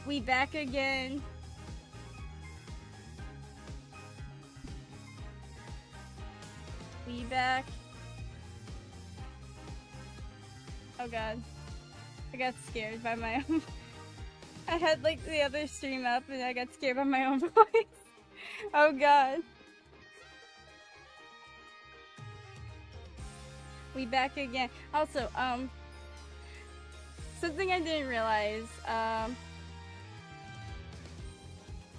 We back again. We back. Oh god. I got scared by my own. I had like the other stream up and I got scared by my own voice. Oh god. We back again. Also, something I didn't realize,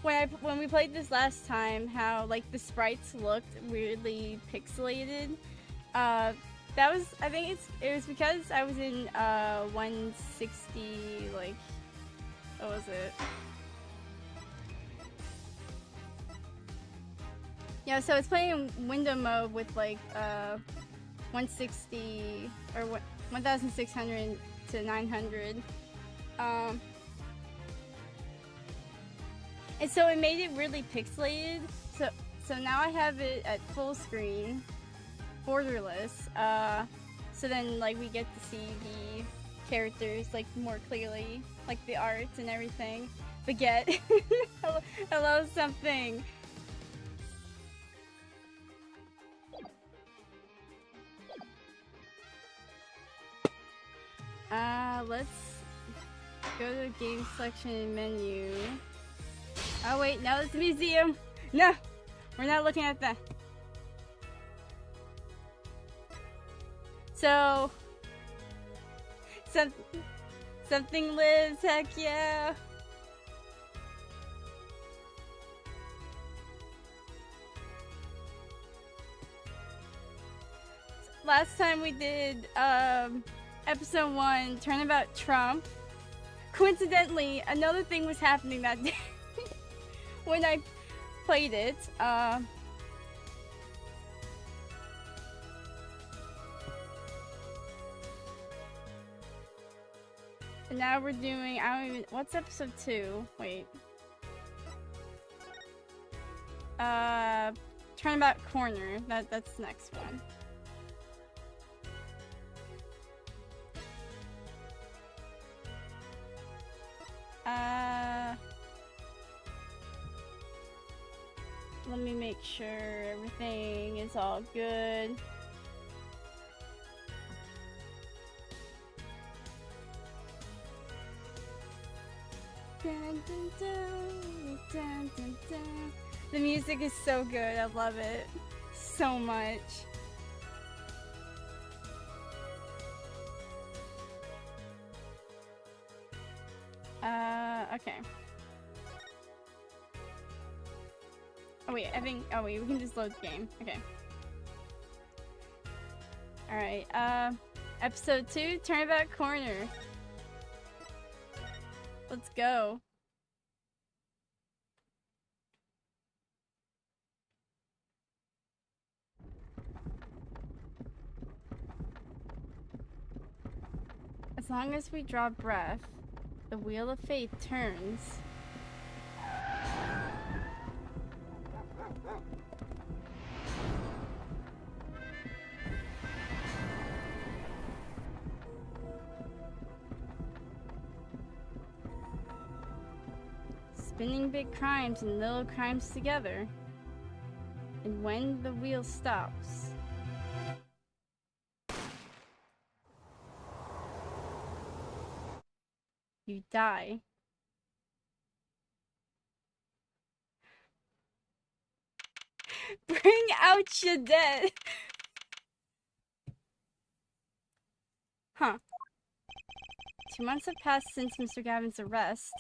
when we played this last time, how like the sprites looked weirdly pixelated. That was, I think it was because I was in 160, like, what was it? Yeah, so it's playing in window mode with like 160 or 1600 to 900. And so it made it really pixelated. So now I have it at full screen, borderless. So then like we get to see the characters like more clearly, like the art and everything. Forget. Hello something. Let's go to the game selection and menu. Oh wait, now it's the museum. No, we're not looking at that. So, something lives, heck yeah. Last time we did, episode 1, Turnabout Trump. Coincidentally, another thing was happening that day when I played it. And now we're doing, I don't even, what's episode 2? Wait. Turnabout Corner, that's the next one. Let me make sure everything is all good. Dun, dun, dun, dun, dun, dun. The music is so good, I love it so much. Okay. Oh wait, I think, oh wait, we can just load the game. Okay. Alright, episode 2, Turnabout Corner. Let's go. As long as we draw breath, the wheel of fate turns. Spinning big crimes and little crimes together. And when the wheel stops, you die. Bring out your dead. Huh. 2 months have passed since Mr. Gavin's arrest.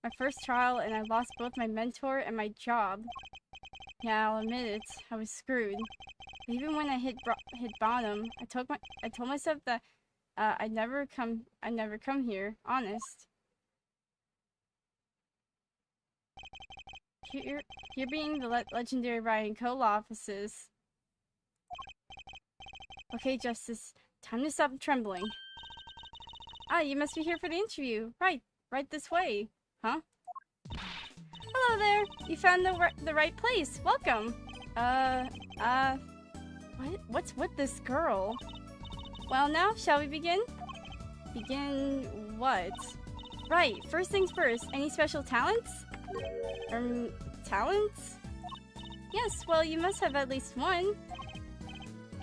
My first trial, and I lost both my mentor and my job. Yeah, I'll admit it. I was screwed. But even when I hit bottom, I told myself that I'd never come here. Honest. Here being the legendary Ryan Cole offices. Okay, Justice. Time to stop trembling. Ah, you must be here for the interview. Right this way. Huh? Hello there! You found the right place. Welcome! What's with this girl? Well now, shall we begin? Begin what? Right, first things first. Any special talents? Talents? Yes, well, you must have at least one.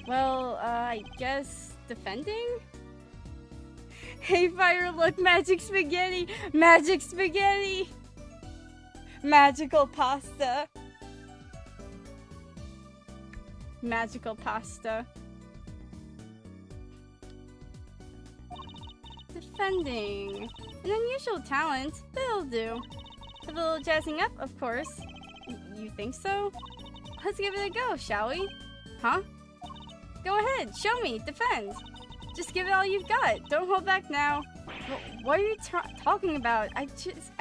Well, I guess defending? Hey, fire, look, magic spaghetti! Magic spaghetti! Magical pasta. Magical pasta. Defending. An unusual talent, but it'll do. With a little jazzing up, of course. You think so? Let's give it a go, shall we? Huh? Go ahead, show me, defend. Just give it all you've got. Don't hold back now. What are you talking about? I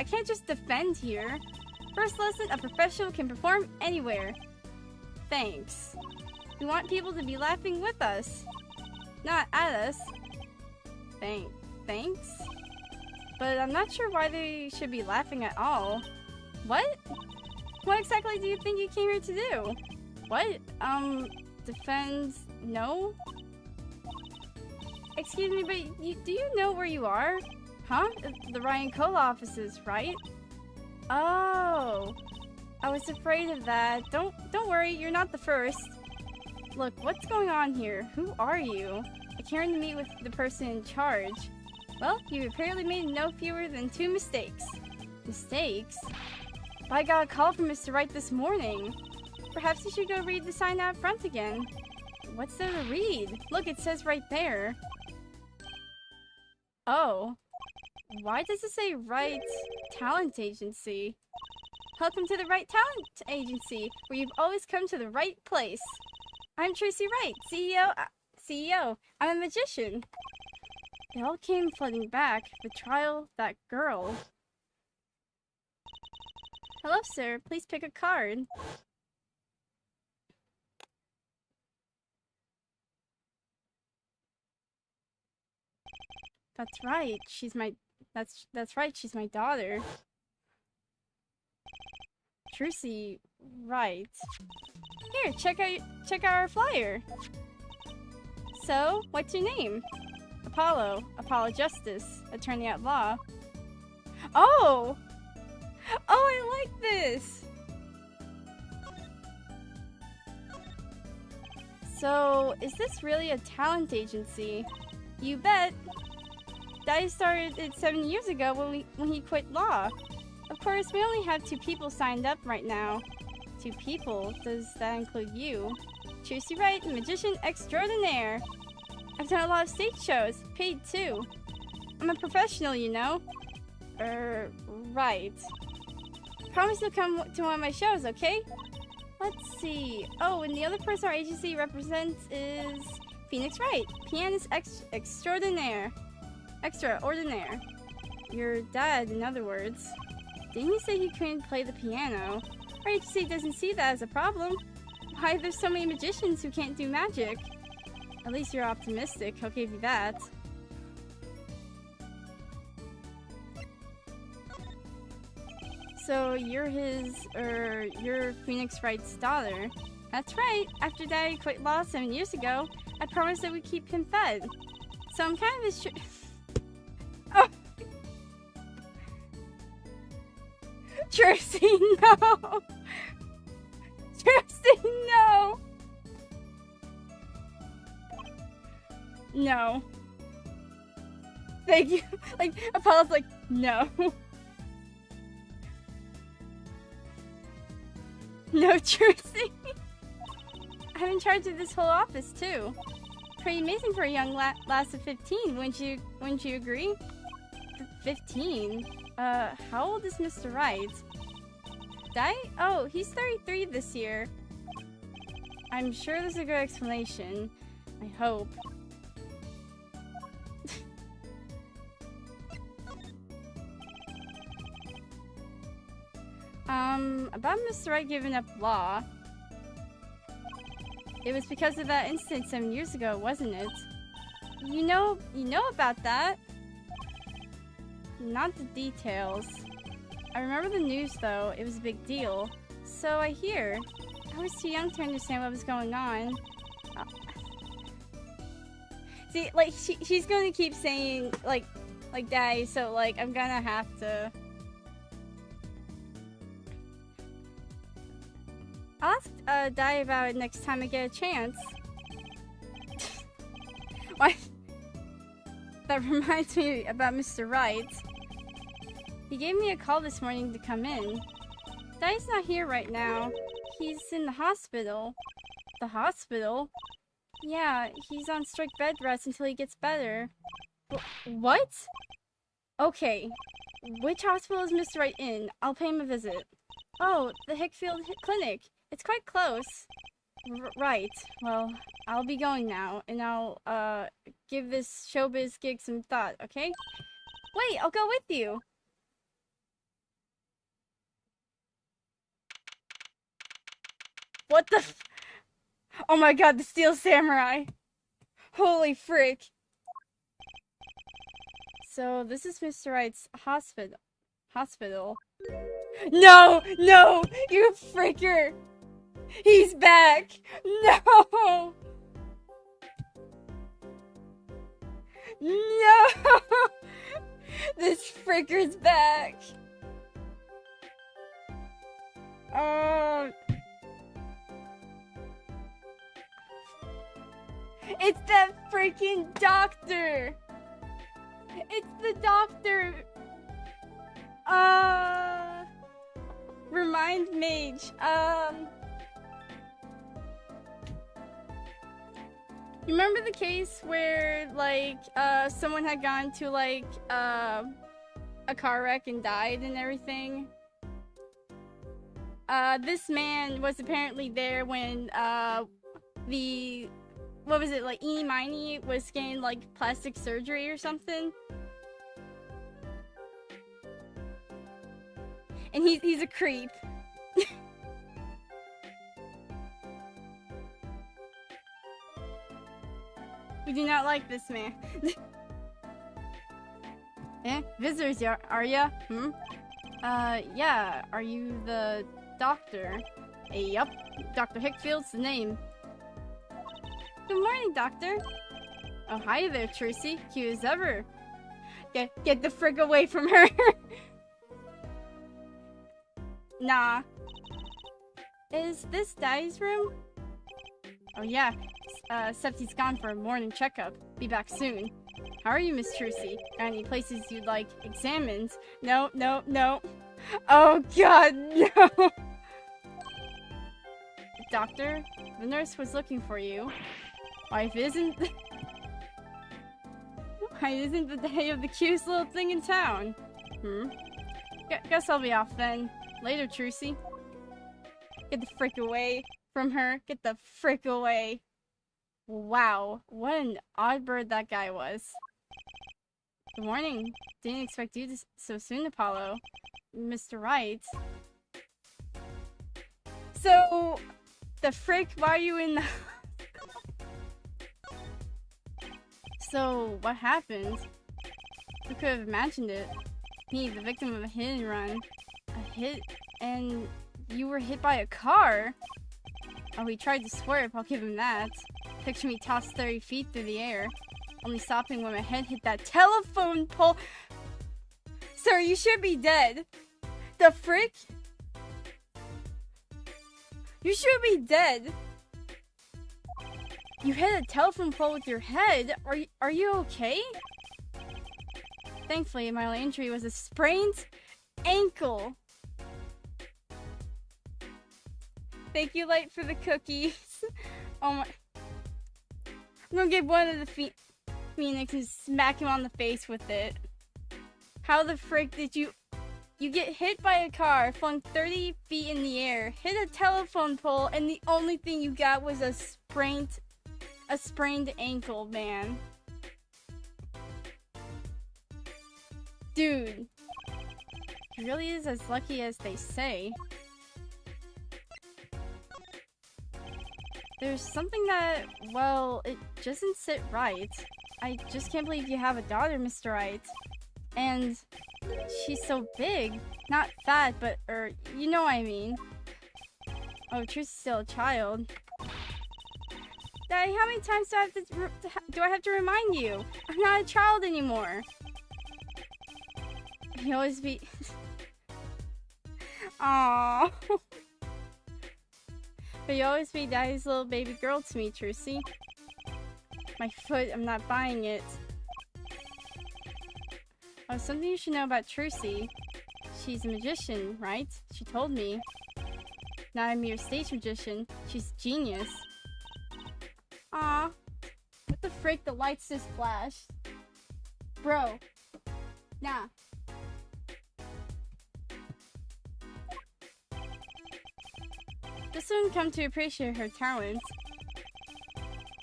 can't just defend here. First lesson, a professional can perform anywhere. Thanks. We want people to be laughing with us, not at us. Thanks? But I'm not sure why they should be laughing at all. What? What exactly do you think you came here to do? What? Defend... No? Excuse me, but do you know where you are? Huh? The Ryan Cole offices, right? Oh. I was afraid of that. Don't worry, you're not the first. Look, what's going on here? Who are you? I came to meet with the person in charge. Well, you apparently made no fewer than 2 mistakes. Mistakes? Well, I got a call from Mr. Wright this morning. Perhaps you should go read the sign out front again. What's there to read? Look, it says right there. Oh. Why does it say Wright Talent Agency? Welcome to the Wright Talent Agency, where you've always come to the right place. I'm Tracy Wright, CEO. I'm a magician. It all came flooding back. The trial, that girl. Hello, sir. Please pick a card. That's right. That's right. She's my daughter. Tracy Wright. Here, check out our flyer. So, what's your name? Apollo Justice, attorney at law. Oh, I like this. So, is this really a talent agency? You bet. Daddy started it 7 years ago when he quit law. Of course, we only have 2 people signed up right now. 2 people? Does that include you? Tracy Wright, magician extraordinaire. I've done a lot of stage shows, paid too. I'm a professional, you know. Right. Promise you'll come to one of my shows, okay? Let's see. Oh, and the other person our agency represents is Phoenix Wright, pianist extraordinaire. Extraordinaire. Your dad, in other words. Didn't you say he couldn't play the piano? Our agency doesn't see that as a problem. Why, there's so many magicians who can't do magic. At least you're optimistic, I'll give you that. So you're you're Phoenix Wright's daughter. That's right. After Daddy quit law 7 years ago, I promised that we'd keep him fed. So I'm kind of his Oh! Tracy, no! Tracy, no! No. Thank you. Like, Apollo's like, no. No, Tracy. I'm in charge of this whole office, too. Pretty amazing for a young lass of 15, wouldn't you agree? 15? How old is Mr. Wright? Oh, he's 33 this year. I'm sure there's a good explanation. I hope. About Mr. Wright giving up law. It was because of that incident 7 years ago, wasn't it? You know about that. Not the details. I remember the news though, it was a big deal. So I hear. I was too young to understand what was going on. See, like, she's gonna keep saying, like, like, Daddy, so, like, I'm gonna have to... I'll ask, Daddy about it next time I get a chance. Why? That reminds me about Mr. Wright. He gave me a call this morning to come in. Daddy's not here right now. He's in the hospital. The hospital? Yeah, he's on strict bed rest until he gets better. What? Okay. Which hospital is Mr. Wright in? I'll pay him a visit. Oh, the Hickfield Clinic. It's quite close. Right. Well, I'll be going now, and I'll, give this showbiz gig some thought, okay? Wait, I'll go with you. What the f- Oh my god, the Steel Samurai! Holy frick. So, this is Mr. Wright's hospital. No! No! You fricker! He's back! No! No! This fricker's back! It's that freaking doctor! It's the doctor! Remind Mage, you remember the case where, like, someone had gone to, like, a car wreck and died and everything? This man was apparently there when, what was it, like, Eenie Miney was getting, like, plastic surgery or something? And he's a creep. We do not like this man. Eh? Visitors, are ya? Hmm? Yeah. Are you the doctor? Yup. Dr. Hickfield's the name. Good morning, Doctor. Oh, hi there, Tracy. Cute as ever. Get the frick away from her. Nah. Is this Daddy's room? Oh yeah, except he's gone for a morning checkup. Be back soon. How are you, Miss Trucy? Got any places you'd like examined? No, no, no. Oh god, no! Doctor, the nurse was looking for you. Why, if it isn't... Why, isn't the day of the cutest little thing in town? Hmm? Guess I'll be off then. Later, Trucy. Get the frick away from her. Get the frick away. Wow, what an odd bird that guy was. Good morning. Didn't expect you so soon, Apollo. Mr. Wright. So, the frick, why are you in the... So, what happened? Who could have imagined it? Me, the victim of a hit and run. A hit, and you were hit by a car? Oh, he tried to swerve, I'll give him that. Picture me tossed 30 feet through the air, only stopping when my head hit that telephone pole. Sir, you should be dead. The frick? You should be dead. You hit a telephone pole with your head. Are you okay? Thankfully, my only injury was a sprained ankle. Thank you, Light, for the cookies. Oh my... I'm gonna get one of the Phoenix and smack him on the face with it. How the frick did you... You get hit by a car, flung 30 feet in the air, hit a telephone pole, and the only thing you got was a sprained ankle, man. Dude. He really is as lucky as they say. There's something that, well, it doesn't sit right. I just can't believe you have a daughter, Mr. Wright. And she's so big. Not fat, but, you know what I mean. Oh, Truth's still a child. Daddy, how many times do I have to remind you? I'm not a child anymore. He always be... Aww. But you always be Daddy's little baby girl to me, Trucy. My foot, I'm not buying it. Oh, something you should know about Trucy. She's a magician, right? She told me. Not a mere stage magician. She's genius. Aw. What the frick? The lights just flashed. Bro. Nah. Just didn't come to appreciate her talents.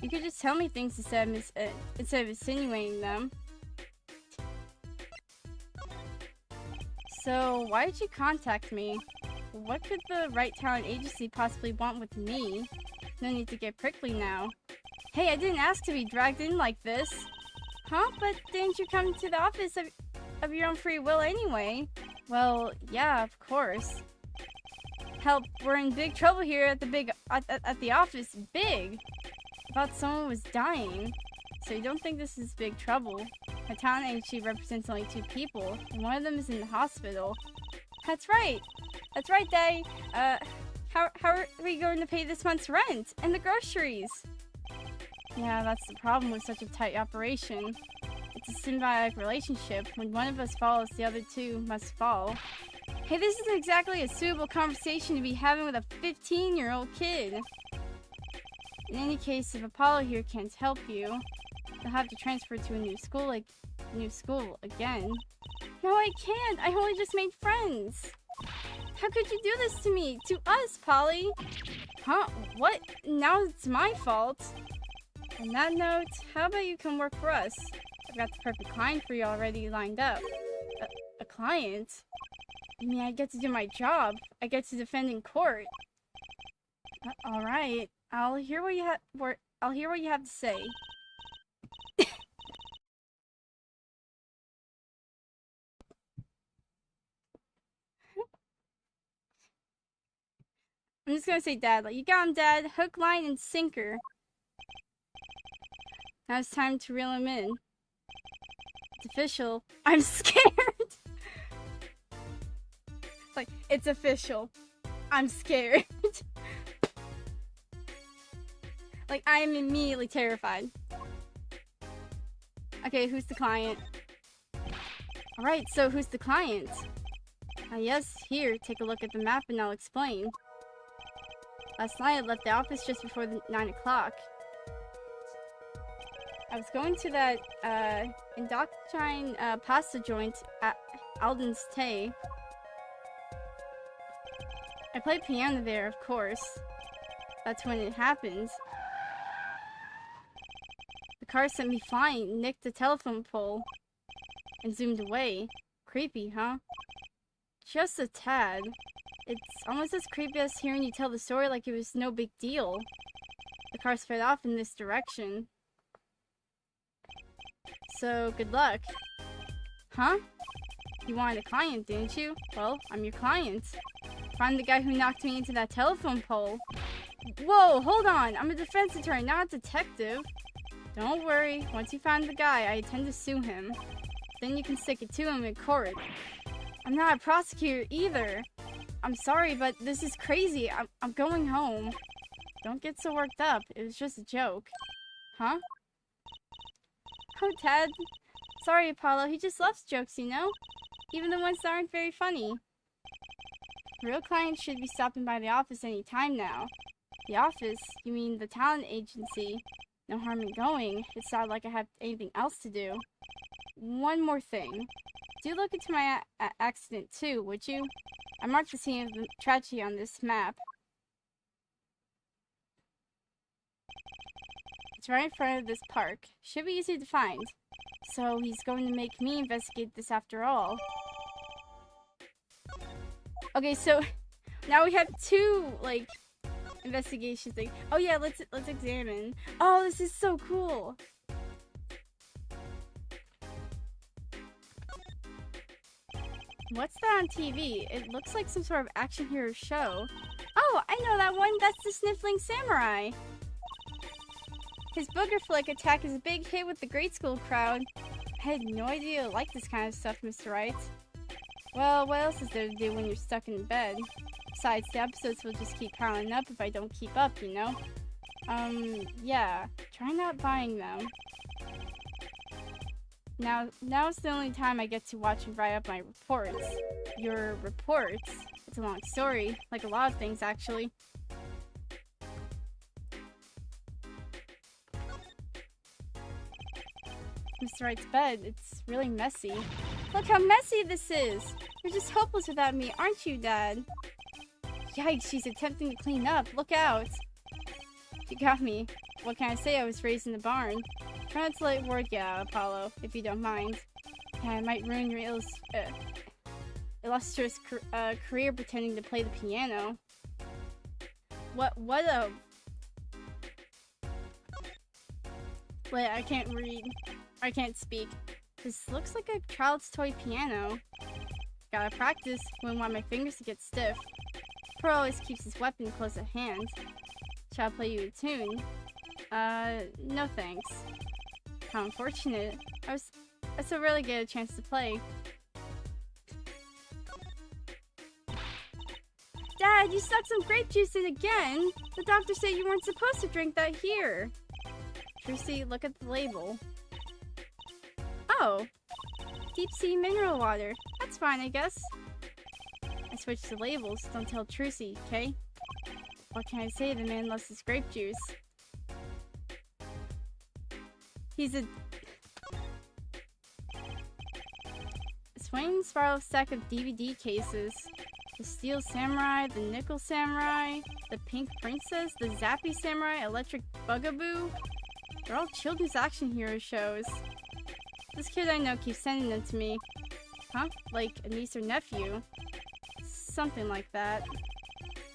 You could just tell me things instead of insinuating them. So, why did you contact me? What could the Right Talent Agency possibly want with me? No need to get prickly now. Hey, I didn't ask to be dragged in like this. Huh? But didn't you come to the office of your own free will anyway? Well, yeah, of course. Help, we're in big trouble here at the office. Big! Thought someone was dying. So you don't think this is big trouble? The talent agency represents only 2 people, and one of them is in the hospital. That's right! That's right, Daddy! How are we going to pay this month's rent? And the groceries? Yeah, that's the problem with such a tight operation. It's a symbiotic relationship. When one of us falls, the other 2 must fall. Hey, this isn't exactly a suitable conversation to be having with a 15-year-old kid. In any case, if Apollo here can't help you, you'll have to transfer to a new school again. No, I can't. I only just made friends. How could you do this to me? To us, Polly? Huh? What? Now it's my fault. On that note, how about you come work for us? I've got the perfect client for you already lined up. A client? I mean, I get to do my job. I get to defend in court. All right. I'll hear what you have to say. I'm just gonna say Dad. Like, you got him, Dad. Hook, line, and sinker. Now it's time to reel him in. It's official. I'm scared. Like, it's official. I'm scared. Like, I am immediately terrified. Okay, who's the client? Alright, so who's the client? Yes, here, take a look at the map and I'll explain. Last night I left the office just before 9 o'clock. I was going to that, Indochine, pasta joint at Alden's Tay. I played piano there, of course. That's when it happened. The car sent me flying, nicked the telephone pole, and zoomed away. Creepy, huh? Just a tad. It's almost as creepy as hearing you tell the story like it was no big deal. The car sped off in this direction. So, good luck. Huh? You wanted a client, didn't you? Well, I'm your client. Find the guy who knocked me into that telephone pole. Whoa, hold on! I'm a defense attorney, not a detective. Don't worry, once you find the guy, I intend to sue him. Then you can stick it to him in court. I'm not a prosecutor either. I'm sorry, but this is crazy. I'm going home. Don't get so worked up. It was just a joke. Huh? Oh, Ted. Sorry, Apollo. He just loves jokes, you know? Even the ones that aren't very funny. Real clients should be stopping by the office any time now. The office? You mean the talent agency? No harm in going. It's not like I have anything else to do. One more thing. Do look into my accident too, would you? I marked the scene of the tragedy on this map. It's right in front of this park. Should be easy to find. So he's going to make me investigate this after all. Okay, so now we have 2, like, investigation things. Oh yeah, let's examine. Oh, this is so cool. What's that on TV? It looks like some sort of action hero show. Oh, I know that one. That's the Sniffling Samurai. His booger flick attack is a big hit with the grade school crowd. I had no idea you liked this kind of stuff, Mr. Wright. Well, what else is there to do when you're stuck in bed? Besides, the episodes will just keep piling up if I don't keep up, you know? Yeah. Try not buying them. Now's the only time I get to watch and write up my reports. Your reports? It's a long story, like a lot of things, actually. Mr. Wright's bed, it's really messy. Look how messy this is! You're just hopeless without me, aren't you, Dad? Yikes, she's attempting to clean up. Look out! You got me. What can I say? I was raised in the barn. Try not to let word get out, Apollo, if you don't mind. Yeah, I might ruin your illustrious career pretending to play the piano. What a... Wait, I can't read. I can't speak. This looks like a child's toy piano. Gotta practice. Wouldn't want my fingers to get stiff. Pro always keeps his weapon close at hand. Shall I play you a tune? No thanks. How unfortunate. I so rarely get a chance to play. Dad, you stuck some grape juice in again! The doctor said you weren't supposed to drink that here. Trucy, look at the label. Oh! Deep sea mineral water. That's fine, I guess. I switched to labels. Don't tell Trucy, okay? What can I say? The man loves his grape juice. He's a swinging spiral stack of DVD cases. The Steel Samurai, the Nickel Samurai, the Pink Princess, the Zappy Samurai, Electric Bugaboo. They're all children's action hero shows. This kid I know keeps sending them to me. Huh? Like a niece or nephew? Something like that.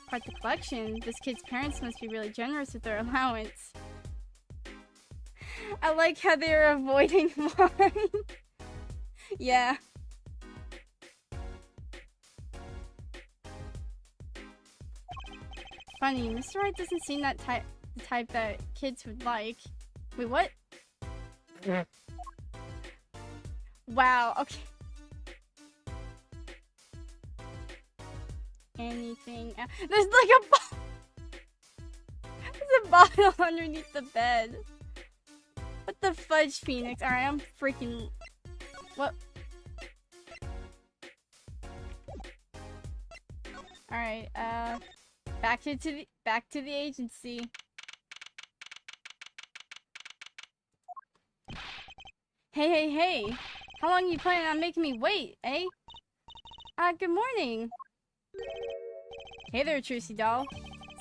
Quite the collection. This kid's parents must be really generous with their allowance. I like how they're avoiding mine. Yeah. Funny, Mr. Wright doesn't seem that the type that kids would like. Wait, what? Wow, okay. Anything else? There's like there's a bottle underneath the bed. What the fudge, Phoenix? Alright, I'm freaking... What? Alright, back to the agency. Hey! How long are you planning on making me wait, eh? Good morning. Hey there, Trucy doll.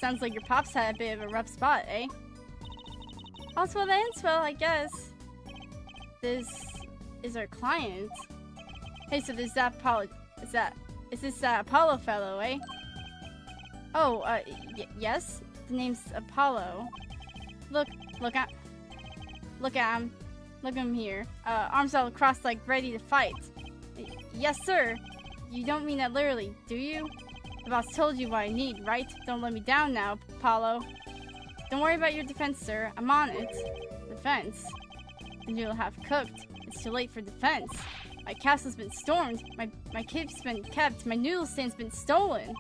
Sounds like your pops had a bit of a rough spot, eh? All's well that ends well, I guess. This is our client. Hey, so there's that Apollo. Is this that Apollo fellow, eh? Oh, yes? The name's Apollo. Look at him. Look at him here. Arms all crossed like ready to fight. Yes, sir. You don't mean that literally, do you? The boss told you what I need, right? Don't let me down now, Apollo. Don't worry about your defense, sir. I'm on it. Defense? The noodle half cooked. It's too late for defense. My castle's been stormed. My cape's been kept. My noodle stand's been stolen.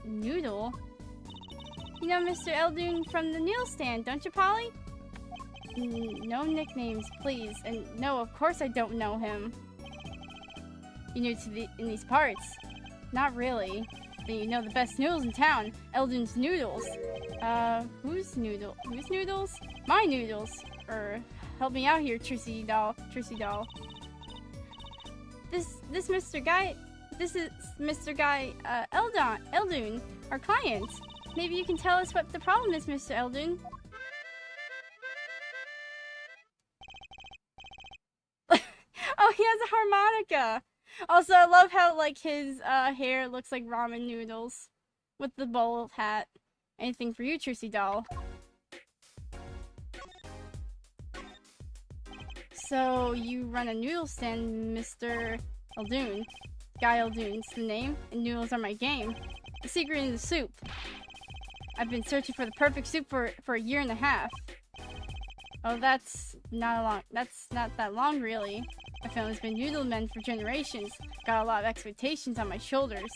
Noodle? You know Mr. Eldoon from the noodle stand, don't you, Polly? No nicknames, please. And no, of course I don't know him. You new in these parts? Not really. Then you know the best noodles in town. Eldoon's Noodles. Whose noodles? My noodles. Help me out here, Trucy doll. This is Mr. Guy, Eldoon, our client. Maybe you can tell us what the problem is, Mr. Eldoon. Oh, he has a harmonica. Also, I love how, like, his hair looks like ramen noodles with the bowl hat. Anything for you, Trucy doll. So, you run a noodle stand, Mr. Eldoon. Guy Eldoon's the name, and noodles are my game. The secret in the soup. I've been searching for the perfect soup for a year and a half. Oh, that's not that long, really. My family's been noodle men for generations. Got a lot of expectations on my shoulders.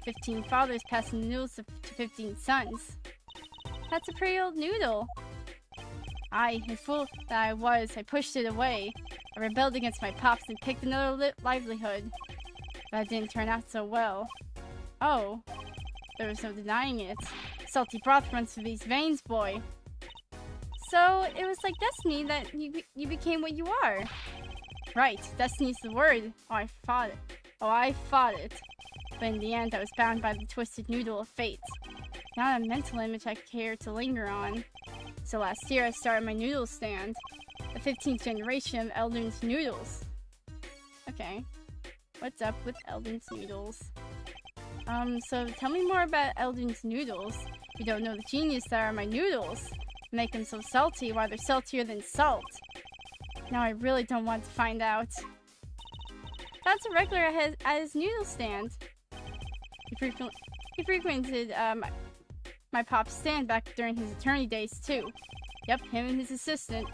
15 fathers passing the noodles to 15 sons. That's a pretty old noodle. A fool that I was, I pushed it away. I rebelled against my pops and picked another livelihood. But it didn't turn out so well. Oh, there was no denying it. Salty broth runs through these veins, boy. So, it was like destiny that you became what you are. Right, destiny's the word. I fought it. But in the end, I was bound by the twisted noodle of fate. Not a mental image I care to linger on. So last year, I started my noodle stand. The 15th generation of Eldon's Noodles. Okay. What's up with Eldon's Noodles? So tell me more about Eldon's Noodles. You don't know the genius that are my noodles. Make them so salty while they're saltier than salt. Now I really don't want to find out. That's a regular at his noodle stand. He frequented my pop's stand back during his attorney days too. Yep, him and his assistant.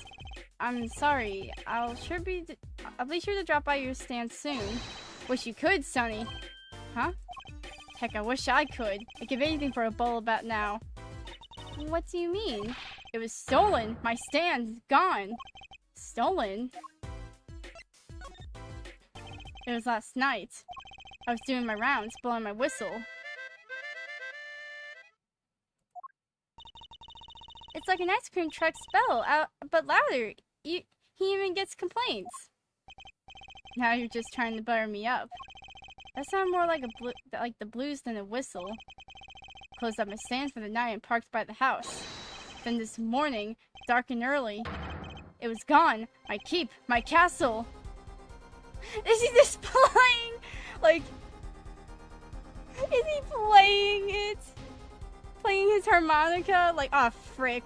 I'm sorry. I'll be sure to drop by your stand soon. Wish you could, Sonny. Huh? Heck, I wish I could. I'd give anything for a bowl about now. What do you mean? It was stolen. My stand's gone. Stolen? It was last night. I was doing my rounds, blowing my whistle. It's like an ice cream truck's bell, but louder. He even gets complaints. Now you're just trying to butter me up. That sounded more like the blues than a whistle. Closed up my stand for the night and parked by the house. Then this morning, dark and early, it was gone. My keep, my castle. Is he just playing? Like, is he playing it? Playing his harmonica? Like, oh, frick.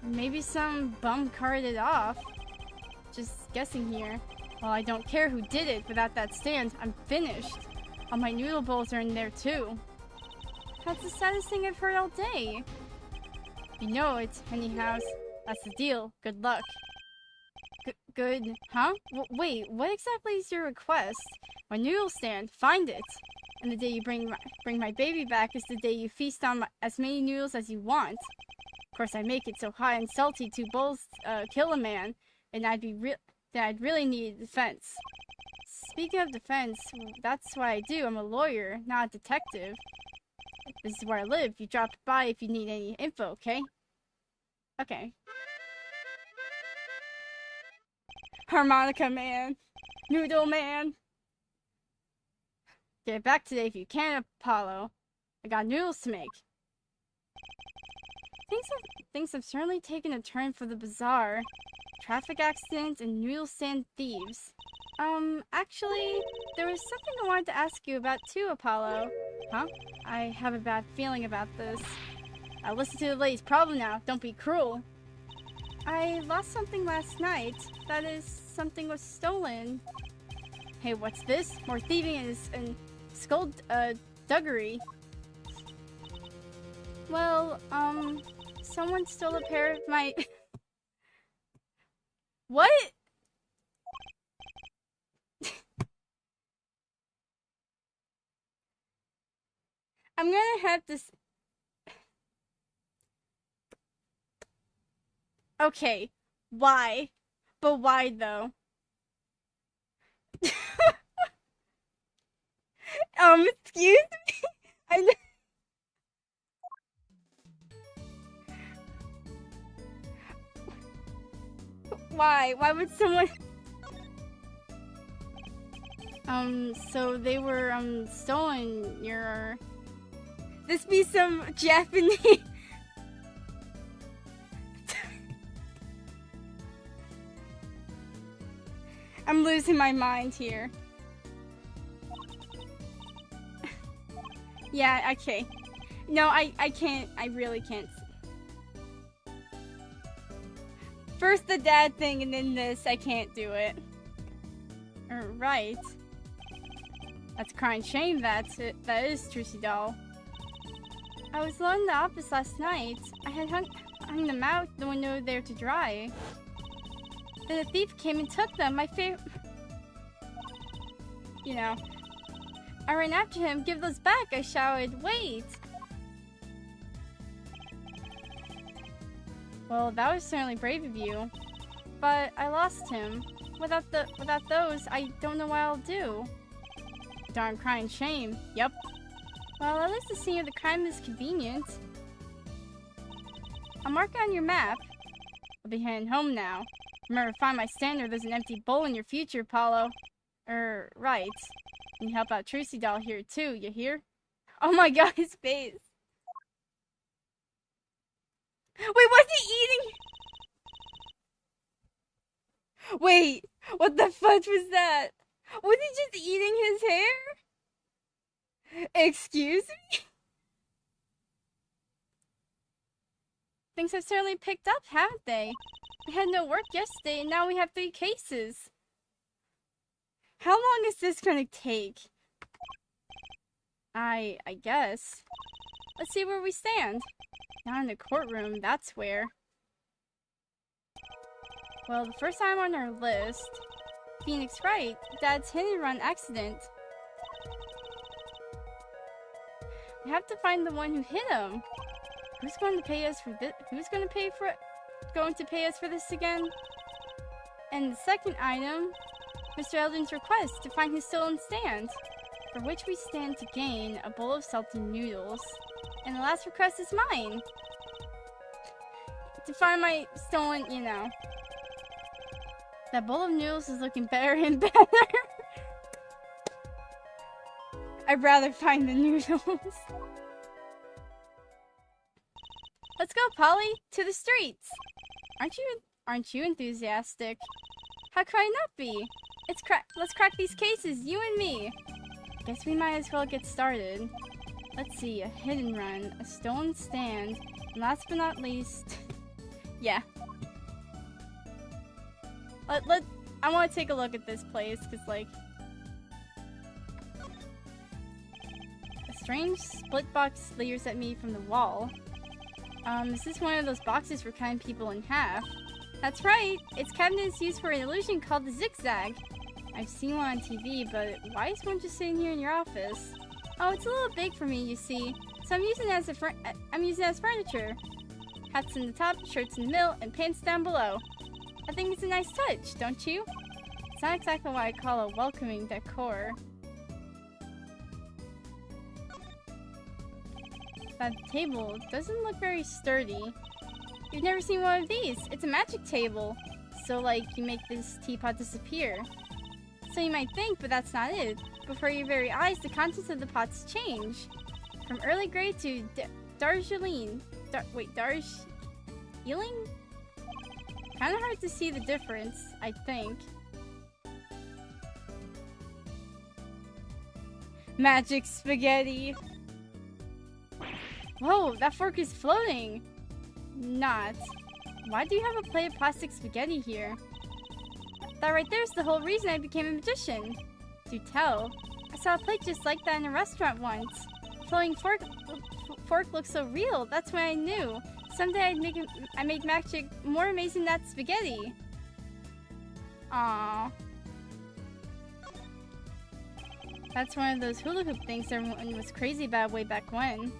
Maybe some bum carted it off. Just guessing here. Well, I don't care who did it. Without that stand, I'm finished. All my noodle bowls are in there, too. That's the saddest thing I've heard all day. You know it, anyhow. That's the deal. Good luck. Good, huh? Wait, what exactly is your request? My noodle stand. Find it. And the day you bring my baby back is the day you feast on as many noodles as you want. Of course, I make it so hot and salty 2 bowls kill a man, and I'd really need defense. Speaking of defense, that's what I do. I'm a lawyer, not a detective. This is where I live. You drop by if you need any info, okay? Okay. Harmonica man. Noodle man. Get back today if you can, Apollo. I got noodles to make. Things have certainly taken a turn for the bizarre. Traffic accidents and noodle stand thieves. Actually, there was something I wanted to ask you about too, Apollo. Huh? I have a bad feeling about this. I'll listen to the lady's problem now. Don't be cruel. I lost something last night. That is, something was stolen. Hey, what's this? More thieving and skullduggery. Well, someone stole a pair of my... What? I'm gonna have to... Okay, why? But why, though? Excuse me? Why? Why would someone... So they were, stolen your... This be some Japanese... I'm losing my mind here. Yeah, okay. No, I can't. I really can't. First the dad thing and then this. I can't do it. Right. That's crying shame, that's it. That is Trucy Doll. I was alone in the office last night. I had hung them out the window there to dry. Then a thief came and took them. You know. I ran after him. Give those back, I shouted. Wait! Well, that was certainly brave of you. But I lost him. Without those, I don't know what I'll do. Darn crying shame. Yep. Well, at least the scene of the crime is convenient. I'll mark it on your map. I'll be heading home now. Remember to find my stand or there's an empty bowl in your future, Apollo. Right. And you help out Trucy doll here too, you hear? Oh my god, his face. Wait, what's he eating? Wait, what the fudge was that? Was he just eating his hair? Excuse me? Things have certainly picked up, haven't they? We had no work yesterday, and now we have 3 cases. How long is this gonna take? I guess. Let's see where we stand. Not in the courtroom, that's where. Well, the first item on our list. Phoenix Wright, Dad's hit-and-run accident. We have to find the one who hit him. Who's going to pay us for this? Who's going to pay for this again? And the second item, Mr. Eldon's request to find his stolen stand, for which we stand to gain a bowl of salty noodles. And the last request is mine. To find my stolen, you know. That bowl of noodles is looking better and better. I'd rather find the noodles. Let's go, Polly, to the streets. Aren't you enthusiastic? How could I not be? Let's crack these cases, you and me. Guess we might as well get started. Let's see, a hit and run, a stolen stand, and last but not least, yeah. I want to take a look at this place, because, like, a strange split box leers at me from the wall. Is this one of those boxes for cutting people in half? That's right! Its cabinet is used for an illusion called the zigzag. I've seen one on TV, but why is one just sitting here in your office? Oh, it's a little big for me, you see, so I'm using it as furniture. Hats in the top, shirts in the middle, and pants down below. I think it's a nice touch, don't you? It's not exactly what I call a welcoming decor. That table doesn't look very sturdy. You've never seen one of these. It's a magic table. So, like, you make this teapot disappear. So you might think, but that's not it. Before your very eyes, the contents of the pots change. From early grey to Darjeeling. Darjeeling? Kinda hard to see the difference, I think. Magic spaghetti. Whoa, that fork is floating. Not. Why do you have a plate of plastic spaghetti here? That right there is the whole reason I became a magician. Do tell. I saw a plate just like that in a restaurant once. Floating fork looks so real, that's when I knew. Someday I make magic more amazing than that spaghetti. Aww. That's one of those hula hoop things everyone was crazy about way back when.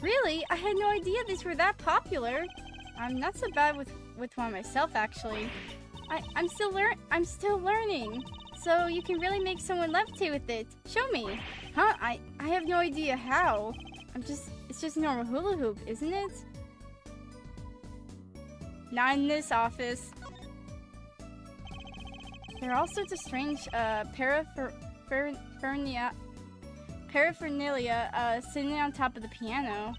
Really? I had no idea these were that popular. I'm not so bad with one myself, actually. I'm still learning. So you can really make someone levitate with it. Show me. Huh? I have no idea how. It's just a normal hula hoop, isn't it? Not in this office. There are all sorts of strange paraphernalia sitting on top of the piano.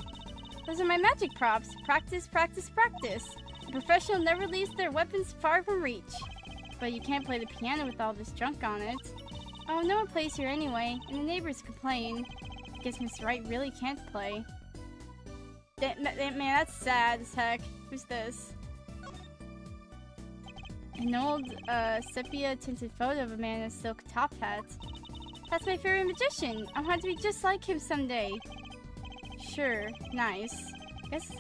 Those are my magic props. Practice, practice, practice. A professional never leaves their weapons far from reach. But you can't play the piano with all this junk on it. Oh, no one plays here anyway, and the neighbors complain. Guess Miss Wright really can't play. Man, that's sad as heck. Who's this? An old, sepia-tinted photo of a man in a silk top hat. That's my favorite magician. I want to be just like him someday. sure. Nice. Guess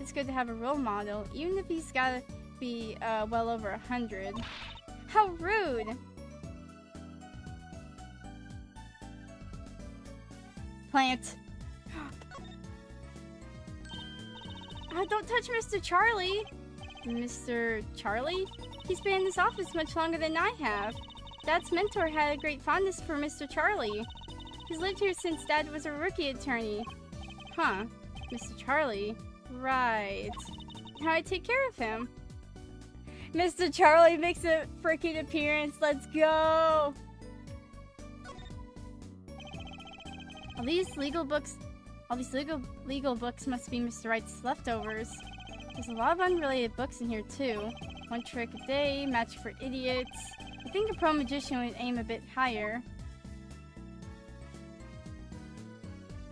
it's good to have a role model, even if he's gotta be well over 100. How rude! Plant. Don't touch Mr. Charlie! Mr. Charlie? He's been in this office much longer than I have. Dad's mentor had a great fondness for Mr. Charlie. He's lived here since Dad was a rookie attorney. Huh. Mr. Charlie. Right. How I take care of him. Mr. Charlie makes a freaking appearance. Let's go! All these legal books must be Mr. Wright's leftovers. There's a lot of unrelated books in here too. One Trick a Day, Match for Idiots. I think a pro magician would aim a bit higher.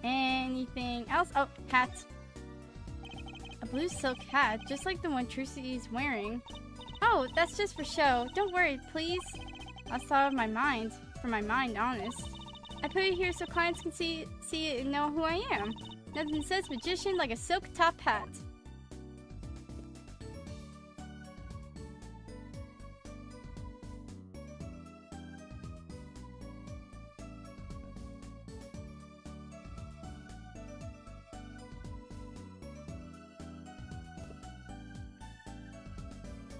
Anything else? Oh, hat. A blue silk hat, just like the one Trucy is wearing. Oh, that's just for show. Don't worry, please. That's thought of my mind. For my mind, honest. I put it here so clients can see it and know who I am. Nothing says magician like a silk top hat.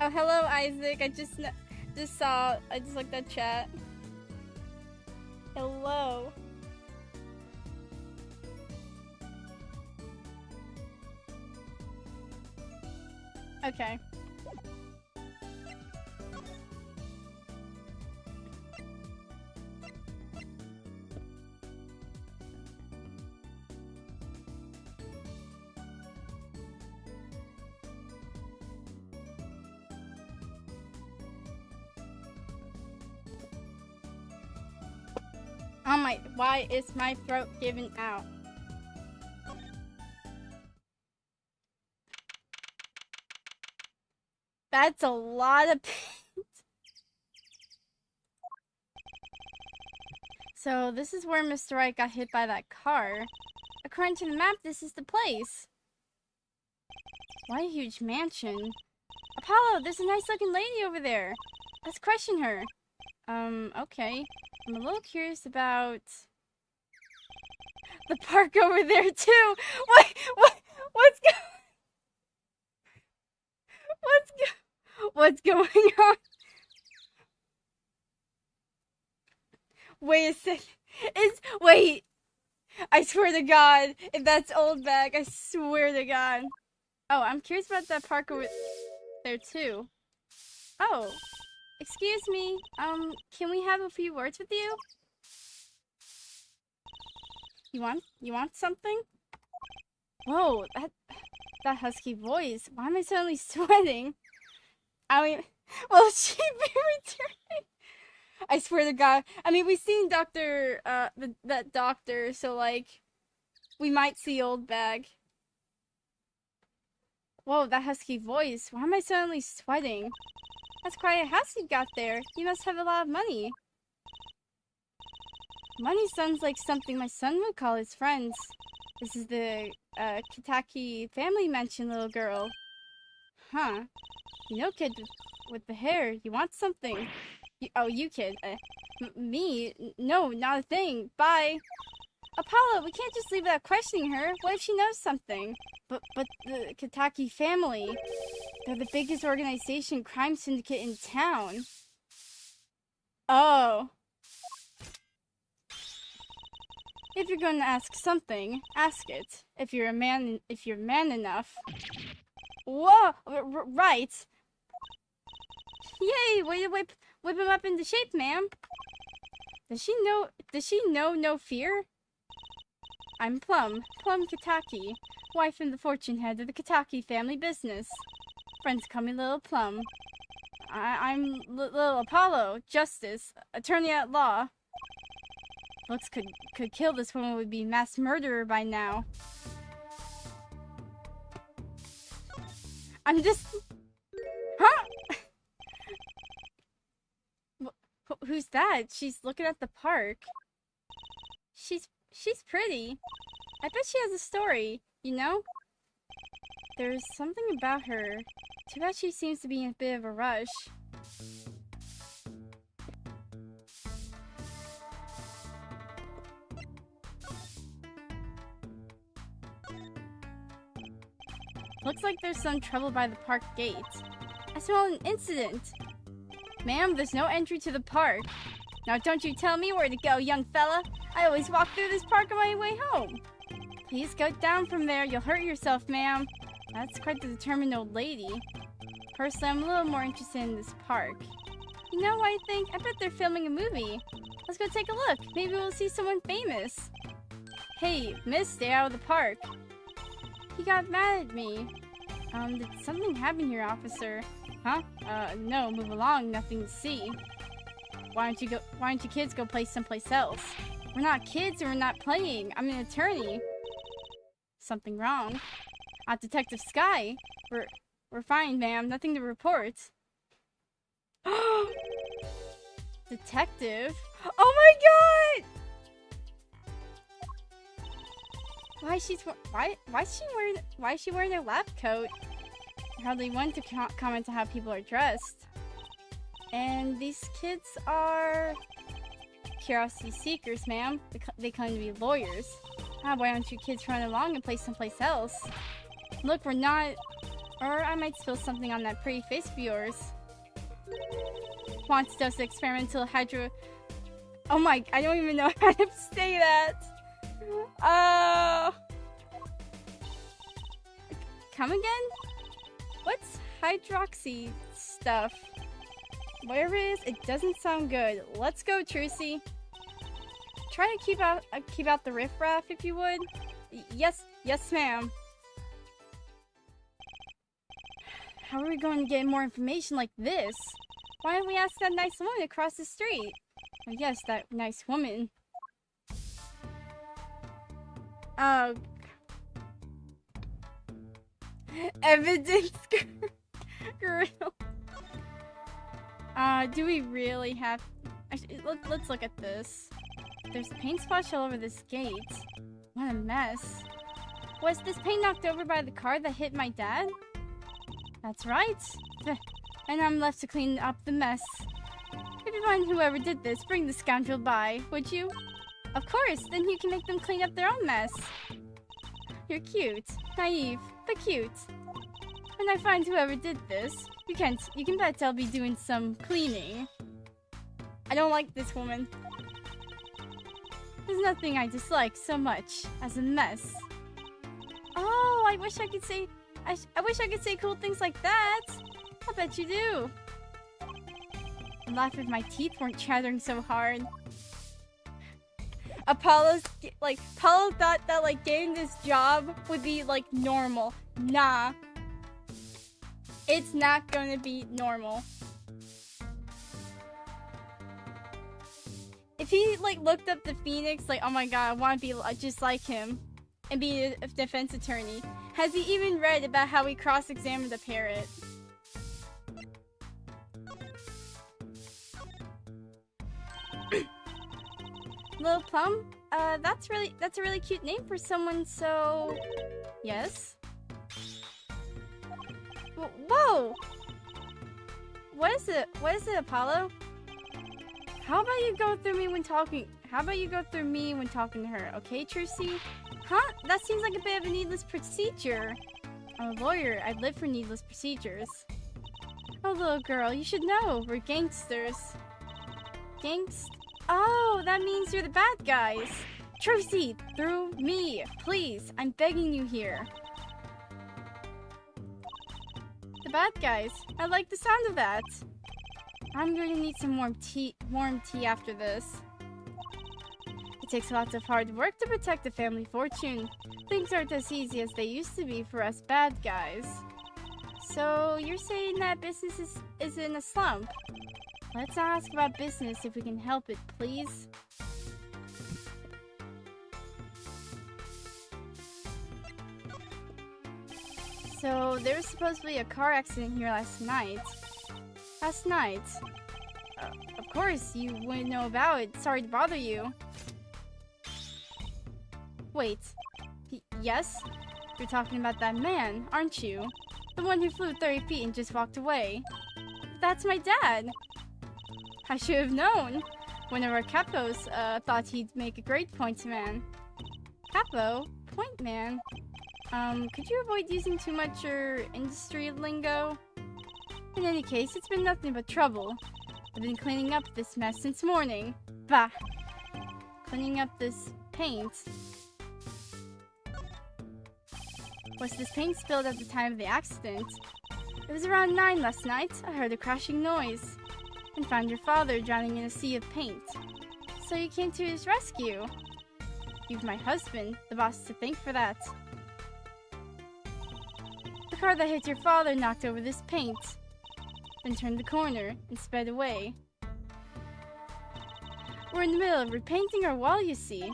Oh, hello, Isaac. I just looked at chat. Hello. Okay. Oh my, why is my throat giving out? That's a lot of paint. So this is where Mr. Wright got hit by that car. According to the map, this is the place. Why a huge mansion? Apollo, there's a nice looking lady over there. Let's question her. Okay. I'm a little curious about the park over there too. What's going on? Wait a second. Wait. I swear to God, if that's old bag, I swear to God. Oh, I'm curious about that park over there too. Oh. Excuse me, can we have a few words with you? You want something? Whoa, that husky voice. Why am I suddenly sweating? I mean, will she be returning? I swear to God. I mean, we've seen that doctor, so like, we might see old bag. Whoa, that husky voice. Why am I suddenly sweating? That's quite a house you've got there. You must have a lot of money. Money sounds like something my son would call his friends. This is the Kitaki family mansion, little girl. Huh. You know, kid with the hair, you want something. You kid. Me? No, not a thing. Bye. Apollo, we can't just leave without questioning her. What if she knows something? But the Kitaki family... They're the biggest organization crime syndicate in town. Oh. If you're going to ask something, ask it. If you're man enough. Whoa! Right. Yay! Way to whip him up into shape, ma'am. Does she know no fear? I'm Plum Kitaki, wife and the fortune head of the Kitaki family business. Friends call me Little Plum. I'm Little Apollo, Justice, attorney at law. Looks could kill this woman would be mass murderer by now. I'm just... Huh? Who's that? She's looking at the park. She's pretty. I bet she has a story, you know? There's something about her. Too bad she seems to be in a bit of a rush. Looks like there's some trouble by the park gate. I smell an incident. Ma'am, there's no entry to the park. Now don't you tell me where to go, young fella. I always walk through this park on my way home. Please go down from there. You'll hurt yourself, ma'am. That's quite the determined old lady. Personally, I'm a little more interested in this park. You know what I think? I bet they're filming a movie. Let's go take a look. Maybe we'll see someone famous. Hey, miss, stay out of the park. He got mad at me. Did something happen here, officer? Huh? No, move along, nothing to see. Why don't you kids go play someplace else? We're not kids and we're not playing. I'm an attorney. Something wrong. Detective Sky. We're fine, ma'am. Nothing to report. Detective? Oh my god! Why is she wearing a lab coat? I hardly want to comment on how people are dressed. And these kids are curiosity seekers, ma'am. They claim to be lawyers. Why don't you kids run along and play someplace else? Look, we're not... Or I might spill something on that pretty face of yours. Wants us experimental hydro... Oh my... I don't even know how to say that. Come again? What's hydroxy stuff? Whatever it is, it doesn't sound good. Let's go, Trucy. Try to keep out the riffraff, if you would. Yes, ma'am. How are we going to get more information like this? Why don't we ask that nice woman across the street? Oh yes, that nice woman. Evidence grill. Do we really have... Actually, let's look at this. There's paint splash all over this gate. What a mess. Was this paint knocked over by the car that hit my dad? That's right. And I'm left to clean up the mess. If you find whoever did this, bring the scoundrel by, would you? Of course, then you can make them clean up their own mess. You're cute. Naive, but cute. When I find whoever did this, you can bet I'll be doing some cleaning. I don't like this woman. There's nothing I dislike so much as a mess. Oh, I wish I could say cool things like that. I bet you do. I'd laugh if my teeth weren't chattering so hard. Apollo thought that like getting this job would be like normal. Nah. It's not gonna be normal. If he like looked up the Phoenix, like, oh my god, I want to be just like him and be a defense attorney. Has he even read about how we cross-examined the parrot? Little Plum? That's a really cute name for someone, so... Yes? Whoa! What is it, Apollo? How about you go through me when talking? To her, okay, Trucy? Huh? That seems like a bit of a needless procedure. I'm a lawyer. I'd live for needless procedures. Oh, little girl, you should know. We're gangsters. Oh, that means you're the bad guys. Trucy, through me. Please, I'm begging you here. The bad guys. I like the sound of that. I'm going to need some warm tea after this. It takes lots of hard work to protect the family fortune. Things aren't as easy as they used to be for us bad guys. So, you're saying that business is in a slump? Let's not ask about business if we can help it, please. So, there was supposed to be a car accident here last night. Of course, you wouldn't know about it. Sorry to bother you. Wait, Yes? You're talking about that man, aren't you? The one who flew 30 feet and just walked away. That's my dad! I should have known! One of our capos thought he'd make a great point man. Capo? Point man? Could you avoid using too much industry lingo? In any case, it's been nothing but trouble. I've been cleaning up this mess since morning. Bah! Cleaning up this paint. Was this paint spilled at the time of the accident? It was around 9 last night. I heard a crashing noise and found your father drowning in a sea of paint. So you came to his rescue. You've my husband, the boss, to thank for that. The car that hit your father knocked over this paint, then turned the corner and sped away. We're in the middle of repainting our wall, you see.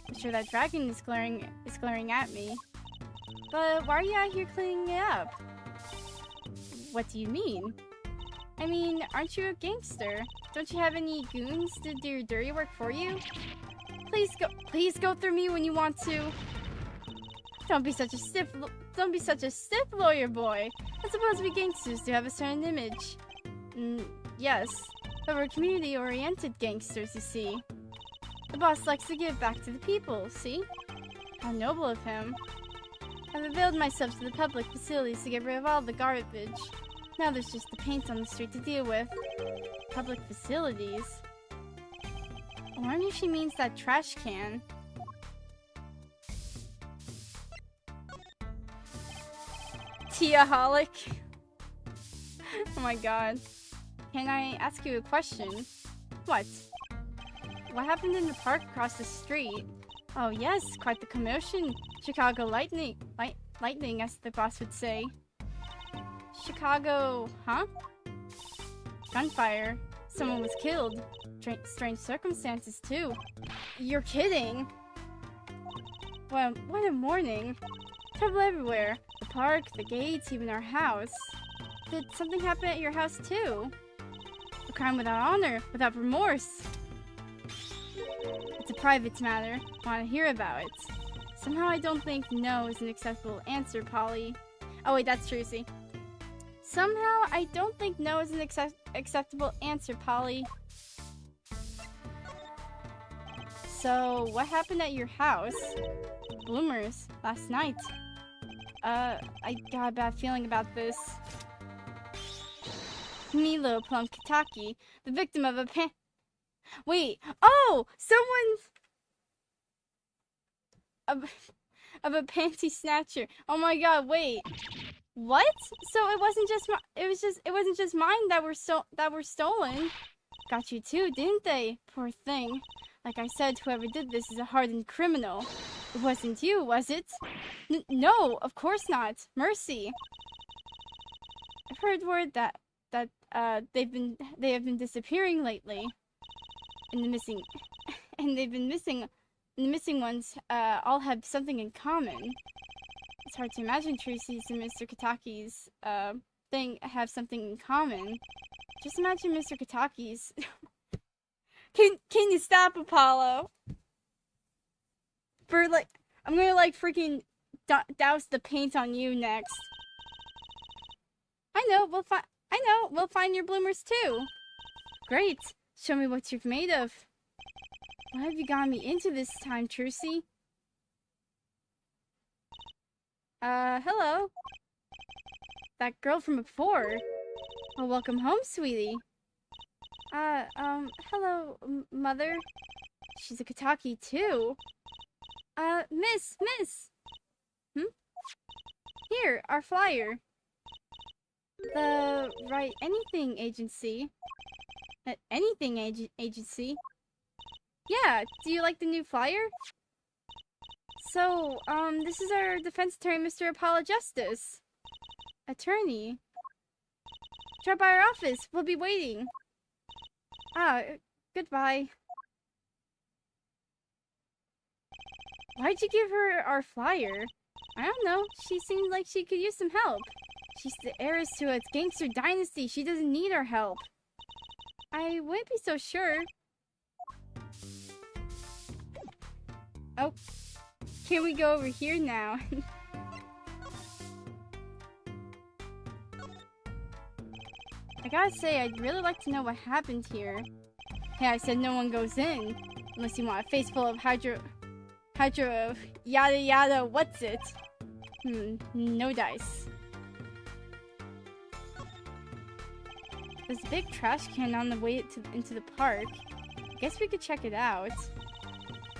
I'm sure that dragon is glaring at me. But why are you out here cleaning it up? What do you mean? I mean, aren't you a gangster? Don't you have any goons to do your dirty work for you? Please go through me when you want to. Don't be such a stiff lawyer boy. I suppose we gangsters do have a certain image. Yes, but we're community-oriented gangsters, you see. The boss likes to give back to the people, see? How noble of him. I've availed myself to the public facilities to get rid of all the garbage. Now there's just the paint on the street to deal with. Public facilities? I wonder if she means that trash can. Tea-aholic. Oh my god. Can I ask you a question? What? What happened in the park across the street? Oh yes, quite the commotion. Chicago lightning, as the boss would say. Chicago, huh? Gunfire. Someone was killed. Strange circumstances, too. You're kidding. Well, what a morning. Trouble everywhere. The park, the gates, even our house. Did something happen at your house, too? A crime without honor, without remorse. It's a private matter. Want to hear about it. Somehow I don't think no is an acceptable answer, Polly. Oh wait, that's Trucy. Somehow I don't think no is an acceptable answer, Polly. So, what happened at your house? Bloomers, last night. I got a bad feeling about this. Milo Plum Kitaki, the victim of a Wait, oh! Of a panty snatcher. Oh my god, wait. What? So it wasn't just mine that were stolen. Got you too, didn't they? Poor thing. Like I said, whoever did this is a hardened criminal. It wasn't you, was it? No, of course not. Mercy. I've heard word that they have been disappearing lately. And the missing ones all have something in common. It's hard to imagine Tracy's and Mr. Kataki's thing have something in common. Just imagine Mr. Kataki's. Can you stop, Apollo? I'm gonna freaking douse the paint on you next. I know, we'll find your bloomers too. Great. Show me what you've made of. What have you gotten me into this time, Trucy? Hello? That girl from before. Well, welcome home, sweetie. Hello, mother. She's a Kataki, too. Miss! Here, our flyer. The Right Anything Agency. Anything Agency? Yeah, do you like the new flyer? So, this is our defense attorney, Mr. Apollo Justice. Attorney? Drop by our office, we'll be waiting. Goodbye. Why'd you give her our flyer? I don't know, she seemed like she could use some help. She's the heiress to a gangster dynasty, she doesn't need our help. I wouldn't be so sure. can we go over here now? I gotta say, I'd really like to know what happened here. Hey, I said no one goes in. Unless you want a face full of hydro yada yada what's it? No dice. There's a big trash can on the way into the park. I guess we could check it out.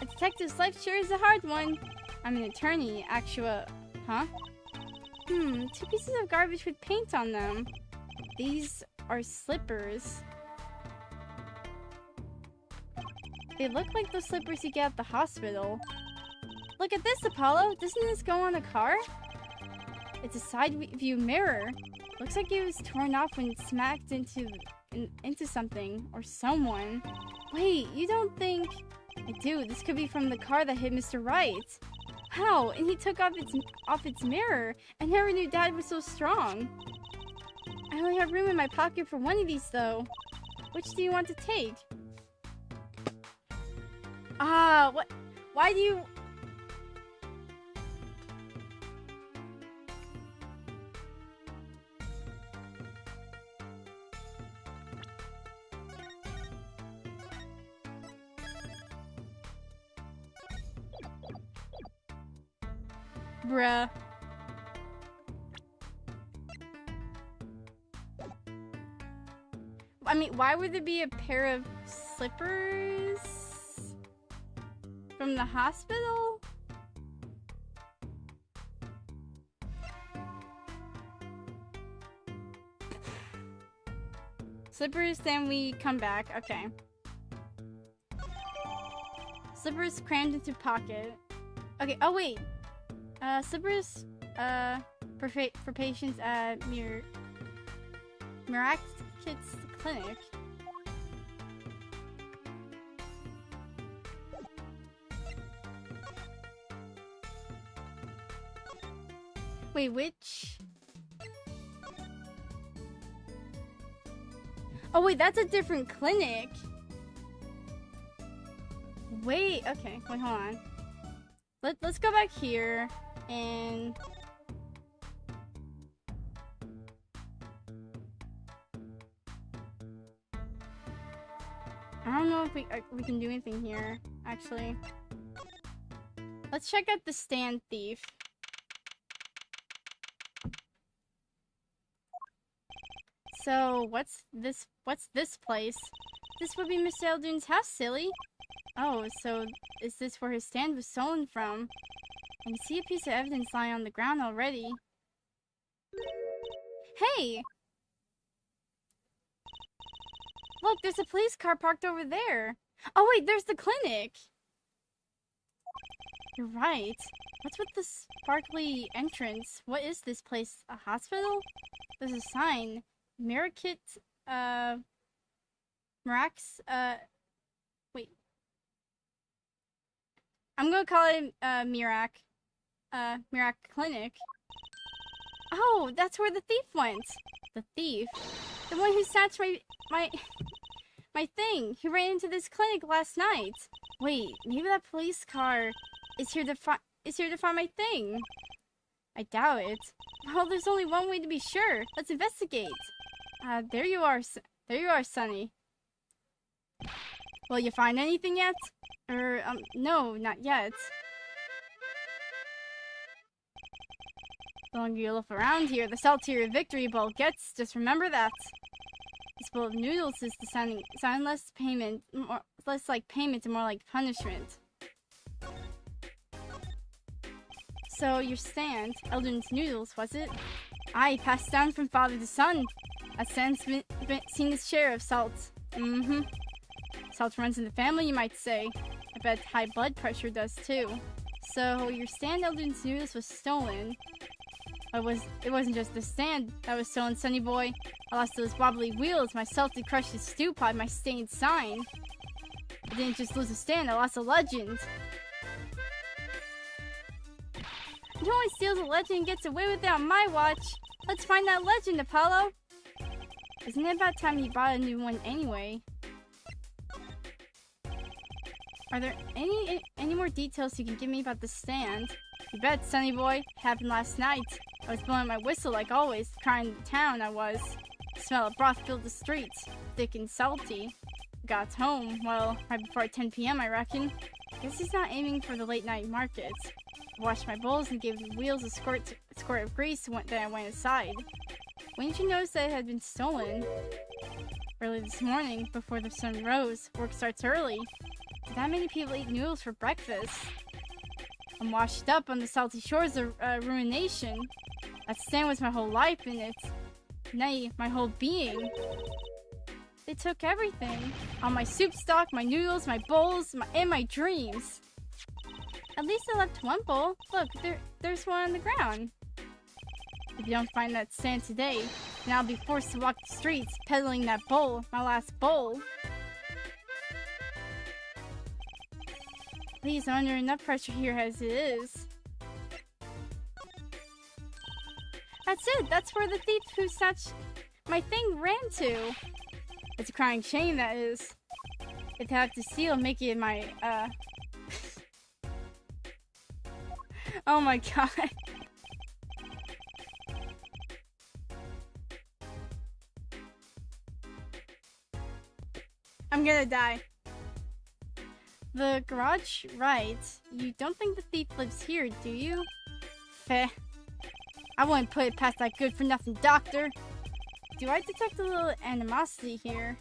A detective's life sure is a hard one. I'm an attorney, huh? 2 pieces of garbage with paint on them. These are slippers. They look like the slippers you get at the hospital. Look at this, Apollo! Doesn't this go on a car? It's a side view mirror. Looks like it was torn off when smacked into something or someone. Wait, you don't think... I do. This could be from the car that hit Mr. Wright. How? And he took off its mirror. I never knew Dad was so strong. I only have room in my pocket for one of these, though. Which do you want to take? What? Why do you... Bruh. I mean, why would there be a pair of slippers from the hospital? Slippers, then we come back. Okay. Slippers crammed into pocket. Okay, oh wait. Slippers, for patients at Mirac Kids Clinic. Wait, which? Oh wait, that's a different clinic. Wait, okay, wait, hold on. Let's go back here and I don't know if we can do anything here, actually. Let's check out the stand thief. So, what's this place? This would be Mr. Eldrin's house, silly. Oh, so is this where his stand was stolen from? I can see a piece of evidence lying on the ground already. Hey! Look, there's a police car parked over there. Oh wait, there's the clinic! You're right. What's with the sparkly entrance? What is this place? A hospital? There's a sign. Mirakit, Mirax, wait. I'm gonna call it, Mirac Clinic. Oh, that's where the thief went. The thief? The one who snatched my thing. He ran into this clinic last night. Wait, maybe that police car is here to find my thing. I doubt it. Well, there's only one way to be sure. Let's investigate. There you are, Sonny. Will you find anything yet? No, not yet. The longer you look around here, the saltier your victory bowl gets. Just remember that. This bowl of noodles is sound less like payment and more like punishment. So, your stand, Eldrin's Noodles, was it? Aye, passed down from father to son. That stand's seen its share of salt. Salt runs in the family, you might say. I bet high blood pressure does too. So, your stand, Eldrin's Noodles, was stolen. It wasn't just the stand that was stolen, sonny boy. I lost those wobbly wheels, my salty crushed stew pot, my stained sign. I didn't just lose a stand, I lost a legend. No one steals a legend and gets away with it on my watch. Let's find that legend, Apollo. Isn't it about time you bought a new one anyway? Are there any more details you can give me about the stand? You bet, sonny boy. Happened last night. I was blowing my whistle like always, crying the town I was. The smell of broth filled the streets, thick and salty. Got home, well, right before 10 p.m. I reckon. Guess he's not aiming for the late night markets. I washed my bowls and gave the wheels a squirt of grease, then I went inside. When did you notice that it had been stolen? Early this morning, before the sun rose. Work starts early. Did that many people eat noodles for breakfast? I'm washed up on the salty shores of ruination. That stand was my whole life in it. Nay, my whole being. They took everything. All my soup stock, my noodles, my bowls, and my dreams. At least I left one bowl. Look, there's one on the ground. If you don't find that stand today, then I'll be forced to walk the streets peddling that bowl, my last bowl. Please, I'm under enough pressure here as it is. That's it! That's where the thief who snatched my thing ran to! It's a crying shame, that is. If they have to steal, make it my, Oh my god. I'm gonna die. The garage, right. You don't think the thief lives here, do you? Feh. I wouldn't put it past that good-for-nothing doctor. Do I detect a little animosity here?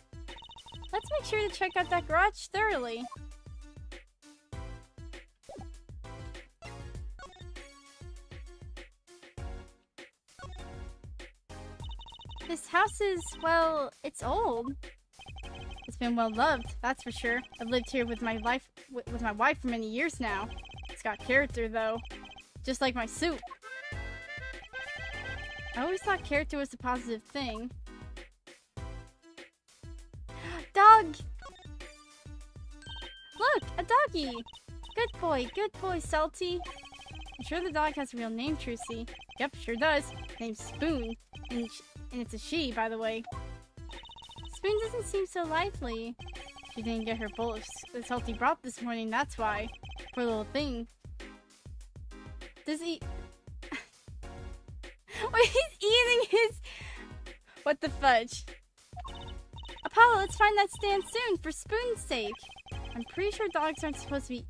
Let's make sure to check out that garage thoroughly. This house is, well, it's old. It's been well loved, that's for sure. I've lived here with my wife for many years now. It's got character, though. Just like my soup. I always thought character was a positive thing. Dog! Look, a doggy! Good boy, Salty. I'm sure the dog has a real name, Trucy. Yep, sure does. Name's Spoon. And it's a she, by the way. Spoon doesn't seem so lively. She didn't get her bowl of salty broth this morning, that's why. Poor little thing. Does he... Wait, he's eating his... What the fudge? Apollo, let's find that stand soon, for Spoon's sake. I'm pretty sure dogs aren't supposed to be...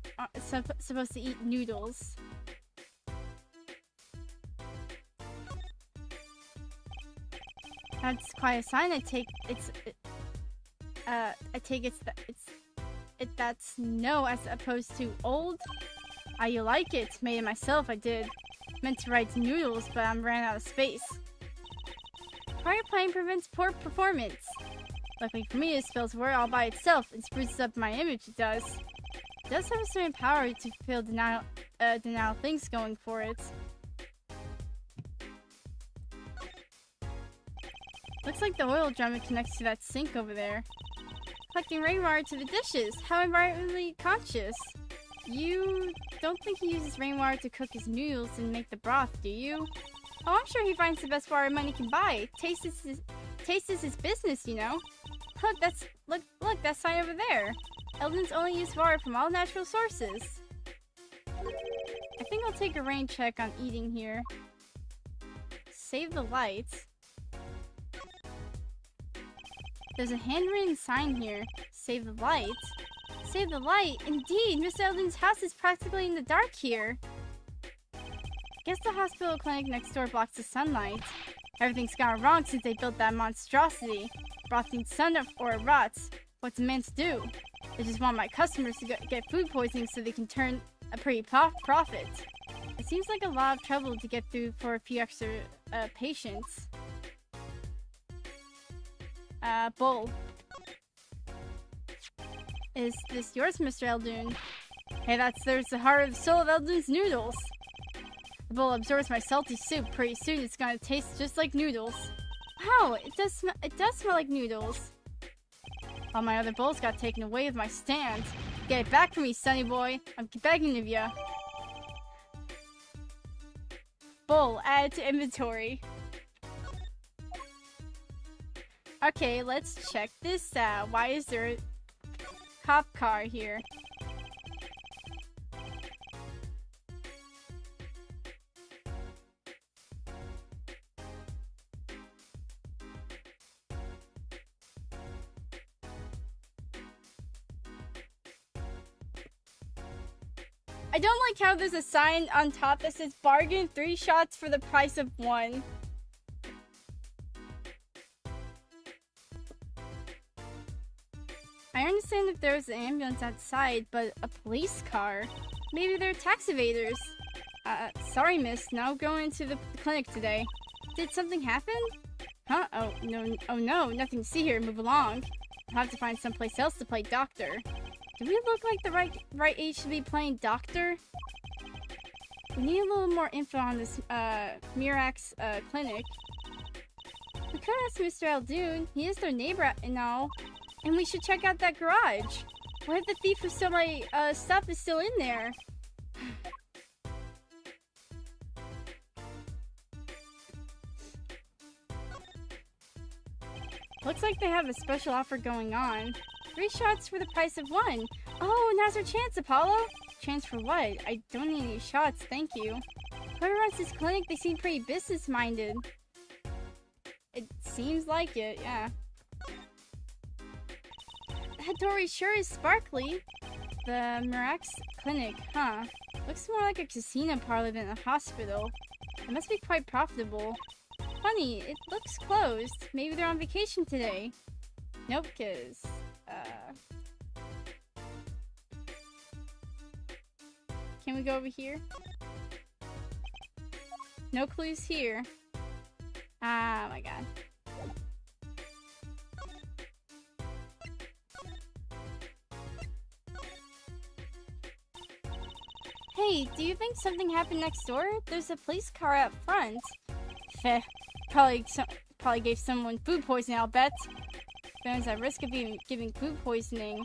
supposed to eat noodles. That's quite a sign. I take that's no as opposed to old. You like it? Made it myself, I did. Meant to write noodles, but I ran out of space. Prior playing prevents poor performance. Luckily for me, it spells word all by itself and spruces up my image, it does. It does have a certain power to fulfill denial things going for it. Looks like the oil drum connects to that sink over there. Collecting rainwater to the dishes. How environmentally conscious. You don't think he uses rainwater to cook his noodles and make the broth, do you? Oh, I'm sure he finds the best water money can buy. Taste is his business, you know. Look, that sign over there. Eldons only use water from all natural sources. I think I'll take a rain check on eating here. Save the lights. There's a handwritten sign here. Save the light. Save the light? Indeed, Mr. Eldon's house is practically in the dark here. Guess the hospital clinic next door blocks the sunlight. Everything's gone wrong since they built that monstrosity. Broth needs sun or it rots. What's a man to do? They just want my customers to get food poisoning so they can turn a pretty profit. It seems like a lot of trouble to get through for a few extra patients. Bowl. Is this yours, Mr. Eldoon? Hey, there's the heart of the soul of Eldoon's noodles. The bowl absorbs my salty soup. Pretty soon it's gonna taste just like noodles. Wow, it does smell like noodles. All my other bowls got taken away with my stand. Get it back from me, sonny boy. I'm begging of ya. Bowl added to inventory. Okay, let's check this out. Why is there a cop car here? I don't like how there's a sign on top that says bargain 3 shots for the price of 1. I understand if there was an ambulance outside, but a police car? Maybe they're tax evaders. Sorry miss, now going to the clinic today. Did something happen? Huh? Oh no, nothing to see here, move along. I'll have to find someplace else to play doctor. Do we look like the right age to be playing doctor? We need a little more info on this, Mirax, clinic. We could ask Mr. Aldoon, he is their neighbor and all. And we should check out that garage. What if the thief who stole my, stuff is still in there? Looks like they have a special offer going on. 3 shots for the price of 1. Oh, now's our chance, Apollo. Chance for what? I don't need any shots, thank you. Whoever runs this clinic, they seem pretty business-minded. It seems like it, yeah. That door sure is sparkly. The Mirax clinic, huh? Looks more like a casino parlor than a hospital. It must be quite profitable. Funny, it looks closed. Maybe they're on vacation today. Nope, cause, Can we go over here? No clues here. Ah, my god. Hey, do you think something happened next door? There's a police car out front. Feh. Probably gave someone food poisoning, I'll bet. There's at risk of giving food poisoning.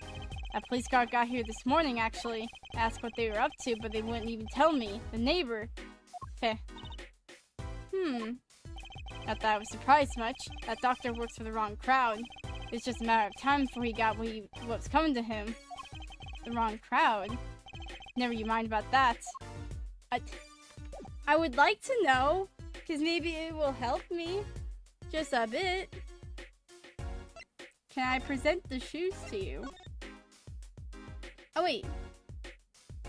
A police car got here this morning, actually. Asked what they were up to, but they wouldn't even tell me. The neighbor. Feh. Not that I was surprised much. That doctor works for the wrong crowd. It's just a matter of time before he got what was coming to him. The wrong crowd? Never you mind about that. I would like to know, because maybe it will help me. Just a bit. Can I present the shoes to you? Oh, wait.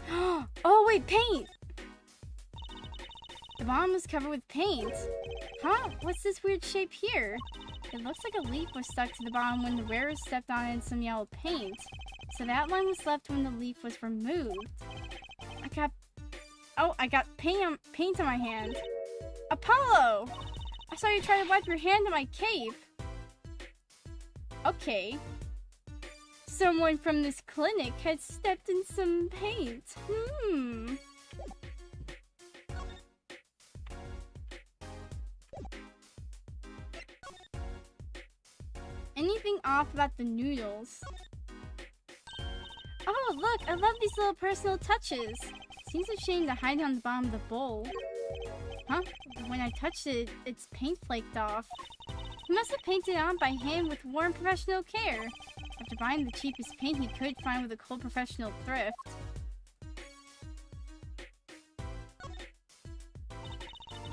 Oh, wait, paint! The bottom was covered with paint. Huh? What's this weird shape here? It looks like a leaf was stuck to the bottom when the wearer stepped on it in some yellow paint. So that line was left when the leaf was removed. I got paint on my hand. Apollo! I saw you try to wipe your hand on my cape. Okay. Someone from this clinic had stepped in some paint. Anything off about the noodles? Oh, look! I love these little personal touches. Seems a shame to hide it on the bottom of the bowl. Huh? When I touched it, its paint flaked off. He must have painted it on by hand with warm professional care. After buying the cheapest paint he could find with a cold professional thrift.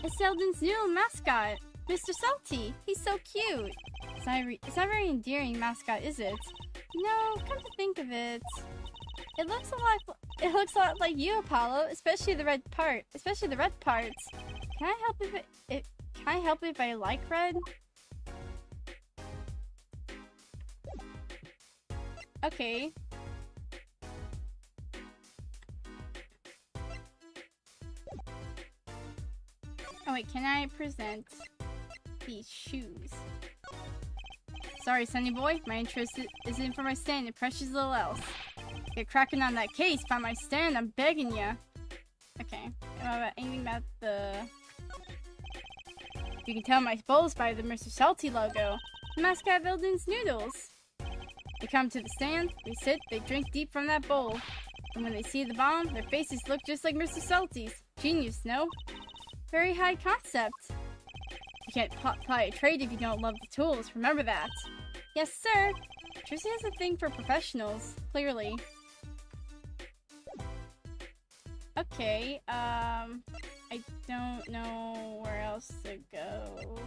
It's Eldon's new mascot, Mr. Salty. He's so cute. It's not very endearing mascot, is it? No, come to think of it. It looks a lot like you, Apollo, especially the red parts. Can I help if I like red? Okay. Oh wait, can I present these shoes? Sorry, Sonny boy, my interest isn't for my stand, and precious little else. Get cracking on that case by my stand, I'm begging ya. Okay, anything about the... You can tell my bowls by the Mr. Salty logo. The mascot of Eldon's Noodles. They come to the stand, they sit, they drink deep from that bowl. And when they see the bomb, their faces look just like Mr. Salty's. Genius, no? Very high concept. You can't apply a trade if you don't love the tools, remember that. Yes, sir. Tracy has a thing for professionals, clearly. Okay, I don't know where else to go.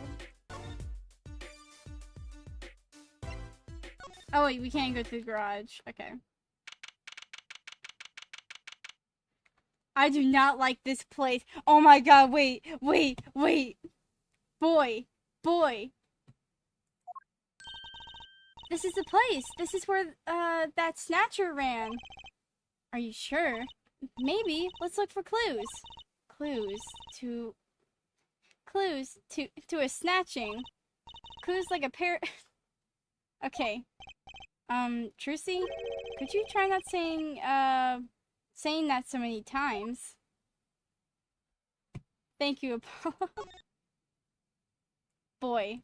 Oh wait, we can't go to the garage. Okay. I do not like this place. Oh my god, wait. Boy. This is the place. This is where, that snatcher ran. Are you sure? Maybe. Let's look for clues. Clues to a snatching. Clues like a pair... Okay. Trucy? Could you try not saying that so many times? Thank you, Apollo. Boy.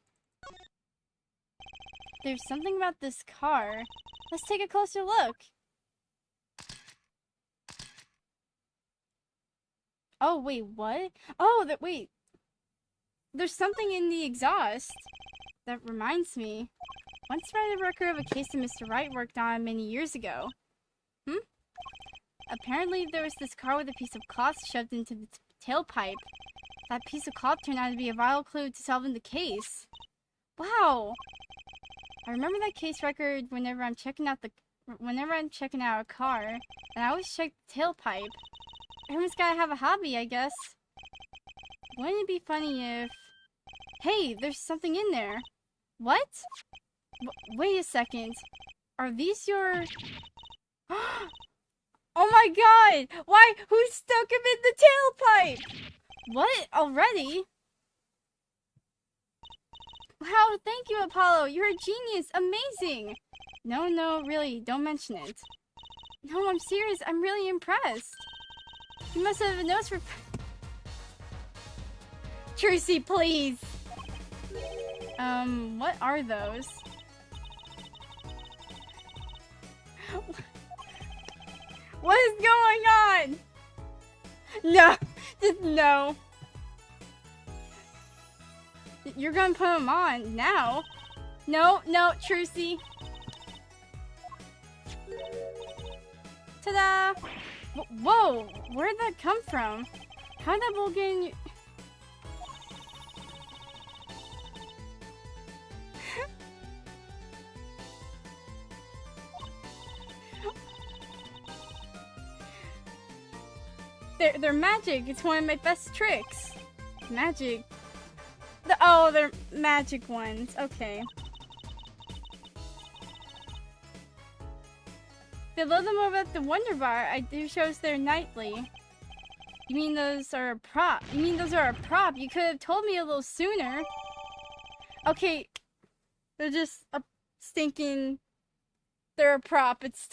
There's something about this car. Let's take a closer look. Oh, wait, what? Oh, wait. There's something in the exhaust. That reminds me. Once read a record of a case that Mr. Wright worked on many years ago. Apparently there was this car with a piece of cloth shoved into the tailpipe. That piece of cloth turned out to be a vital clue to solving the case. Wow! I remember that case record whenever I'm checking out a car, and I always check the tailpipe. Everyone's gotta have a hobby, I guess. Wouldn't it be funny if... Hey, there's something in there. What? Wait a second. Are these your... Oh my god! Why? Who stuck him in the tailpipe? What? Already? Wow, thank you, Apollo. You're a genius. Amazing. No, really, don't mention it. No, I'm serious. I'm really impressed. You must have a nose for... Trucy, please. What are those? What is going on? No, just no. You're gonna put them on now. No, Trucy. Ta-da! Whoa, where'd that come from? How'd that ball get in your... They're magic. It's one of my best tricks. Magic. Oh, they're magic ones. Okay. They load them over at the Wonder Bar. I do shows there nightly. You mean those are a prop? You could have told me a little sooner. Okay. They're just a stinking... They're a prop. It's...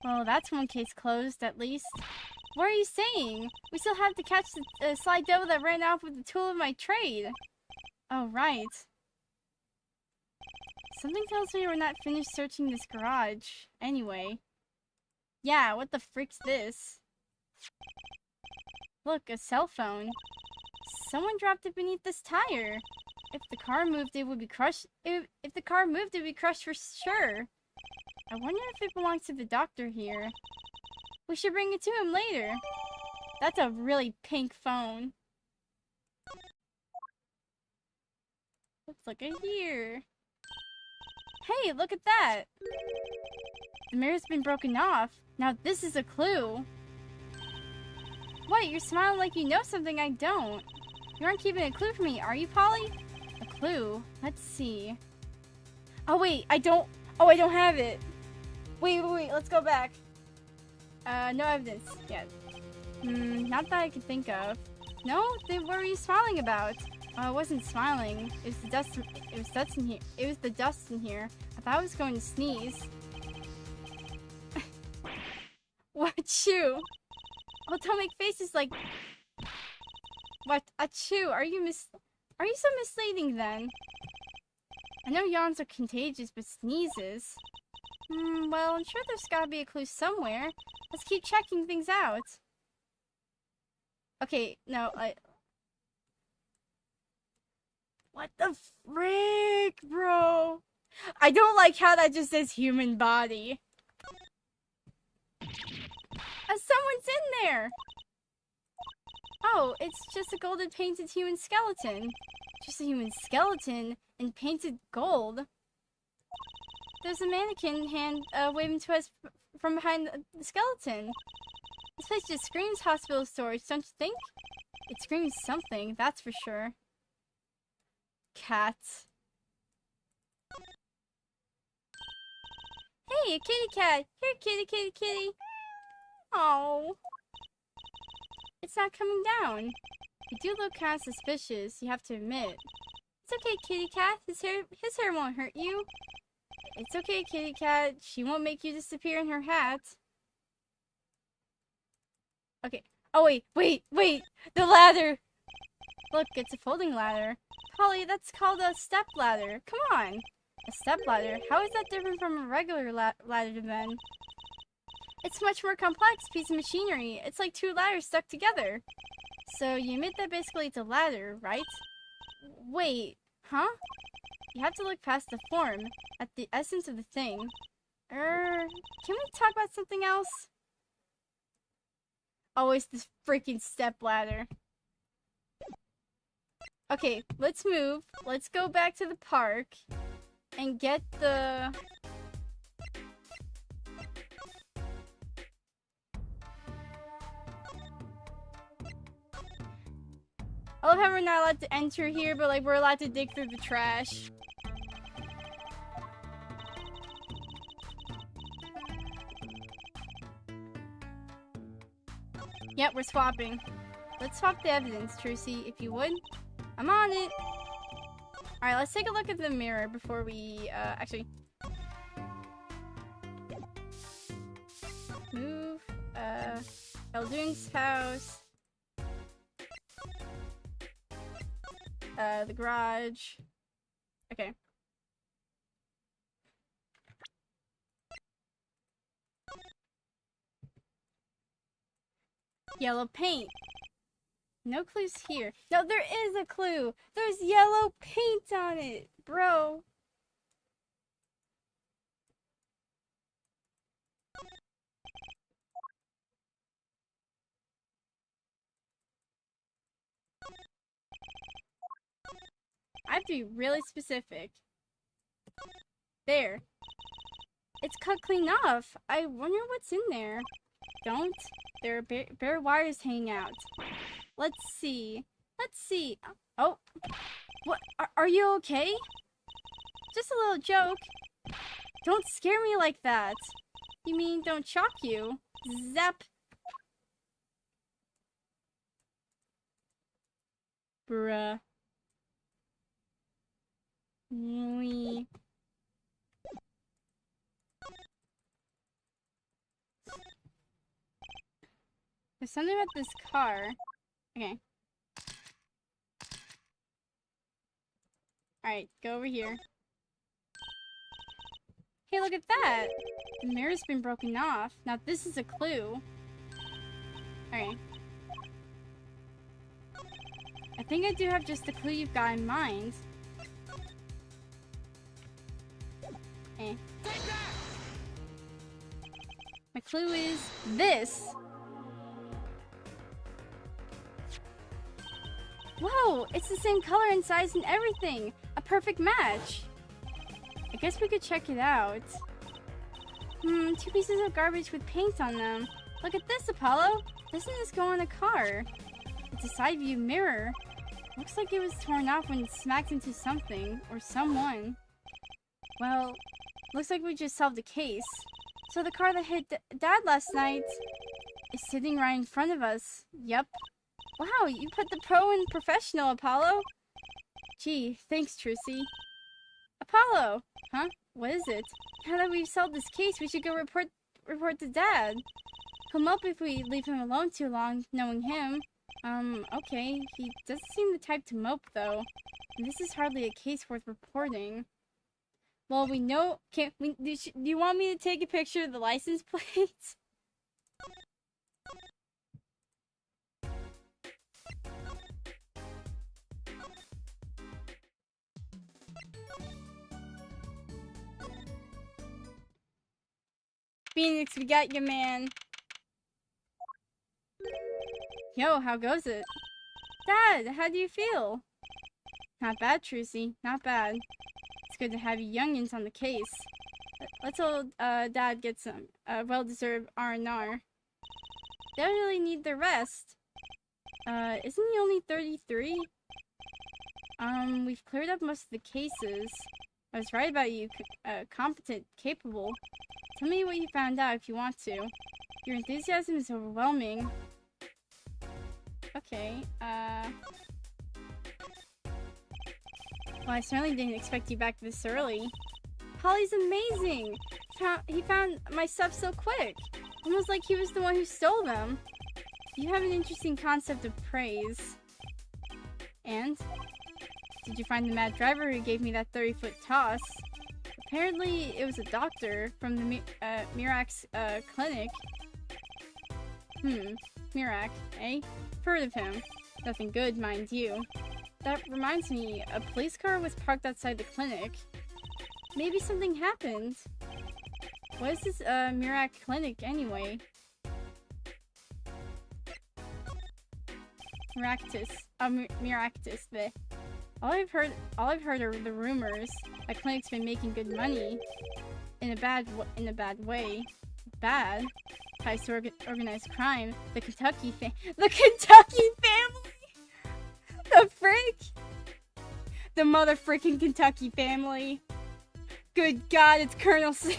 Well, that's one case closed, at least. What are you saying? We still have to catch the sly devil that ran off with the tool of my trade. Oh, right. Something tells me we're not finished searching this garage. Anyway. Yeah, what the frick's this? Look, a cell phone. Someone dropped it beneath this tire. If the car moved, it would be crushed. If the car moved, it would be crushed for sure. I wonder if it belongs to the doctor here. We should bring it to him later. That's a really pink phone. Let's look at here. Hey, look at that. The mirror's been broken off. Now this is a clue. What? You're smiling like you know something I don't. You aren't keeping a clue for me, are you, Polly? A clue? Let's see. Oh, wait. I don't have it. Wait, let's go back. No evidence yet. Not that I can think of. No? Then what were you smiling about? I wasn't smiling. It was the dust in here. It was the dust in here. I thought I was going to sneeze. What? Achoo! Oh, don't make faces like... What? Achoo! Are you so misleading then? I know yawns are contagious, but sneezes... well, I'm sure there's gotta be a clue somewhere. Let's keep checking things out. Okay, no, What the frick, bro? I don't like how that just says human body. Someone's in there! Oh, it's just a golden painted human skeleton. Just a human skeleton and painted gold. There's a mannequin hand waving to us from behind the skeleton. This place just screams hospital storage, don't you think? It screams something, that's for sure. Cats. Hey, a kitty cat! Here, kitty, kitty, kitty! Oh, it's not coming down. You do look kind of suspicious, you have to admit. It's okay, kitty cat. His hair won't hurt you. It's okay, kitty cat. She won't make you disappear in her hat. Okay. Oh, wait! The ladder! Look, it's a folding ladder. Polly, that's called a step ladder. Come on! A step ladder? How is that different from a regular ladder then? It's a much more complex piece of machinery. It's like two ladders stuck together. So you admit that basically it's a ladder, right? Wait, huh? You have to look past the form, at the essence of the thing. Can we talk about something else? Oh, it's this freaking step ladder. Okay, let's move. Let's go back to the park and get the... I love how we're not allowed to enter here, but like we're allowed to dig through the trash. Yep, we're swapping. Let's swap the evidence, Trucy, if you would. I'm on it. Alright, let's take a look at the mirror before we, actually... Move, Eldune's house. The garage. Okay. Yellow paint. No clues here. No, there is a clue. There's yellow paint on it, bro. I have to be really specific. There. It's cut clean off. I wonder what's in there. Don't. There are bare wires hanging out. Let's see. Let's see. Oh. What? Are you okay? Just a little joke. Don't scare me like that. You mean don't shock you? Zap. Bruh. Wee. There's something about this car. Okay. Alright, go over here. Hey, look at that! The mirror's been broken off. Now this is a clue. Alright. I think I do have just the clue you've got in mind. Okay. My clue is this. Whoa, it's the same color and size and everything. A perfect match. I guess we could check it out. Two pieces of garbage with paint on them. Look at this, Apollo. Doesn't this go on a car? It's a side view mirror. Looks like it was torn off when it smacked into something or someone. Well, looks like we just solved the case. So the car that hit Dad last night is sitting right in front of us. Yep. Wow, you put the pro in professional, Apollo. Gee, thanks, Trucy. Apollo! Huh? What is it? Now that we've solved this case, we should go report to Dad. He'll mope if we leave him alone too long, knowing him. Okay. He doesn't seem the type to mope, though. And this is hardly a case worth reporting. Well, we know... do you want me to take a picture of the license plate? Phoenix, we got you, man. Yo, how goes it? Dad, how do you feel? Not bad, Trucy. Not bad. It's good to have you youngins on the case. Let's hope Dad gets some well-deserved R&R. They really need the rest. Isn't he only 33? We've cleared up most of the cases. I was right about you, competent, capable. Tell me what you found out if you want to. Your enthusiasm is overwhelming. Okay, well, I certainly didn't expect you back this early. Holly's amazing! He found my stuff so quick! Almost like he was the one who stole them. You have an interesting concept of praise. And? Did you find the mad driver who gave me that 30-foot toss? Apparently, it was a doctor from the Mirak's clinic. Mirak, eh? Heard of him. Nothing good, mind you. That reminds me, a police car was parked outside the clinic. Maybe something happened. What is this Mirak clinic anyway? Miractus, the. All I've heard are the rumors. That clinic's been making good money, in a bad way. Bad. Ties to organized crime. The Kentucky family. The frick. The motherfricking Kentucky family. Good God, it's Colonel C.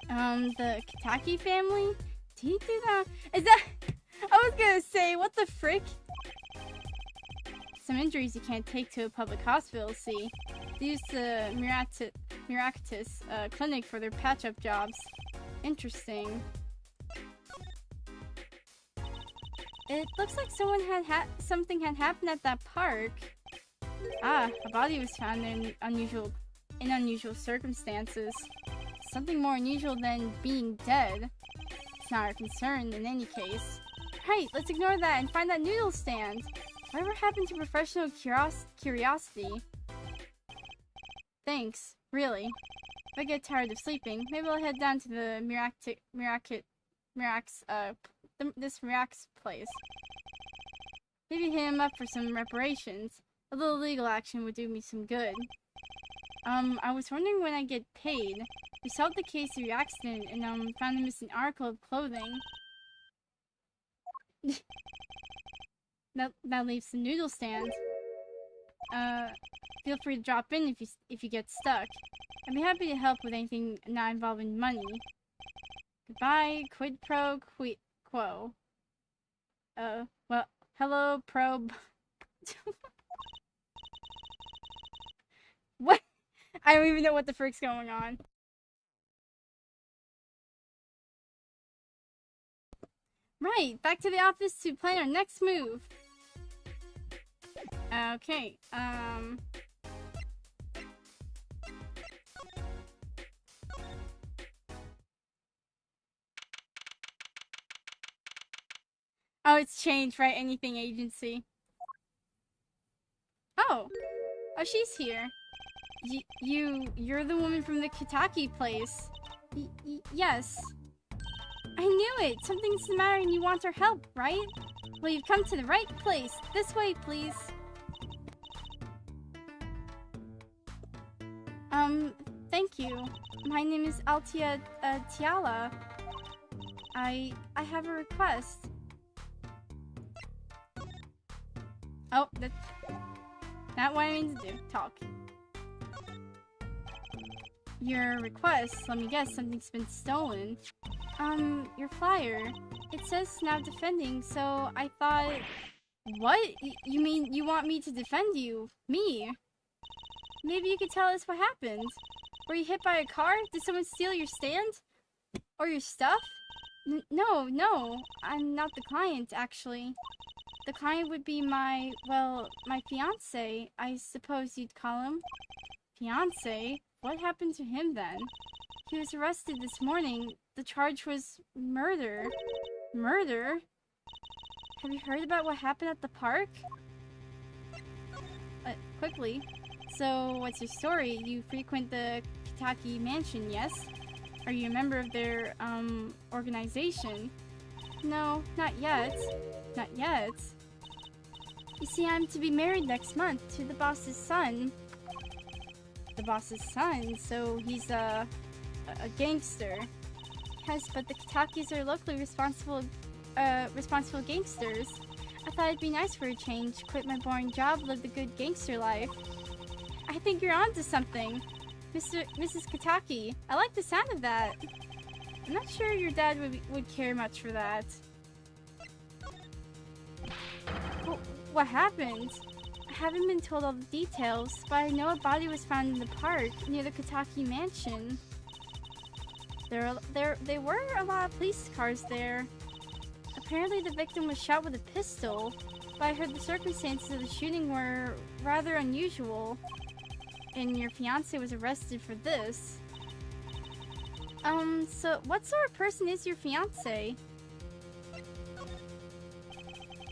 The Kentucky family? Did he do that? Is that? I was gonna say, what the frick? Some injuries you can't take to a public hospital, see. They use the Miractus clinic for their patch-up jobs. Interesting. It looks like someone something had happened at that park. Ah, a body was found in unusual circumstances. Something more unusual than being dead. It's not our concern in any case. Right, let's ignore that and find that noodle stand. Whatever happened to professional curiosity? Thanks, really. If I get tired of sleeping, maybe I'll head down to the this Mirak's place. Maybe hit him up for some reparations. A little legal action would do me some good. I was wondering when I'd get paid. We solved the case of your accident and found a missing article of clothing. That leaves the noodle stand. Feel free to drop in if you get stuck. I'd be happy to help with anything not involving money. Goodbye, quid pro quo. Well, hello, probe. What? I don't even know what the frick's going on. Right, back to the office to plan our next move. Okay, oh, it's changed, right? Anything agency. Oh, she's here. You're the woman from the Kitaki place. Yes. I knew it! Something's the matter and you want our help, right? Well, you've come to the right place. This way, please. Thank you. My name is Altia, Tiala. I have a request. Oh, that's not what I mean to do. Talk. Your request, let me guess, something's been stolen. Your flyer. It says now defending, so I thought... What? You mean you want me to defend you? Me? Maybe you could tell us what happened. Were you hit by a car? Did someone steal your stand? Or your stuff? No, I'm not the client, actually. The client would be my fiancé, I suppose you'd call him. Fiancé? What happened to him then? He was arrested this morning. The charge was murder. Murder? Have you heard about what happened at the park? Quickly. So, what's your story? You frequent the Kitaki mansion, yes? Are you a member of their, organization? No, not yet. Not yet. You see, I'm to be married next month to the boss's son. the boss's son, so he's a gangster. Yes, but the Kitakis are locally responsible gangsters. I thought it'd be nice for a change, quit my boring job, live the good gangster life. I think you're onto something, Mrs. Kitaki. I like the sound of that. I'm not sure your dad would care much for that. What happened? I haven't been told all the details, but I know a body was found in the park near the Kitaki mansion. There were a lot of police cars there. Apparently the victim was shot with a pistol, but I heard the circumstances of the shooting were rather unusual. And your fiancé was arrested for this. So what sort of person is your fiancé?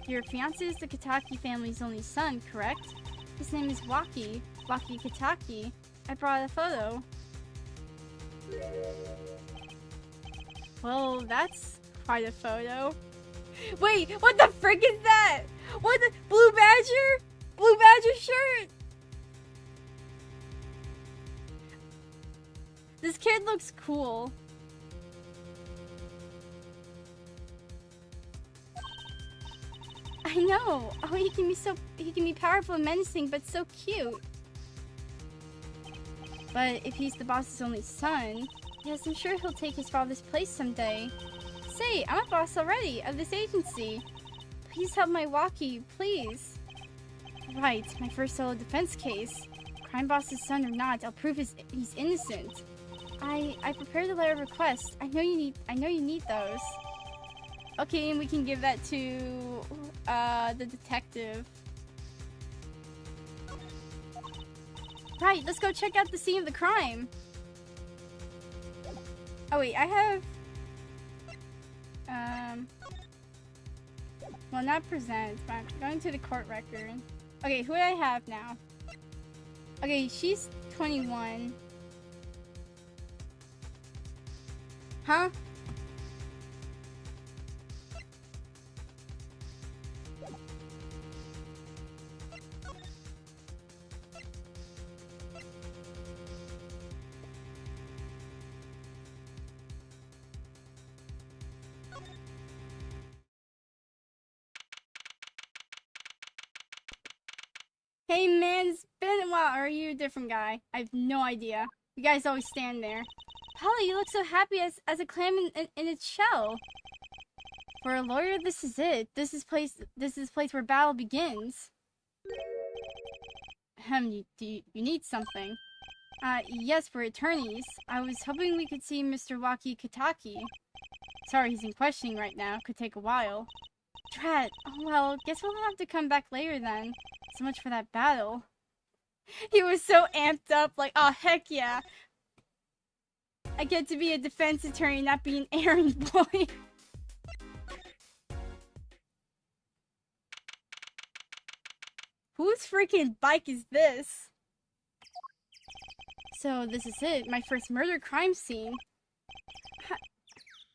Your fiancé is the Kitaki family's only son, correct? His name is Waki Kitaki. I brought a photo. Well, that's quite a photo. Wait, what the frick is that? What the Blue Badger? Blue Badger shirt? This kid looks cool. I know. Oh, he can be powerful and menacing, but so cute. But if he's the boss's only son, yes, I'm sure he'll take his father's place someday. Say, I'm a boss already of this agency. Please help my Waki, please. Right, my first solo defense case. Crime boss's son or not, I'll prove he's innocent. I prepared a letter of request. I know you need those. Okay, and we can give that to the detective. Right, let's go check out the scene of the crime. Oh wait, I have well, not present, but I'm going to the court record. Okay, who do I have now? Okay, she's 21. Huh? Hey man, it's been a while. Or are you a different guy? I have no idea. You guys always stand there. Polly, you look so happy as a clam in its shell. For a lawyer, this is it. This is place where battle begins. You need something. Yes, for attorneys. I was hoping we could see Mr. Waki Kitaki. Sorry, he's in questioning right now. Could take a while. Drat. Oh well, guess we'll have to come back later then. So much for that battle. He was so amped up, like, oh heck yeah. I get to be a defense attorney, not be an errand boy. Whose freaking bike is this? So this is it, my first murder crime scene.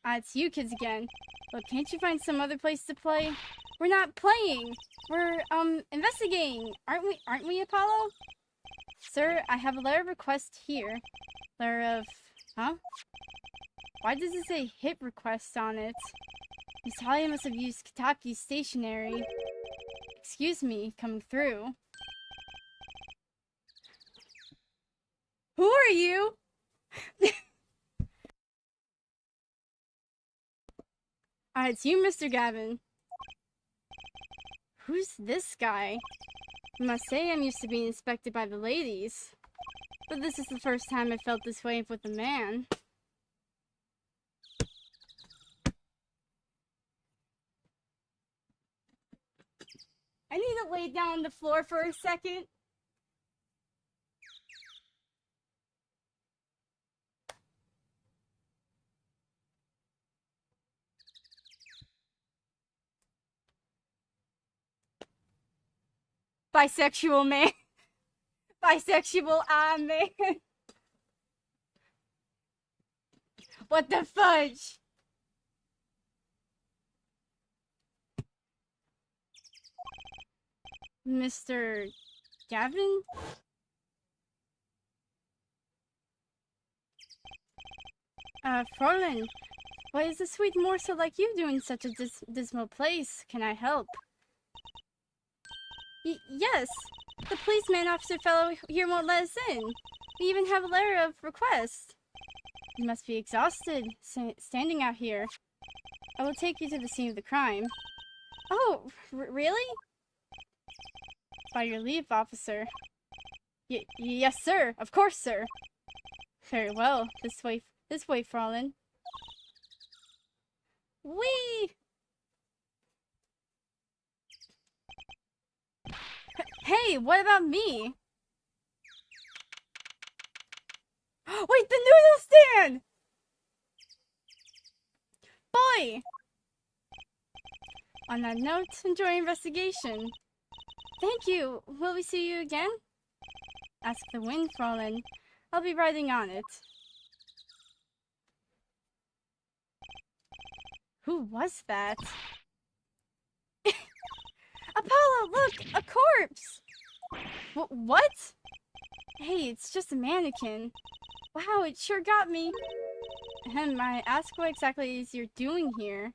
It's you kids again. Look, can't you find some other place to play? We're not playing. We're investigating. Aren't we, Apollo? Sir, I have a letter of request here. Letter of huh? Why does it say hit request on it? Miss Talia must have used Kitaki's stationery. Excuse me, coming through. Who are you? It's you, Mr. Gavin. Who's this guy? I must say I'm used to being inspected by the ladies. But this is the first time I felt this way with a man. I need to lay down on the floor for a second. Bisexual man. Bisexual man. What the fudge? Mr. Gavin? Fräulein, what is a sweet morsel like you do in such a dismal place? Can I help? Yes! The policeman officer fellow here won't let us in. We even have a letter of request. You must be exhausted, standing out here. I will take you to the scene of the crime. Oh, really? By your leave, officer. Yes, sir. Of course, sir. Very well. This way, Fräulein. Whee! Hey, what about me? Wait, the noodle stand! Boy! On that note, enjoy your investigation. Thank you. Will we see you again? Ask the wind, Fräulein. I'll be riding on it. Who was that? Apollo, look! A corpse! What? Hey, it's just a mannequin. Wow, it sure got me. I ask what exactly is you're doing here?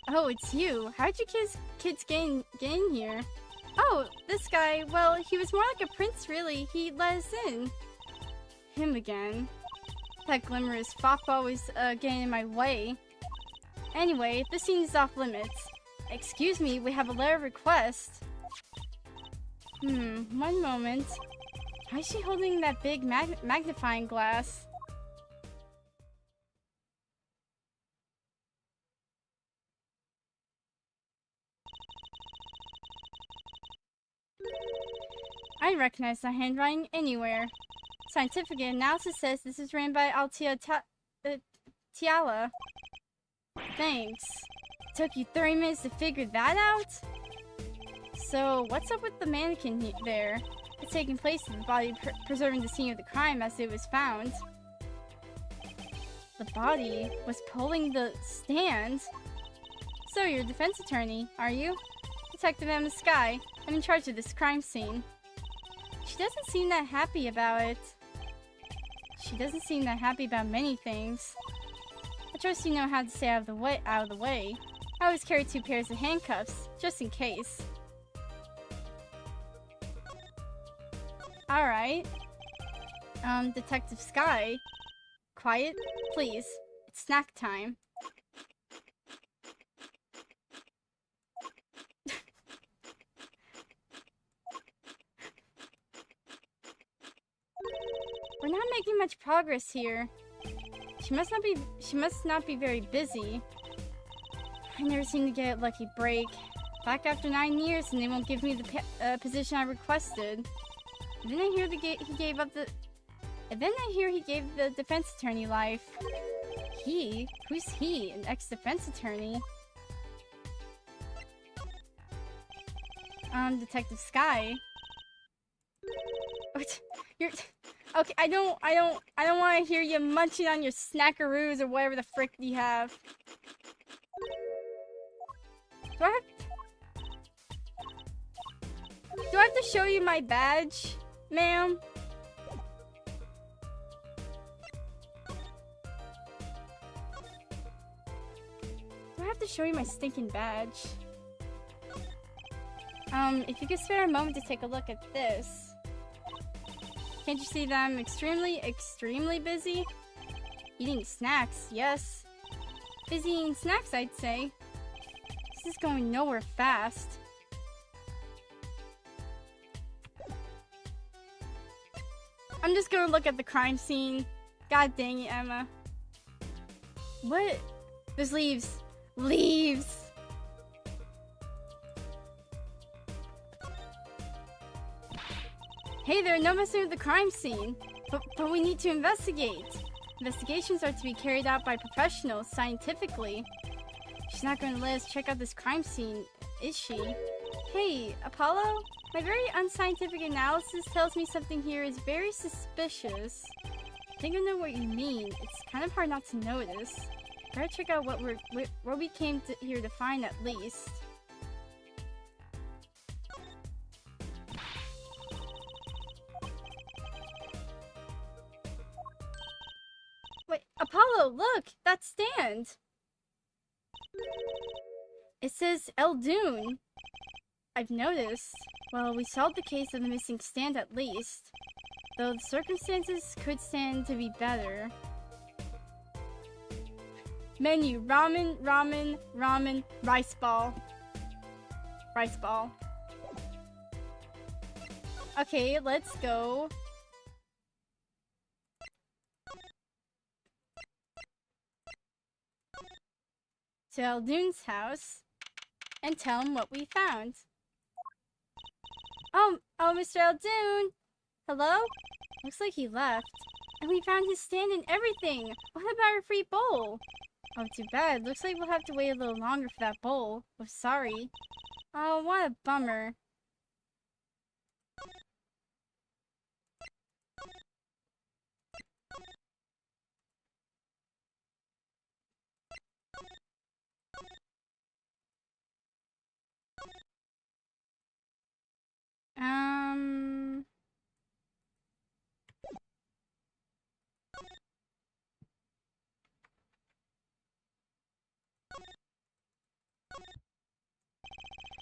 Oh, it's you. How'd you kids get in here? Oh, this guy, well, he was more like a prince, really. He let us in. Him again. That glamorous fop always getting in my way. Anyway, this scene is off limits. Excuse me, we have a letter of request. One moment. Why is she holding that big magnifying glass? I recognize that handwriting anywhere. Scientific analysis says this is written by Tiala. Thanks. Took you 30 minutes to figure that out? So, what's up with the mannequin there? It's taking place in the body preserving the scene of the crime as it was found. The body was pulling the stand? So, you're a defense attorney, are you? Detective Emma Sky. I'm in charge of this crime scene. She doesn't seem that happy about it. She doesn't seem that happy about many things. I trust you know how to stay out of the way. I always carry 2 pairs of handcuffs, just in case. Alright. Detective Sky. Quiet, please. It's snack time. We're not making much progress here. She must not be very busy. I never seem to get a lucky break. Back after 9 years and they won't give me the position I requested. And then I hear he gave the defense attorney life. He? Who's he? An ex-defense attorney? Detective Sky. What? You're okay. I don't want to hear you munching on your snackaroos or whatever the frick you have. Do I have to show you my badge, ma'am? Do I have to show you my stinking badge? If you could spare a moment to take a look at this. Can't you see that I'm extremely busy? Eating snacks, yes. Busy eating snacks, I'd say. This is going nowhere fast. I'm just gonna look at the crime scene. God dang it, Emma. What? There's leaves. Leaves! Hey there, no messing with the crime scene. But we need to investigate. Investigations are to be carried out by professionals, scientifically. She's not going to let us check out this crime scene, is she? Hey, Apollo? My very unscientific analysis tells me something here is very suspicious. I think I know what you mean. It's kind of hard not to notice. Better check out what we came here to find at least. Apollo, look! That stand! It says Eldoon. I've noticed. Well, we solved the case of the missing stand at least. Though the circumstances could stand to be better. Menu, ramen, ramen, ramen, rice ball. Rice ball. Okay, let's go. To Eldoon's house and tell him what we found. Oh, Mr. Eldoon! Hello? Looks like he left. And we found his stand and everything! What about our free bowl? Oh, too bad. Looks like we'll have to wait a little longer for that bowl. Oh, sorry. Oh, what a bummer.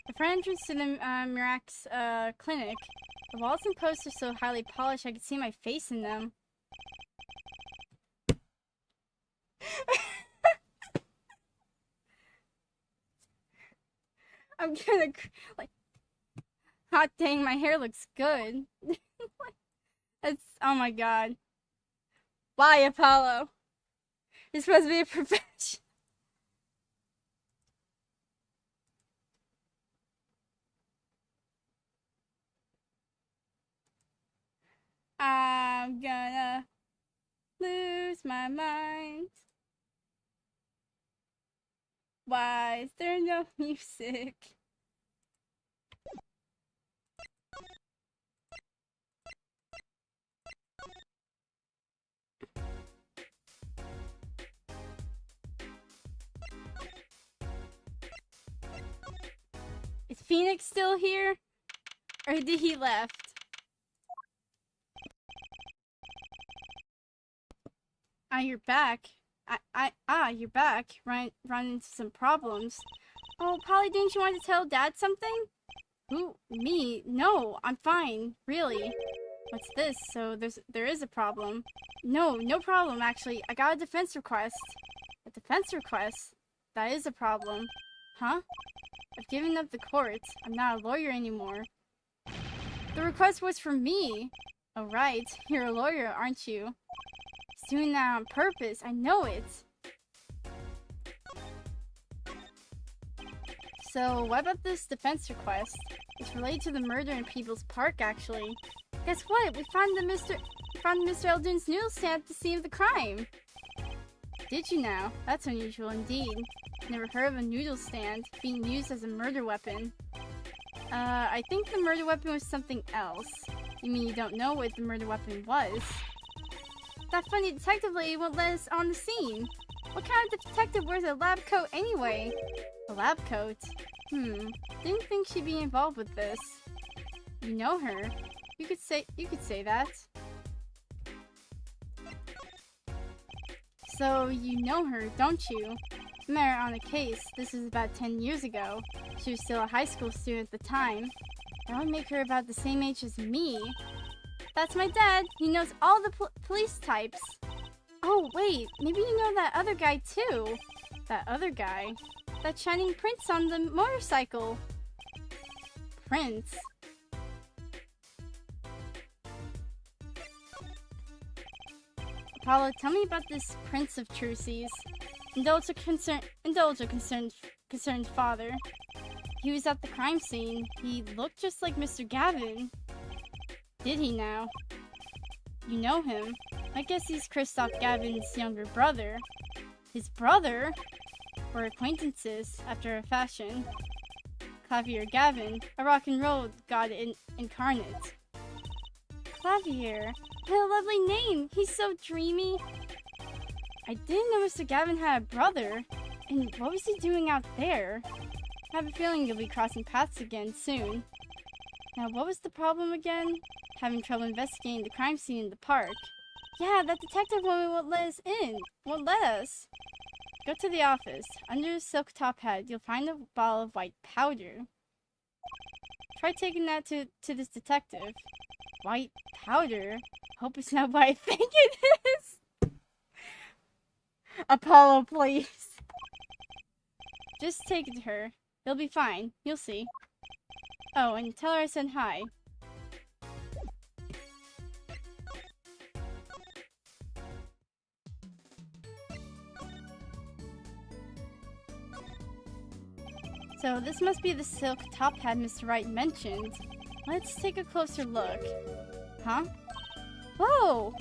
The front entrance to the Mirax clinic. The walls and posts are so highly polished I could see my face in them. I'm gonna like, hot dang, my hair looks good. It's, oh my god. Why, Apollo? You're supposed to be a professional. I'm gonna lose my mind. Why is there no music? Is Phoenix still here? Or did he left? Ah, you're back. You're back. Run into some problems. Oh, Polly, didn't you want to tell Dad something? Who? Me? No, I'm fine. Really. What's this? So there is a problem. No problem, actually. I got a defense request. A defense request? That is a problem. Huh? I've given up the court. I'm not a lawyer anymore. The request was for me. Oh, right. You're a lawyer, aren't you? He's doing that on purpose. I know it. So, what about this defense request? It's related to the murder in People's Park, actually. Guess what? We found Mr. Eldoon's noodle stand at the scene of the crime. Did you now? That's unusual indeed. Never heard of a noodle stand being used as a murder weapon. I think the murder weapon was something else. You mean you don't know what the murder weapon was? That funny detective lady won't let us on the scene. What kind of detective wears a lab coat anyway? A lab coat? Didn't think she'd be involved with this. You know her. You could say that. So you know her, don't you? Met her on a case. This was about 10 years ago. She was still a high school student at the time. That would make her about the same age as me. That's my dad. He knows all the police types. Oh, wait. Maybe you know that other guy, too. That other guy? That shining prince on the motorcycle. Prince? Apollo, tell me about this Prince of Trucies. Indulge a concerned father. He was at the crime scene. He looked just like Mr. Gavin. Did he now? You know him. I guess he's Christoph Gavin's younger brother. His brother? We're acquaintances, after a fashion. Clavier Gavin, a rock and roll god incarnate. Clavier. What a lovely name! He's so dreamy. I didn't know Mr. Gavin had a brother. And what was he doing out there? I have a feeling you'll be crossing paths again soon. Now, what was the problem again? Having trouble investigating the crime scene in the park. Yeah, that detective woman won't let us in. Won't let us. Go to the office. Under the silk top hat, you'll find a ball of white powder. Try taking that to this detective. White powder? Hope it's not what I think it is. Apollo, please. Just take it to her. It'll be fine. You'll see. Oh, and tell her I said hi. So this must be the silk top hat Mr. Wright mentioned. Let's take a closer look. Huh? Whoa!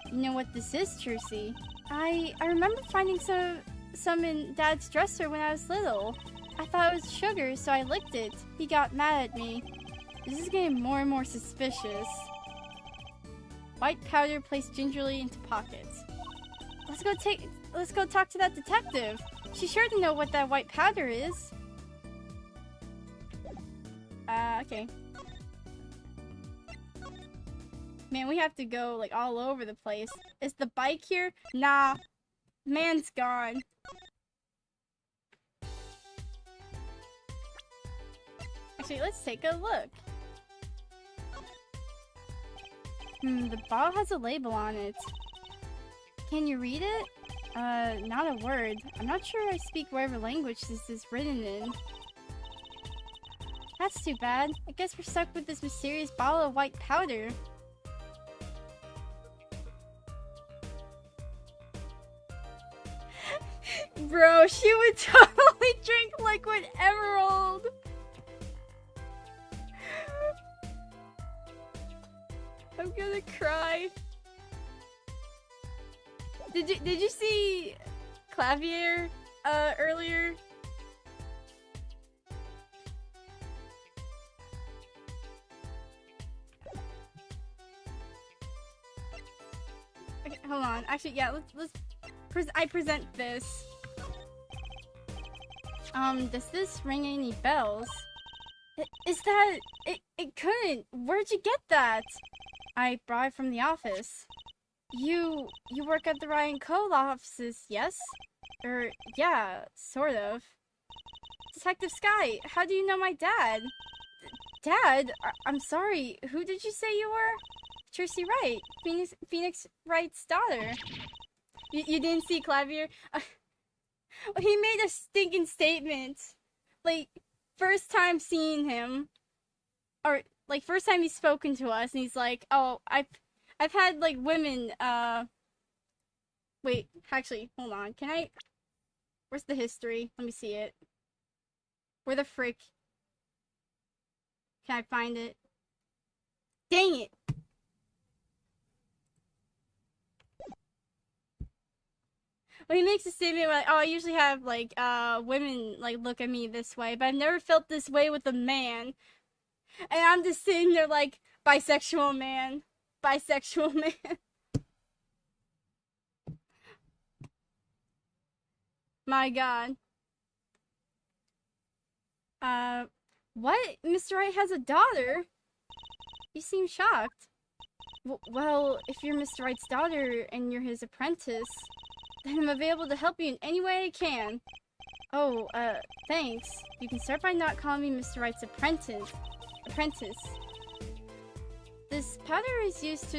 You know what this is, Trucy? I remember finding some in Dad's dresser when I was little. I thought it was sugar, so I licked it. He got mad at me. This is getting more and more suspicious. White powder placed gingerly into pockets. Let's go talk to that detective. She's sure to know what that white powder is. Okay. Man, we have to go, like, all over the place. Is the bike here? Nah. Man's gone. Actually, let's take a look. The bottle has a label on it. Can you read it? Not a word. I'm not sure I speak whatever language this is written in. That's too bad. I guess we're stuck with this mysterious bottle of white powder. Bro, she would totally drink liquid emerald. I'm gonna cry. Did you see Clavier earlier? Okay, hold on. Actually, yeah, I present this. Does this ring any bells? Is that... It couldn't. Where'd you get that? I brought it from the office. You work at the Ryan Cole offices, yes? Yeah, sort of. Detective Sky, how do you know my dad? Dad? I'm sorry, who did you say you were? Tracy Wright, Phoenix Wright's daughter. You didn't see Clavier? He made a stinking statement. Like, first time seeing him, or like first time he's spoken to us, and he's like, "Oh, I've had like women." Wait, actually, hold on. Can I? Where's the history? Let me see it. Where the frick? Can I find it? Dang it! Well, he makes a statement like, "Oh, I usually have like women like look at me this way, but I've never felt this way with a man." And I'm just sitting there like, bisexual man, bisexual man. My God. What? Mr. Wright has a daughter? You seem shocked. Well, if you're Mr. Wright's daughter and you're his apprentice, then I'm available to help you in any way I can. Oh, thanks. You can start by not calling me Mr. Wright's apprentice. This powder is used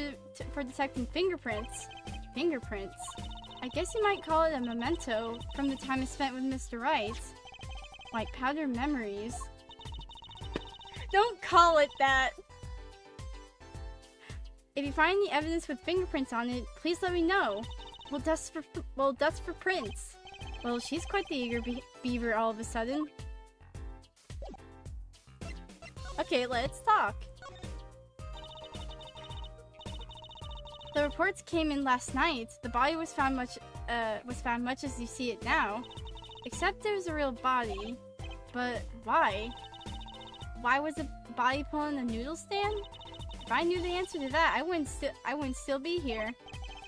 for detecting fingerprints. Fingerprints? I guess you might call it a memento from the time I spent with Mr. Wright. White powder memories. Don't call it that! If you find any evidence with fingerprints on it, please let me know. We'll dust for prints. Well, she's quite the eager beaver all of a sudden. Okay, let's talk. The reports came in last night. The body was found much as you see it now. Except there's a real body. But why? Why was the body put in a noodle stand? If I knew the answer to that, I wouldn't still be here.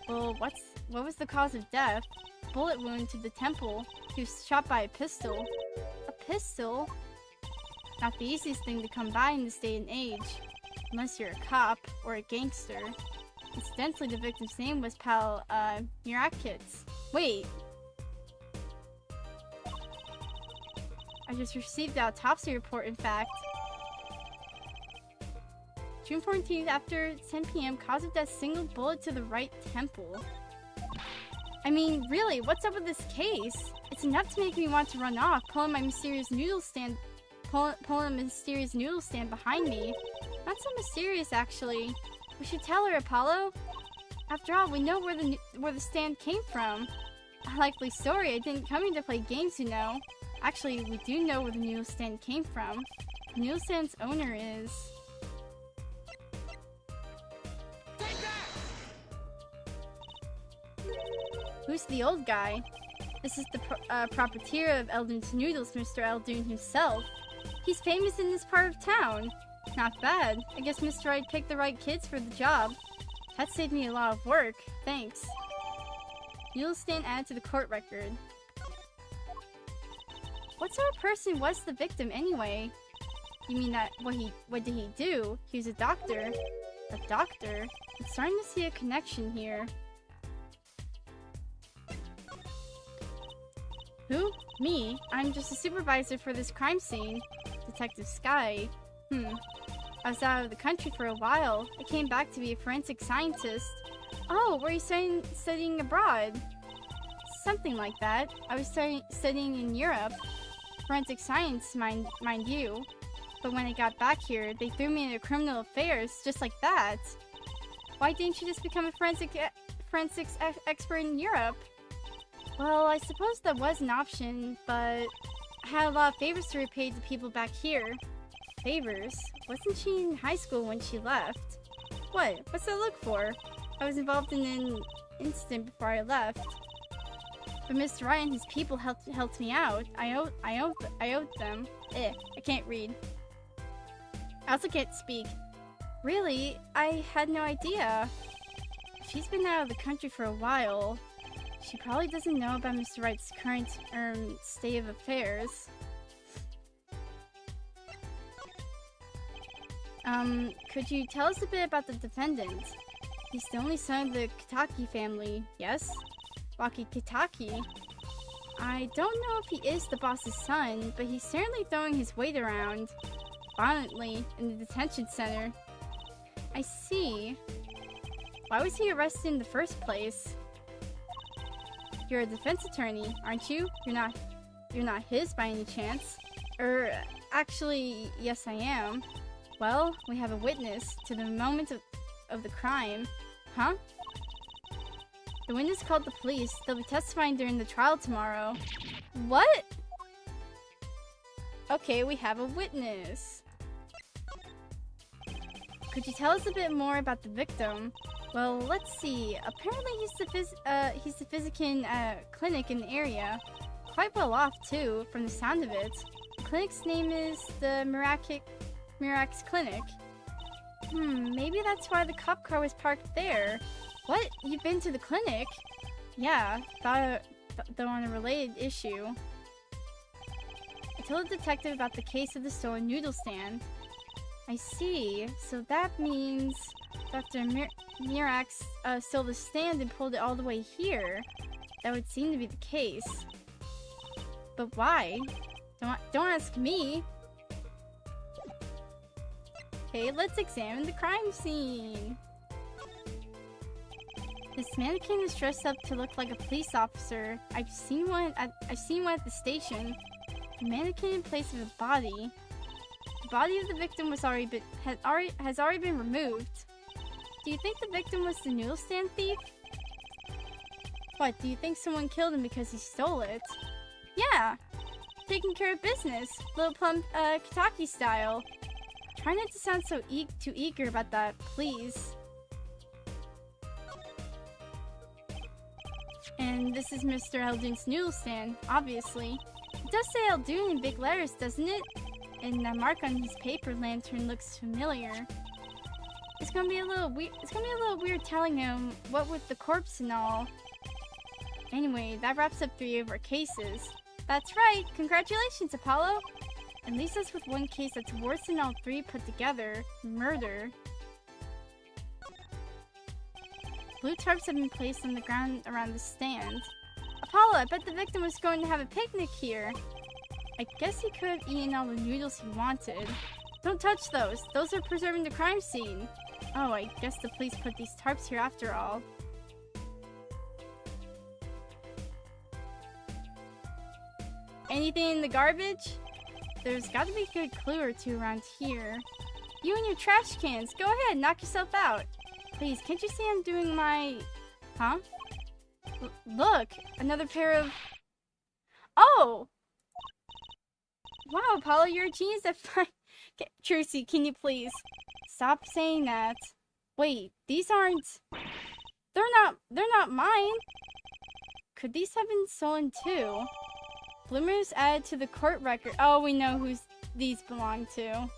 Well, what was the cause of death? Bullet wound to the temple. He was shot by a pistol. A pistol? Not the easiest thing to come by in this day and age. Unless you're a cop or a gangster. Incidentally, the victim's name was Pal, Mirakits. Wait. I just received the autopsy report, in fact. June 14th, after 10 p.m., cause of death, single bullet to the right temple. I mean, really, what's up with this case? It's enough to make me want to run off, pulling a mysterious noodle stand behind me. Not so mysterious, actually. We should tell her, Apollo. After all, we know where the stand came from. A likely story. I didn't come here to play games, you know. Actually, we do know where the noodle stand came from. The noodle stand's owner is... Who's the old guy? This is the proprietor of Eldun's Noodles, Mr. Eldun himself. He's famous in this part of town. Not bad. I guess Mr. Wright picked the right kids for the job. That saved me a lot of work. Thanks. Noodle stand added to the court record. What sort of person was the victim anyway? You mean that what did he do? He was a doctor. A doctor? I'm starting to see a connection here. Who? Me? I'm just a supervisor for this crime scene. Detective Sky. I was out of the country for a while. I came back to be a forensic scientist. Oh, were you studying abroad? Something like that. I was studying in Europe. Forensic science, mind you. But when I got back here, they threw me into criminal affairs, just like that. Why didn't you just become a forensics expert in Europe? Well, I suppose that was an option, but I had a lot of favors to repay to people back here. Favors? Wasn't she in high school when she left? What? What's that look for? I was involved in an incident before I left. But Mr. Wright and his people helped me out. I owed them. I can't read. I also can't speak. Really? I had no idea. She's been out of the country for a while. She probably doesn't know about Mr. Wright's current, state of affairs. Could you tell us a bit about the defendant? He's the only son of the Kitaki family, yes? Waki Kitaki. I don't know if he is the boss's son, but he's certainly throwing his weight around violently in the detention center. I see. Why was he arrested in the first place? You're a defense attorney, aren't you? You're not his by any chance. Actually, yes I am. Well, we have a witness to the moment of the crime. Huh? The witness called the police. They'll be testifying during the trial tomorrow. What? Okay, we have a witness. Could you tell us a bit more about the victim? Well, let's see. Apparently he's the physician clinic in the area. Quite well off too, from the sound of it. The clinic's name is the Mirax Clinic. Maybe that's why the cop car was parked there. What? You've been to the clinic? Yeah, though on a related issue. I told the detective about the case of the stolen noodle stand. I see. So that means Dr. Mirax stole the stand and pulled it all the way here. That would seem to be the case. But why? Don't ask me. Okay, let's examine the crime scene. This mannequin is dressed up to look like a police officer. I've seen one at the station. The mannequin in place of a body. The body of the victim has already been removed. Do you think the victim was the noodle stand thief? What, do you think someone killed him because he stole it? Yeah! Taking care of business. Little plump, Kitaki style. Try not to sound so too eager about that, please. And this is Mr. Eldun's noodle stand, obviously. It does say Eldun in big letters, doesn't it? And that mark on his paper lantern looks familiar. It's gonna be a little weird telling him what with the corpse and all. Anyway, that wraps up 3 of our cases. That's right! Congratulations, Apollo! At least that's with one case that's worse than all 3 put together. Murder. Blue tarps have been placed on the ground around the stand. Apollo, I bet the victim was going to have a picnic here. I guess he could have eaten all the noodles he wanted. Don't touch those. Those are preserving the crime scene. Oh, I guess the police put these tarps here after all. Anything in the garbage? There's got to be a good clue or two around here. You and your trash cans. Go ahead, knock yourself out. Please, can't you see I'm doing my... Huh? Look, another pair of... Oh! Wow, Apollo, you're a genius at Trucy, can you please stop saying that? Wait, these aren't... They're not mine. Could these have been stolen too? Bloomers added to the court record. Oh, we know who these belong to.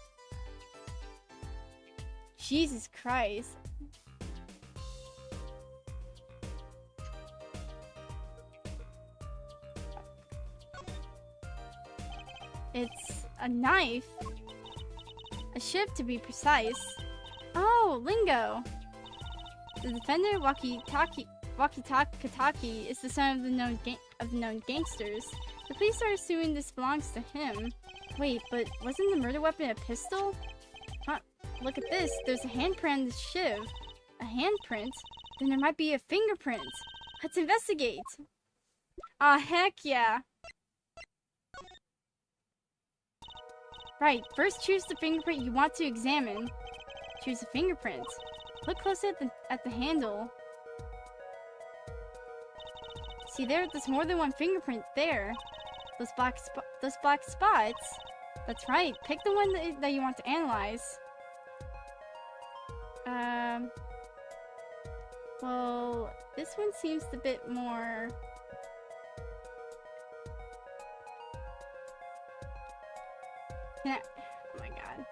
Jesus Christ. It's a knife. A shiv, to be precise. Oh, lingo. The defendant, Wakitaki, is the son of the known gangsters. The police are assuming this belongs to him. Wait, but wasn't the murder weapon a pistol? Huh, look at this. There's a handprint on the shiv. A handprint? Then there might be a fingerprint. Let's investigate. Ah, heck yeah. Right, first choose the fingerprint you want to examine. Choose a fingerprint. Look closely at the handle. See there? There's more than one fingerprint there. Those black spots. That's right. Pick the one that you want to analyze. Well, this one seems a bit more... Yeah. Oh my god.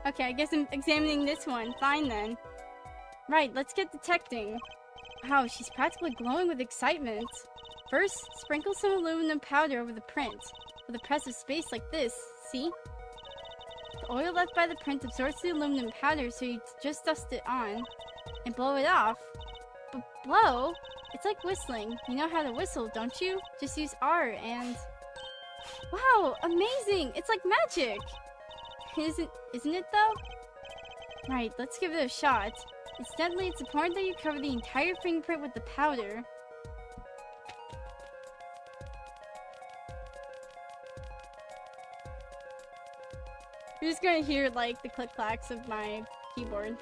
Okay, I guess I'm examining this one. Fine then. Right, let's get detecting. Wow, she's practically glowing with excitement. First, sprinkle some aluminum powder over the print. With a press of space like this, see? The oil left by the print absorbs the aluminum powder, so you just dust it on and blow it off. But blow? It's like whistling. You know how to whistle, don't you? Just use R and... Wow, amazing! It's like magic! Isn't it though? Right, let's give it a shot. Incidentally, it's important that you cover the entire fingerprint with the powder. You're just gonna hear like the click-clacks of my keyboard.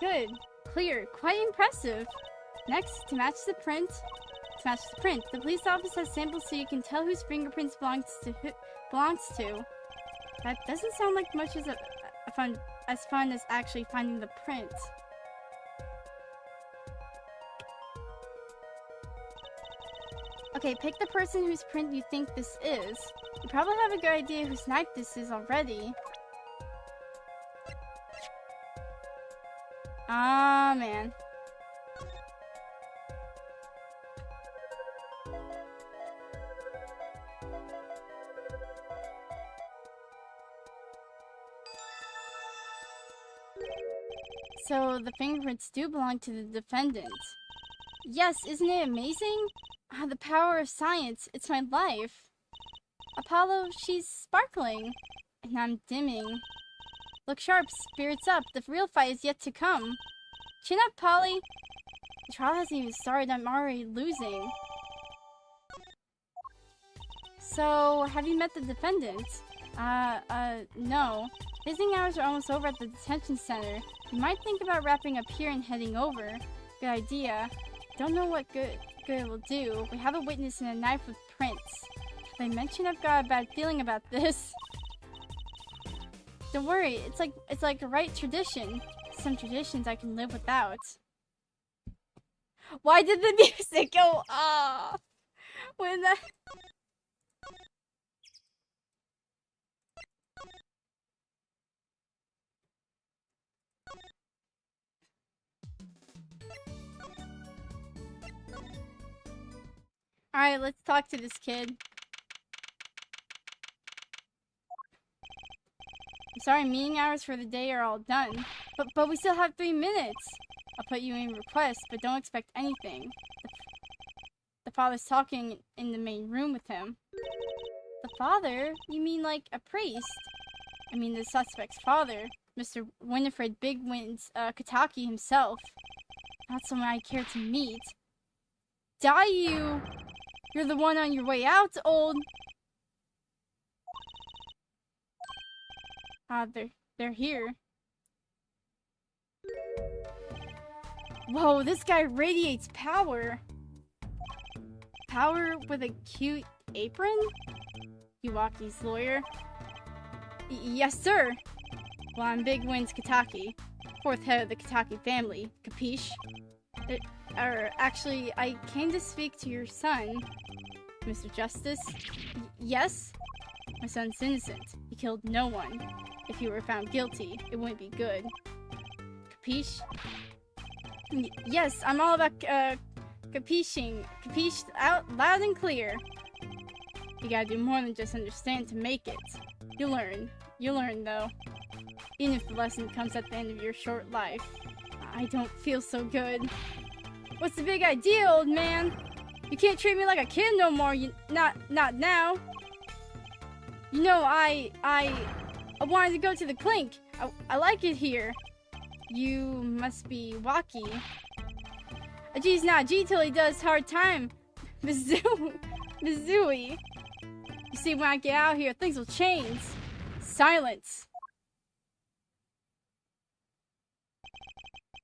Good. Clear. Quite impressive. Next, to match the print. The police office has samples so you can tell whose fingerprints belongs to. That doesn't sound like much as fun as actually finding the print. Okay, pick the person whose print you think this is. You probably have a good idea whose knife this is already. Ah, man. So, the fingerprints do belong to the defendant. Yes, isn't it amazing? Ah, the power of science. It's my life. Apollo, she's sparkling. And I'm dimming. Look sharp, spirits up. The real fight is yet to come. Chin up, Polly. The trial hasn't even started. I'm already losing. So, have you met the defendant? No. Visiting hours are almost over at the detention center. You might think about wrapping up here and heading over. Good idea. Don't know what good it will do. We have a witness and a knife with prints. Have I mentioned I've got a bad feeling about this? Don't worry, it's like a right tradition. Some traditions I can live without. Why did the music go off? When that... Alright, let's talk to this kid. I'm sorry, meeting hours for the day are all done. But we still have 3 minutes. I'll put you in request, but don't expect anything. The father's talking in the main room with him. The father? You mean like a priest? I mean the suspect's father, Mr. Winifred Big Wins, Kataki himself. Not someone I care to meet. Die you! You're the one on your way out, old... they're here. Whoa, this guy radiates power. Power with a cute apron? Iwaki's lawyer. Yes, sir. Well, I'm Big Wins Kataki, 4th head of the Kataki family. Capiche? Actually, I came to speak to your son, Mr. Justice. Yes? My son's innocent. He killed no one. If he were found guilty, it wouldn't be good. Capiche? Yes, I'm all about, capiching. Capiche out loud and clear. You gotta do more than just understand to make it. You'll learn. You'll learn, though. Even if the lesson comes at the end of your short life. I don't feel so good. What's the big idea, old man? You can't treat me like a kid no more, not now. You know, I wanted to go to the clink. I like it here. You must be Waki. A G's not a G till he does hard time. Mizui. You see, when I get out here, things will change. Silence.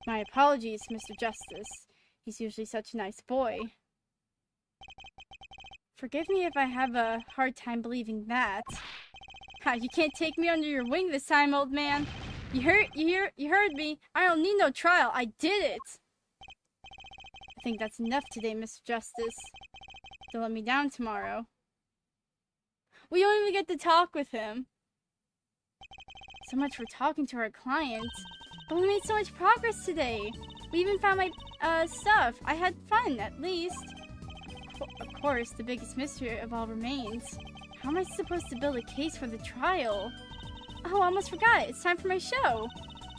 My apologies, Mr. Justice. He's usually such a nice boy. Forgive me if I have a hard time believing that. Ha, you can't take me under your wing this time, old man. You heard me. I don't need no trial. I did it. I think that's enough today, Mr. Justice. Don't let me down tomorrow. We don't even get to talk with him. So much for talking to our client. But we made so much progress today. We even found my, stuff. I had fun, at least. Of course, the biggest mystery of all remains. How am I supposed to build a case for the trial? Oh, I almost forgot. It's time for my show.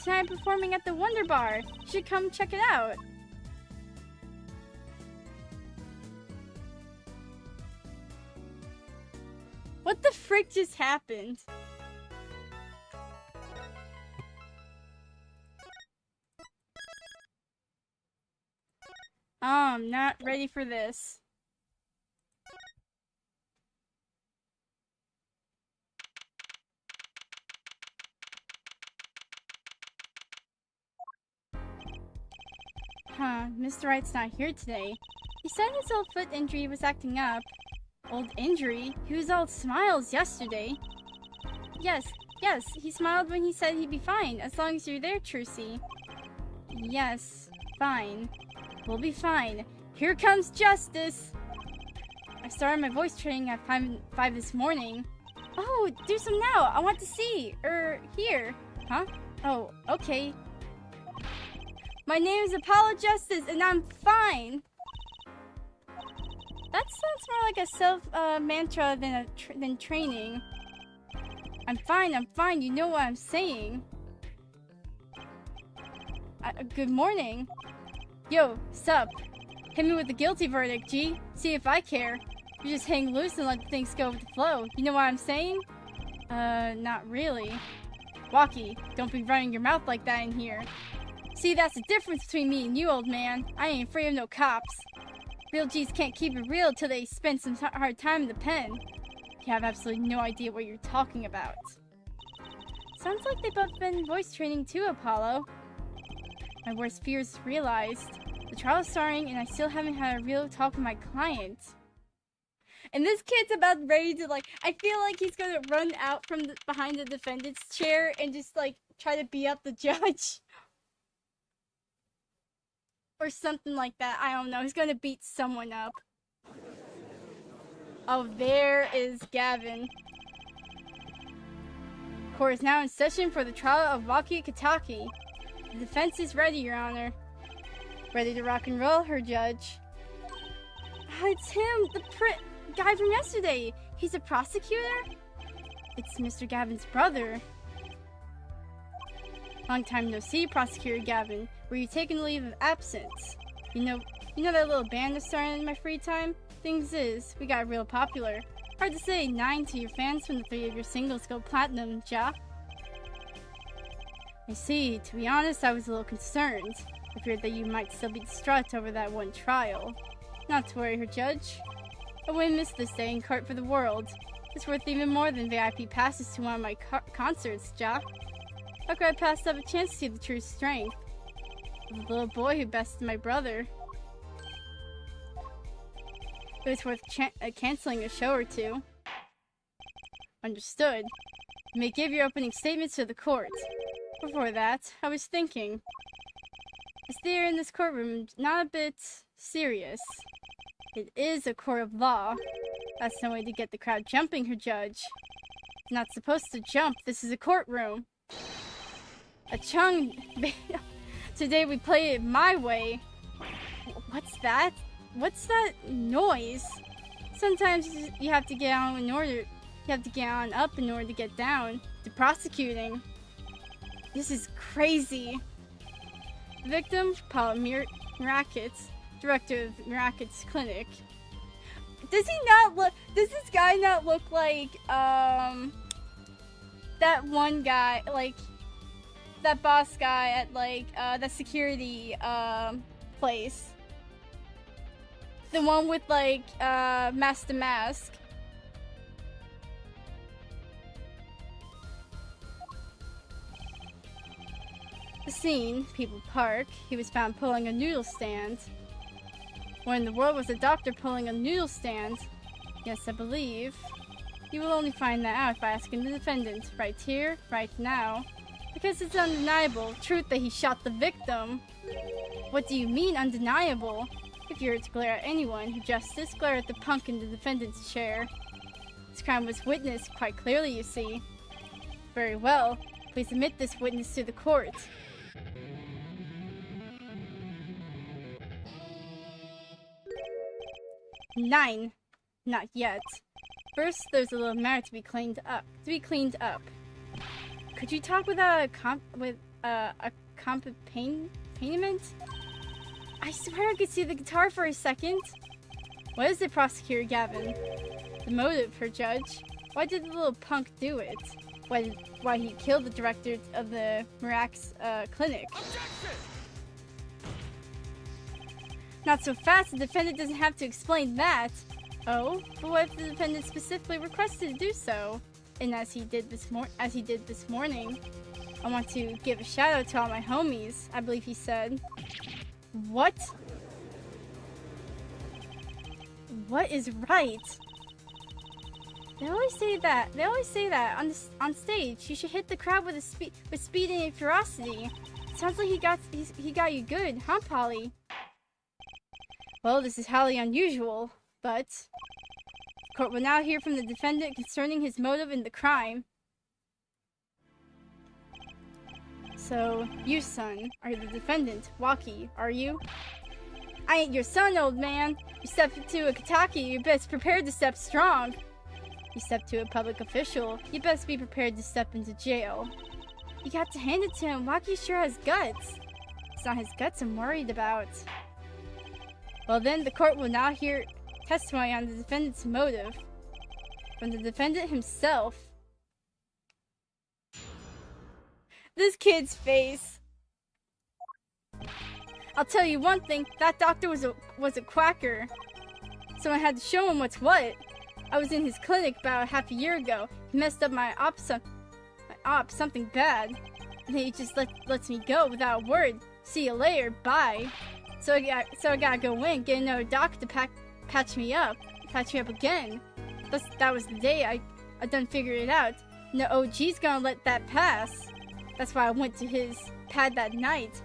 Tonight I'm performing at the Wonder Bar. You should come check it out. What the frick just happened? I'm not ready for this. Huh, Mr. Wright's not here today. He said his old foot injury was acting up. Old injury? He was all smiles yesterday. Yes, he smiled when he said he'd be fine, as long as you're there, Trucy. Yes, fine. We'll be fine. Here comes justice! I started my voice training at 5 this morning. Oh, do some now! I want to see! Here. Huh? Oh, okay. My name is Apollo Justice, and I'm fine! That sounds more like a self-mantra than training. I'm fine, you know what I'm saying. Good morning. Yo, sup? Hit me with the guilty verdict, G. See if I care. You just hang loose and let things go with the flow. You know what I'm saying? Not really. Waki, don't be running your mouth like that in here. See, that's the difference between me and you, old man. I ain't afraid of no cops. Real G's can't keep it real till they spend some hard time in the pen. You have absolutely no idea what you're talking about. Sounds like they've both been voice training too, Apollo. My worst fears realized. The trial's starting and I still haven't had a real talk with my client. And this kid's about ready to, like, I feel like he's gonna run out from behind the defendant's chair and just, like, try to beat up the judge. Or something like that. I don't know. He's gonna beat someone up. Oh, there is Gavin. Court is now in session for the trial of Waki Kataki. The defense is ready, Your Honor. Ready to rock and roll, her judge. It's him, the guy from yesterday. He's a prosecutor? It's Mr. Gavin's brother. Long time no see, Prosecutor Gavin. Were you taking a leave of absence? You know that little band that's starting in my free time? Things is, we got real popular. Hard to say 9 to your fans when the 3 of your singles go platinum, ja? I see. To be honest, I was a little concerned. I feared that you might still be distraught over that one trial. Not to worry, her judge. I wouldn't miss this day in court for the world. It's worth even more than VIP passes to one of my concerts, ja? How could I pass up a chance to see the true strength of the little boy who bested my brother? It was worth canceling a show or two. Understood. You may give your opening statements to the court. Before that, I was thinking. Is there in this courtroom not a bit serious? It is a court of law. That's no way to get the crowd jumping, her judge. It's not supposed to jump. This is a courtroom. A chung. Today we play it my way. What's that? What's that noise? Sometimes you have to get on up in order to get down. To prosecuting. This is crazy. Victim, Paul Mirakits, director of Mirakits Clinic. Does this guy not look like, that one guy, like, that boss guy at, like, the security, place? The one with, like, mask to mask. The scene, People Park, he was found pulling a noodle stand. Where in the world was a doctor pulling a noodle stand? Yes, I believe. You will only find that out by asking the defendant, right here, right now. Because it's undeniable truth that he shot the victim. What do you mean, undeniable? If you were to glare at anyone, Your Justice, glare at the punk in the defendant's chair. This crime was witnessed quite clearly, you see. Very well. Please admit this witness to the court. Nine. Not yet. First, there's a little matter to be cleaned up. Could you talk without a accompaniment? I swear I could see the guitar for a second. What is it, Prosecutor Gavin? The motive, her judge. Why did the little punk do it? Why he killed the director of the Mirax clinic? Objection! Not so fast, the defendant doesn't have to explain that. Oh, but what if the defendant specifically requested to do so? And as he did this morning, I want to give a shout out to all my homies, I believe he said. What? What is right? They always say that on stage. You should hit the crowd with speed and ferocity. Sounds like he got you good, huh, Polly? Well, this is highly unusual, but the court will now hear from the defendant concerning his motive in the crime. So, you, son, are the defendant. Waki, are you? I ain't your son, old man. You stepped into a Kataki, you best prepared to step strong. You step to a public official, you best be prepared to step into jail. You got to hand it to him. Waki sure has guts. It's not his guts I'm worried about. Well then, the court will now hear testimony on the defendant's motive from the defendant himself. This kid's face. I'll tell you one thing, that doctor was a quacker. So I had to show him what's what. I was in his clinic about half a year ago. He messed up my op something bad. And he just lets me go without a word. See you later, bye. So I gotta go in, get another doctor to patch me up again. That was the day I done figured it out. No OG's gonna let that pass. That's why I went to his pad that night.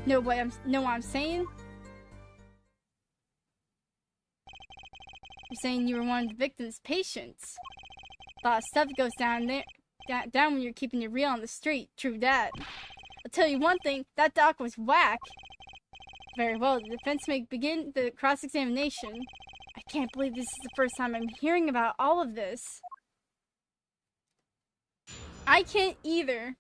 Know what I'm saying? You're saying you were one of the victim's patients. A lot of stuff goes down when you're keeping it real on the street. True that. I'll tell you one thing, that doc was whack. Very well, the defense may begin the cross-examination. I can't believe this is the first time I'm hearing about all of this. I can't either.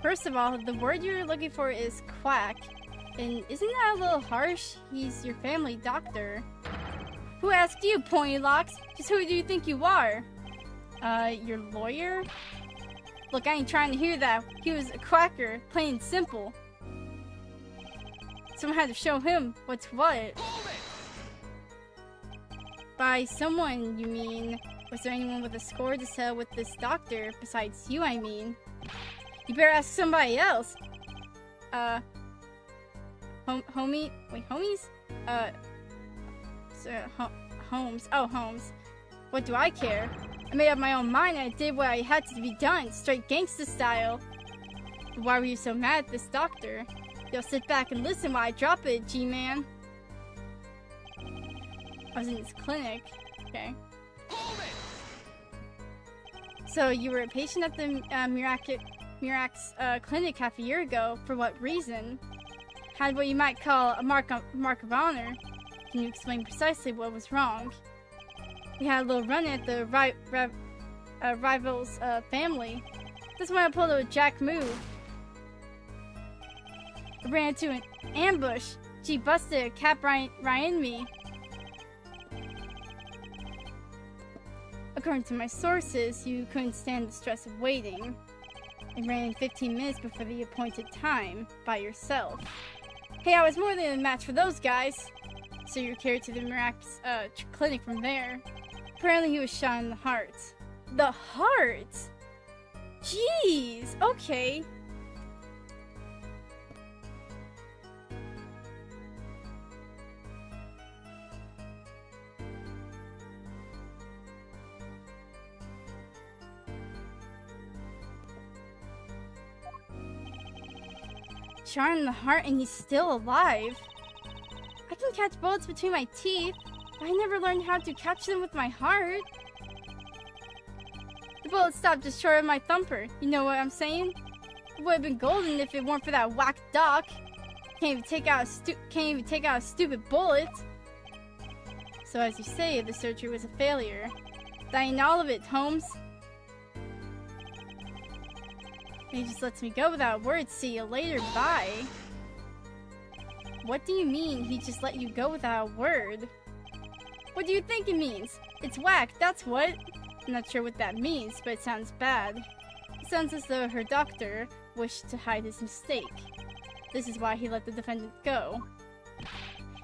First of all, the word you're looking for is quack. And isn't that a little harsh? He's your family doctor. Who asked you, pointy locks? Just who do you think you are? Your lawyer? Look, I ain't trying to hear that. He was a quacker, plain and simple. Someone had to show him what's what. By someone, you mean? Was there anyone with a score to settle with this doctor? Besides you, I mean. You better ask somebody else. Homie? Wait, homies? Holmes. Oh, Holmes. What do I care? I made up my own mind and I did what I had to be done, straight gangsta style. But why were you so mad at this doctor? You'll sit back and listen while I drop it, G-Man. I was in his clinic. Okay. So you were a patient at the Mirax clinic half a year ago. For what reason? Had what you might call a mark of honor. Can you explain precisely what was wrong? We had a little run at the rival's family. That's when I pulled a jack move. I ran into an ambush. She busted a cap right in me. According to my sources, you couldn't stand the stress of waiting. And ran in 15 minutes before the appointed time, by yourself. Hey, I was more than a match for those guys. So you were carried to the Mirax clinic from there. Apparently he was shot in the heart. The heart? Jeez, okay. Shot in the heart and he's still alive. I can catch bullets between my teeth, but I never learned how to catch them with my heart. The bullet stopped just short of my thumper. You know what I'm saying? It would have been golden if it weren't for that whack doc. Can't even take out a stupid bullet. So as you say, the surgery was a failure. That ain't all of it, Holmes. He just lets me go without a word. See you later, bye. What do you mean, he just let you go without a word? What do you think it means? It's whack, that's what. I'm not sure what that means, but it sounds bad. It sounds as though her doctor wished to hide his mistake. This is why he let the defendant go.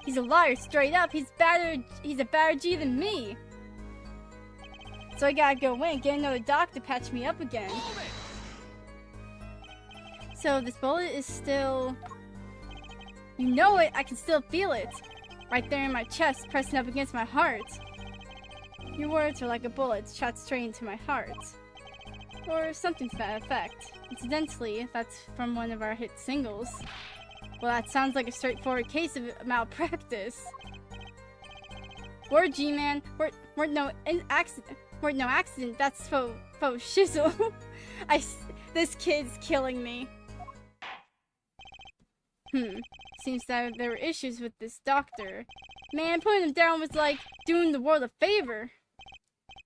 He's a liar, straight up. He's a badder G than me. So I gotta go in, get another doc to patch me up again. So this bullet is still... You know it, I can still feel it. Right there in my chest, pressing up against my heart. Your words are like a bullet shot straight into my heart. Or something to that effect. Incidentally, that's from one of our hit singles. Well, that sounds like a straightforward case of malpractice. Word, G-Man. Word no accident. Word no accident. That's faux shizzle. This kid's killing me. Seems that there were issues with this doctor. Man, putting him down was like doing the world a favor.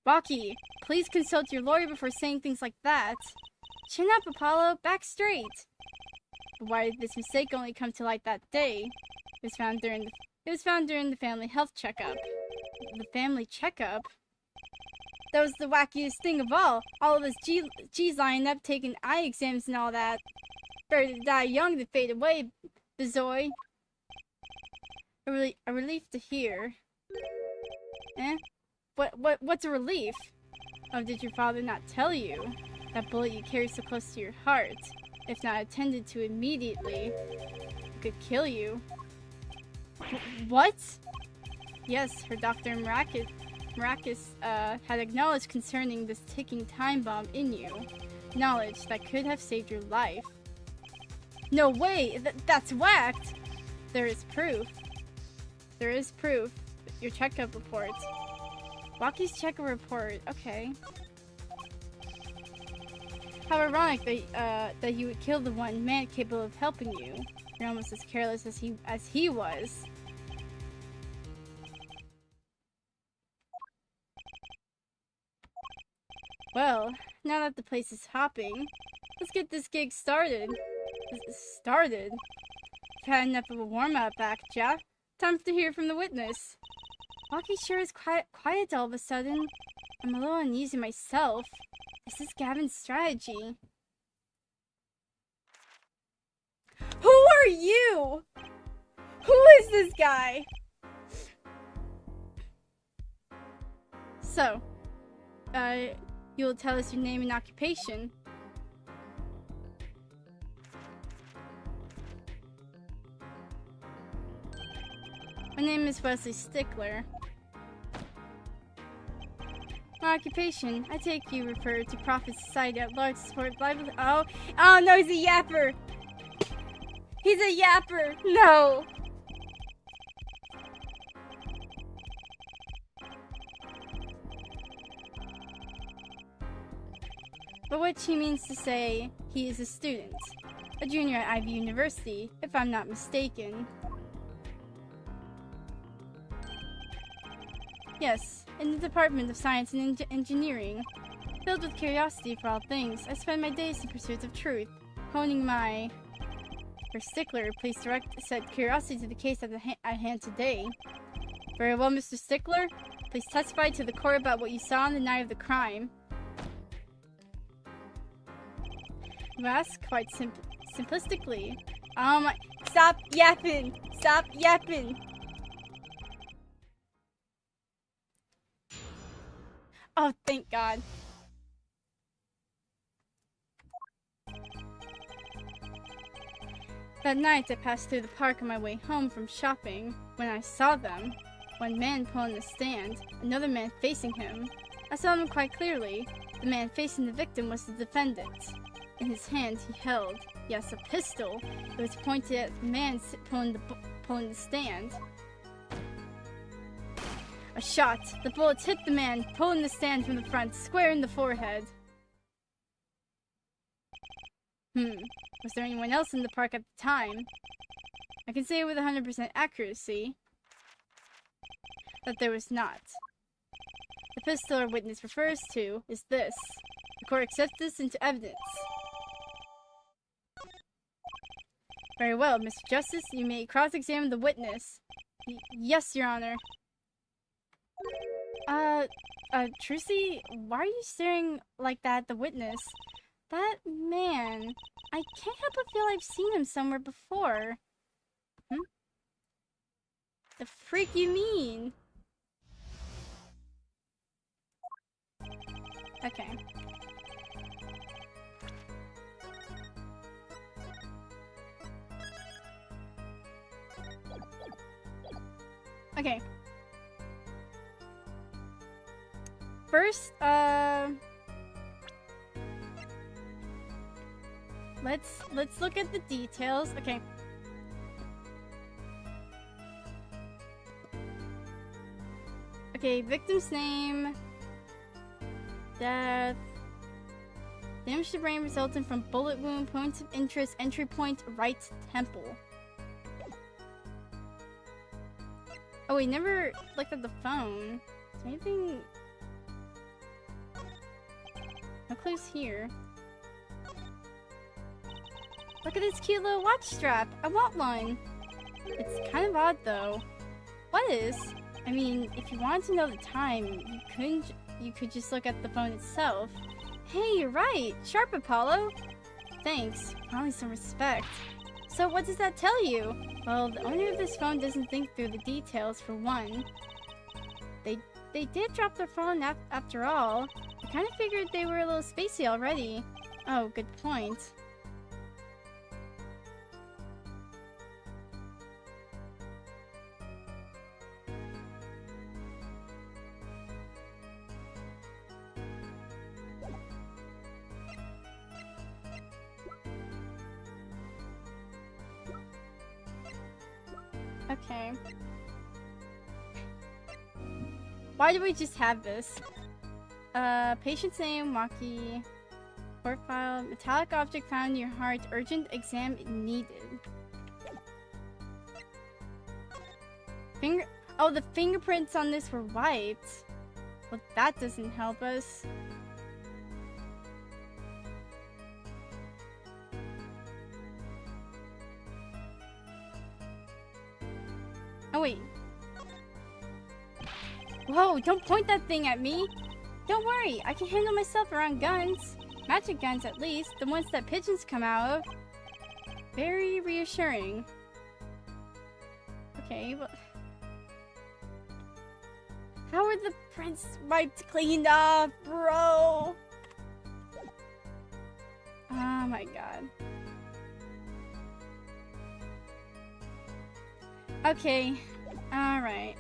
Rocky, please consult your lawyer before saying things like that. Chin up, Apollo. Back straight. But why did this mistake only come to light that day? It was found during the family health checkup. The family checkup? That was the wackiest thing of all. All of us G's lining up, taking eye exams and all that. Better to die young than fade away, Bizoy. A relief to hear. Eh? What's a relief? Oh, did your father not tell you? That bullet you carry so close to your heart, if not attended to immediately, it could kill you. What? Yes, her Dr. Maracus had acknowledged concerning this ticking time bomb in you. Knowledge that could have saved your life. No way! That's whacked! There is proof. There is proof. Your checkup report. Waki's checkup report. Okay. How ironic that you would kill the one man capable of helping you. You're almost as careless as he was. Well, now that the place is hopping, let's get this gig started. Started? You've had enough of a warm-up act, ja? Time to hear from the witness. Waki sure is quiet all of a sudden. I'm a little uneasy myself. Is this Gavin's strategy? Who are you? Who is this guy? So, you'll tell us your name and occupation. My name is Wesley Stickler. My occupation, I take you refer to Profit Society at large to support livelihood. Oh no, he's a yapper! He's a yapper! No! But what he means to say, he is a student. A junior at Ivy University, if I'm not mistaken. Yes, in the Department of Science and Engineering. Filled with curiosity for all things, I spend my days in pursuit of truth, honing my... For Stickler, please set curiosity to the case at hand today. Very well, Mr. Stickler. Please testify to the court about what you saw on the night of the crime. You ask quite simplistically. Oh my... Stop yapping! Stop yapping! Oh, thank God. That night, I passed through the park on my way home from shopping. When I saw them, one man pulling the stand, another man facing him. I saw them quite clearly. The man facing the victim was the defendant. In his hand, he held, yes, a pistol. It was pointed at the man pulling the stand. A shot. The bullets hit the man, pulling the stand from the front, square in the forehead. Was there anyone else in the park at the time? I can say with 100% accuracy that there was not. The pistol our witness refers to is this. The court accepts this into evidence. Very well, Mr. Justice, you may cross-examine the witness. Yes, Your Honor. Trucy, why are you staring like that at the witness? That man, I can't help but feel I've seen him somewhere before. The freak you mean? Okay. Okay. First, let's look at the details. Okay. Okay, victim's name, death, damage to brain resulting from bullet wound, points of interest, entry point, right temple. Oh, we never looked at the phone. Is there anything? No clues here. Look at this cute little watch strap. I want one. It's kind of odd though. What is? I mean, if you wanted to know the time, you could just look at the phone itself. Hey, you're right. Sharp, Apollo. Thanks. Finally some respect. So what does that tell you? Well, the owner of this phone doesn't think through the details, for one. They did drop their phone after all. I kind of figured they were a little spacey already. Oh, good point. Okay. Why do we just have this? Patient's name, Waki. Court file. Metallic object found in your heart. Urgent exam needed. Oh, the fingerprints on this were wiped. Well, that doesn't help us. Oh, wait. Whoa, don't point that thing at me. Don't worry, I can handle myself around guns. Magic guns, at least. The ones that pigeons come out of. Very reassuring. Okay, well... How are the prints wiped cleaned off, bro? Oh my god. Okay, alright.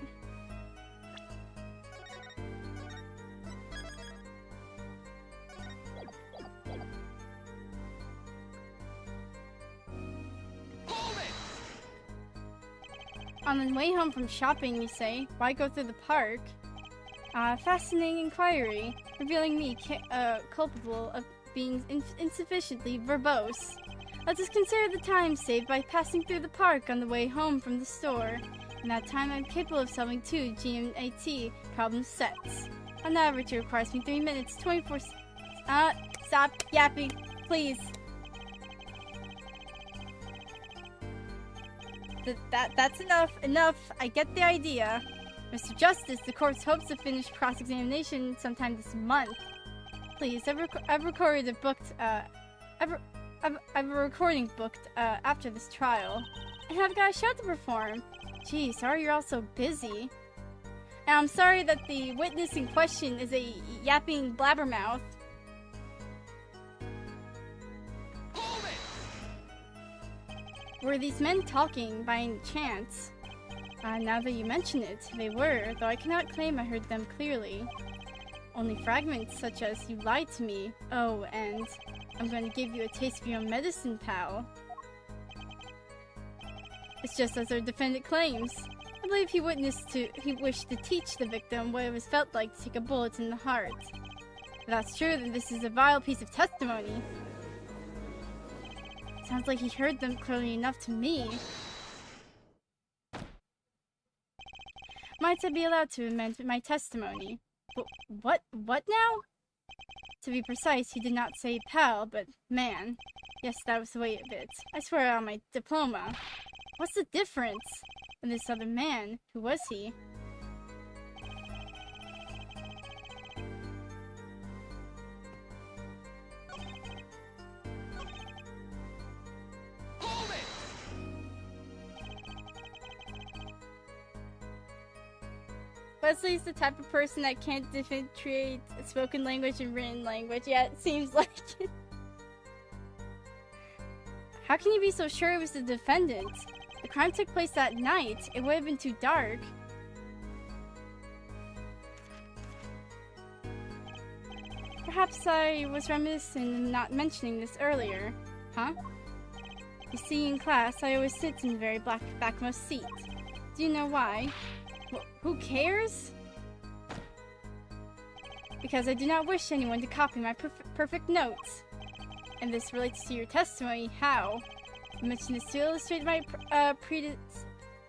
On the way home from shopping, you say, why go through the park? Fascinating inquiry, revealing me culpable of being insufficiently verbose. Let us consider the time saved by passing through the park on the way home from the store. In that time, I'm capable of solving 2 GMAT problem sets. On average, it requires me 3 minutes, 24... stop yapping, please. That's enough. I get the idea. Mr. Justice, the court hopes to finish cross-examination sometime this month. Please, I've recorded a booked, I've a recording booked, after this trial. And I've got a show to perform. Gee, sorry you're all so busy. And I'm sorry that the witness in question is a yapping blabbermouth. Were these men talking by any chance? Now that you mention it, they were, though I cannot claim I heard them clearly. Only fragments such as, you lied to me, oh, and I'm going to give you a taste of your own medicine, pal. It's just as our defendant claims. I believe he wished to teach the victim what it was felt like to take a bullet in the heart. If that's true, then this is a vile piece of testimony. Sounds like he heard them clearly enough to me. Might I be allowed to amend my testimony? What now? To be precise, he did not say pal, but man. Yes, that was the way of it. I swear on my diploma. What's the difference? And this other man, who was he? Wesley's the type of person that can't differentiate spoken language and written language. Yeah, it seems like it. How can you be so sure it was the defendant? The crime took place that night. It would have been too dark. Perhaps I was remiss in not mentioning this earlier. Huh? You see, in class, I always sit in the very backmost seat. Do you know why? Who cares? Because I do not wish anyone to copy my perfect notes. And this relates to your testimony. How? I mention this to illustrate my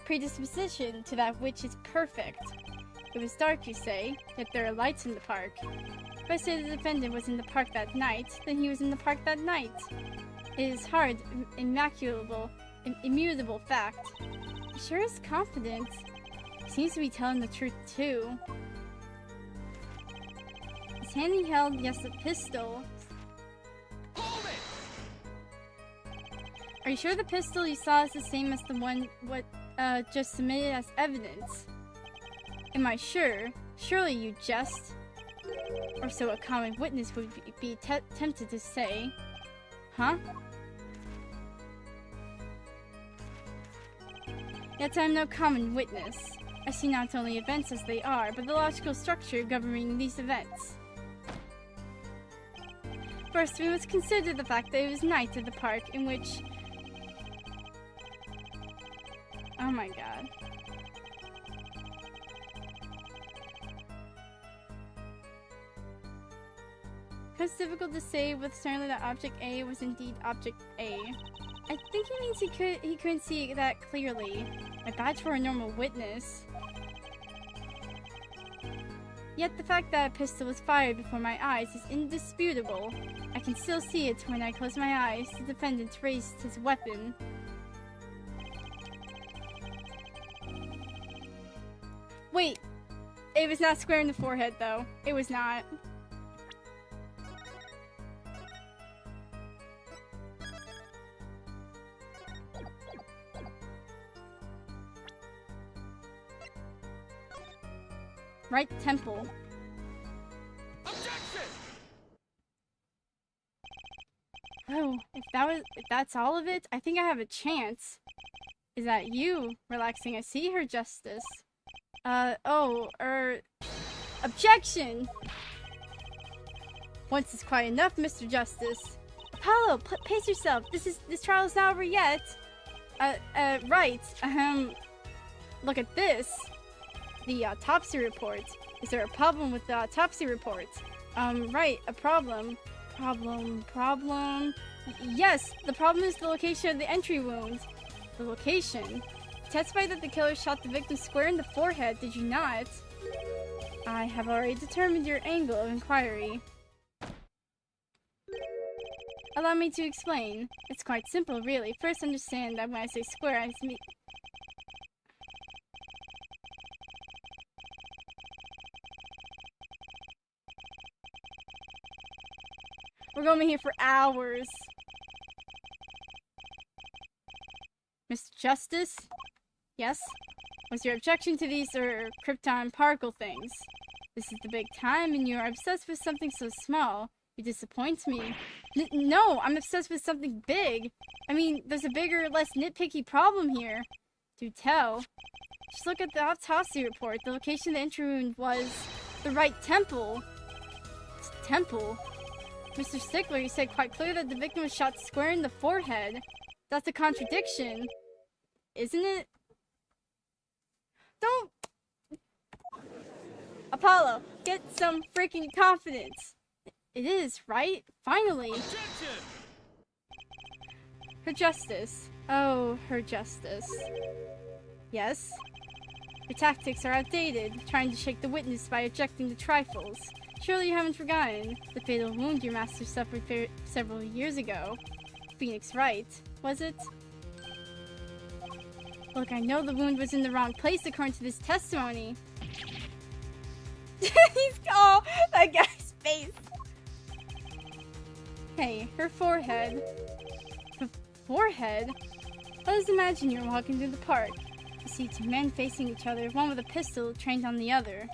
predisposition to that which is perfect. It was dark, you say, yet there are lights in the park. If I say the defendant was in the park that night, then he was in the park that night. It is hard, immutable fact. He sure is confident. Seems to be telling the truth, too. His hand he held, yes, a pistol. Hold it! Are you sure the pistol you saw is the same as the one just submitted as evidence? Am I sure? Surely you jest. Or so a common witness would be tempted to say. Huh? Yet I am no common witness. I see not only events as they are, but the logical structure governing these events. First, we must consider the fact that it was night at the park in which... Oh my god. It's difficult to say with certainty that object A was indeed object A. I think he means he couldn't see that clearly. My badge for a normal witness. Yet the fact that a pistol was fired before my eyes is indisputable. I can still see it when I close my eyes. The defendant raised his weapon. Wait, it was not square in the forehead though. It was not. Right temple. Objection! Oh, if that's all of it, I think I have a chance. Is that you? Relaxing, I see her, Justice. Objection! Once is quite enough, Mr. Justice. Apollo, pace yourself. This trial is not over yet. Right. Look at this. The autopsy report. Is there a problem with the autopsy report? Right, a problem. Problem. Yes, the problem is the location of the entry wound. The location? You testified that the killer shot the victim square in the forehead, did you not? I have already determined your angle of inquiry. Allow me to explain. It's quite simple, really. First, understand that when I say square, I mean... We're going to be here for hours. Mr. Justice? Yes? Was your objection to these, krypton particle things? This is the big time, and you are obsessed with something so small. You disappoint me. No, I'm obsessed with something big. I mean, there's a bigger, less nitpicky problem here. Do tell. Just look at the autopsy report. The location of the entry wound was the right temple. Temple? Mr. Stickler, you said quite clearly that the victim was shot square in the forehead. That's a contradiction. Isn't it? Don't... Apollo, get some freaking confidence. It is, right? Finally. Objection! Her Justice. Oh, Her Justice. Yes? Your tactics are outdated, trying to shake the witness by objecting to trifles. Surely you haven't forgotten the fatal wound your master suffered several years ago. Phoenix Wright, was it? Look, I know the wound was in the wrong place according to this testimony. Oh, that guy's face. Hey, her forehead. Her forehead? Let us imagine you're walking through the park. You see two men facing each other, one with a pistol trained on the other.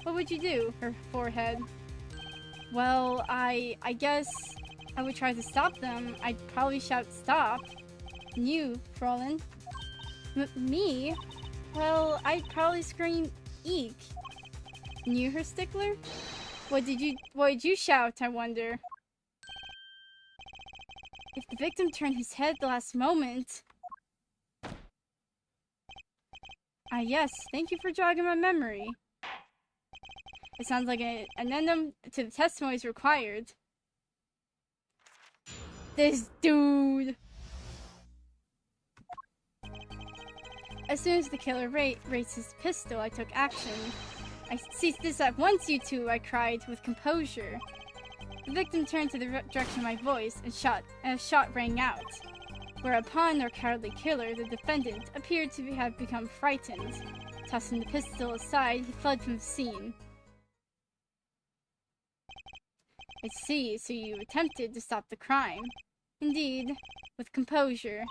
What would you do? Her forehead. Well, I guess I would try to stop them. I'd probably shout stop. And you, Frolin? Me? Well, I'd probably scream eek. And you, Her Stickler? What did you shout, I wonder? If the victim turned his head the last moment... Ah yes, thank you for jogging my memory. It sounds like an addendum to the testimonies required. This dude! As soon as the killer raised his pistol, I took action. I ceased this at once, you two, I cried with composure. The victim turned to the direction of my voice and a shot rang out. Whereupon our cowardly killer, the defendant, appeared to have become frightened. Tossing the pistol aside, he fled from the scene. I see, so you attempted to stop the crime. Indeed, with composure.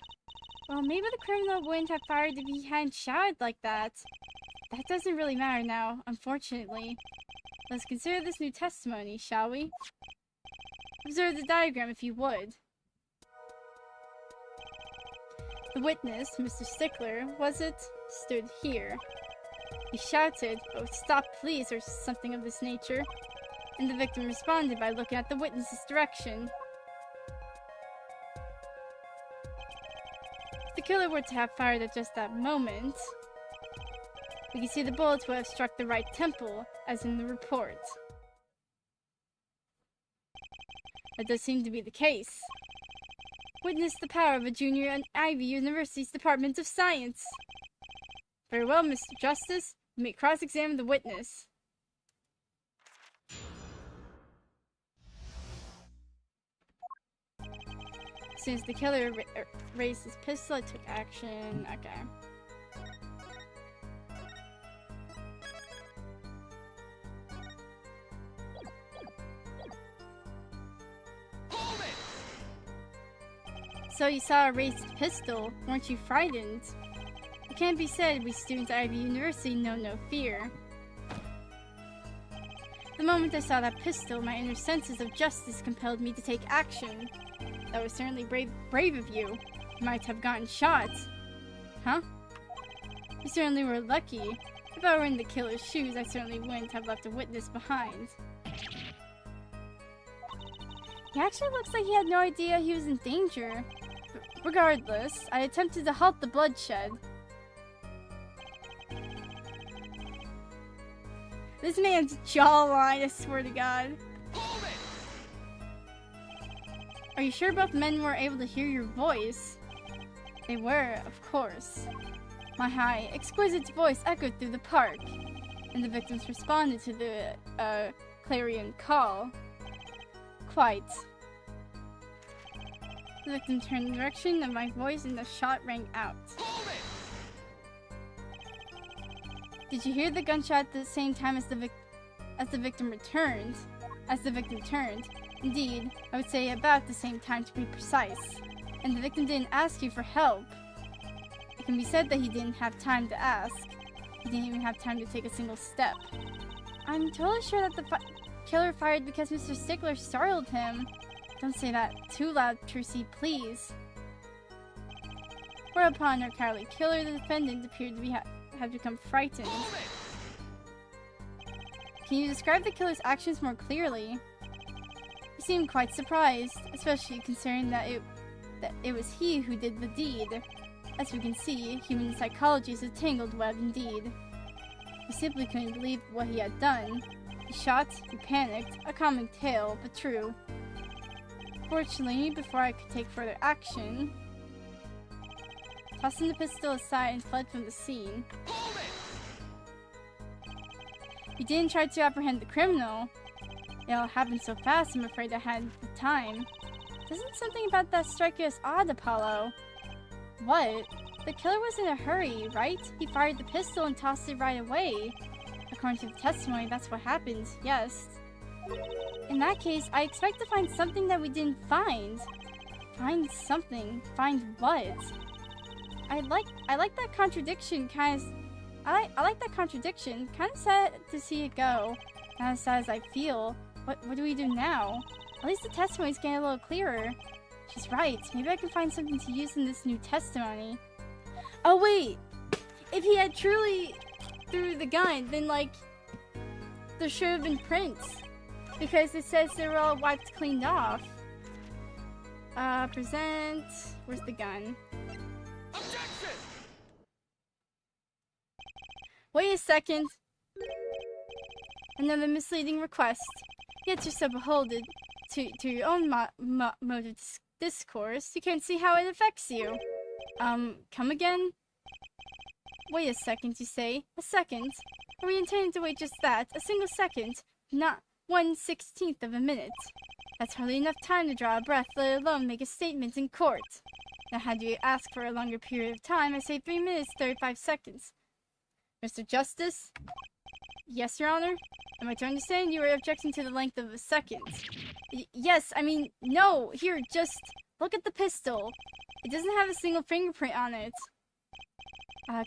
Well, maybe the criminal wouldn't have fired if he hadn't shouted like that. That doesn't really matter now, unfortunately. Let's consider this new testimony, shall we? Observe the diagram if you would. The witness, Mr. Stickler, was it? Stood here. He shouted, "Oh, stop please," or something of this nature. And the victim responded by looking at the witness's direction. If the killer were to have fired at just that moment, we can see the bullets would have struck the right temple, as in the report. That does seem to be the case. Witness the power of a junior at Ivy University's Department of Science. Very well, Mr. Justice. You may cross-examine the witness. As soon as the killer raised his pistol, I took action. Okay. So you saw a raised pistol. Weren't you frightened? It can't be said we students at Ivy University know no fear. The moment I saw that pistol, my inner senses of justice compelled me to take action. That was certainly brave of you. You might have gotten shot. Huh? You certainly were lucky. If I were in the killer's shoes, I certainly wouldn't have left a witness behind. He actually looks like he had no idea he was in danger. Regardless, I attempted to halt the bloodshed. This man's jawline, I swear to God. Are you sure both men were able to hear your voice? They were, of course. My high, exquisite voice echoed through the park, and the victims responded to the, clarion call. Quite. The victim turned the direction of my voice and the shot rang out. Did you hear the gunshot at the same time as the victim returned? As the victim turned. Indeed, I would say about the same time to be precise. And the victim didn't ask you for help. It can be said that he didn't have time to ask. He didn't even have time to take a single step. I'm totally sure that the killer fired because Mr. Stickler startled him. Don't say that too loud, Trucy, please. Whereupon our cowardly killer, the defendant, appeared to have become frightened. Can you describe the killer's actions more clearly? He seemed quite surprised, especially considering that it was he who did the deed. As we can see, human psychology is a tangled web indeed. He simply couldn't believe what he had done. He shot, he panicked, a common tale, but true. Fortunately, before I could take further action, tossing the pistol aside and fled from the scene. He didn't try to apprehend the criminal. It all happened so fast, I'm afraid I hadn't the time. Doesn't something about that strike you as odd, Apollo? What? The killer was in a hurry, right? He fired the pistol and tossed it right away. According to the testimony, that's what happened, yes. In that case, I expect to find something that we didn't find. Find something? Find what? I like that contradiction, I like that contradiction. Kind of sad to see it go. Not as sad as I feel. What do we do now? At least the testimony's getting a little clearer. She's right. Maybe I can find something to use in this new testimony. Oh wait! If he had truly threw the gun, then like, there should have been prints. Because it says they were all wiped cleaned off. Present. Where's the gun? Objection! Wait a second. Another misleading request. Yet you're so beholden to your own mode of discourse, you can't see how it affects you. Come again? Wait a second, you say? A second? Are we intending to wait just that? A single second? Not 1/16th of a minute. That's hardly enough time to draw a breath, let alone make a statement in court. Now, had you asked for a longer period of time, I say 3 minutes, 35 seconds. Mr. Justice? Yes, Your Honor? Am I to understand you were objecting to the length of a second? Yes, I mean, no, here, just look at the pistol. It doesn't have a single fingerprint on it.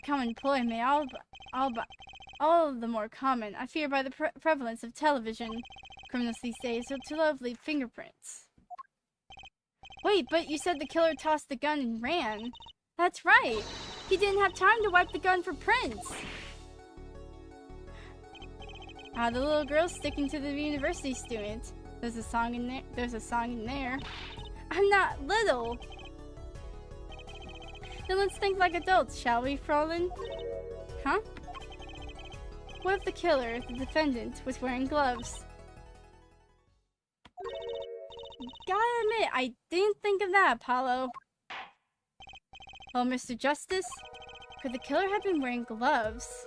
Common ploy may all the more common, I fear, by the prevalence of television. Criminals these days are to love leave fingerprints. Wait, but you said the killer tossed the gun and ran. That's right. He didn't have time to wipe the gun for prints. The little girl sticking to the university student. There's a song in there. I'm not little. Then let's think like adults, shall we, Fraulein? Huh? What if the killer, the defendant, was wearing gloves? Gotta admit, I didn't think of that, Apollo. Well, Mr. Justice, could the killer have been wearing gloves?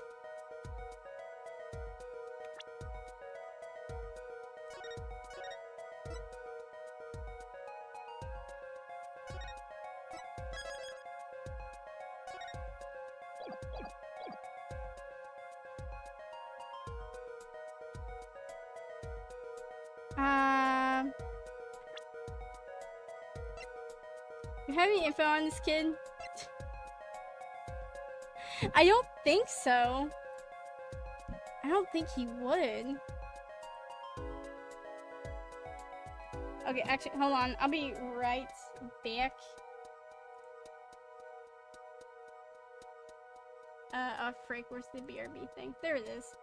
You have any info on this kid? I don't think so. I don't think he would. Okay, actually, hold on. I'll be right back. Oh, frick, where's the BRB thing? There it is.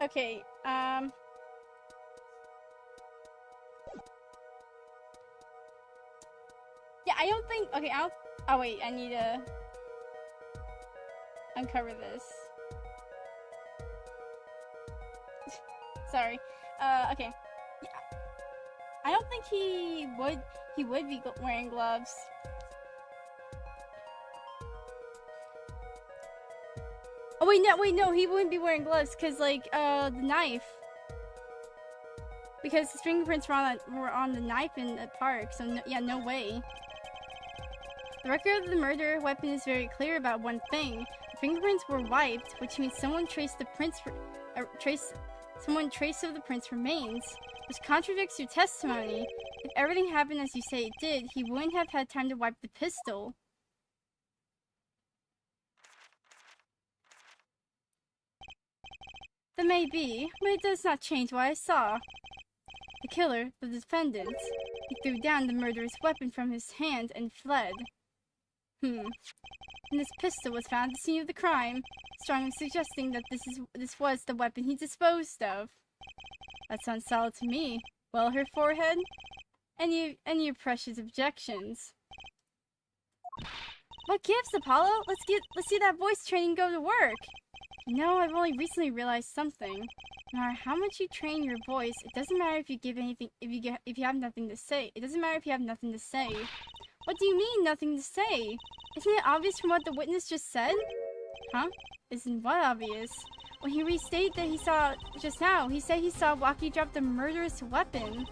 Okay, yeah, I don't think, okay, oh wait, I need to uncover this. Sorry. Okay. Yeah. I don't think he would be wearing gloves. Oh wait, no, he wouldn't be wearing gloves because, like, the knife. Because his fingerprints were on the knife in the park, so no, yeah, no way. The record of the murder weapon is very clear about one thing. The fingerprints were wiped, which means someone traced the prints someone trace of the prints remains, which contradicts your testimony. If everything happened as you say it did, he wouldn't have had time to wipe the pistol. That may be, but it does not change what I saw. The killer, the defendant, he threw down the murderous weapon from his hand and fled. And this pistol was found at the scene of the crime, strongly suggesting that this was the weapon he disposed of. That sounds solid to me. Well, her forehead? Any of precious objections? What gives, Apollo? Let's see that voice training go to work. You know, I've only recently realized something. No matter how much you train your voice, it doesn't matter if you give anything if you have nothing to say. It doesn't matter if you have nothing to say. What do you mean, nothing to say? Isn't it obvious from what the witness just said? Huh? Isn't what obvious? When he restated that he saw just now, he said he saw Waki drop the murderous weapon.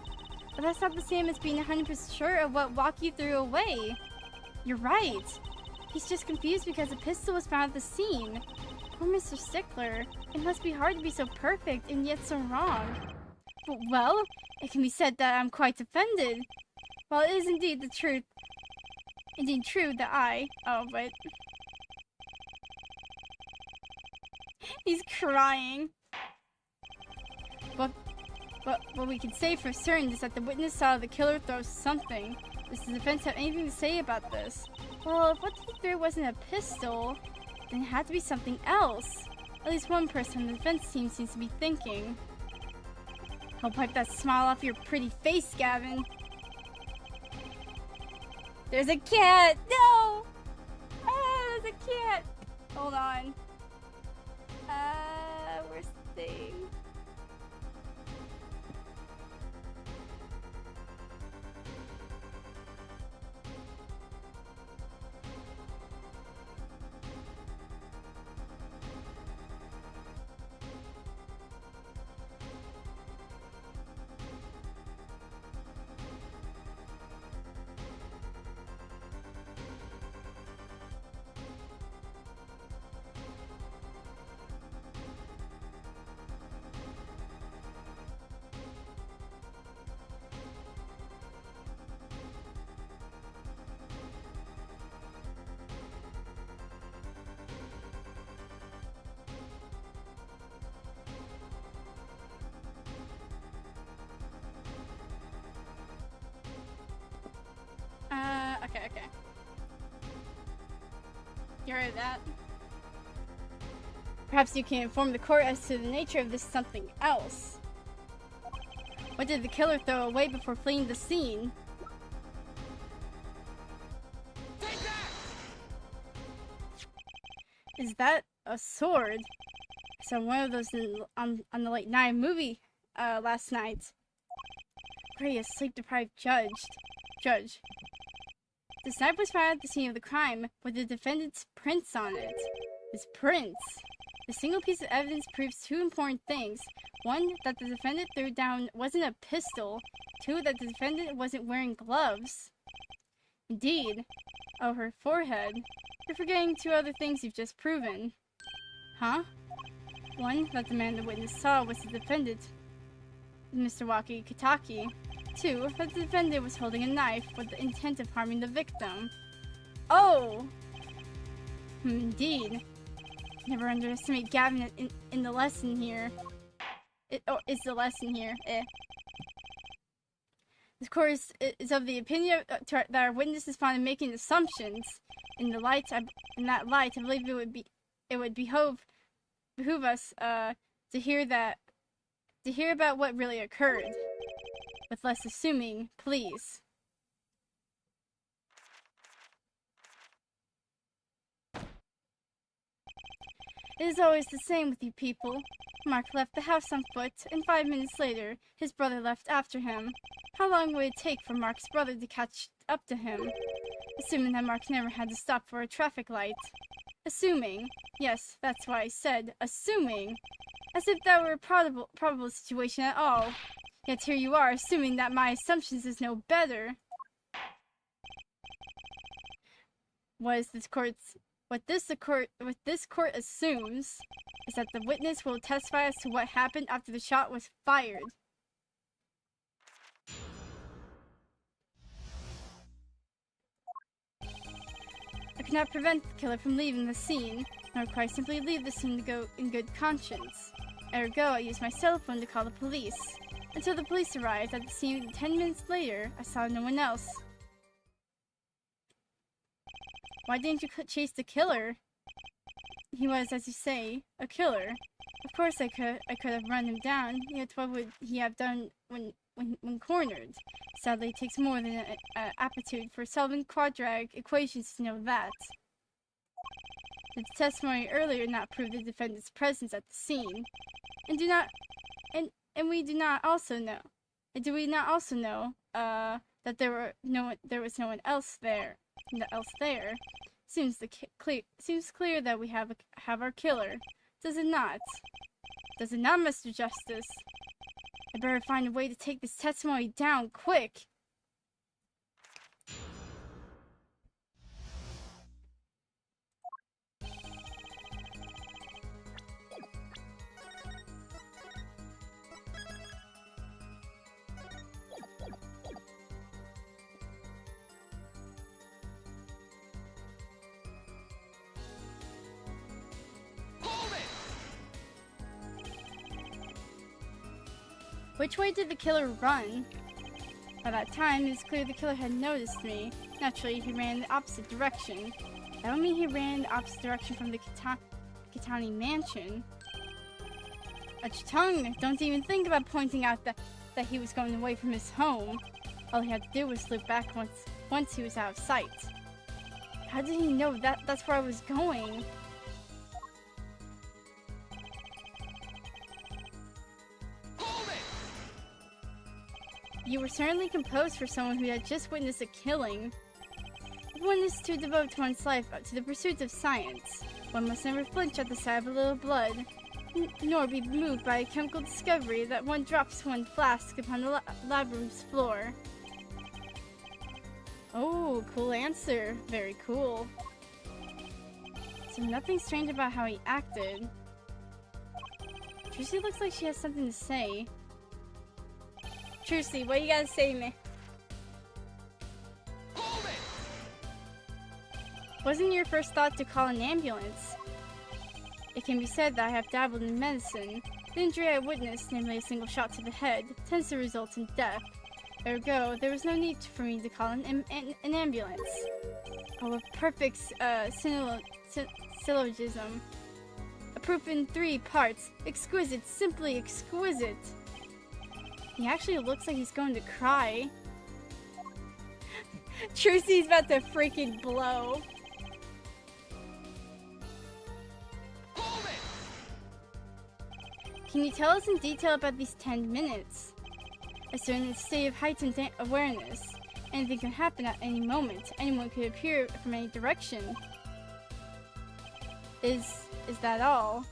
But that's not the same as being 100% sure of what Waki threw away. You're right. He's just confused because the pistol was found at the scene. Poor Mr. Stickler. It must be hard to be so perfect and yet so wrong. But, well, it can be said that I'm quite offended. While it is indeed the truth, indeed true that but... He's crying. But what we can say for certain is that the witness saw the killer throw something. Does the defense have anything to say about this? Well, if what he threw wasn't a pistol, then it had to be something else. At least one person on the defense team seems to be thinking. I'll wipe that smile off your pretty face, Gavin. There's a cat! No! Ah, there's a cat! Hold on. Where's the thing? Okay. You heard of that? Perhaps you can inform the court as to the nature of this something else. What did the killer throw away before fleeing the scene? Take that! Is that a sword? I saw one of those on the late night movie last night. Great, a sleep-deprived judge. The knife was found at the scene of the crime with the defendant's prints on it. His prints. The single piece of evidence proves two important things. One, that the defendant threw down wasn't a pistol. Two, that the defendant wasn't wearing gloves. Indeed. Oh, her forehead. You're forgetting two other things you've just proven. Huh? One, that the man the witness saw was the defendant, Mr. Waki Kitaki. Two, that the defendant was holding a knife with the intent of harming the victim. Oh! Indeed. Never underestimate Gavin in the lesson here. Is the lesson here. This course is of the opinion that our witness is found in making assumptions. In that light, I believe it would behoove us to hear that To hear about what really occurred. With less assuming, please. It is always the same with you people. Mark left the house on foot, and 5 minutes later, his brother left after him. How long would it take for Mark's brother to catch up to him? Assuming that Mark never had to stop for a traffic light. Assuming. Yes, that's why I said assuming. As if that were a probable situation at all. Yet here you are, assuming that my assumptions is no better. What this court assumes is that the witness will testify as to what happened after the shot was fired. I cannot prevent the killer from leaving the scene, nor could I simply leave the scene to go in good conscience. Ergo, I used my cell phone to call the police. Until the police arrived at the scene 10 minutes later, I saw no one else. Why didn't you chase the killer? He was, as you say, a killer. Of course I could have run him down, yet what would he have done when cornered? Sadly, it takes more than an aptitude for solving quadratic equations to know that. The testimony earlier not prove the defendant's presence at the scene. And do we not also know that there was no one else there. Seems clear that we have our killer. Does it not? Does it not, Mr. Justice? I better find a way to take this testimony down quick. Which way did the killer run? By that time, it was clear the killer had noticed me. Naturally, he ran in the opposite direction. That would mean he ran in the opposite direction from the Kitani mansion. Tongue, don't even think about pointing out that he was going away from his home. All he had to do was look back once he was out of sight. How did he know that's where I was going? You were certainly composed for someone who had just witnessed a killing. If one is to devote one's life to the pursuit of science, one must never flinch at the sight of a little blood, nor be moved by a chemical discovery that one drops one flask upon the lab room's floor. Oh, cool answer. Very cool. So nothing strange about how he acted. Tracy looks like she has something to say. Trucy, what you gotta say to me? Hold it! Wasn't your first thought to call an ambulance? It can be said that I have dabbled in medicine. The injury I witnessed, namely a single shot to the head, tends to result in death. Ergo, there was no need for me to call an ambulance. Oh, a perfect syllogism. A proof in 3 parts. Exquisite, simply exquisite. He actually looks like he's going to cry. Trucy's about to freaking blow. Hold it! Can you tell us in detail about these 10 minutes? I stood in a state of heightened awareness. Anything could happen at any moment. Anyone could appear from any direction. Is that all?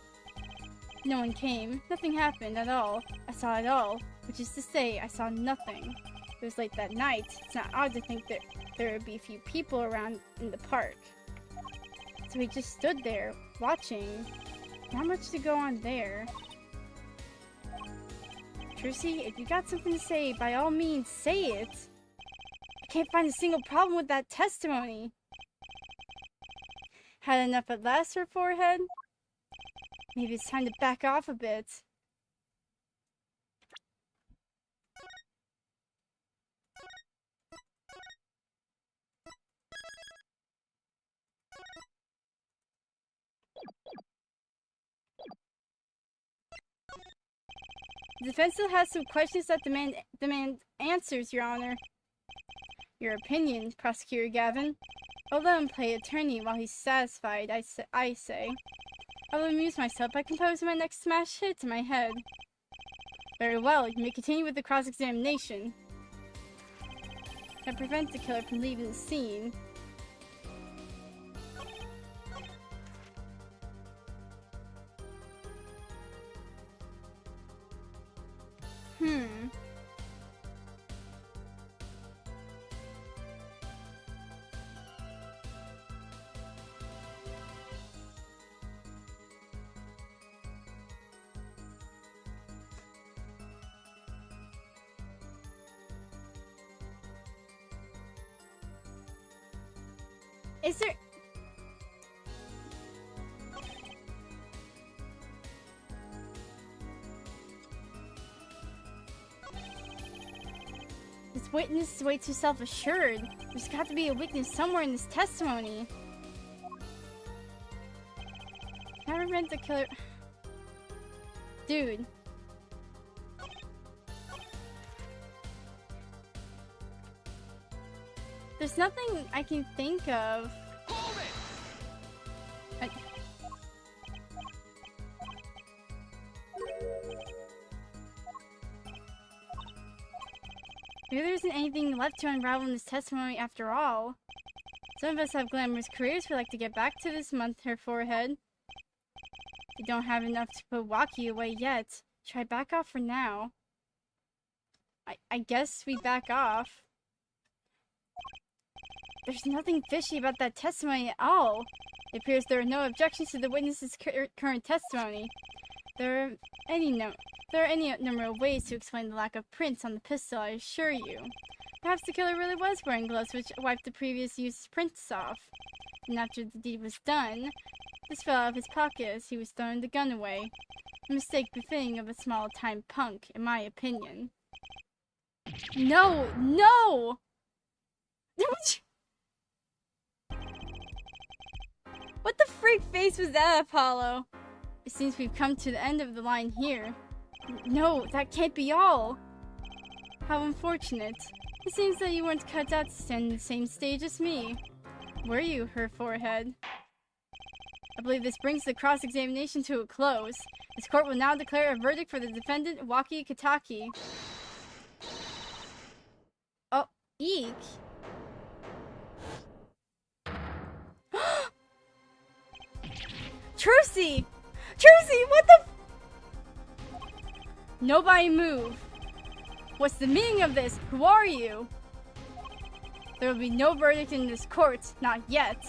No one came. Nothing happened at all. I saw it all. Which is to say, I saw nothing. It was late that night. It's not odd to think that there would be a few people around in the park. So he just stood there, watching. Not much to go on there. Trucy, if you got something to say, by all means, say it. I can't find a single problem with that testimony. Had enough at last, her forehead? Maybe it's time to back off a bit. The defense still has some questions that demand answers, Your Honor. Your opinion, Prosecutor Gavin. I'll let him play attorney while he's satisfied, I say. I'll amuse myself by composing my next smash hit to my head. Very well, you may continue with the cross-examination. That prevents the killer from leaving the scene. Is there... This witness is way too self-assured. There's got to be a weakness somewhere in this testimony. Never meant the killer... Dude. There's nothing I can think of. Hold it! Maybe there isn't anything left to unravel in this testimony after all. Some of us have glamorous careers we like to get back to this month, her forehead. We don't have enough to put Waki away yet. Should I back off for now? I guess we back off. There's nothing fishy about that testimony at all. It appears there are no objections to the witness's current testimony. There are any number of ways to explain the lack of prints on the pistol, I assure you. Perhaps the killer really was wearing gloves which wiped the previous use's prints off. And after the deed was done, this fell out of his pocket as he was throwing the gun away. A mistake befitting of a small-time punk, in my opinion. No! No! What the freak face was that, Apollo? It seems we've come to the end of the line here. No, that can't be all. How unfortunate. It seems that you weren't cut out to stand in the same stage as me. Were you, her forehead? I believe this brings the cross-examination to a close. This court will now declare a verdict for the defendant, Waki Kataki. Oh, eek. Trucy! Trucy, what the Nobody move. What's the meaning of this? Who are you? There will be no verdict in this court, not yet.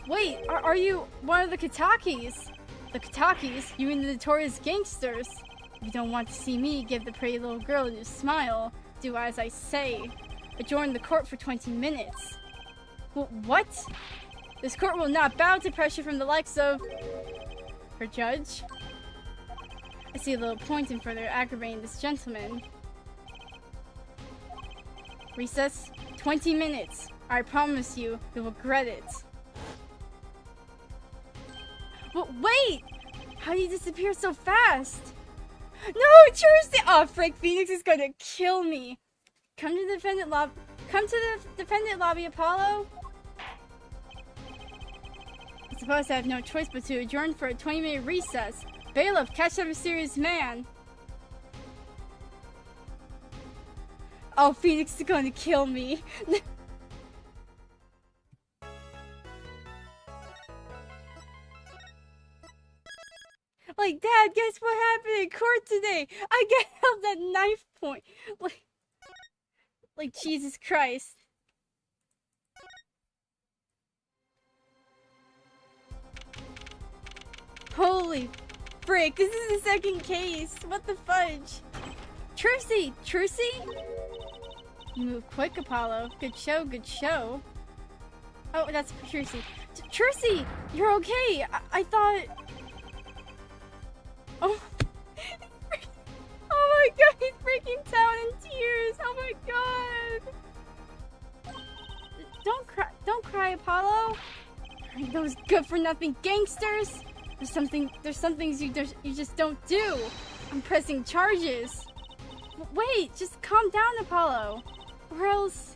Wait, are you one of the Katakis? The Katakis? You mean the notorious gangsters? If you don't want to see me give the pretty little girl a new smile, do as I say. Adjourn the court for 20 minutes. What? This court will not bow to pressure from the likes of... her judge? I see a little point in further aggravating this gentleman. Recess? 20 minutes. I promise you, you'll regret it. But wait! How did he disappear so fast? No, Tuesday! Oh, Frank Phoenix is gonna kill me. Come to the defendant lobby, Apollo. I suppose I have no choice but to adjourn for a 20-minute recess. Bailiff, catch that mysterious man. Oh, Phoenix is gonna kill me. Like, Dad, guess what happened in court today? I got held at knife point. Like Jesus Christ. Holy frick, this is the second case. What the fudge? Trucy! Trucy? You move quick, Apollo. Good show, good show. Oh, that's Trucy. Trucy! You're okay! I thought... Oh. Oh my god, he's breaking down in tears! Oh my god! Don't cry, Apollo! Aren't those good-for-nothing gangsters? There's some things you just don't do. I'm pressing charges. Wait, just calm down, Apollo. Or else...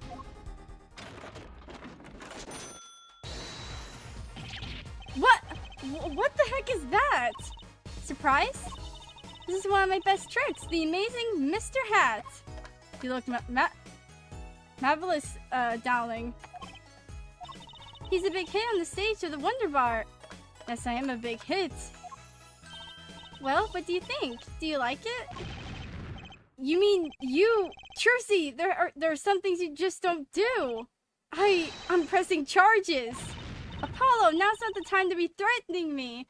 What the heck is that? Surprise? This is one of my best tricks, the amazing Mr. Hat. You look marvelous, darling. He's a big hit on the stage of the Wonder Bar. Yes, I am a big hit. Well, what do you think? Do you like it? You mean you, Trucy? There are some things you just don't do. I'm pressing charges. Apollo, now's not the time to be threatening me.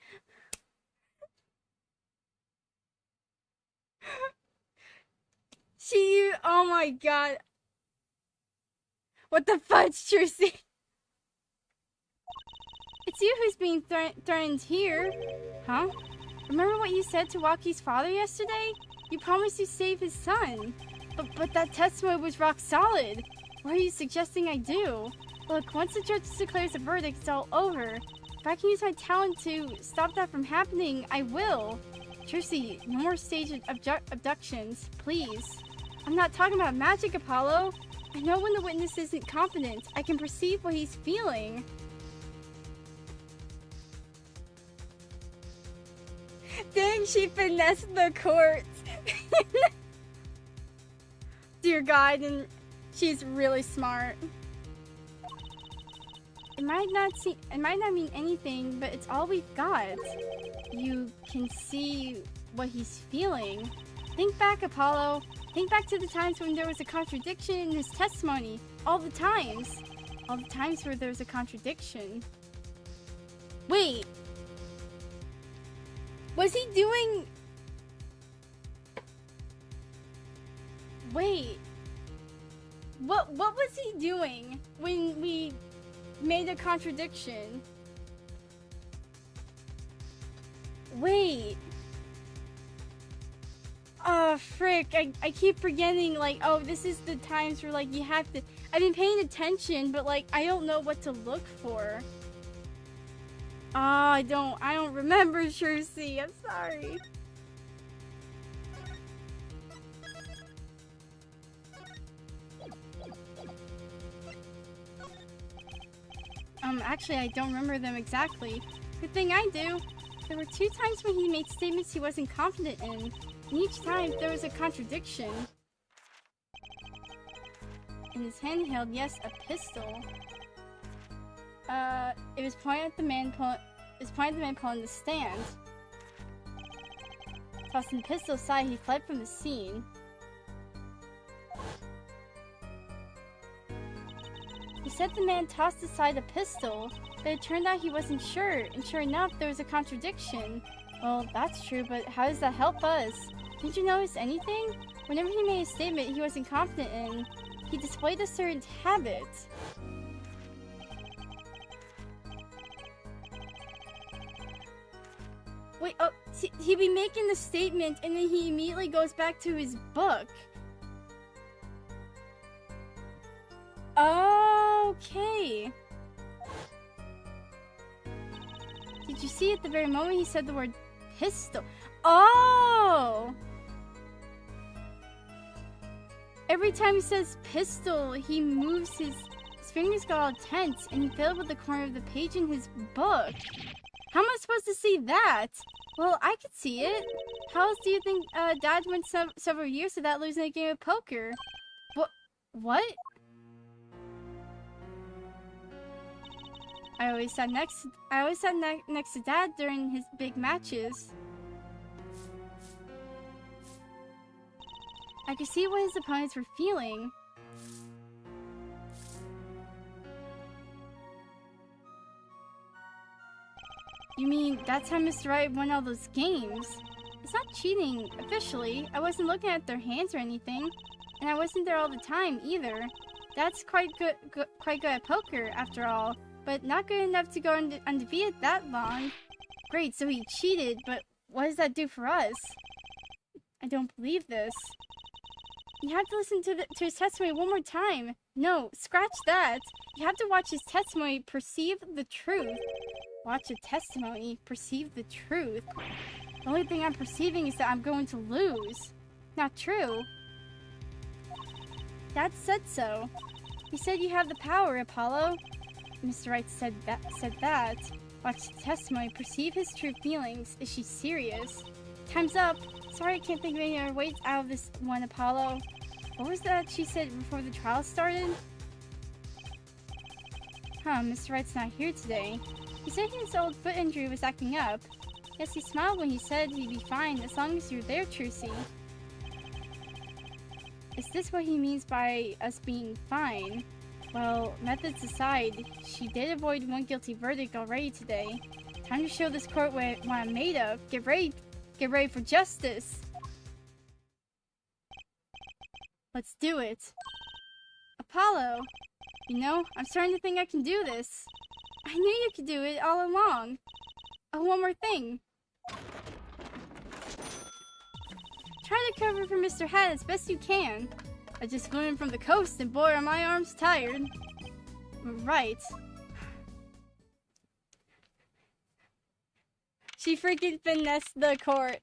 Oh my god. What the fudge, Trucy? It's you who's being threatened here. Huh? Remember what you said to Waki's father yesterday? You promised to save his son. But that testimony was rock solid. What are you suggesting I do? Look, once the judge declares a verdict, it's all over. If I can use my talent to stop that from happening, I will. Trucy, no more stage abductions, please. I'm not talking about magic, Apollo. I know when the witness isn't confident. I can perceive what he's feeling. Dang, she finessed the court. Dear God, and she's really smart. It might not mean anything, but it's all we've got. You can see what he's feeling. Think back, Apollo. Think back to the times when there was a contradiction in his testimony. All the times. All the times where there's a contradiction. Wait. Was he doing... Wait. What was he doing when we made a contradiction? Wait. Oh, frick. I keep forgetting, like, oh, this is the times where, like, you have to... I've been paying attention, but, like, I don't know what to look for. Oh, I don't remember, Trucy. I'm sorry. Actually, I don't remember them exactly. Good thing I do. There were 2 times when he made statements he wasn't confident in. And each time, there was a contradiction. In his hand, he held, yes, a pistol. It was pointed at the man pulling the stand. Tossing the pistol aside, he fled from the scene. He said the man tossed aside a pistol, but it turned out he wasn't sure, and sure enough, there was a contradiction. Well, that's true, but how does that help us? Didn't you notice anything? Whenever he made a statement he wasn't confident in, he displayed a certain habit. Wait, oh, he'd be making the statement and then he immediately goes back to his book. Okay. Did you see at the very moment he said the word pistol? Oh! Every time he says pistol, he moves his fingers got all tense and he filled with the corner of the page in his book. How am I supposed to see that? Well, I could see it. How else do you think Dad went several years without losing a game of poker? What? I always sat next to Dad during his big matches. I could see what his opponents were feeling. You mean that's how Mr. Wright won all those games? It's not cheating, officially. I wasn't looking at their hands or anything. And I wasn't there all the time, either. Dad's quite good at poker, after all. But not good enough to go undefeated that long. Great, so he cheated, but what does that do for us? I don't believe this. You have to listen to his testimony one more time. No, scratch that. You have to watch his testimony, perceive the truth. Watch a testimony, perceive the truth. The only thing I'm perceiving is that I'm going to lose. Not true. Dad said so. He said you have the power, Apollo. Mr. Wright said that. Watch the testimony, perceive his true feelings. Is she serious? Time's up. Sorry I can't think of any other ways out of this one, Apollo. What was that she said before the trial started? Mr. Wright's not here today. He said his old foot injury was acting up. Yes, he smiled when he said he'd be fine as long as you're there, Trucy. Is this what he means by us being fine? Well, methods aside, she did avoid one guilty verdict already today. Time to show this court what I'm made of. Get ready for justice. Let's do it. Apollo, you know, I'm starting to think I can do this. I knew you could do it all along. Oh, one more thing. Try to cover for Mr. Hat as best you can. I just flew in from the coast and boy are my arms tired. Right. She freaking finessed the court.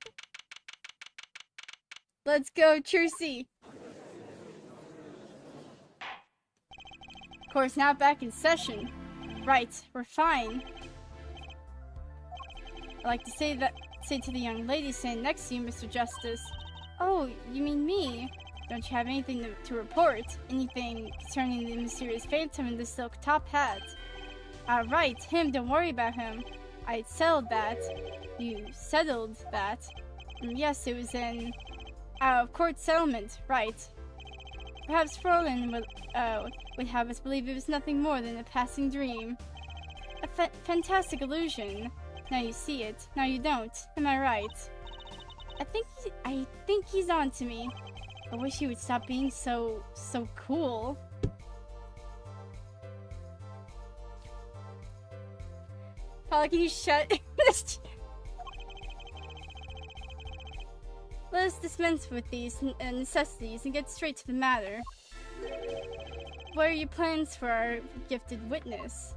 Let's go, Trucy. Court's now back in session. Right, we're fine. I'd like to say to the young lady standing next to you, Mr. Justice. Oh, you mean me? Don't you have anything to report? Anything concerning the mysterious phantom in the silk top hat? Right, him, don't worry about him. I settled that. You settled that? Yes, it was an out-of-court settlement, right. Perhaps Frolin would have us believe it was nothing more than a passing dream. A fantastic illusion. Now you see it, now you don't. Am I right? I think he's on to me. I wish he would stop being so cool. Paula, can you shut this? Let us dispense with these necessities and get straight to the matter. What are your plans for our gifted witness?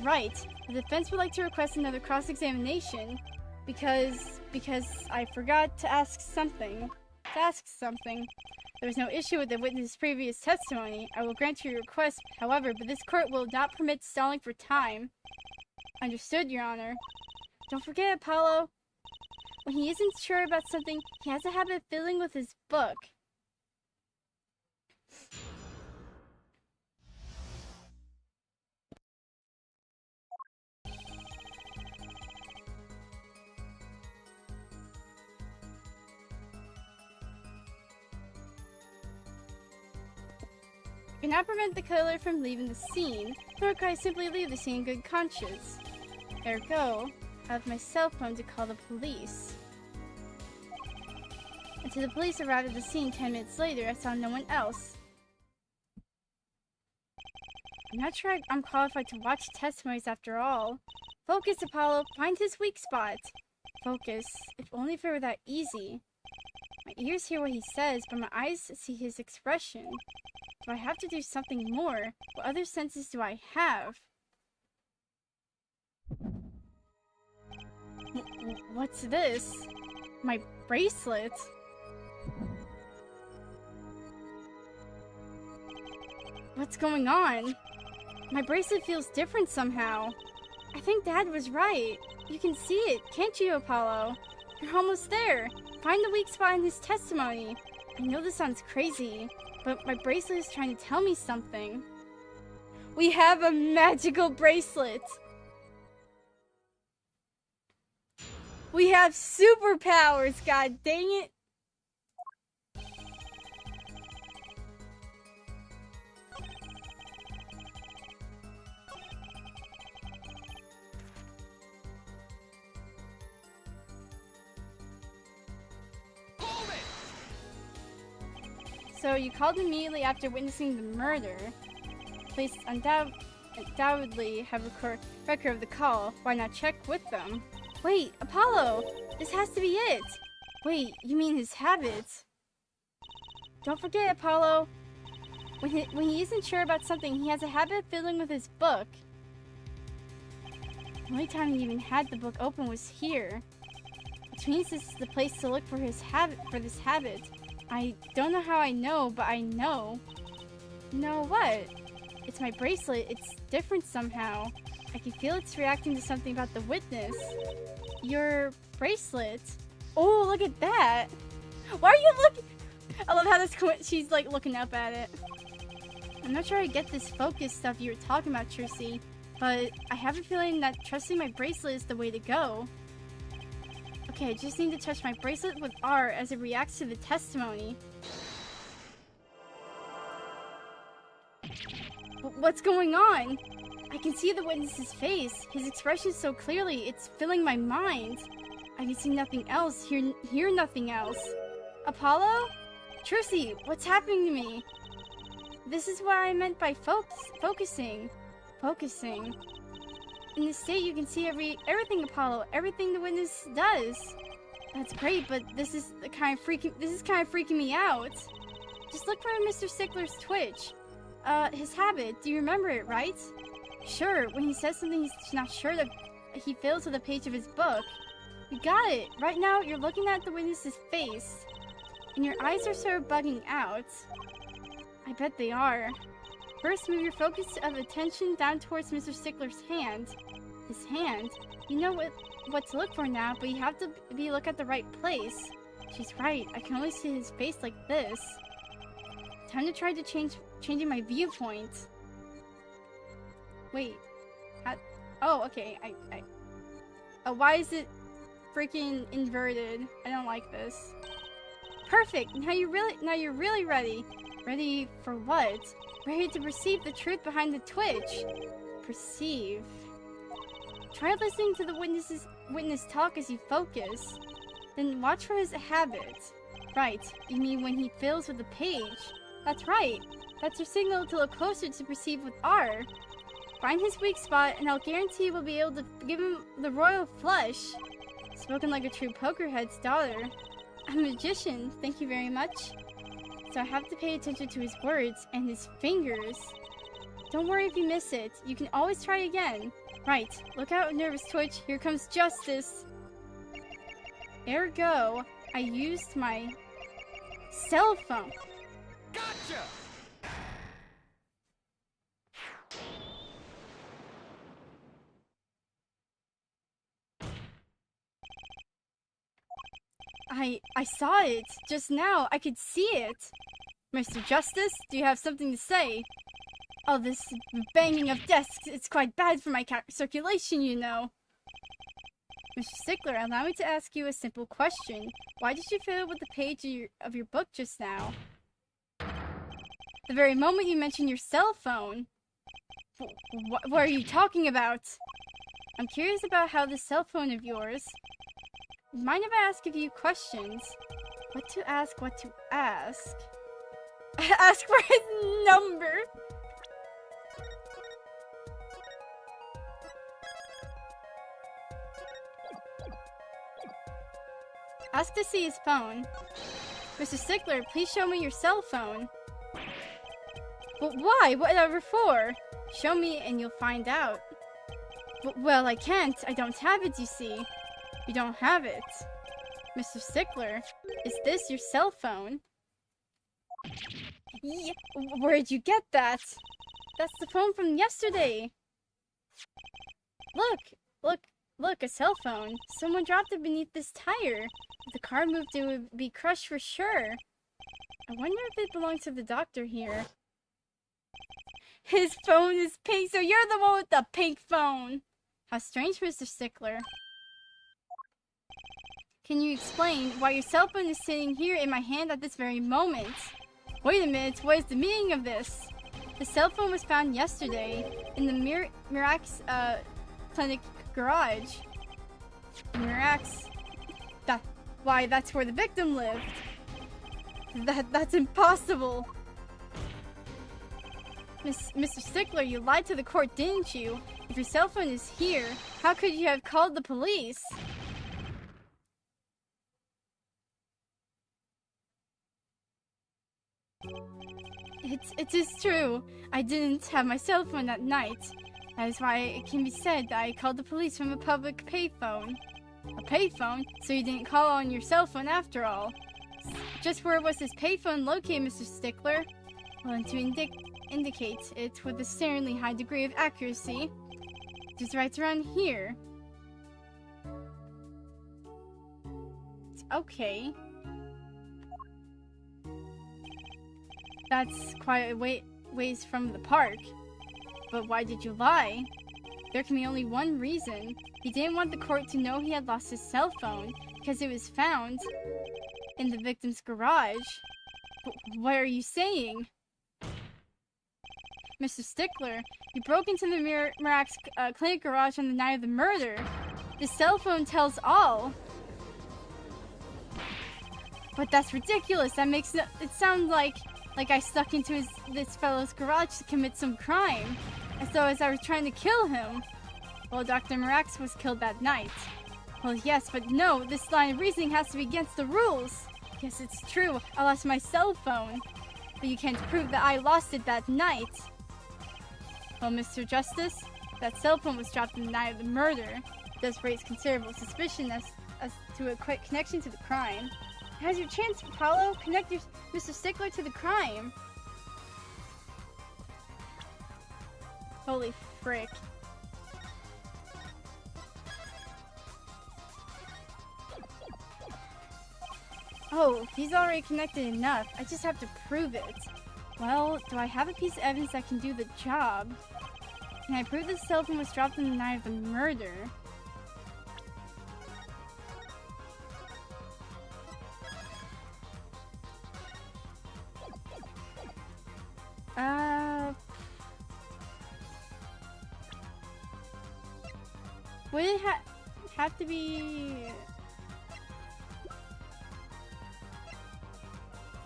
Right. The defense would like to request another cross-examination because I forgot to ask something. There is no issue with the witness's previous testimony. I will grant your request, however, but this court will not permit stalling for time. Understood, Your Honor. Don't forget, Apollo. When he isn't sure about something, he has a habit of fiddling with his book. You cannot prevent the killer from leaving the scene, nor can I simply leave the scene in good conscience. Ergo, I have my cell phone to call the police. Until the police arrived at the scene 10 minutes later, I saw no one else. I'm not sure I'm qualified to watch testimonies after all. Focus, Apollo. Find his weak spot. Focus. If only if it were that easy. My ears hear what he says, but my eyes see his expression. Do I have to do something more? What other senses do I have? What's this? My bracelet? What's going on? My bracelet feels different somehow. I think Dad was right. You can see it, can't you, Apollo? You're almost there. Find the weak spot in his testimony. I know this sounds crazy, but my bracelet is trying to tell me something. We have a magical bracelet! We have superpowers, god dang it! So you called immediately after witnessing the murder. Police undoubtedly have a record of the call. Why not check with them? Wait, Apollo! This has to be it! Wait, you mean his habits? Don't forget, Apollo. When he isn't sure about something, he has a habit of fiddling with his book. The only time he even had the book open was here. Tweens is the place to look for this habit. I don't know how I know, but I know. No, what? It's my bracelet. It's different somehow. I can feel it's reacting to something about the witness. Your bracelet? Oh, look at that! Why are you looking? I love how she's like looking up at it. I'm not sure I get this focus stuff you were talking about, Trissy, but I have a feeling that trusting my bracelet is the way to go. Okay, I just need to touch my bracelet with R as it reacts to the testimony. What's going on? I can see the witness's face. His expression so clearly, it's filling my mind. I can see nothing else, hear nothing else. Apollo? Trissy, what's happening to me? This is what I meant by focusing. Focusing. In this state, you can see everything, Apollo. Everything the witness does. That's great, but this is kind of freaking me out. Just look for Mr. Stickler's twitch. His habit. Do you remember it, right? Sure. When he says something he's not sure that he fills with a page of his book. You got it. Right now, you're looking at the witness's face, and your eyes are sort of bugging out. I bet they are. First, move your focus of attention down towards Mr. Stickler's hand. His hand? You know what to look for now, but you have to look at the right place. She's right. I can only see his face like this. Time to try to changing my viewpoint. Wait. Oh, okay. Why is it freaking inverted? I don't like this. Perfect. Now you're really ready. Ready for what? Ready to perceive the truth behind the twitch. Perceive. Try listening to the witness talk as you focus. Then watch for his habit. Right. You mean when he fills with a page? That's right. That's your signal to look closer to perceive with R. Find his weak spot, and I'll guarantee we'll be able to give him the royal flush. Spoken like a true pokerhead's daughter. I'm a magician, thank you very much. So I have to pay attention to his words and his fingers. Don't worry if you miss it. You can always try again. Right, look out, nervous twitch. Here comes justice. Ergo, I used my cell phone. Gotcha! I saw it just now. I could see it. Mr. Justice, do you have something to say? Oh, this banging of desks, it's quite bad for my circulation, you know. Mr. Stickler, allow me to ask you a simple question. Why did you fill it with the page of your book just now? The very moment you mentioned your cell phone. What are you talking about? I'm curious about how this cell phone of yours... Mind if I ask a few questions? What to ask? Ask for his number! Ask to see his phone. Mr. Stickler, please show me your cell phone. But why? Whatever for? Show me and you'll find out. Well, I can't. I don't have it, you see. You don't have it. Mr. Stickler, is this your cell phone? Yeah, where'd you get that? That's the phone from yesterday. Look, a cell phone. Someone dropped it beneath this tire. If the car moved, it would be crushed for sure. I wonder if it belongs to the doctor here. His phone is pink, so you're the one with the pink phone. How strange, Mr. Stickler. Can you explain why your cell phone is sitting here in my hand at this very moment? Wait a minute, what is the meaning of this? The cell phone was found yesterday in the Mirax clinic garage. Mirax? Why, that's where the victim lived. That's impossible. Mr. Stickler, you lied to the court, didn't you? If your cell phone is here, how could you have called the police? It is true. I didn't have my cell phone that night. That is why it can be said that I called the police from a public payphone. A payphone? So you didn't call on your cell phone after all. Just where was this payphone located, Mr. Stickler? Well, and to indicate it with a sternly high degree of accuracy, just right around here. Okay. That's quite a ways from the park. But why did you lie? There can be only one reason. He didn't want the court to know he had lost his cell phone because it was found in the victim's garage. What are you saying? Mr. Stickler, you broke into the Mirak's clinic garage on the night of the murder. The cell phone tells all. But that's ridiculous. That makes it sound like I stuck into this fellow's garage to commit some crime. As though as I was trying to kill him. Well, Dr. Mirax was killed that night. Well, yes, but no, this line of reasoning has to be against the rules. Yes, it's true, I lost my cell phone. But you can't prove that I lost it that night. Well, Mr. Justice, that cell phone was dropped on the night of the murder. It does raise considerable suspicion as to a quick connection to the crime. How's your chance, Apollo? Connect Mr. Stickler to the crime. Holy frick. Oh, he's already connected enough. I just have to prove it. Well, do I have a piece of evidence that can do the job? Can I prove the cell phone was dropped on the night of the murder? Would it have to be...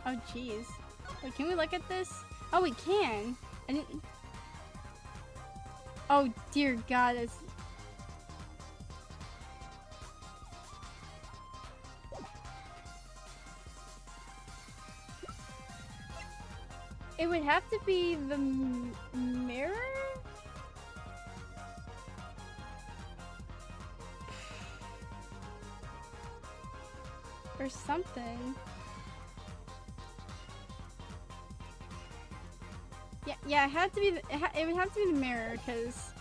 Oh, jeez. Wait, can we look at this? Oh, we can. I didn't... Oh, dear God. It's... It would have to be the mirror? Or something. Yeah, it had to be. It would have to be the mirror, because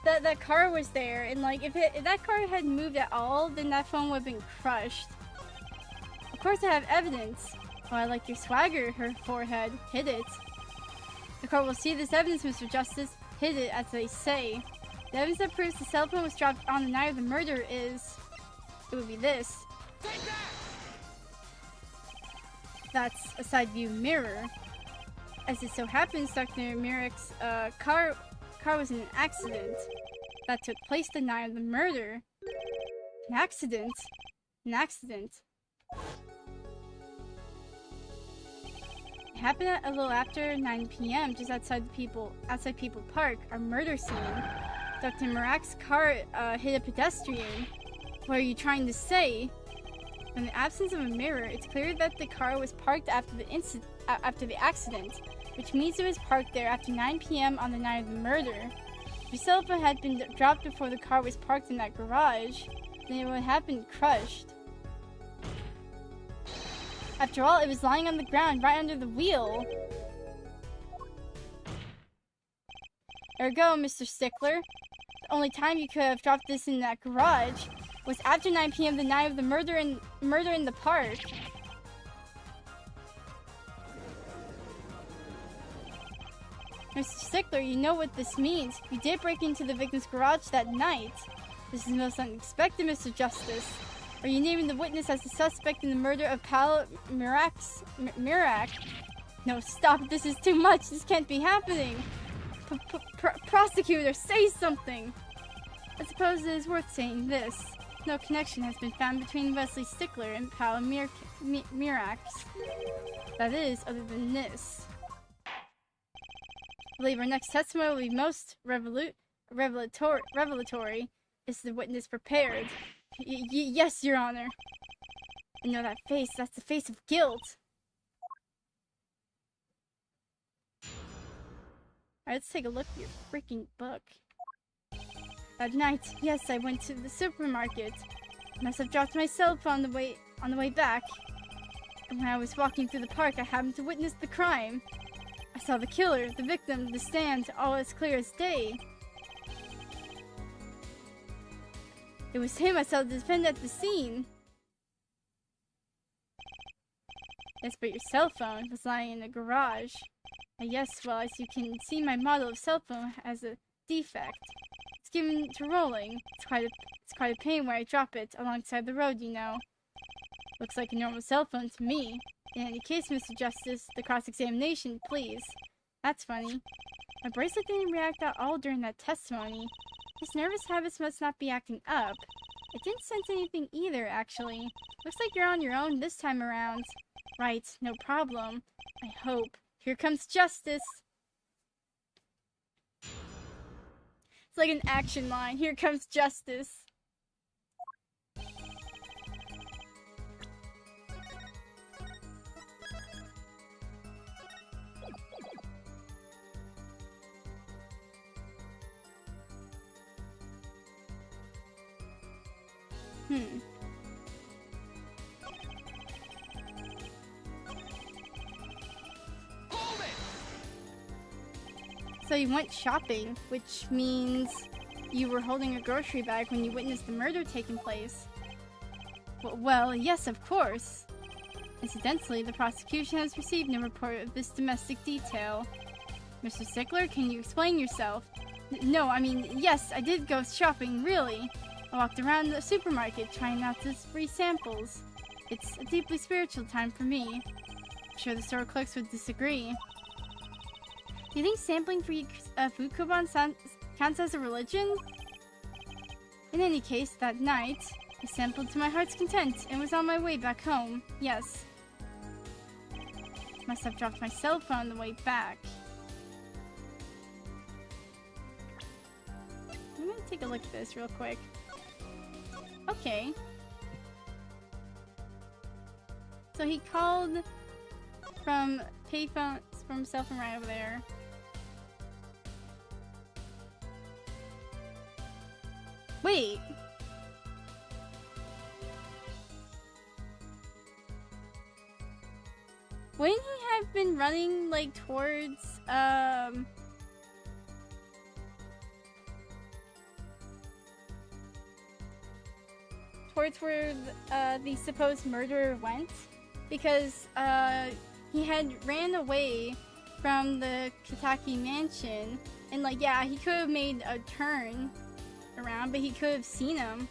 that car was there, and like if that car had moved at all, then that phone would have been crushed. Of course, I have evidence. Oh, I like your swagger. Her forehead. Hit it. The court will see this evidence, Mr. Justice. Hit it, as they say. The evidence that proves the cell phone was dropped on the night of the murder is. It would be this. That's a side view mirror. As it so happens, Dr. Mirak's car was in an accident that took place the night of the murder. An accident? An accident. It happened at a little after 9 p.m. just outside People Park, our murder scene. Dr. Mirak's car hit a pedestrian. What are you trying to say? In the absence of a mirror, it's clear that the car was parked after the accident, which means it was parked there after 9 p.m. on the night of the murder. If the cell phone had been dropped before the car was parked in that garage, then it would have been crushed. After all, it was lying on the ground right under the wheel. Ergo, Mr. Stickler, the only time you could have dropped this in that garage was after 9 p.m. the night of the murder in the park. Mr. Stickler, you know what this means. You did break into the victim's garage that night. This is most unexpected, Mr. Justice. Are you naming the witness as the suspect in the murder of Pal Mirak? No, stop. This is too much. This can't be happening. Prosecutor, say something. I suppose it is worth saying this. No connection has been found between Wesley Stickler and Pal Mirak. That is, other than this. I believe our next testimony will be most revelatory. Is the witness prepared? Yes, Your Honor. I know that face. That's the face of guilt. Alright, let's take a look at your freaking book. That night, yes, I went to the supermarket. Must have dropped my cell phone on the way back. And when I was walking through the park, I happened to witness the crime. I saw the killer, the victim, the stand, all as clear as day. It was him I saw the defendant at the scene. Yes, but your cell phone was lying in the garage. Yes, well, as you can see, my model of cell phone has a defect. It's given to rolling. It's quite a pain where I drop it alongside the road, you know. Looks like a normal cell phone to me. In any case, Mr. Justice, the cross-examination, please. That's funny. My bracelet didn't react at all during that testimony. His nervous habits must not be acting up. I didn't sense anything either, actually. Looks like you're on your own this time around. Right, no problem. I hope. Here comes justice. It's like an action line. Here comes justice. Hold it! So you went shopping, which means you were holding a grocery bag when you witnessed the murder taking place. Well, yes, of course. Incidentally, the prosecution has received no report of this domestic detail. Mr. Stickler, can you explain yourself? No, I mean, yes, I did go shopping, really. I walked around the supermarket trying not to free samples. It's a deeply spiritual time for me. I'm sure the store clerks would disagree. Do you think sampling free food coupons counts as a religion? In any case, that night, I sampled to my heart's content and was on my way back home. Yes. Must have dropped my cell phone on the way back. I'm gonna take a look at this real quick. Okay. So he called from payphone from himself and right over there. Wait. Wouldn't he have been running like towards where the supposed murderer went? Because he had ran away from the Kitaki mansion, and like, yeah, he could have made a turn around, but he could have seen him.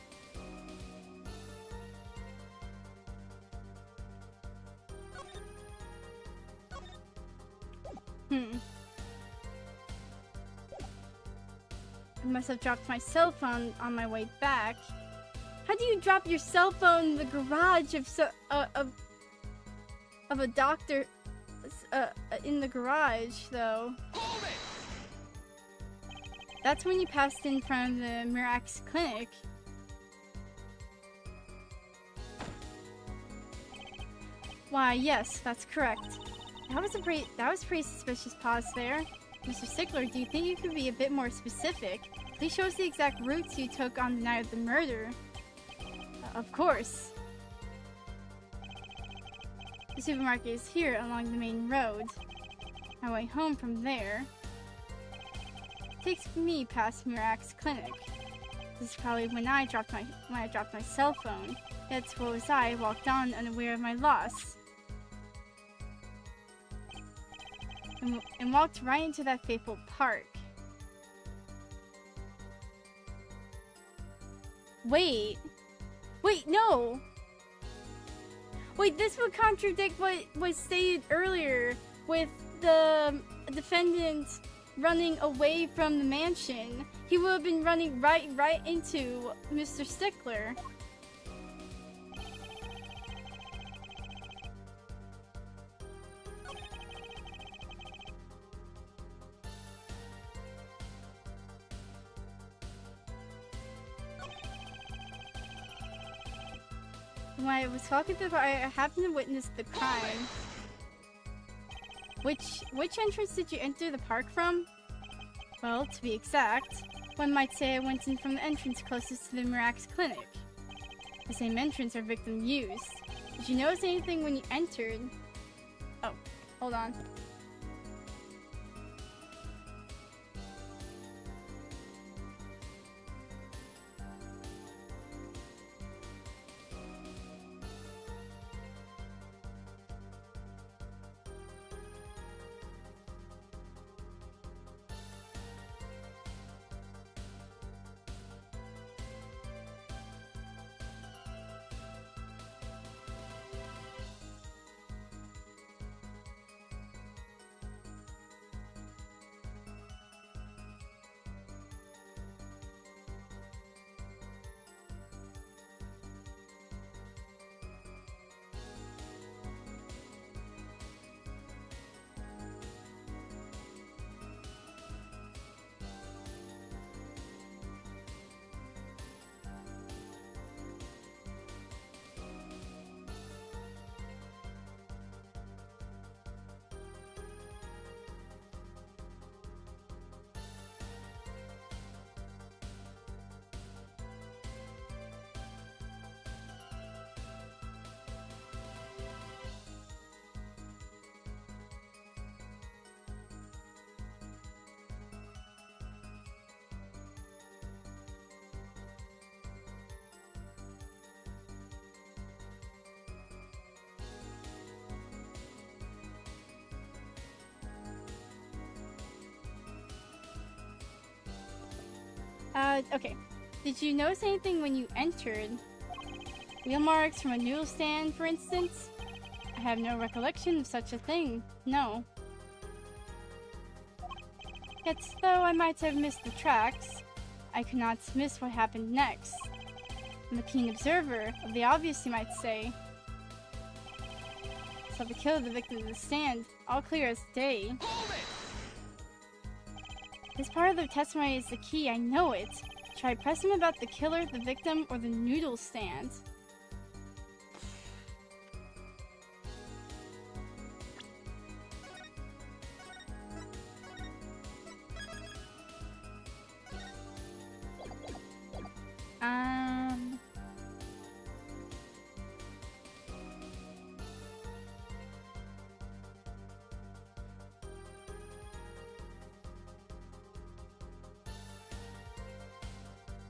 I must have dropped my cell phone on my way back. How do you drop your cell phone in the garage of a doctor in the garage, though? Hold it! That's when you passed in front of the Mirax clinic. Why, yes, that's correct. That was pretty suspicious pause there. Mr. Stickler, do you think you could be a bit more specific? Please show us the exact routes you took on the night of the murder. Of course. The supermarket is here along the main road. My way home from there takes me past Mirax clinic. This is probably when I dropped my cell phone. Yet suppose I walked on unaware of my loss. And walked right into that fateful park. Wait, no! Wait, this would contradict what was stated earlier with the defendant running away from the mansion. He would have been running right into Mr. Stickler. When I was walking through the park, I happened to witness the crime. Which entrance did you enter the park from? Well, to be exact, One might say I went in from the entrance closest to the Mirax clinic. The same entrance our victim used. Did you notice anything when you entered? Oh, hold on. Okay. Did you notice anything when you entered? Wheel marks from a noodle stand, for instance? I have no recollection of such a thing. No. Yet, though I might have missed the tracks, I could not miss what happened next. I'm a keen observer of the obvious, you might say. Saw the kill of the victim of the stand, all clear as day. Hold it! This part of the testimony is the key, I know it. Should I press him about the killer, the victim, or the noodle stand?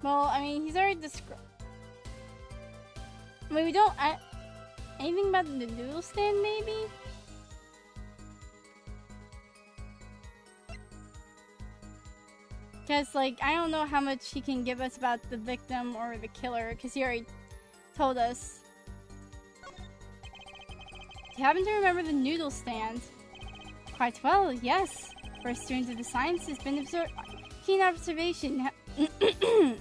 Well, I mean, he's already described. I mean, we don't. Anything about the noodle stand, maybe? Because, like, I don't know how much he can give us about the victim or the killer, because he already told us. Do you happen to remember the noodle stand? Quite well, yes. For a student of the sciences, been keen observation.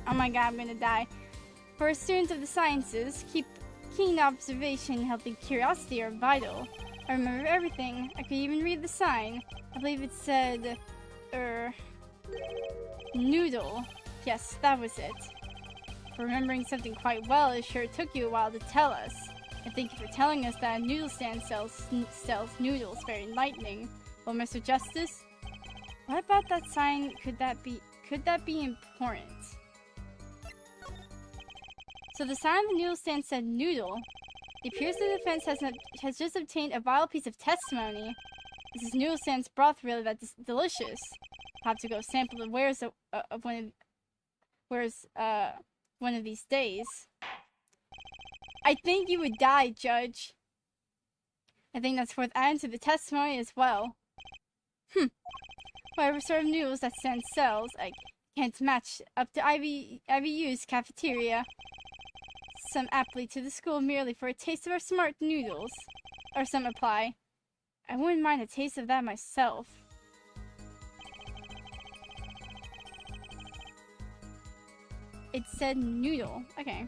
Oh my god, I'm gonna die. For a student of the sciences, keen observation and healthy curiosity are vital. I remember everything. I could even read the sign. I believe it said, noodle. Yes, that was it. For remembering something quite well, it sure took you a while to tell us. And thank you for telling us that a noodle stand sells noodles. Very enlightening. Well, Mr. Justice, what about that sign? Could that be important? So the sign on the noodle stand said noodle. It appears the defense has just obtained a vital piece of testimony. Is this noodle stand's broth really that delicious? I'll have to go sample the wares of one of these days. I think you would die, Judge. I think that's worth adding to the testimony as well. Whatever sort of noodles that stand sells, I can't match up to IBU's cafeteria. Some aptly to the school merely for a taste of our smart noodles. Or some apply. I wouldn't mind a taste of that myself. It said noodle. Okay.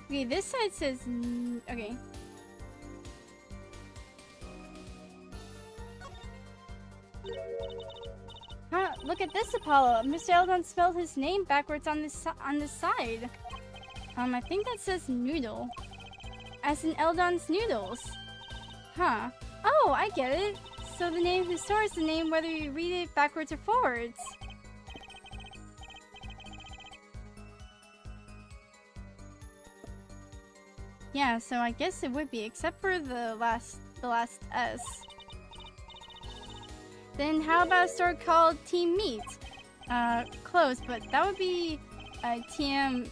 Okay, this side says okay. Huh? Look at this, Apollo. Mr. Eldon spelled his name backwards on this side. I think that says noodle. As in Eldon's noodles. Huh. Oh, I get it. So the name of the store is the name whether you read it backwards or forwards. Yeah, so I guess it would be, except for the last S. Then how about a store called Team Meat? Close, but that would be TM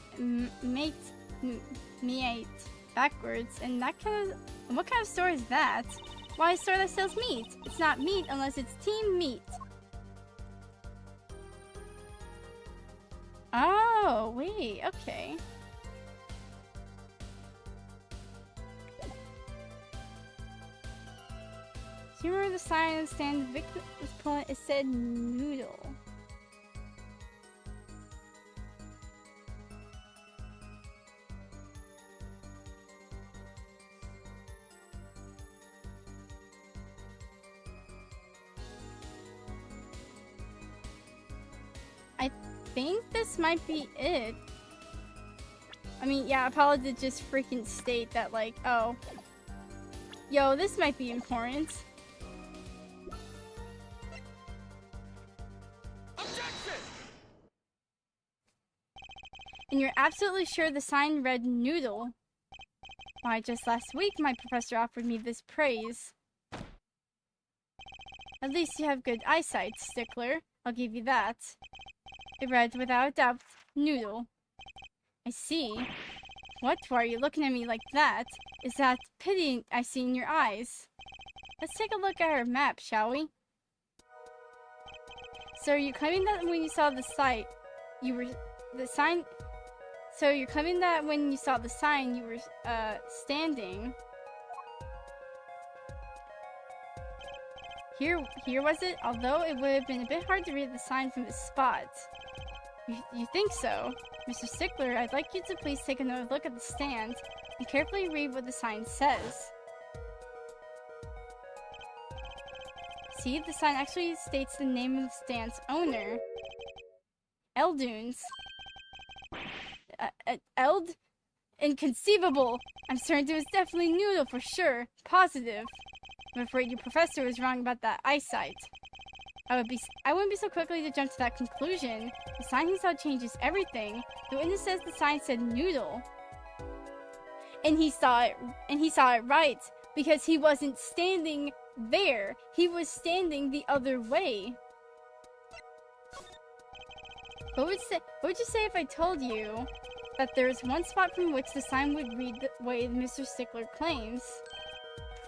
Mate backwards, and that kind of. What kind of store is that? Why a store that sells meat? It's not meat unless it's Team Meat. Oh, wait, okay. Do you remember the sign on the stand Vic was pulling? It said noodle. I think this might be it. I mean, yeah, Apollo did just freaking state that, like, oh, yo, this might be important. Objection! And you're absolutely sure the sign read noodle? Why, just last week my professor offered me this praise. At least you have good eyesight, Stickler. I'll give you that. It read, without a doubt, noodle. I see. What? Why are you looking at me like that? Is that pity I see in your eyes? Let's take a look at our map, shall we? So are you claiming that when you saw the site, you were... the sign... So you're claiming that when you saw the sign, you were, standing... Here was it? Although it would have been a bit hard to read the sign from this spot. You think so? Mr. Stickler, I'd like you to please take another look at the stand and carefully read what the sign says. See, the sign actually states the name of the stand's owner. Eldunes. Eld? Inconceivable! I'm certain it was definitely noodle for sure. Positive. I'm afraid your professor was wrong about that eyesight. I wouldn't be so quickly to jump to that conclusion. The sign he saw changes everything. The witness says the sign said noodle. And he saw it right, because he wasn't standing there. He was standing the other way. What would you say if I told you that there's one spot from which the sign would read the way Mr. Stickler claims?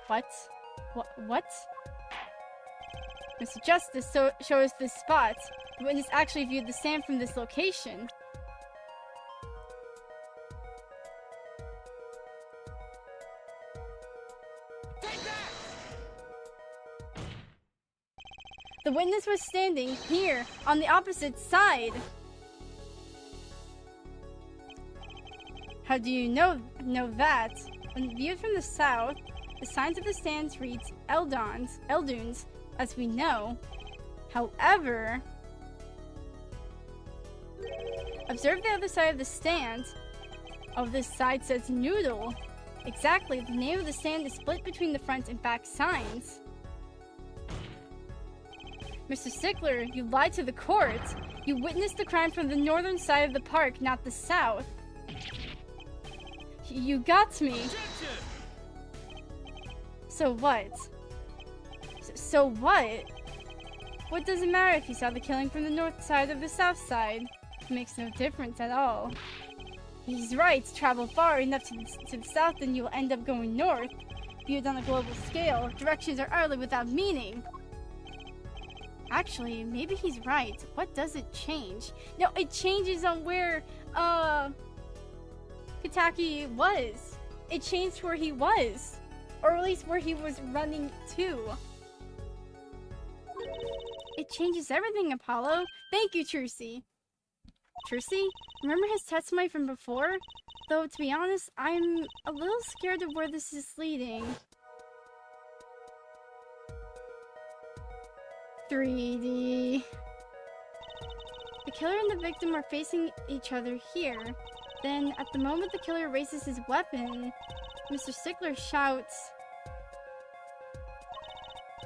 What? What? Mr. Justice shows this spot. The witness actually viewed the stand from this location. Take that! The witness was standing here, on the opposite side. How do you know that? When viewed from the south, the signs of the stands reads Eldunes, as we know. However, observe the other side of the stand. Oh, this side says noodle. Exactly, the name of the stand is split between the front and back signs. Mr. Stickler, you lied to the court. You witnessed the crime from the northern side of the park, not the south. You got me. Objection! So what? So what? What does it matter if you saw the killing from the north side or the south side? It makes no difference at all. He's right. Travel far enough to the south and you'll end up going north. Viewed on a global scale, directions are utterly without meaning. Actually, maybe he's right. What does it change? No, it changes on where, Kitaki was. It changed where he was. Or at least where he was running to. It changes everything, Apollo. Thank you, Trucy. Trucy? Remember his testimony from before? Though, to be honest, I'm a little scared of where this is leading. 3D. killer and the victim are facing each other here. Then, at the moment the killer raises his weapon, Mr. Stickler shouts,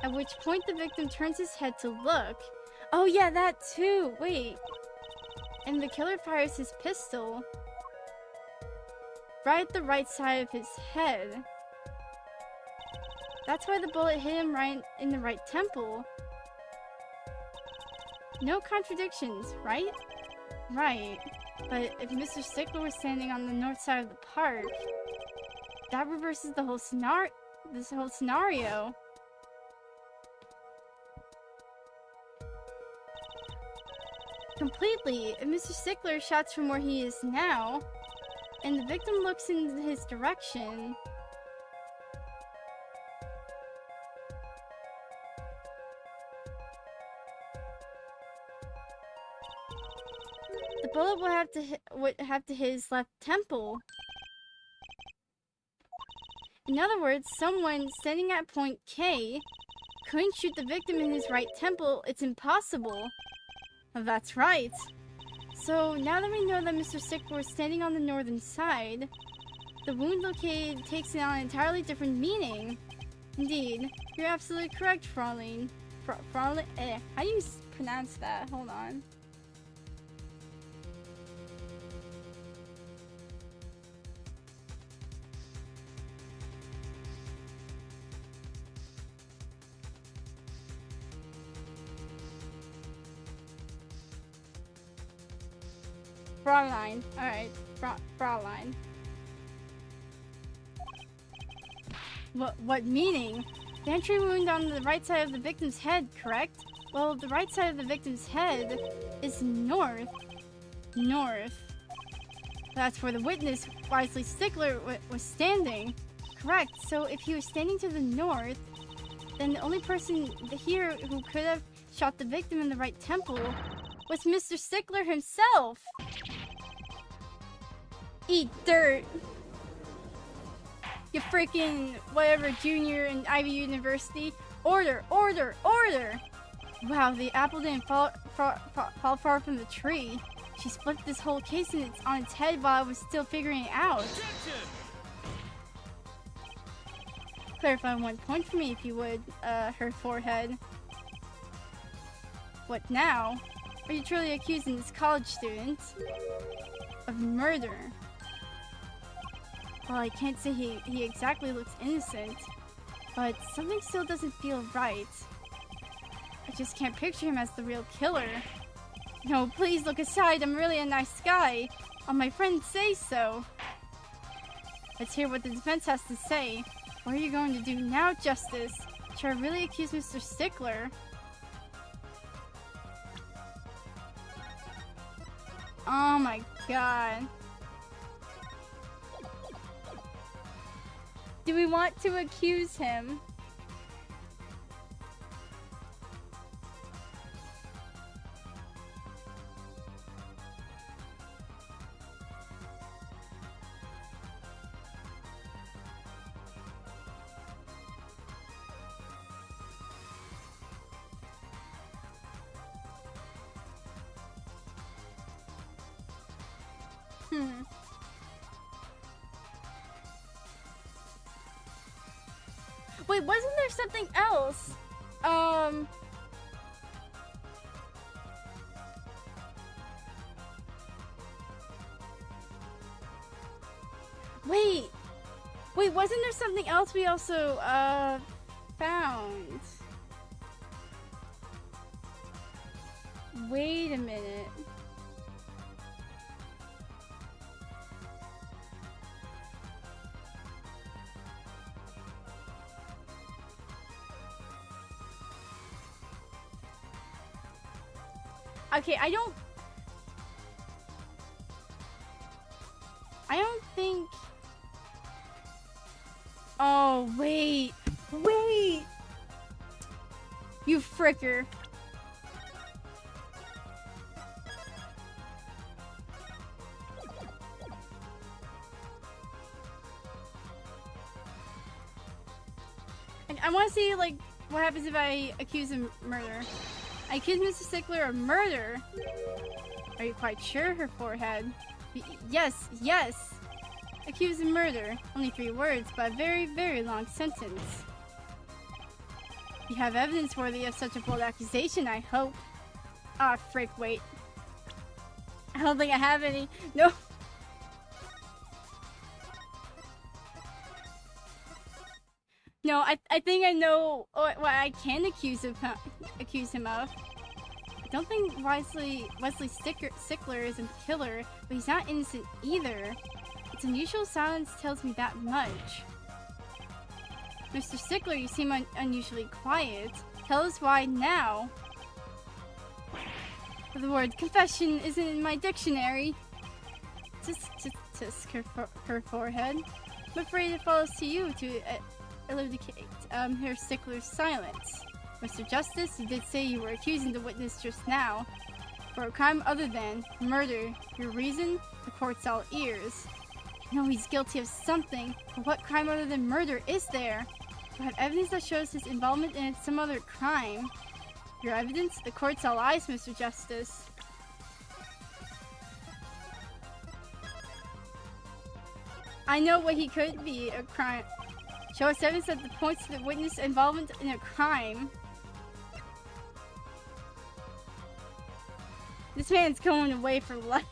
at which point the victim turns his head to look. Oh yeah, that too! Wait. And the killer fires his pistol right at the right side of his head. That's why the bullet hit him right in the right temple. No contradictions, right? Right. But if Mr. Stickler was standing on the north side of the park, that reverses the whole scenario. Completely. If Mr. Stickler shouts from where he is now, and the victim looks in his direction, the bullet would have to hit his left temple. In other words, someone standing at point K couldn't shoot the victim in his right temple. It's impossible. That's right. So now that we know that Mr. Stickler was standing on the northern side, the wound located takes on an entirely different meaning. Indeed, you're absolutely correct, Fraulein. Fraulein, how do you pronounce that? Hold on. Fraulein. Alright, Fraulein. What meaning? The entry wound on the right side of the victim's head, correct? Well, the right side of the victim's head is north. North. That's where the witness, Wisely Stickler, was standing. Correct. So if he was standing to the north, then the only person here who could have shot the victim in the right temple was Mr. Stickler himself. Eat dirt. You freaking whatever junior in Ivy University. Order, order, order! Wow, the apple didn't fall far from the tree. She flipped this whole case on its head while I was still figuring it out. Clarify 1 point for me if you would, her forehead. What now? Are you truly accusing this college student of murder? Well, I can't say he exactly looks innocent, but something still doesn't feel right. I just can't picture him as the real killer. No, please look aside. I'm really a nice guy. All my friends say so. Let's hear what the defense has to say. What are you going to do now, Justice? Should I really accuse Mr. Stickler? Oh my god. Do we want to accuse him? Wait, wasn't there something else? Wait, wasn't there something else we also, found? Wait a minute. Okay, I don't think... Oh, wait. Wait! You fricker. I want to see, like, what happens if I accuse him of murder. I accuse Mr. Stickler of murder. Are you quite sure? Her forehead. Yes, yes. Accused of murder. Only 3 words, but a very, very long sentence. You have evidence worthy of such a bold accusation, I hope. Ah, frick, wait. I don't think I have any. No. No, I think I know what I can accuse him of. I don't think Wesley Stickler is a killer, but he's not innocent either. Its unusual silence tells me that much. Mr. Stickler, you seem unusually quiet. Tell us why now. The word confession isn't in my dictionary. Tisk her forehead. I'm afraid it falls to you to elucidate Herr Stickler's silence. Mr. Justice, you did say you were accusing the witness just now. For a crime other than murder, your reason? The court's all ears. No, he's guilty of something, but what crime other than murder is there? You have evidence that shows his involvement in some other crime. Your evidence? The court's all eyes, Mr. Justice. I know what he could be, a crime. Show us evidence that points to the witness involvement in a crime. This man's going away for life.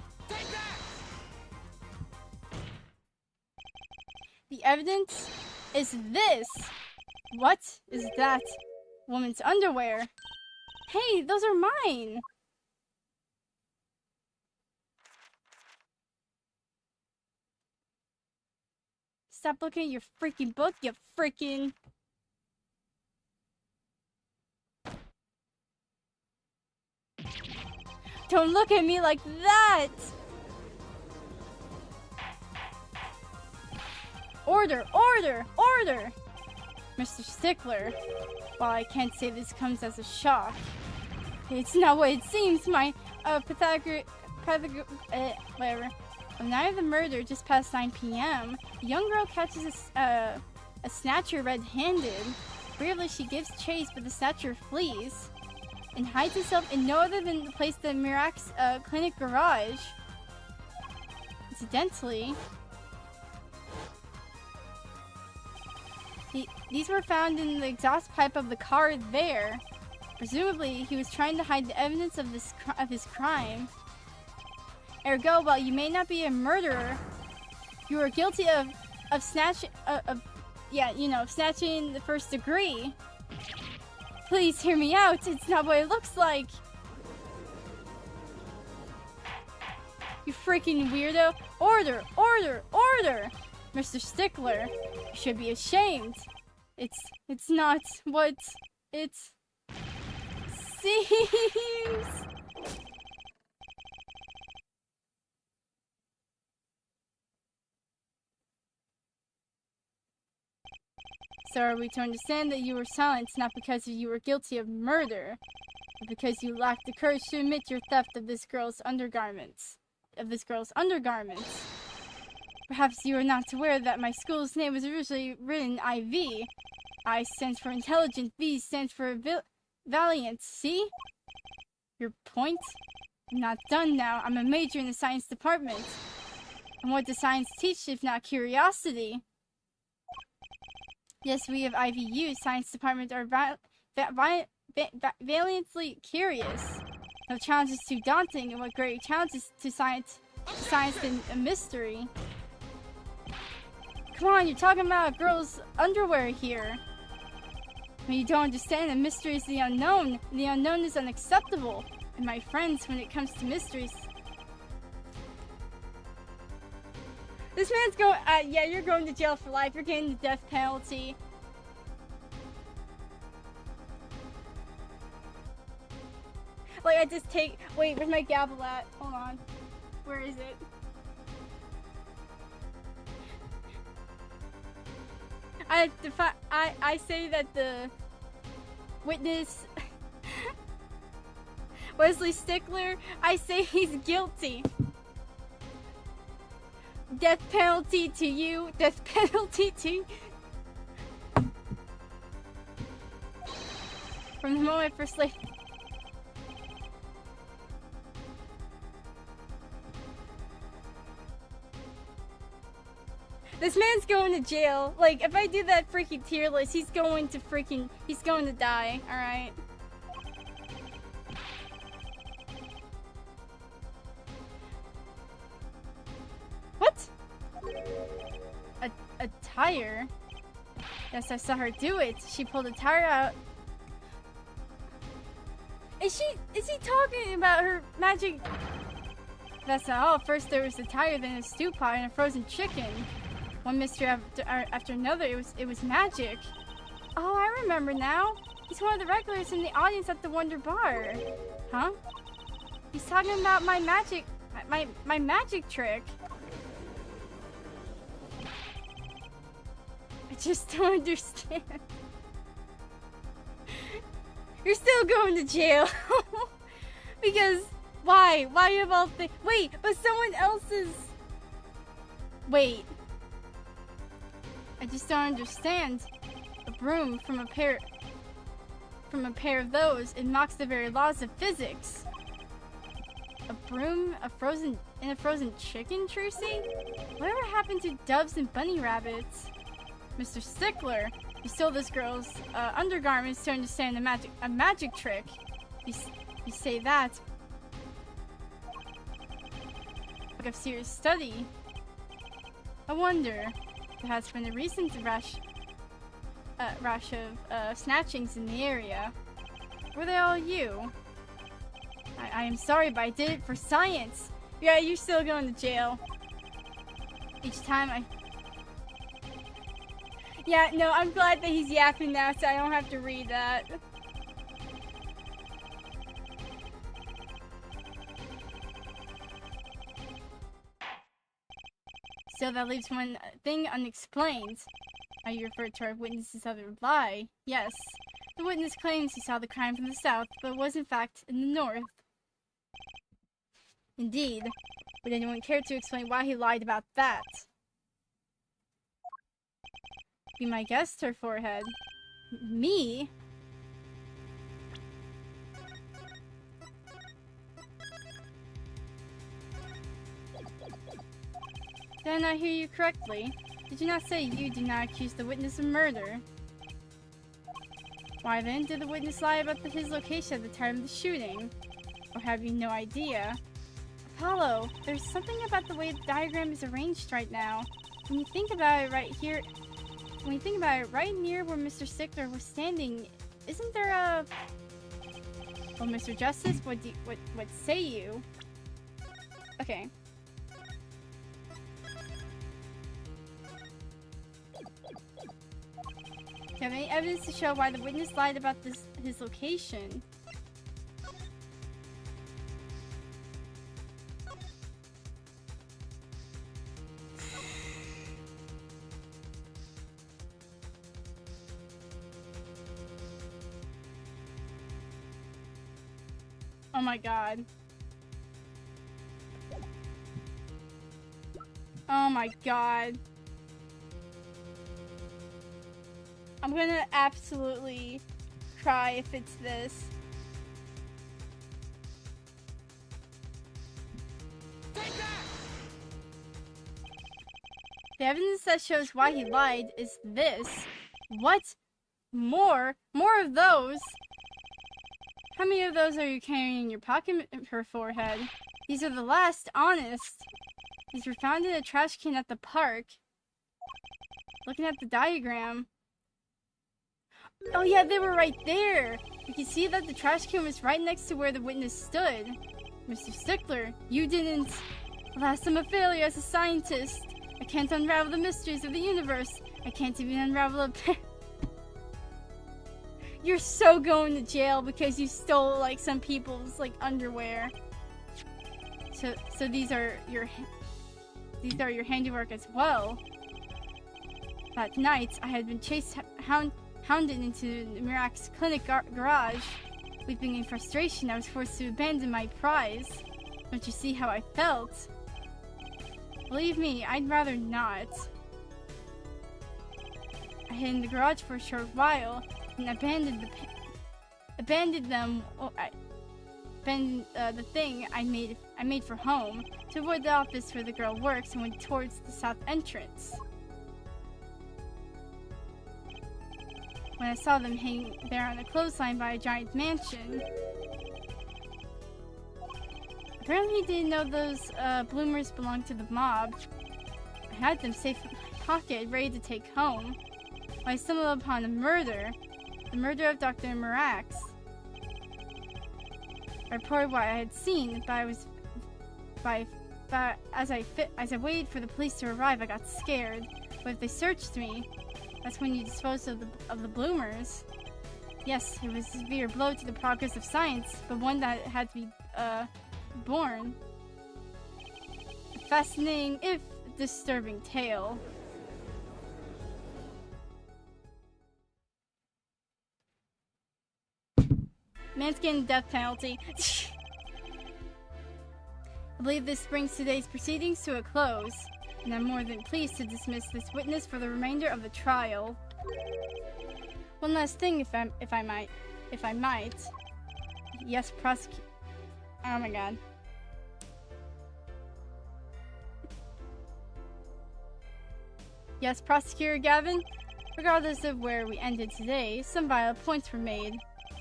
The evidence is this. What is that? Woman's underwear. Hey, those are mine. Stop looking at your freaking book, you freaking... Don't look at me like that! Order! Order! Order! Mr. Stickler, while I can't say this comes as a shock, it's not what it seems. My whatever. On the night of the murder, just past 9 p.m., a young girl catches a snatcher red-handed. Briefly, she gives chase, but the snatcher flees and hides himself in no other than the place the Mirax clinic garage. Incidentally, these were found in the exhaust pipe of the car there. Presumably, he was trying to hide the evidence of his crime. Ergo, while you may not be a murderer, you are guilty of snatching, snatching the first degree. Please hear me out. It's not what it looks like. You freaking weirdo. Order, order, order. Mr. Stickler, you should be ashamed. It's not what it seems. So are we to understand that you were silenced not because you were guilty of murder, but because you lacked the courage to admit your theft of this girl's undergarments? Perhaps you are not aware that my school's name was originally written IV. I stands for intelligent, V stands for valiant, see? Your point? I'm not done now. I'm a major in the science department. And what does science teach if not curiosity? Yes, we of IVU science department are valiantly curious. No challenge is too daunting, and what greater challenge is to science than a mystery. Come on, you're talking about a girl's underwear here. When you don't understand, the mystery is the unknown, and the unknown is unacceptable. And my friends, when it comes to mysteries... This man's going... yeah, you're going to jail for life. You're getting the death penalty. Like, I just take... Wait, where's my gavel at? Hold on. Where is it? I say that the witness... Wesley Stickler, I say he's guilty. Death penalty to you. Death penalty to... From the moment first lady... This man's going to jail. Like, if I do that freaking tier list, he's going to die, alright? What? A tire? Yes, I saw her do it. She pulled a tire out. Is he talking about her magic? That's not all. First there was the tire, then a stew pot and a frozen chicken. One mystery after another. It was magic. Oh, I remember now. He's one of the regulars in the audience at the Wonder Bar. Huh? He's talking about my magic trick. I just don't understand. You're still going to jail. Because why? Why of all things? Wait, but someone else's. Wait. I just don't understand. A broom from a pair of those, it mocks the very laws of physics. A broom, a frozen chicken, Trucy? Whatever happened to doves and bunny rabbits? Mr. Stickler, you stole this girl's undergarments to understand a magic trick. You say that. Like a serious study. I wonder. There has been a recent rash of snatchings in the area. Were they all you? I am sorry, but I did it for science. Yeah, you're still going to jail. Each time Yeah, no, I'm glad that he's yapping now, so I don't have to read that. So that leaves one thing unexplained. Are you referred to our witness's other lie? Yes. The witness claims he saw the crime from the south, but was in fact in the north. Indeed. Would anyone care to explain why he lied about that? Be my guest, her forehead. Me? Did I not hear you correctly? Did you not say you do not accuse the witness of murder? Why then, did the witness lie about his location at the time of the shooting? Or have you no idea? Apollo, there's something about the way the diagram is arranged right now. When you think about it right here, right near where Mr. Stickler was standing, isn't there a... Well, Mr. Justice, what say you? Okay. Do you have any evidence to show why the witness lied about his location? Oh my god. Oh my god. I'm gonna absolutely cry if it's this. Take that! The evidence that shows why he lied is this. What? More? More of those? How many of those are you carrying in your pocket, her forehead? These are the last, honest. These were found in a trash can at the park. Looking at the diagram. Oh yeah, they were right there! You can see that the trash can was right next to where the witness stood. Mr. Stickler, you didn't... Alas, I'm a failure as a scientist. I can't unravel the mysteries of the universe. I can't even unravel a... You're so going to jail because you stole, like, some people's, like, underwear. So these are your handiwork as well. That night, I had been hounded into Mirak's clinic garage. Weeping in frustration, I was forced to abandon my prize. Don't you see how I felt? Believe me, I'd rather not. I hid in the garage for a short while, and abandoned the thing I made for home to avoid the office where the girl works and went towards the south entrance. when I saw them hanging there on a clothesline by a giant mansion. Apparently he didn't know those bloomers belonged to the mob. I had them safe in my pocket, ready to take home, when I stumbled upon a murder. The murder of Dr. Marax. I reported what I had seen, but as I waited for the police to arrive, I got scared. But if they searched me, that's when you disposed of the bloomers. Yes, it was a severe blow to the progress of science, but one that had to be born. A fascinating, if disturbing tale. Man's getting the death penalty. I believe this brings today's proceedings to a close, and I'm more than pleased to dismiss this witness for the remainder of the trial. One last thing, if I might. Yes, prosecute. Oh my god. Yes, Prosecutor Gavin. Regardless of where we ended today, some vital points were made.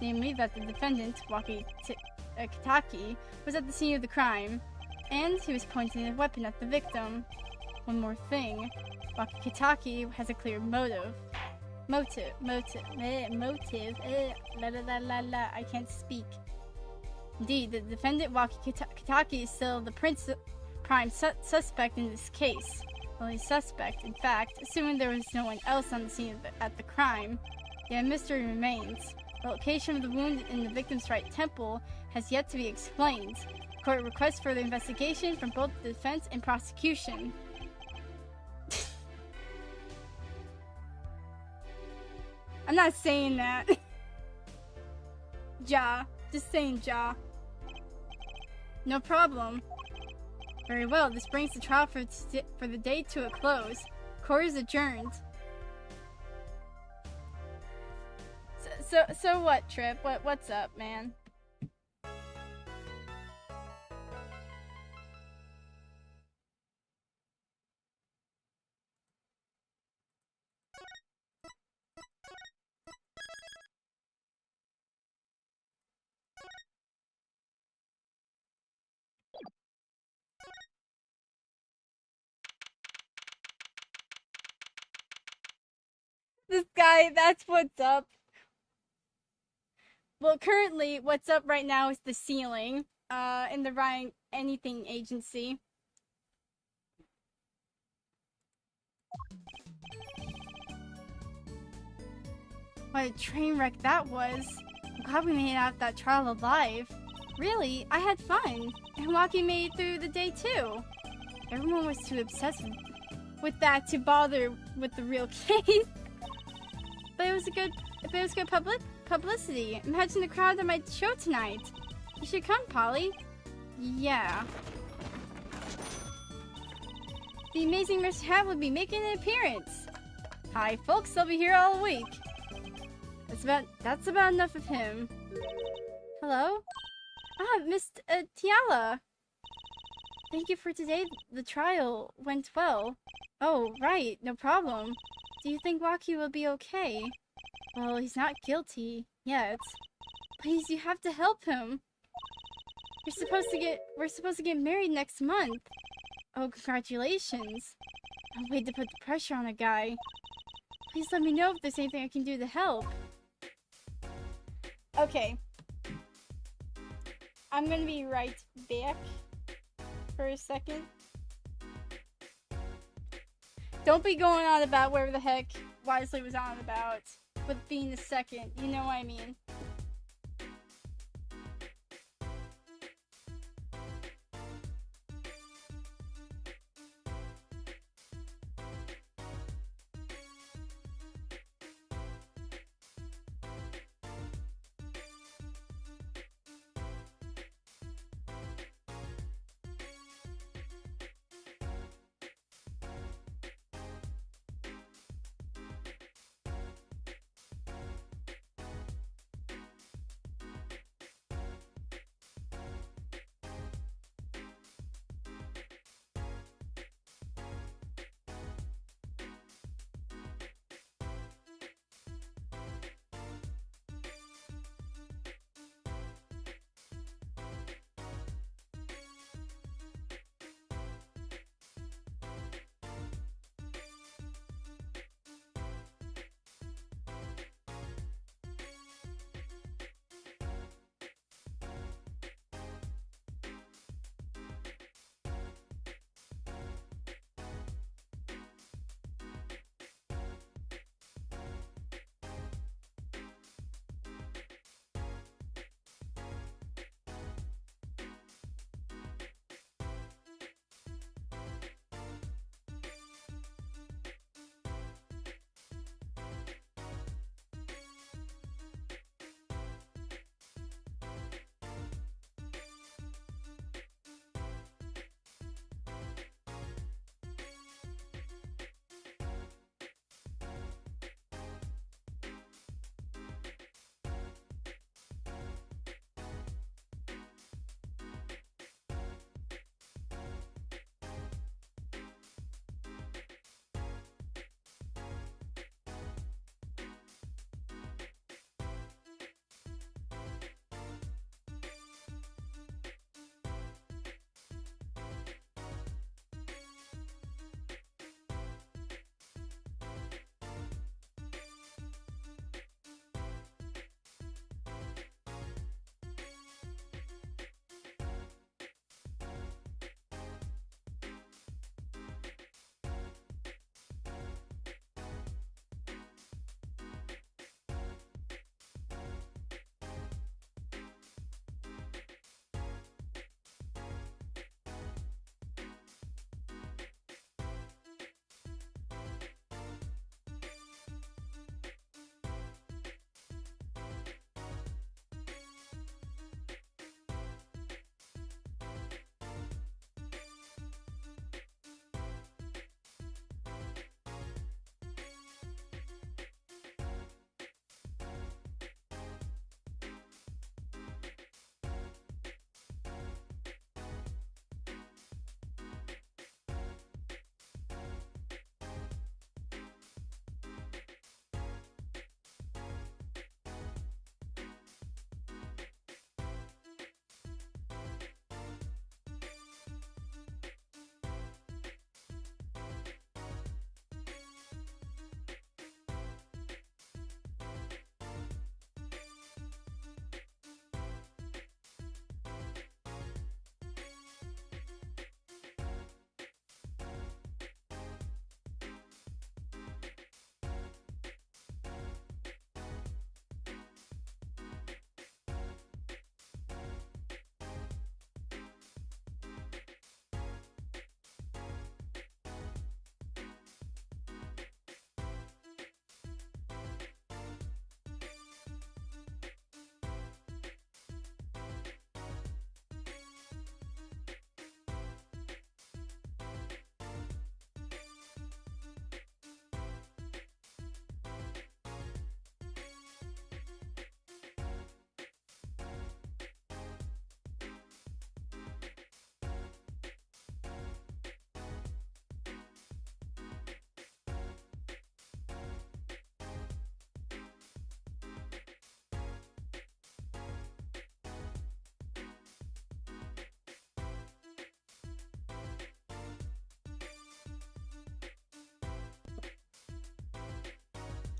Namely, that the defendant, Kitaki, was at the scene of the crime, and he was pointing a weapon at the victim. One more thing, Kitaki has a clear motive. I can't speak. Indeed, the defendant, Kitaki, is still the prime suspect in this case. Only suspect, in fact, assuming there was no one else on the scene at the crime. Yet a mystery remains. The location of the wound in the victim's right temple has yet to be explained. The court requests further investigation from both the defense and prosecution. I'm not saying that. Ja. Just saying ja. No problem. Very well, this brings the trial for the day to a close. Court is adjourned. So what, Trip? What's up, man? This guy, that's what's up. Well, currently, what's up right now is the ceiling, in the Ryan Anything Agency. What a train wreck that was. I'm glad we made it out that trial alive. Really, I had fun. And Waki made it through the day too. Everyone was too obsessed with that to bother with the real case. But it was good publicity. Imagine the crowd at my show tonight. You should come, Polly. Yeah. The amazing Mr. Hat will be making an appearance. Hi, folks. They'll be here all week. That's about enough of him. Hello? Ah, Miss Tiala. Thank you for today. The trial went well. Oh, right. No problem. Do you think Waki will be okay? Well, he's not guilty yet. Please, you have to help him. We're supposed to get married next month. Oh, congratulations. No way to put the pressure on a guy. Please let me know if there's anything I can do to help. Okay. I'm gonna be right back for a second. Don't be going on about where the heck Wisely was on about with being the second. You know what I mean.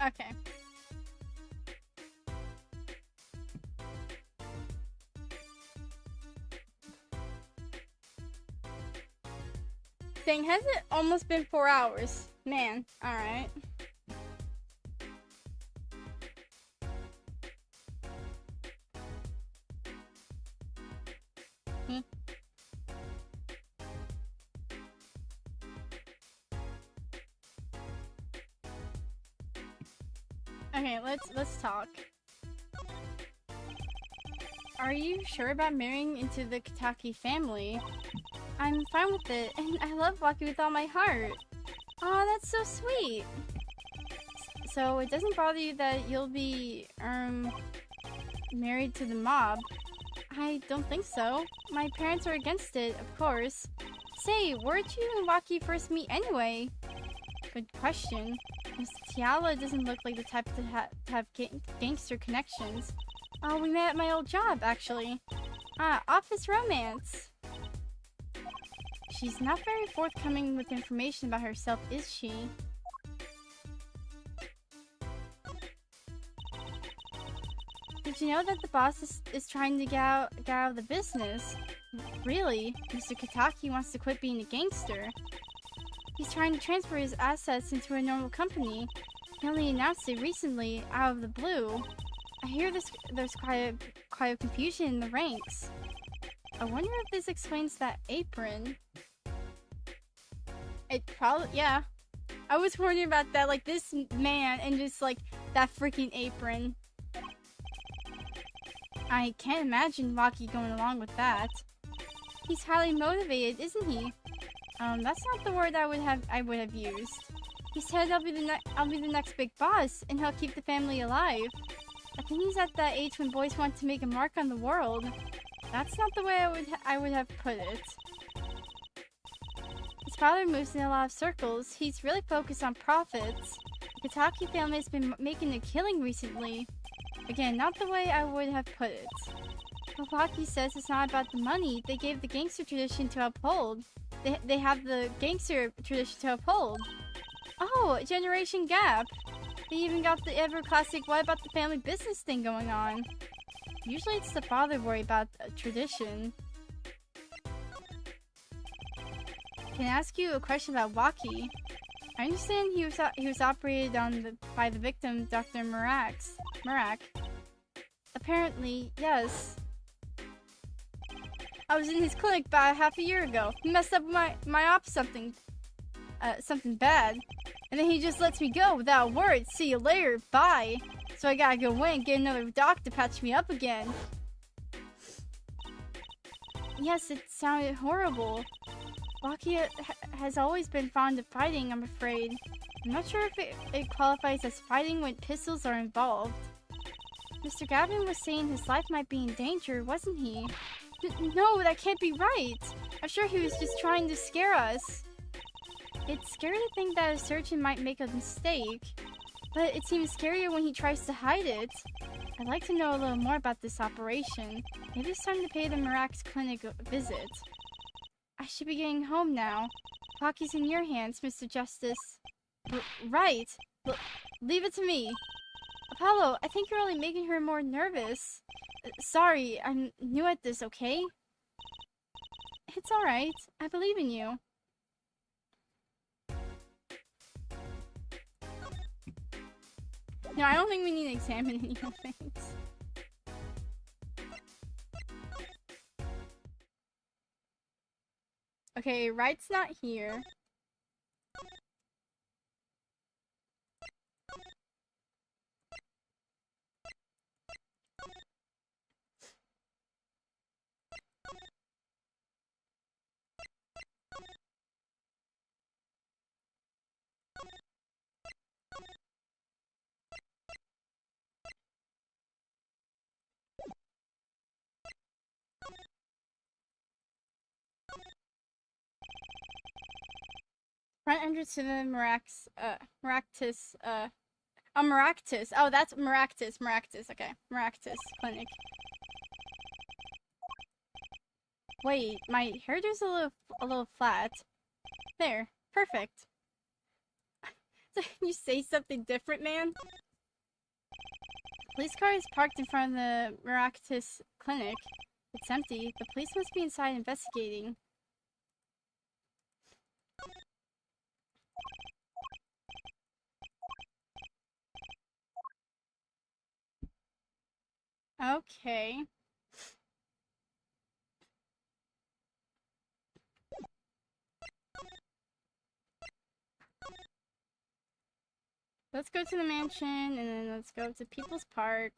Okay. Dang, has it almost been 4 hours? Man, alright. Okay, let's talk. Are you sure about marrying into the Kitaki family? I'm fine with it, and I love Waki with all my heart. Aw, that's so sweet. So it doesn't bother you that you'll be, married to the mob? I don't think so. My parents are against it, of course. Say, where'd you and Waki first meet anyway? Good question. Miss Tiala doesn't look like the type to have gangster connections. Oh, we met at my old job, actually. Ah, office romance. She's not very forthcoming with information about herself, is she? Did you know that the boss is trying to get out of the business? Really? Mr. Kitaki wants to quit being a gangster. He's trying to transfer his assets into a normal company. He only announced it recently, out of the blue. I hear there's quite a confusion in the ranks. I wonder if this explains that apron. It probably, yeah. I was wondering about that, like this man and just like that freaking apron. I can't imagine Waki going along with that. He's highly motivated, isn't he? That's not the word I would have used. He said I'll be the next big boss, and he'll keep the family alive. I think he's at that age when boys want to make a mark on the world. That's not the way I would have put it. His father moves in a lot of circles. He's really focused on profits. The Kitaki family has been making a killing recently. Again, not the way I would have put it. Waki says it's not about the money. They gave the gangster tradition to uphold. They have the gangster tradition to uphold. Oh, a generation gap. They even got the ever classic what about the family business thing going on. Usually it's the father worry about a tradition. Can I ask you a question about Waki? I understand he was operated on by the victim, Dr. Marak. Apparently, yes. I was in his clinic about half a year ago. He messed up my op something bad. And then he just lets me go without a word. See you later, bye. So I gotta go in and get another doc to patch me up again. Yes, it sounded horrible. Waki has always been fond of fighting, I'm afraid. I'm not sure if it qualifies as fighting when pistols are involved. Mr. Gavin was saying his life might be in danger, wasn't he? No, that can't be right. I'm sure he was just trying to scare us. It's scary to think that a surgeon might make a mistake, but it seems scarier when he tries to hide it. I'd like to know a little more about this operation. Maybe it's time to pay the Marak's clinic a visit. I should be getting home now. Waki's in your hands, Mr. Justice. Right. Leave it to me. Apollo, I think you're only making her more nervous. Sorry, I'm new at this, okay? It's alright. I believe in you. No, I don't think we need to examine any of things. Okay, right's not here. Front entrance to the Maractus. Oh, that's Maractus. Okay. Maractus Clinic. Wait, my hairdo's a little flat. There. Perfect. You say something different, man? Police car is parked in front of the Miraculous Clinic. It's empty. The police must be inside investigating. Okay. Let's go to the mansion, and then let's go to People's Park.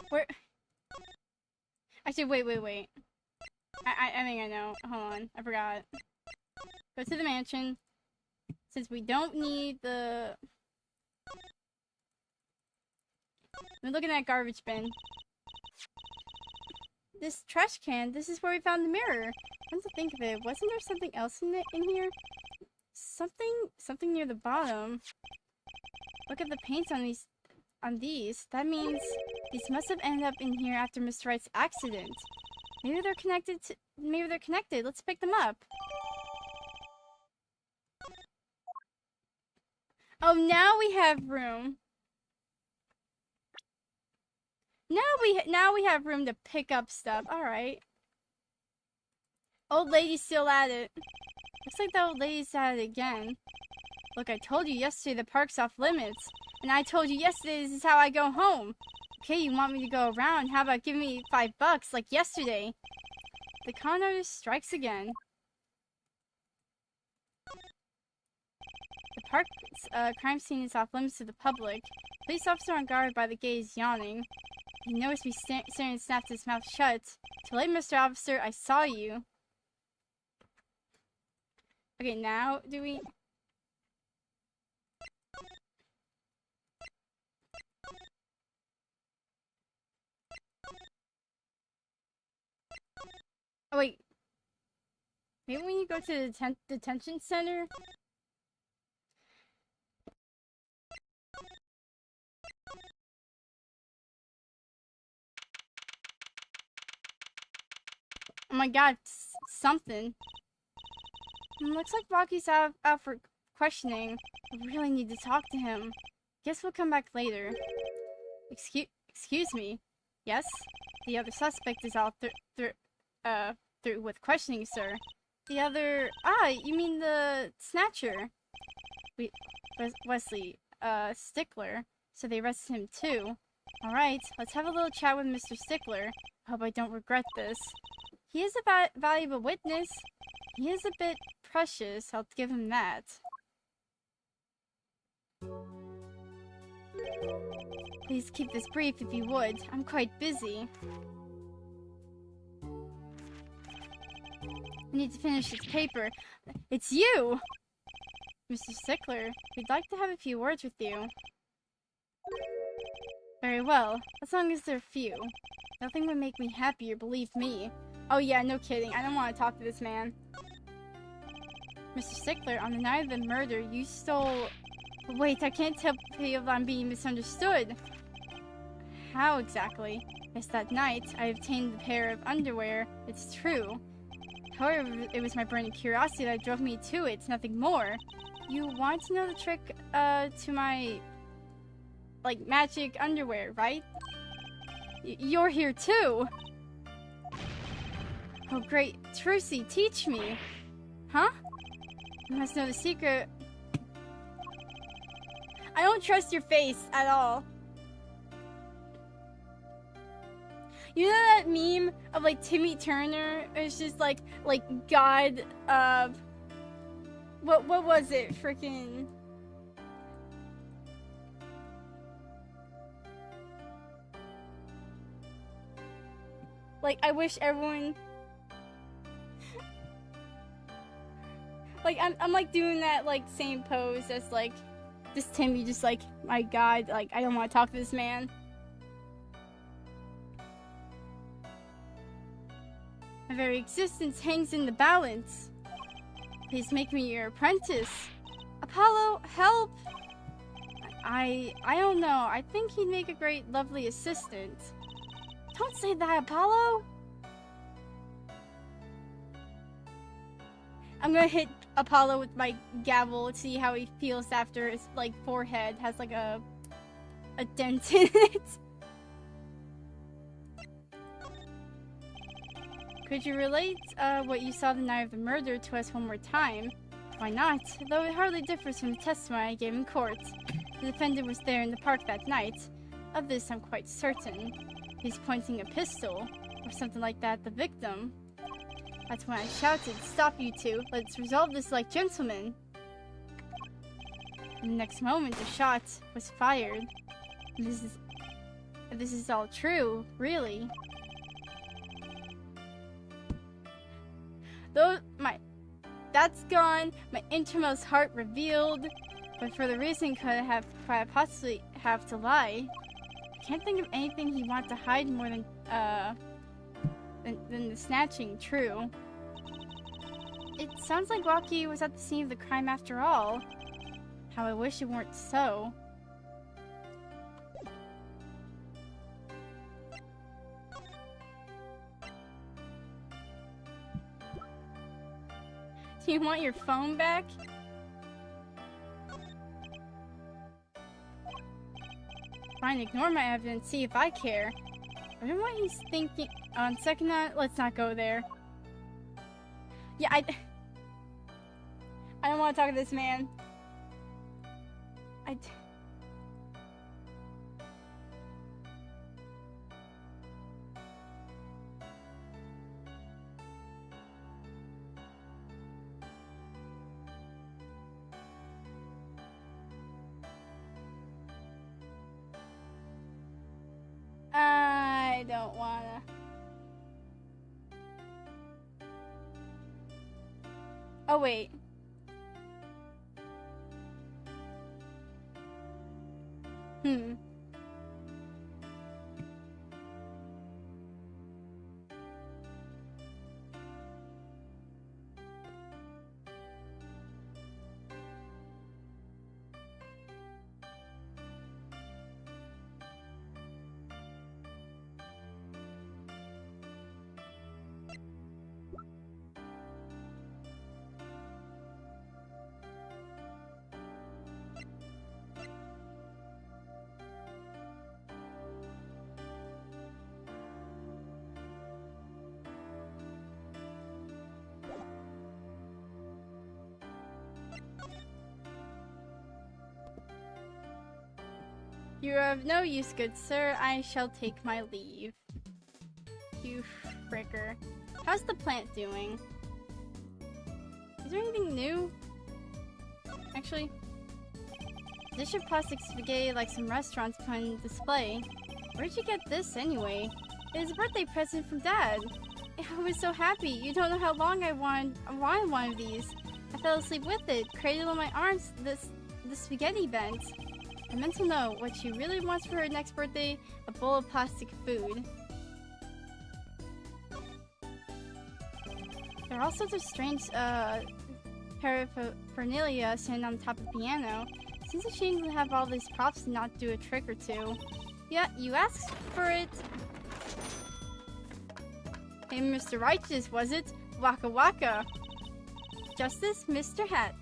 Where? Actually, wait. I think I know. Hold on, I forgot. Go to the mansion. Since we don't need the... We're looking at garbage bin. This trash can, this is where we found the mirror. Come to think of it, wasn't there something else in here? Something near the bottom. Look at the paint on these. That means these must have ended up in here after Mr. Wright's accident. Maybe they're connected. Let's pick them up. Oh, now we have room. Now we have room to pick up stuff. All right. Old lady's still at it. Looks like the old lady's at it again. Look, I told you yesterday the park's off limits. And I told you yesterday this is how I go home. Okay, you want me to go around? How about giving me $5 like yesterday? The con artist strikes again. The park's crime scene is off limits to the public. Police officer on guard by the gate is yawning. He noticed me staring and snapped his mouth shut. Too late, Mr. Officer, I saw you. Okay, now do we... Oh wait. Maybe when you go to the detention center? Oh my god, something. Looks like Rocky's out for questioning. I really need to talk to him. Guess we'll come back later. Excuse me. Yes? The other suspect is all through with questioning, sir. The other... Ah, you mean the snatcher. Wesley, Stickler. So they arrested him too. Alright, let's have a little chat with Mr. Stickler. Hope I don't regret this. He is a valuable witness. He is a bit precious, I'll give him that. Please keep this brief if you would. I'm quite busy. I need to finish this paper. It's you! Mr. Stickler, we'd like to have a few words with you. Very well, as long as they're few. Nothing would make me happier, believe me. Oh yeah, no kidding. I don't want to talk to this man. Mr. Stickler, on the night of the murder, you stole... Wait, I can't tell if I'm being misunderstood. How exactly? Yes, that night, I obtained the pair of underwear. It's true. However, it was my burning curiosity that drove me to it, nothing more. You want to know the trick, to my... like, magic underwear, right? You're here too! Oh great, Trucy, teach me! Huh? You must know the secret. I don't trust your face at all. You know that meme of like Timmy Turner? It's just like God, what was it? Freaking... Like, I wish everyone... Like, I'm like doing that, like, same pose as, like, this Timmy, just like, my god, like, I don't want to talk to this man. My very existence hangs in the balance. Please make me your apprentice. Apollo, help! I don't know. I think he'd make a great, lovely assistant. Don't say that, Apollo! I'm gonna hit Apollo with my gavel to see how he feels after his, like, forehead has, like, a dent in it. Could you relate what you saw the night of the murder to us one more time? Why not? Though it hardly differs from the testimony I gave in court. The defendant was there in the park that night. Of this I'm quite certain. He's pointing a pistol, or something like that, at the victim. That's when I shouted, "Stop, you two! Let's resolve this like gentlemen!" In the next moment, a shot was fired. This is all true, really. That's gone, my innermost heart revealed, but for the reason could I possibly have to lie? I can't think of anything he wants to hide more than the snatching, true. It sounds like Rocky was at the scene of the crime after all. How I wish it weren't so. Do you want your phone back? Fine, ignore my evidence, see if I care. I don't know what he's thinking. On second thought, let's not go there. Yeah, I don't want to talk to this man. I don't wanna. Oh, wait. You are of no use, good sir. I shall take my leave. You fricker. How's the plant doing? Is there anything new? Actually, dish of plastic spaghetti like some restaurants put on display. Where'd you get this anyway? It is a birthday present from Dad. I was so happy. You don't know how long I wanted one of these. I fell asleep with it, cradled in my arms, the spaghetti bent. I meant to know what she really wants for her next birthday, a bowl of plastic food. There are all sorts of strange paraphernalia sitting on top of the piano. Seems a shame to have all these props and not do a trick or two. Yeah, you asked for it. Hey, Mr. Righteous, was it? Waka waka. Justice, Mr. Hat.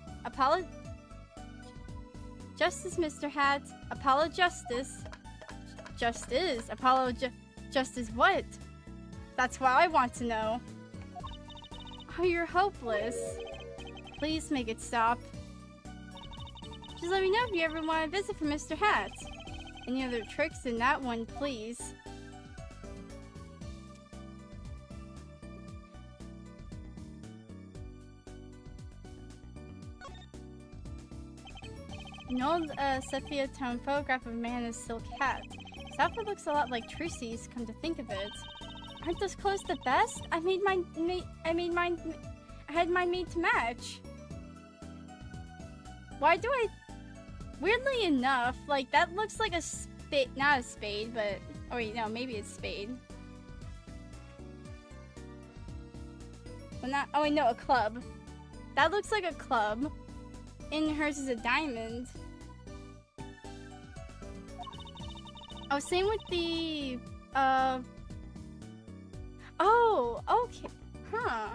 Justice, Mr. Hat. Apollo Justice. Justice? Apollo Justice what? That's what I want to know. Oh, you're hopeless. Please make it stop. Just let me know if you ever want to visit for Mr. Hat. Any other tricks in that one, please. An old sepia tone photograph of a man in a silk hat. His outfit looks a lot like Trucy's, come to think of it. Aren't those clothes the best? I had mine made to match. Why do I... Weirdly enough, like, that looks like a spade... Not a spade, but... Oh wait, no, maybe it's spade. Well, not... Oh wait, no, a club. That looks like a club. And hers is a diamond. Oh, same with the, oh, okay. Huh.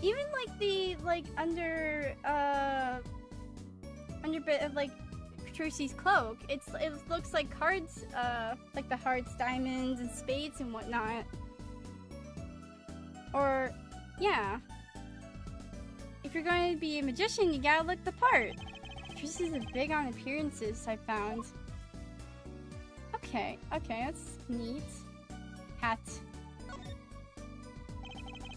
Even like the, like, under bit of, like, Trucy's cloak. It looks like cards, like the hearts, diamonds, and spades and whatnot. Or, yeah. If you're going to be a magician, you gotta look the part. Trucy's is big on appearances, I found. Okay, that's neat. Hat.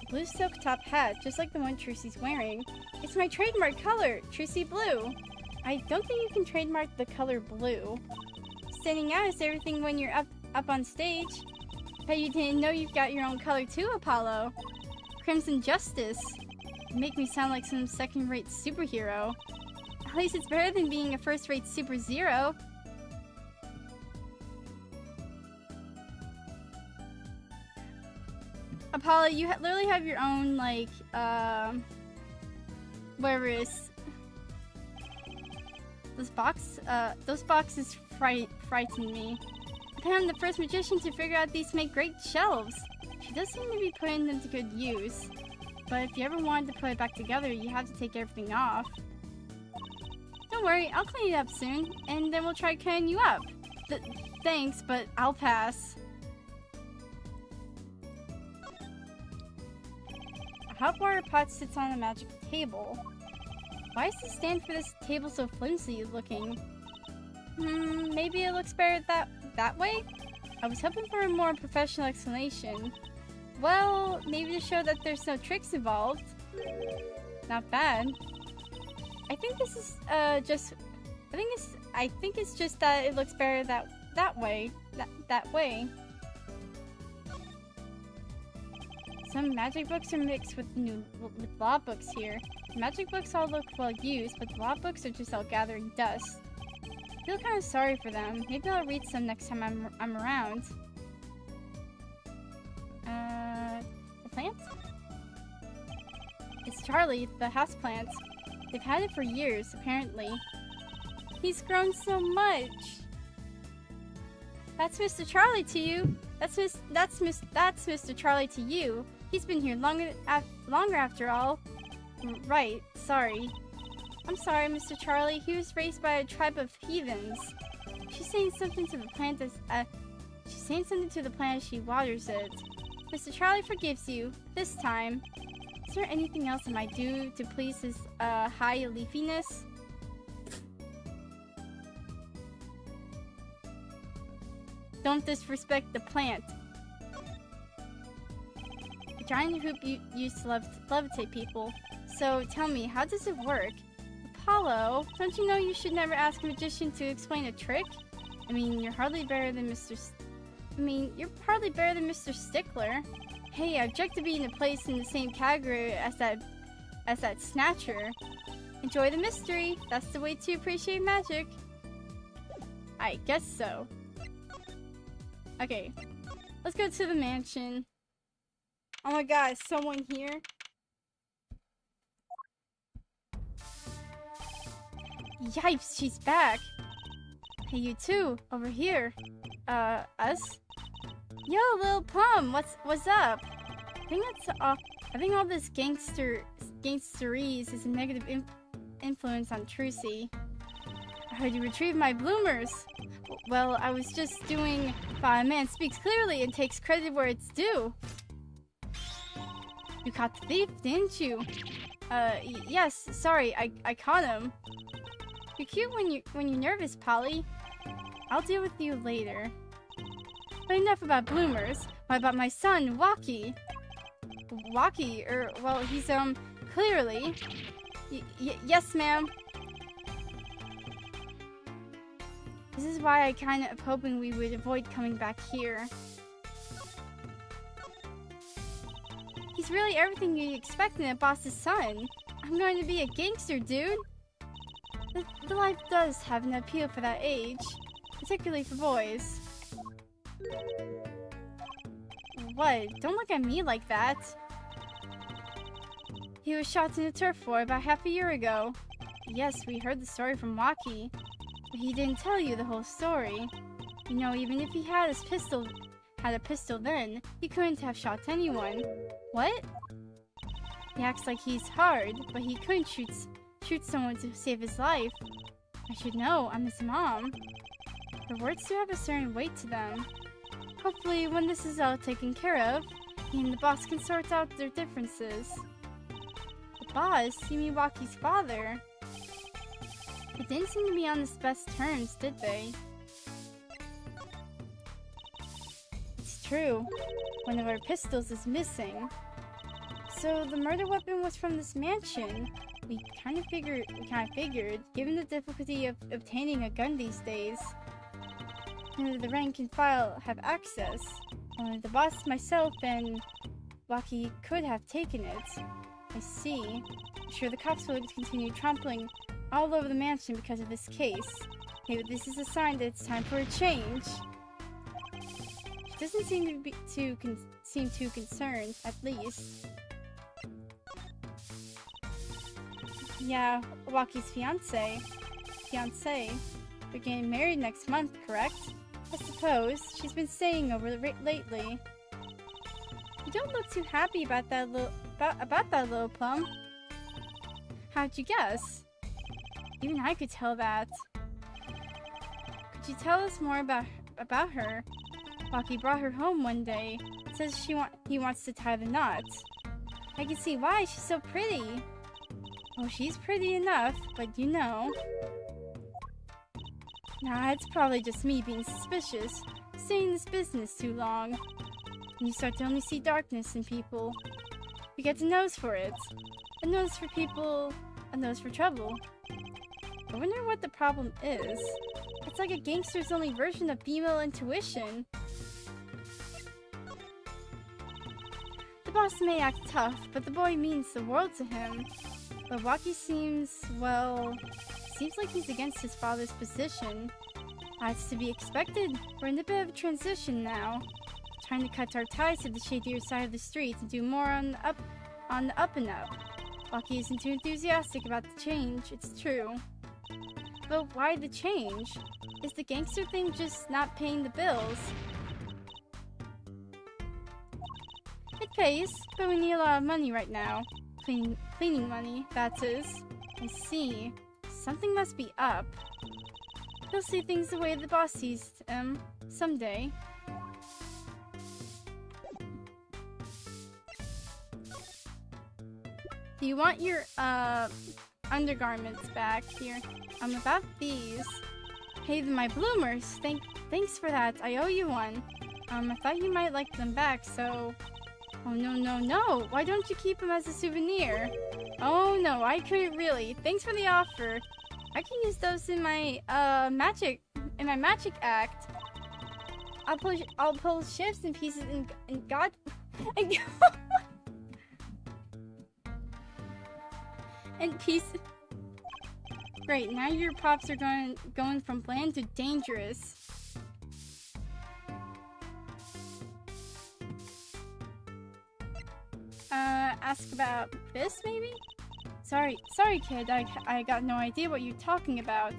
Blue silk top hat, just like the one Trucy's wearing. It's my trademark color, Trucy Blue. I don't think you can trademark the color blue. Standing out is everything when you're up on stage. Bet you didn't know you've got your own color too, Apollo. Crimson Justice. You make me sound like some second-rate superhero. At least it's better than being a first-rate Super Zero. Apollo, you literally have your own, like, whatever it is. Those boxes frighten me. I'm the first magician to figure out these make great shelves. She does seem to be putting them to good use. But if you ever wanted to put it back together, you have to take everything off. Don't worry, I'll clean it up soon, and then we'll try cutting you up. Thanks, but I'll pass. A hot water pot sits on a magic table. Why is the stand for this table so flimsy looking? Maybe it looks better that way? I was hoping for a more professional explanation. Well, maybe to show that there's no tricks involved. Not bad. I think this is I think it's just that it looks better that way. That way. Some magic books are mixed with law books here. The magic books all look well used, but the law books are just all gathering dust. I feel kind of sorry for them. Maybe I'll read some next time I'm around. The plants? It's Charlie, the houseplant. They've had it for years, apparently. He's grown so much. That's Mr. Charlie to you. That's Mr. Charlie to you. He's been here longer after all. Right, sorry. I'm sorry, Mr. Charlie. He was raised by a tribe of heathens. She's saying something to the plant as she waters it. Mr. Charlie forgives you, this time. Is there anything else I might do to please his, high leafiness? Don't disrespect the plant. A giant hoop used to levitate people. So, tell me, how does it work? Apollo, don't you know you should never ask a magician to explain a trick? I mean, you're hardly better than Mr. Stickler. Hey, I object to being placed in the same category as that snatcher. Enjoy the mystery. That's the way to appreciate magic. I guess so. Okay, let's go to the mansion. Oh my god, is someone here? Yipes, she's back. Hey, you two, over here. Us? Yo, Lil Plum, what's up? I think all this gangsterese is a negative influence on Trucy. I heard you retrieved my bloomers. Well, I was just doing a man speaks clearly and takes credit where it's due. You caught the thief, didn't you? Yes, sorry, I caught him. You're cute when you're nervous, Polly. I'll deal with you later. But enough about bloomers. What about my son, Waki? Waki, well, he's, clearly. Yes, ma'am. This is why I kind of hoping we would avoid coming back here. He's really everything you'd expect in a boss's son. I'm going to be a gangster, dude. The life does have an appeal for that age, particularly for boys. What? Don't look at me like that. He was shot in a turf war about half a year ago. Yes, we heard the story from Waki, but he didn't tell you the whole story. You know, even if he had a pistol then, he couldn't have shot anyone. What? He acts like he's hard, but he couldn't shoot someone to save his life. I should know, I'm his mom. Her words do have a certain weight to them. Hopefully, when this is all taken care of, he and the boss can sort out their differences. The boss? You mean Waki's father? They didn't seem to be on the best terms, did they? It's true. One of our pistols is missing. So the murder weapon was from this mansion. We kind of figured, given the difficulty of obtaining a gun these days, only the rank and file have access. Only the boss, myself, and Waki could have taken it. I see. I'm sure the cops will continue trampling all over the mansion because of this case. Maybe this is a sign that it's time for a change. She doesn't seem too concerned, at least. Yeah, Waki's fiance. They're getting married next month, correct? I suppose. She's been staying over lately. You don't look too happy about that little plum. How'd you guess? Even I could tell that. Could you tell us more about her? Waki brought her home one day. Says he wants to tie the knot. I can see why. She's so pretty. Well, she's pretty enough, but you know. Nah, it's probably just me being suspicious. Staying in this business too long. And you start to only see darkness in people. You get a nose for it. A nose for people, a nose for trouble. I wonder what the problem is. It's like a gangster's only version of female intuition. The boss may act tough, but the boy means the world to him. But Waki seems like he's against his father's position. That's to be expected. We're in a bit of a transition now. Trying to cut our ties to the shadier side of the street and do more on the up and up. Waki isn't too enthusiastic about the change, it's true. But why the change? Is the gangster thing just not paying the bills? It pays, but we need a lot of money right now. Cleaning money, that is. I see. Something must be up. He'll see things the way the boss sees them someday. Do you want your undergarments back here? About these. Hey, my bloomers. Thanks for that. I owe you one. I thought you might like them back, so. Oh no! Why don't you keep them as a souvenir? Oh no, I couldn't really. Thanks for the offer. I can use those in my magic act. I'll pull shifts and pieces and God and pieces. Great, now your props are going from bland to dangerous. Ask about this, maybe? Sorry, kid, I got no idea what you're talking about.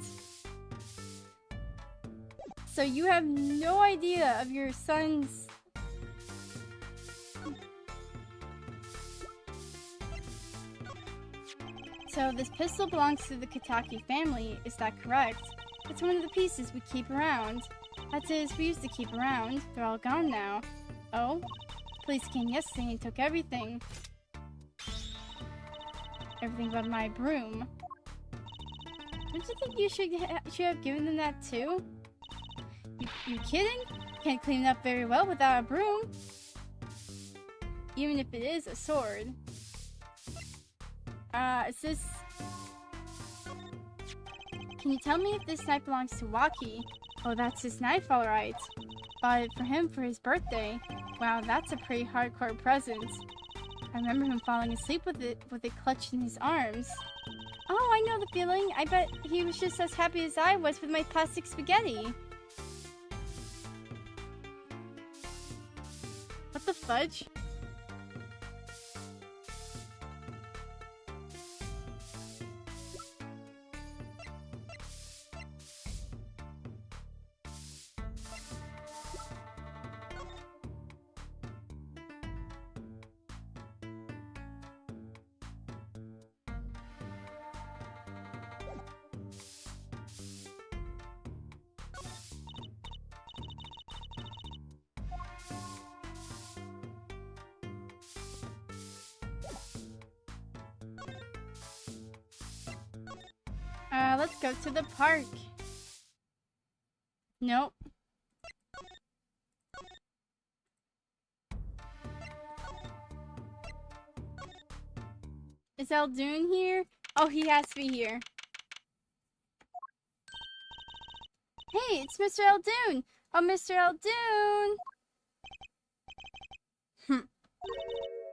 So you have no idea of your son's... So this pistol belongs to the Kitaki family, is that correct? It's one of the pieces we keep around. That is, we used to keep around. They're all gone now. Oh? Police came yesterday and took everything. Everything but my broom. Don't you think you should have given them that too? You kidding? Can't clean it up very well without a broom. Even if it is a sword. Is this... Can you tell me if this knife belongs to Waki? Oh, that's his knife, alright. Bought it for him for his birthday. Wow, that's a pretty hardcore present. I remember him falling asleep with it clutched in his arms. Oh, I know the feeling. I bet he was just as happy as I was with my plastic spaghetti. What the fudge? Let's go to the park. Nope. Is Eldoon here? Oh, he has to be here. Hey, it's Mr. Eldoon! Oh, Mr. Eldoon!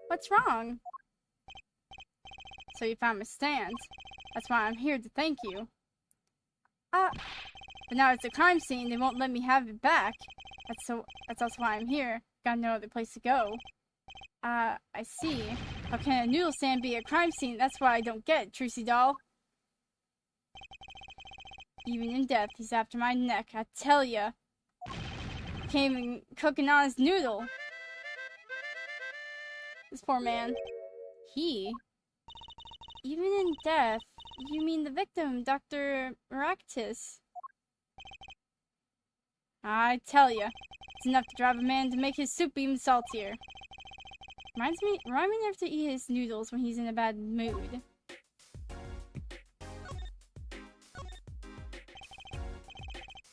What's wrong? So you found my stand. That's why I'm here to thank you. But now it's a crime scene, they won't let me have it back. That's also why I'm here. Got no other place to go. I see. How can a noodle stand be a crime scene? That's what I don't get, Trucy doll. Even in death, he's after my neck, I tell ya. Can't even cook an honest noodle. This poor man. He? Even in death? You mean the victim, Dr. Maractus? I tell ya, it's enough to drive a man to make his soup even saltier. Remind me never to eat his noodles when he's in a bad mood.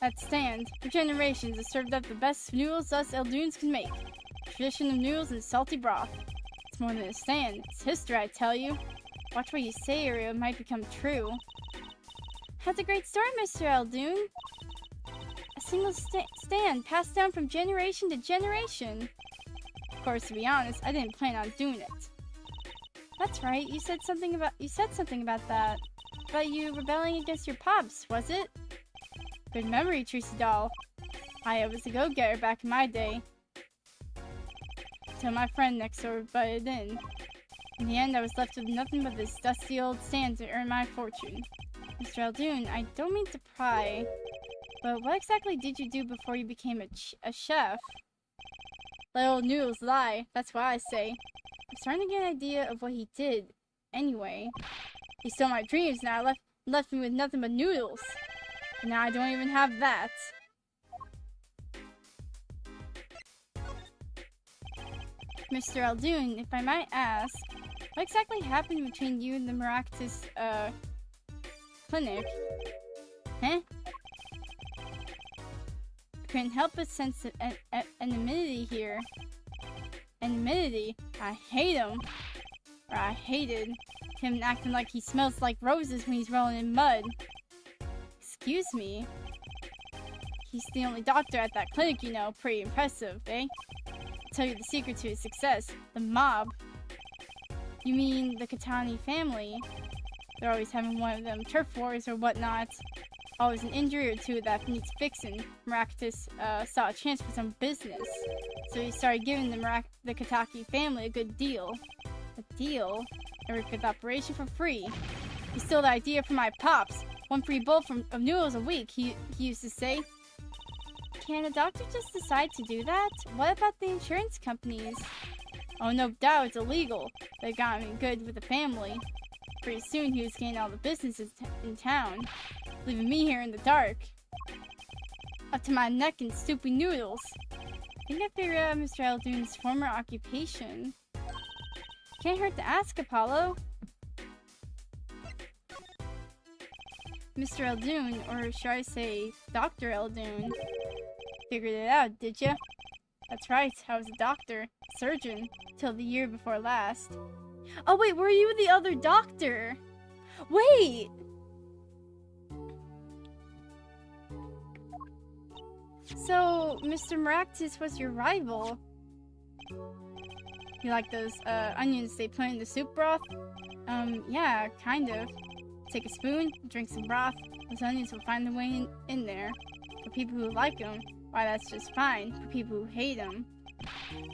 That stand, for generations, has served up the best noodles us Eldoons can make. Tradition of noodles and salty broth. It's more than a stand, it's history, I tell you. Watch what you say or it might become true. That's a great story, Mr. Eldoon. A single stand passed down from generation to generation. Of course, to be honest, I didn't plan on doing it. That's right, you said something about that. About you rebelling against your pops, was it? Good memory, Trucy doll. I was a go-getter back in my day. Till my friend next door butted in. In the end, I was left with nothing but this dusty old stand to earn my fortune. Mr. Eldoon, I don't mean to pry, but what exactly did you do before you became a chef? Let old noodles lie, that's what I say. I'm starting to get an idea of what he did. Anyway, he stole my dreams and I left me with nothing but noodles. And now I don't even have that. Mr. Eldoon, if I might ask, what exactly happened between you and the Maractus, clinic? Huh? I couldn't help but sense anonymity here. Anonymity? I hate him. Or I hated him acting like he smells like roses when he's rolling in mud. Excuse me? He's the only doctor at that clinic, you know. Pretty impressive, eh? I'll tell you the secret to his success. The mob. You mean the Katani family? They're always having one of them turf wars or whatnot. Always an injury or two that needs fixing. Maractus saw a chance for some business. So he started giving the Kataki family a good deal. A deal? Every fifth operation for free. He stole the idea from my pops. One free bowl of noodles a week, he used to say. Can a doctor just decide to do that? What about the insurance companies? Oh, no doubt it's illegal. They got him good with the family. Pretty soon he was getting all the businesses in town, leaving me here in the dark. Up to my neck in soupy noodles. I think I figured out Mr. Eldoon's former occupation. Can't hurt to ask, Apollo. Mr. Eldoon, or should I say Dr. Eldoon, figured it out, did ya? That's right, I was a doctor, surgeon, till the year before last. Oh wait, were you the other doctor? Wait! So, Mr. Maractus was your rival. You like those onions they put in the soup broth? Yeah, kind of. Take a spoon, drink some broth, those onions will find their way in there. For people who like them, why that's just fine. For people who hate them.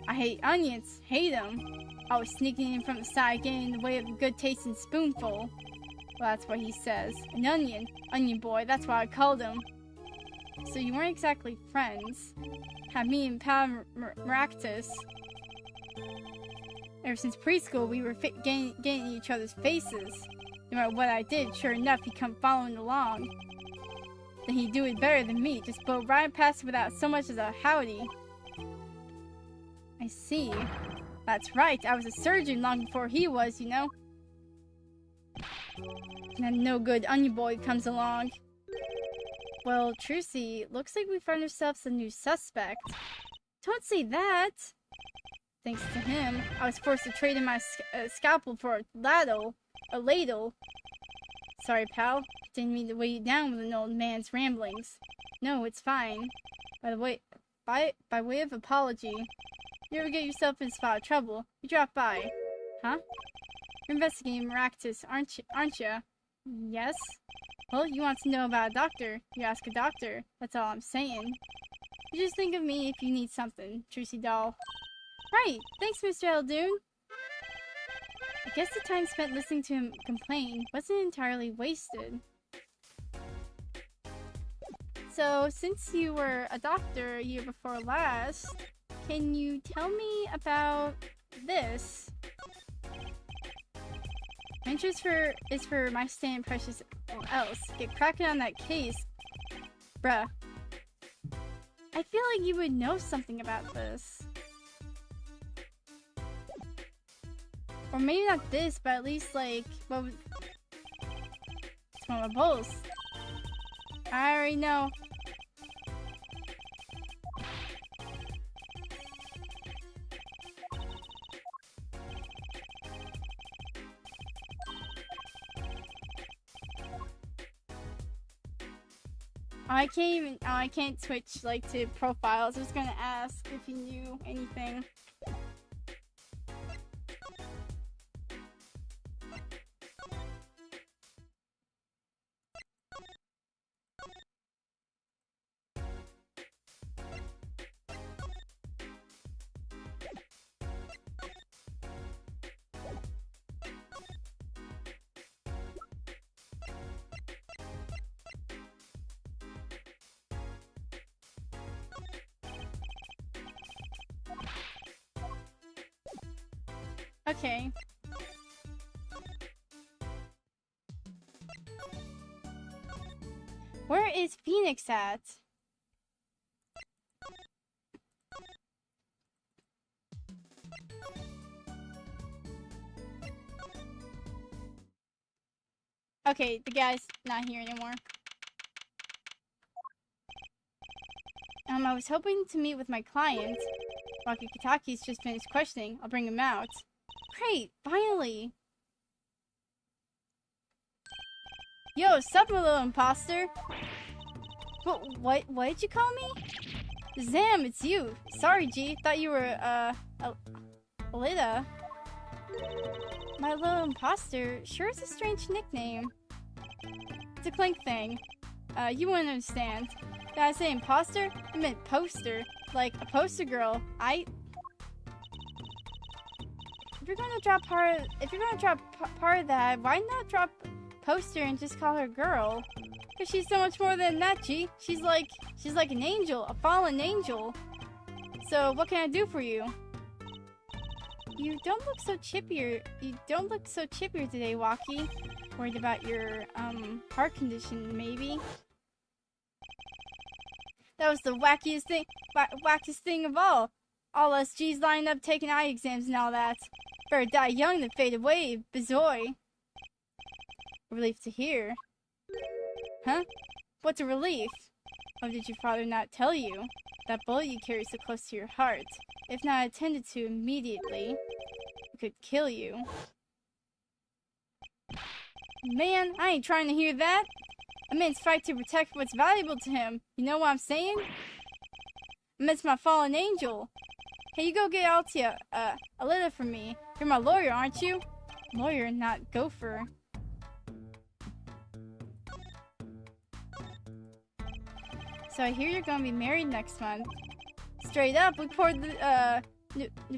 I hate onions, hate them. Always sneaking in from the side, getting in the way of a good tasting spoonful. Well, that's what he says. An onion boy, that's what I called him. So you weren't exactly friends. Had me and Pal Maractus. Ever since preschool, we were getting in each other's faces. No matter what I did, sure enough, he'd come following along. Then he'd do it better than me, just blow right past without so much as a howdy. I see. That's right, I was a surgeon long before he was, you know. And that no good onion boy comes along. Well, Trucy, looks like we found ourselves a new suspect. Don't say that! Thanks to him, I was forced to trade in my scalpel for a ladle. Sorry, pal. Didn't mean to weigh you down with an old man's ramblings. No, it's fine. By the way, by way of apology, you ever get yourself in a spot of trouble, you drop by. Huh? You're investigating Maractus, aren't you? Yes? Well, you want to know about a doctor, you ask a doctor. That's all I'm saying. You just think of me if you need something, Trucy doll. Right! Thanks, Mr. Eldoon! I guess the time spent listening to him complain wasn't entirely wasted. So, since you were a doctor a year before last, can you tell me about this? My interest is for my stand precious else. Get cracking on that case. Bruh. I feel like you would know something about this. Or maybe not this, but at least like, what was... It's one of my bowls. I already know. I can't switch like to profiles. I was gonna ask if you knew anything. Okay. Where is Phoenix at? Okay, the guy's not here anymore. I was hoping to meet with my client. Waki Kataki's just finished questioning. I'll bring him out. Great, finally! Yo, sup, my little imposter? What did you call me? Zam, it's you. Sorry, G. Thought you were, Alita. My little imposter sure is a strange nickname. It's a Clink thing. You wouldn't understand. Did I say imposter? I meant poster. Like a poster girl. If you're gonna drop part of that, why not drop poster and just call her girl? Cause she's so much more than that, G. She's like an angel, a fallen angel. So what can I do for you? You don't look so chippier. You don't look so chippier today, Waki. Worried about your heart condition, maybe. That was the wackiest thing of all. All us G's lining up taking eye exams and all that. Better die young than fade away, bizoy. Relief to hear. Huh? What's a relief? Oh, did your father not tell you? That bullet you carry so close to your heart, if not attended to immediately, it could kill you. Man, I ain't trying to hear that. A man's fight to protect what's valuable to him. You know what I'm saying? I miss my fallen angel. Hey, you go get Altia, Alita for me. You're my lawyer, aren't you? Lawyer, not gopher. So I hear you're gonna be married next month. Straight up, we poured the,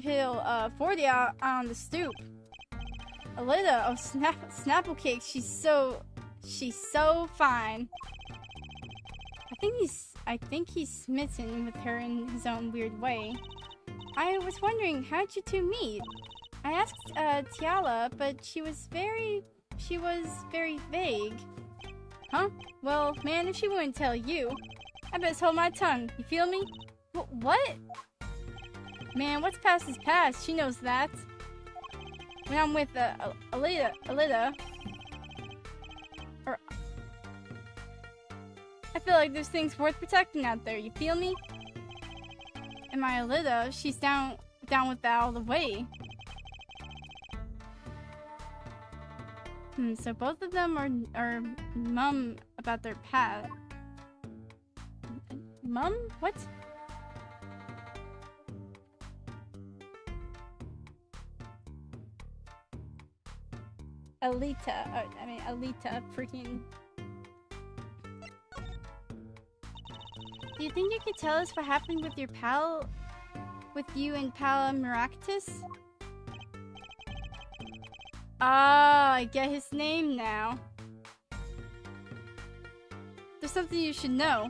pill, 40 out on the stoop. Alita, oh, Snapple Cake, she's so fine. I think he's smitten with her in his own weird way. I was wondering, how'd you two meet? I asked, Tiala, but she was very vague. Huh? Well, man, if she wouldn't tell you, I best hold my tongue, you feel me? What? Man, what's past is past, she knows that. When I'm with, Alita, I feel like there's things worth protecting out there, you feel me? And my Alita, she's down with that all the way. So both of them are mum about their past. Mum? What? Alita, freaking. Do you think you could tell us what happened with your pal, with you and Pal Miractus? Ah, I get his name now. There's something you should know.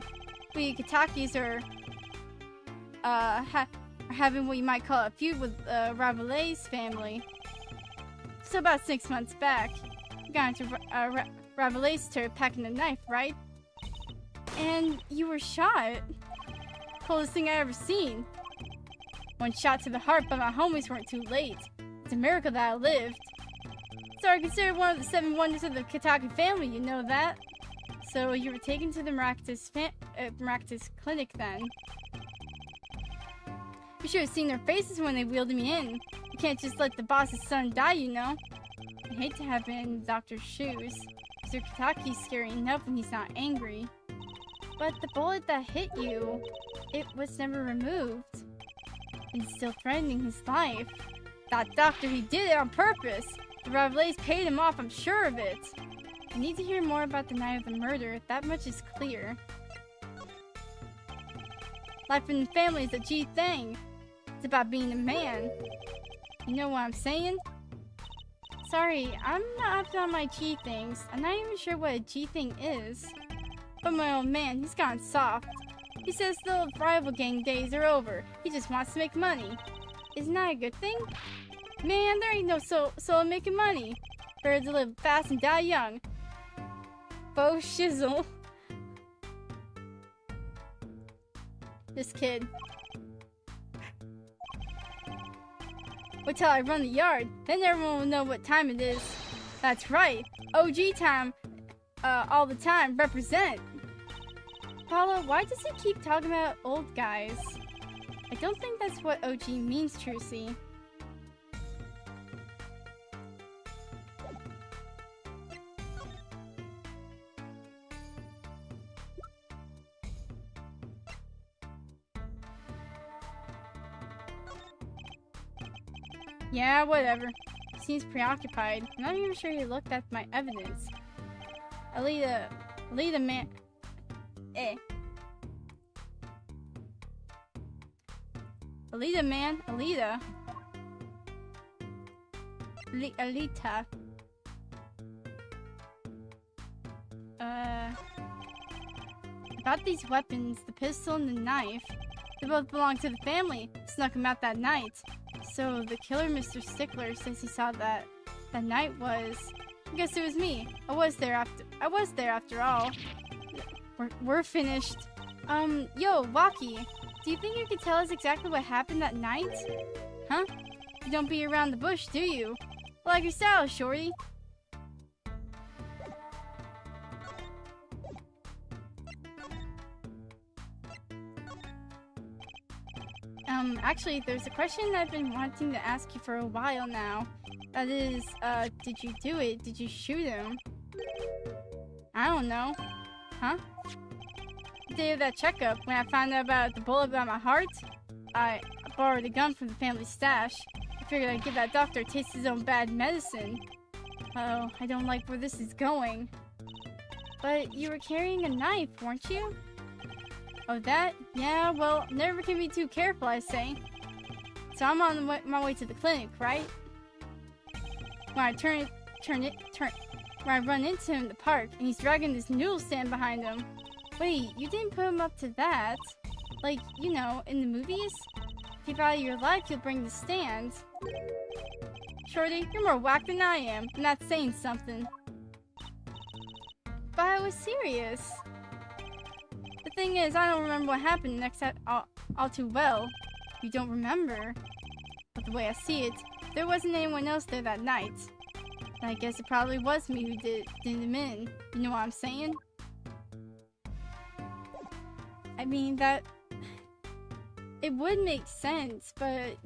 We Katakis are having what you might call a feud with Rabelais's family. So about 6 months back, we got into Rabelais's turret packing a knife, right? And you were shot. Coolest thing I ever seen. One shot to the heart, but my homies weren't too late. It's a miracle that I lived. So I considered one of the 7 wonders of the Kataki family, you know that? So you were taken to the Miractus clinic then. You should have seen their faces when they wheeled me in. You can't just let the boss's son die, you know? I hate to have been in the doctor's shoes. Mr. Kataki's scary enough when he's not angry. But the bullet that hit you, it was never removed. He's still threatening his life. That doctor, he did it on purpose. The Rabelais paid him off, I'm sure of it. I need to hear more about the night of the murder. That much is clear. Life in the family is a G thing. It's about being a man. You know what I'm saying? Sorry, I'm not up on my G things. I'm not even sure what a G thing is. But my old man, he's gone soft. He says the old rival gang days are over. He just wants to make money. Isn't that a good thing? Man, there ain't no soul in making money. Better to live fast and die young. Faux shizzle. This kid. Wait till I run the yard. Then everyone will know what time it is. That's right. OG time. All the time. Represent. Paula, why does he keep talking about old guys? I don't think that's what OG means, Trucy. Yeah, whatever. He seems preoccupied. I'm not even sure he looked at my evidence. Alita man. Alita man, Alita. Alita. About these weapons, the pistol and the knife, they both belong to the family. Snuck them out that night. So the killer, Mr. Stickler, says he saw that night was. I guess it was me. I was there after all. We're finished. Yo, Waki, do you think you could tell us exactly what happened that night? Huh? You don't beat around the bush, do you? Like your style, shorty. Actually, there's a question I've been wanting to ask you for a while now. That is, did you do it? Did you shoot him? I don't know. Huh? The day of that checkup, when I found out about the bullet by my heart, I borrowed a gun from the family stash. I figured I'd give that doctor a taste of his own bad medicine. Oh, I don't like where this is going. But you were carrying a knife, weren't you? Oh, that? Yeah, well, never can be too careful, I say. So I'm on my way to the clinic, right? When I run into him in the park, and he's dragging this noodle stand behind him. Wait, you didn't put him up to that? Like, you know, in the movies? If you value your life, you'll bring the stand. Shorty, you're more whack than I am, and that's saying something. But I was serious. The thing is, I don't remember what happened next all too well. You don't remember. But the way I see it, there wasn't anyone else there that night. And I guess it probably was me who did him in. You know what I'm saying? I mean, that... It would make sense, but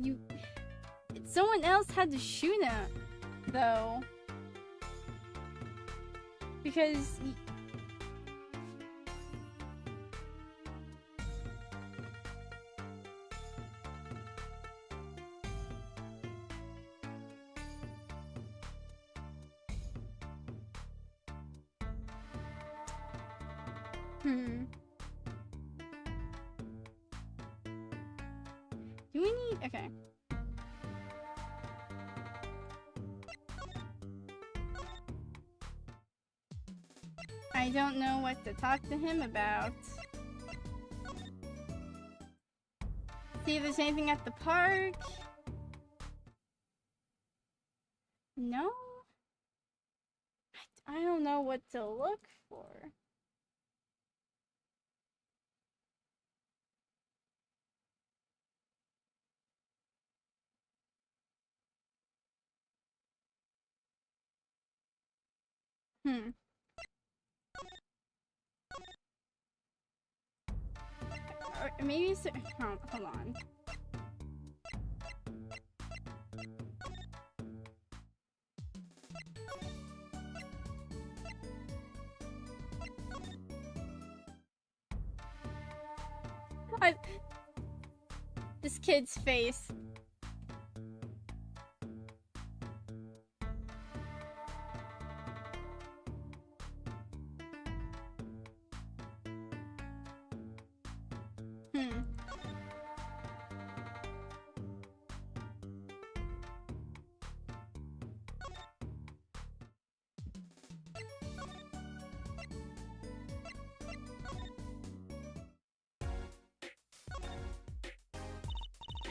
someone else had to shoot him, though. Because... Do we need... Okay. I don't know what to talk to him about. See if there's anything at the park. No? I don't know what to look for. Or maybe it's... hold on. This kid's face.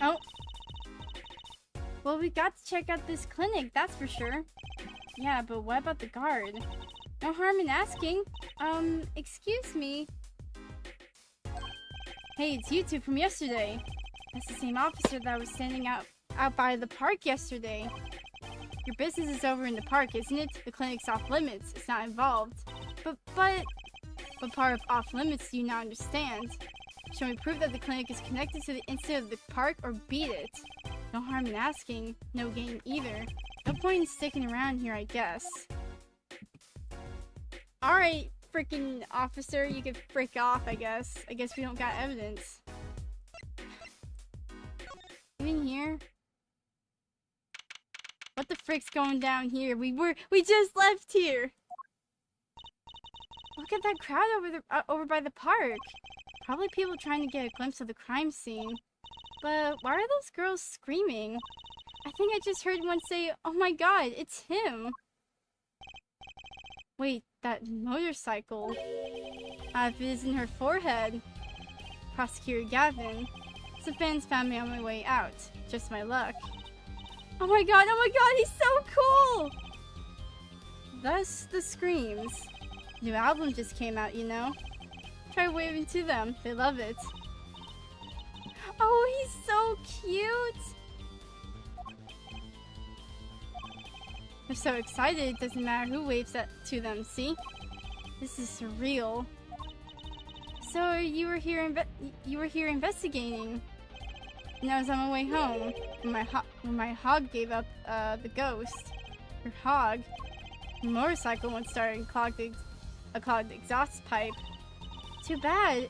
Oh. Well, we got to check out this clinic, that's for sure. Yeah, but what about the guard? No harm in asking. Excuse me. Hey, it's you two from yesterday. That's the same officer that was standing out by the park yesterday. Your business is over in the park, isn't it? The clinic's off limits. It's not involved. But what part of off limits do you not understand? Shall we prove that the clinic is connected to the incident of the park, or beat it? No harm in asking, no gain either. No point in sticking around here, I guess. Alright, freaking officer, you can frick off, I guess. I guess we don't got evidence. In here? What the frick's going down here? We just left here! Look at that crowd over by the park. Probably people trying to get a glimpse of the crime scene. But why are those girls screaming? I think I just heard one say, "Oh my god, it's him!" Wait, that motorcycle. If it is in her forehead. Prosecutor Gavin. Some fans found me on my way out. Just my luck. Oh my god, he's so cool! Thus the screams. New album just came out, you know. Try waving to them. They love it. Oh, he's so cute! They're so excited it doesn't matter who waves to them, see? This is surreal. So you were here investigating. And I was on my way home when my hog gave up the ghost. Your hog? The motorcycle once started and clogged the exhaust pipe. Too bad.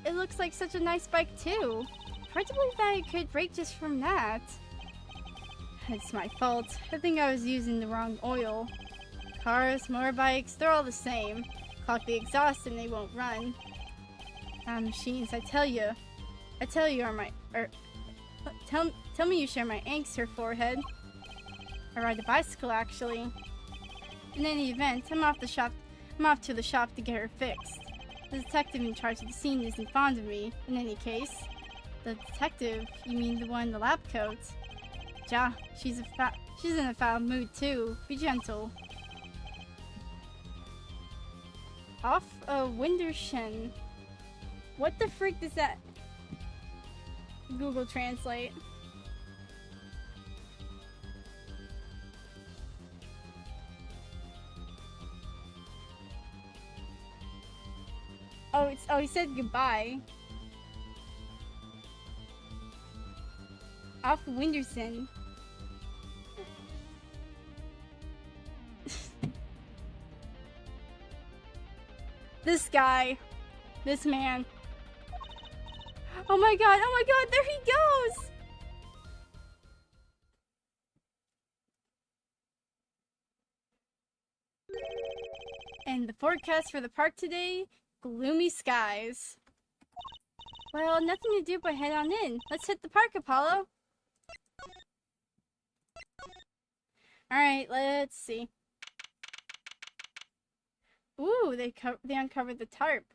It looks like such a nice bike too. Hard to believe that it could break just from that. It's my fault. I think I was using the wrong oil. Cars, motorbikes, they're all the same. Clog the exhaust and they won't run. Machines, I tell you are my... tell me you share my angst, her forehead. I ride a bicycle, actually. In any event, I'm off to the shop to get her fixed. The detective in charge of the scene isn't fond of me, in any case. The detective? You mean the one in the lab coat? Ja, she's in a foul mood too. Be gentle. Off a Windershin. What the frick does that Google Translate? Oh, he said goodbye. Off Winderson. This guy. This man. Oh my god, there he goes! And the forecast for the park today, gloomy skies. Well, nothing to do but head on in. Let's hit the park, Apollo. Alright, let's see. Ooh, they uncovered the tarp.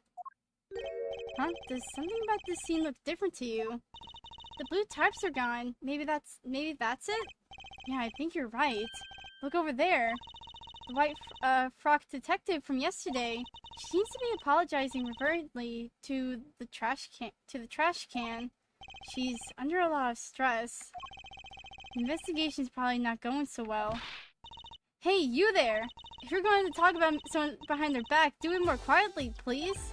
Huh? Does something about this scene look different to you? The blue tarps are gone. Maybe that's it? Yeah, I think you're right. Look over there. The white frock detective from yesterday. She seems to be apologizing reverently to the trash can. She's under a lot of stress. The investigation's probably not going so well. Hey, you there! If you're going to talk about someone behind their back, do it more quietly, please.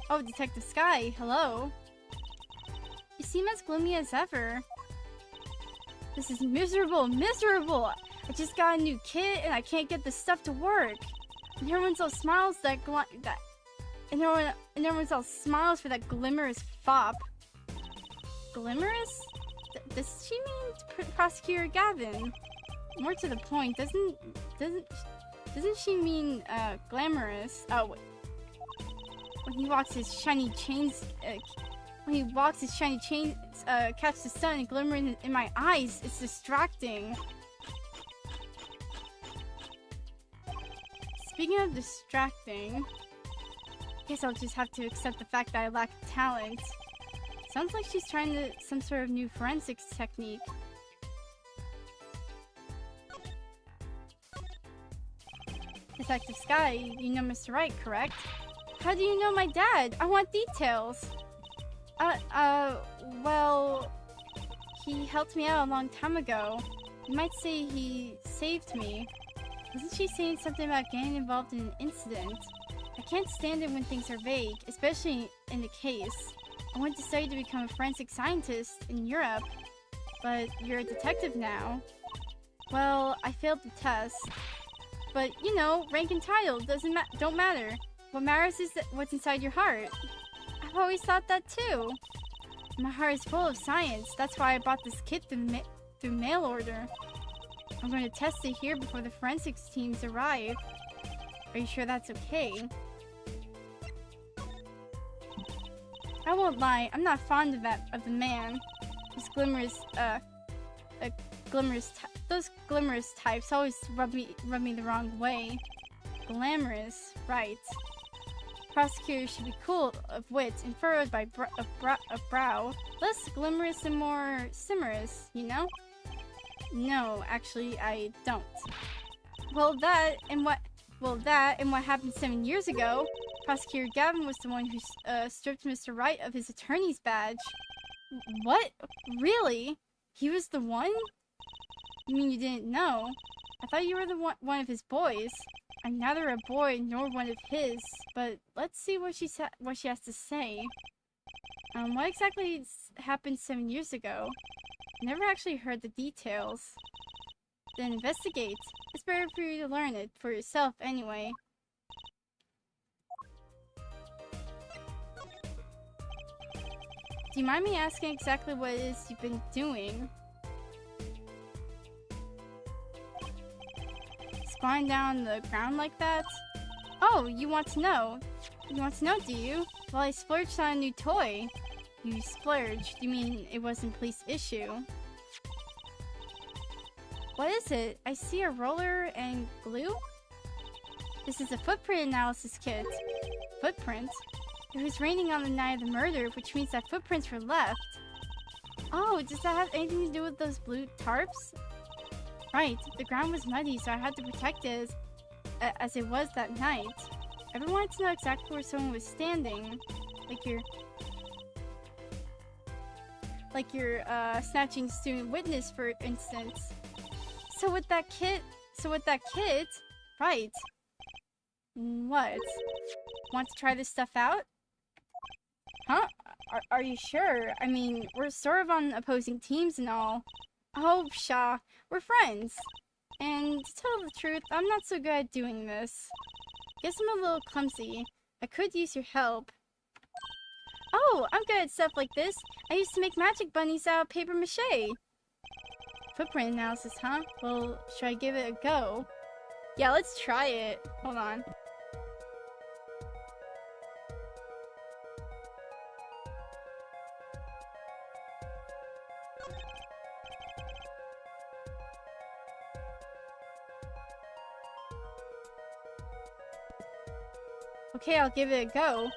Oh, Detective Sky, hello. You seem as gloomy as ever. This is miserable. I just got a new kit and I can't get this stuff to work. And everyone's all smiles and everyone's all smiles for that glimmerous fop. Glimmerous? Does she mean Prosecutor Gavin? More to the point, doesn't she mean glamorous? Oh, wait. When he walks his shiny chains, catch the sun and glimmer in my eyes. It's distracting. Speaking of distracting, guess I'll just have to accept the fact that I lack talent. Sounds like she's trying some sort of new forensics technique. Detective Sky, you know Mr. Wright, correct? How do you know my dad? I want details. Well, he helped me out a long time ago. You might say he saved me. Wasn't she saying something about getting involved in an incident? I can't stand it when things are vague, especially in the case. I went to study to become a forensic scientist in Europe, but you're a detective now. Well, I failed the test. But, you know, rank and title don't matter. What matters is what's inside your heart. I've always thought that too. My heart is full of science. That's why I bought this kit through mail order. I'm going to test it here before the forensics teams arrive. Are you sure that's okay? I won't lie, I'm not fond of the man. Those glamorous types always rub me the wrong way. Glamorous, right. Prosecutors should be cool of wit and furrowed by brow. Less glamorous and more simmerous, you know? No, actually, I don't. Well, that and what happened 7 years ago. Prosecutor Gavin was the one who stripped Mr. Wright of his attorney's badge. What? Really? He was the one? You mean you didn't know? I thought you were the one of his boys. I'm neither a boy nor one of his, but let's see what she has to say. What exactly happened 7 years ago? I never actually heard the details. Then investigate. It's better for you to learn it for yourself anyway. Do you mind me asking exactly what it is you've been doing? Spying down the ground like that? Oh, you want to know? You want to know, do you? Well, I splurged on a new toy. You splurged? You mean it wasn't police issue? What is it? I see a roller and glue? This is a footprint analysis kit. Footprint? It was raining on the night of the murder, which means that footprints were left. Oh, does that have anything to do with those blue tarps? Right, the ground was muddy, so I had to protect it as it was that night. Everyone wanted to know exactly where someone was standing. Like your snatching student witness, for instance. So with that kit, right. What? Want to try this stuff out? Huh? Are you sure? I mean, we're sort of on opposing teams and all. Oh, pshaw. We're friends. And to tell the truth, I'm not so good at doing this. Guess I'm a little clumsy. I could use your help. Oh, I'm good at stuff like this. I used to make magic bunnies out of paper mache. Footprint analysis, huh? Well, should I give it a go? Yeah, let's try it. Hold on. Okay, I'll give it a go.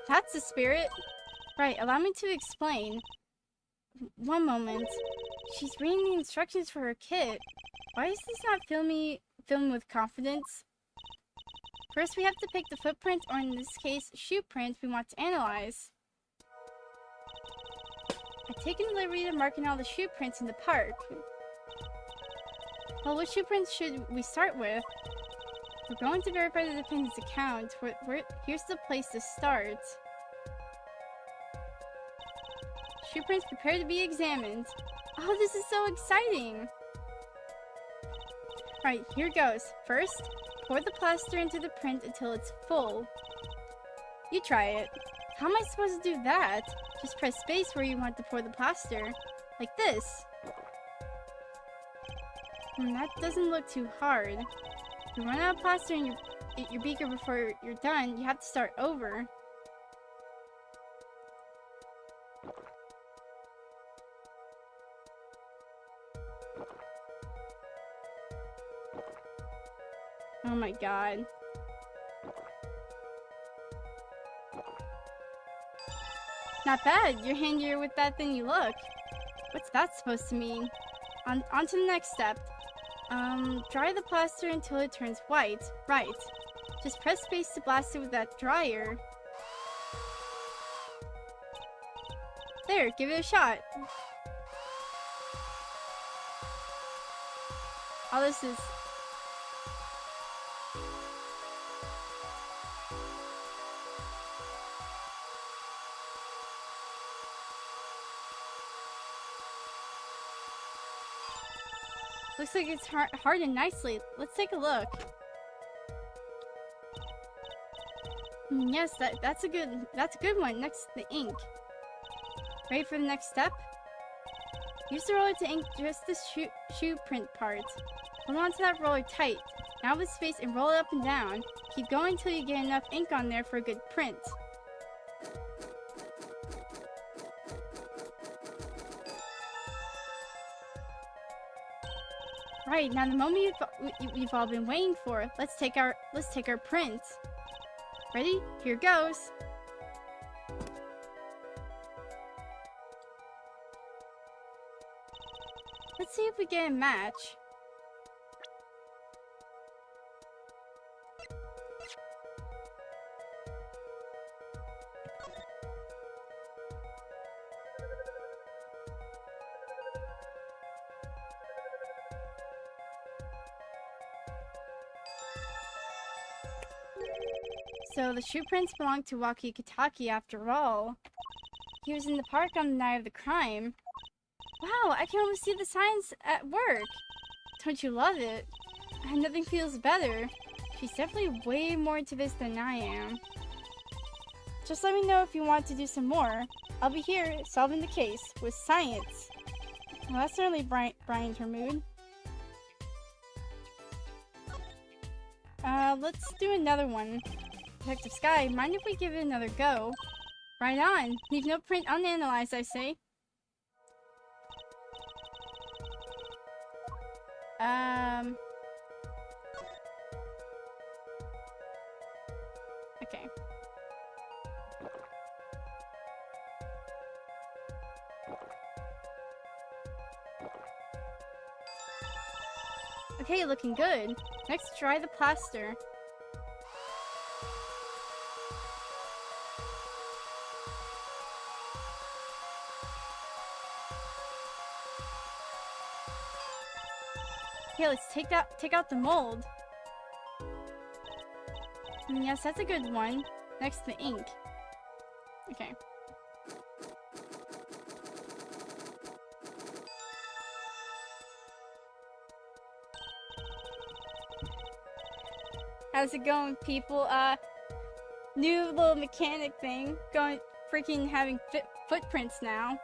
That's the spirit. Right, allow me to explain. One moment. She's reading the instructions for her kit. Why is this not filmed with confidence? First, we have to pick the footprint, or in this case, shoe print we want to analyze. I've taken the liberty of marking all the shoe prints in the park. Well, which shoe prints should we start with? We're going to verify the defendant's account. Here's the place to start. Shoe prints prepare to be examined. Oh, this is so exciting! Right, here goes. First, pour the plaster into the print until it's full. You try it. How am I supposed to do that? Just press space where you want to pour the plaster. Like this. That doesn't look too hard. If you run out of plaster in your beaker before you're done, you have to start over. Oh my god. Not bad. You're handier with that than you look. What's that supposed to mean? On to the next step. Dry the plaster until it turns white. Right. Just press space to blast it with that dryer. There, give it a shot. Oh, this is... Looks like it's hardened nicely. Let's take a look. Yes, that's a good one. Next, the ink. Ready for the next step? Use the roller to ink just the shoe print part. Hold on to that roller tight. Now with space and roll it up and down. Keep going until you get enough ink on there for a good print. Right, now the moment you've all been waiting for. Let's take our print. Ready? Here goes. Let's see if we get a match. So the shoe prints belong to Waki Kitaki after all. He was in the park on the night of the crime. Wow, I can almost see the signs at work. Don't you love it? And nothing feels better. She's definitely way more into this than I am. Just let me know if you want to do some more. I'll be here solving the case with science. Well, that certainly brightened her mood. Let's do another one. Detective Sky, mind if we give it another go? Right on. Leave no print unanalyzed, I say. Okay. Okay, looking good. Next, dry the plaster. Okay, let's take out the mold. Yes, that's a good one. Next, the ink. Okay. How's it going, people? New little mechanic thing. Going, freaking having footprints now.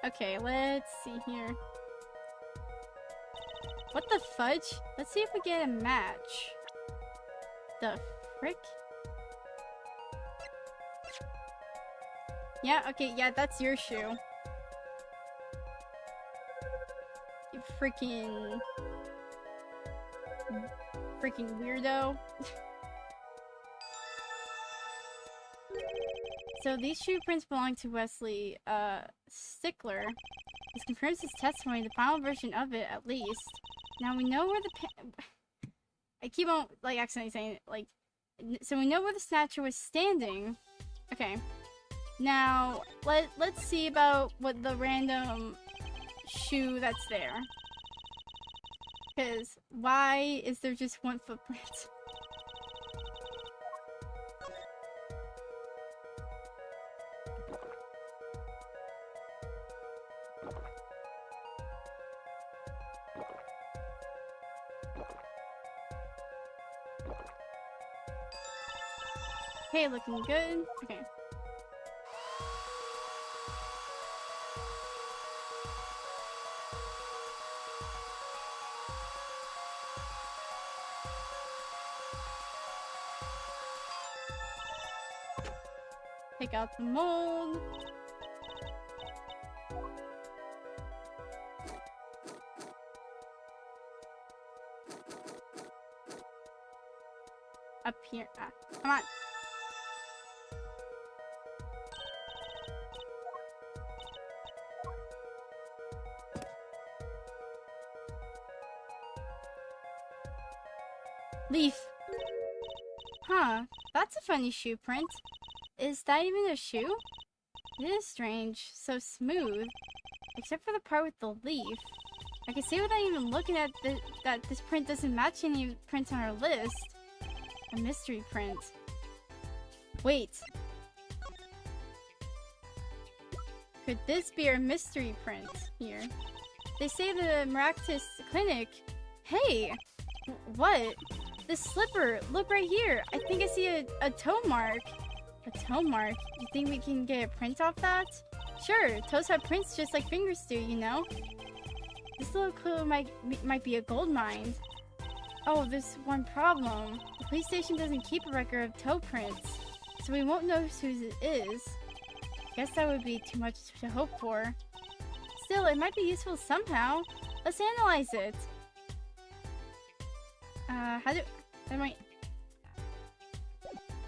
Okay, let's see here. What the fudge? Let's see if we get a match. The frick? Yeah, okay, yeah, that's your shoe. You freaking weirdo. So these shoe prints belong to Wesley Stickler. This confirms his testimony, the final version of it, at least. Now we know where the I keep on, like, accidentally saying it, like, so we know where the snatcher was standing. Okay. Now, let's see about what the random shoe that's there. Because why is there just one footprint? Okay, looking good. Okay. Take out the mold. Up here. Ah, come on. Leaf. Huh, that's a funny shoe print. Is that even a shoe? It is strange, so smooth. Except for the part with the leaf. I can see without even looking at that this print doesn't match any prints on our list. A mystery print. Wait. Could this be our mystery print here? They say the Maractus Clinic. Hey! What? This slipper! Look right here! I think I see a toe mark. A toe mark? You think we can get a print off that? Sure, toes have prints just like fingers do, you know? This little clue might be a gold mine. Oh, there's one problem. The police station doesn't keep a record of toe prints, so we won't know whose it is. Guess that would be too much to hope for. Still, it might be useful somehow. Let's analyze it.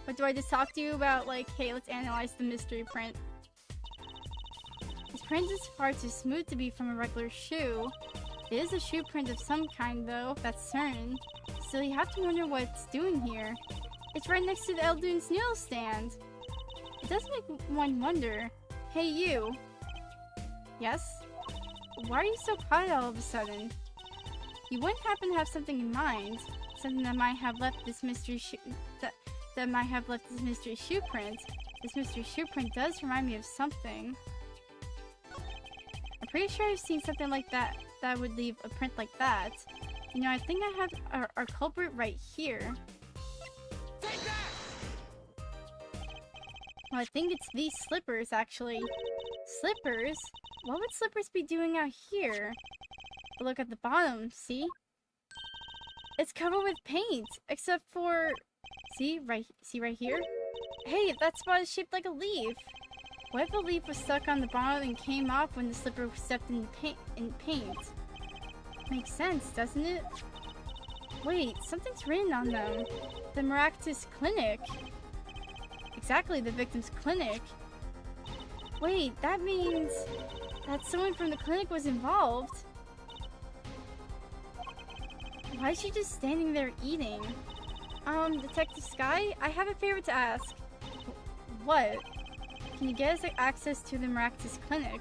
What do I just talk to you about? Like, hey, let's analyze the mystery print. This print is far too smooth to be from a regular shoe. It is a shoe print of some kind, though, that's certain. Still, you have to wonder what it's doing here. It's right next to the Eldoon's noodle stand. It does make one wonder. Hey, you. Yes? Why are you so quiet all of a sudden? You wouldn't happen to have something in mind? Something that might have left this mystery shoe... That might have left this mystery shoe print. This mystery shoe print does remind me of something. I'm pretty sure I've seen something like that would leave a print like that. You know, I think I have our culprit right here. Take that! Well, I think it's these slippers, actually. Slippers? What would slippers be doing out here? But look at the bottom, see? It's covered with paint, except for... See right here? Hey, that spot is shaped like a leaf. What if the leaf was stuck on the bottom and came off when the slipper stepped in paint? Makes sense, doesn't it? Wait, something's written on them. The Maractus Clinic. Exactly, the victim's clinic. Wait, that means that someone from the clinic was involved. Why is she just standing there eating? Detective Sky, I have a favor to ask. What? Can you get us access to the Maractus Clinic?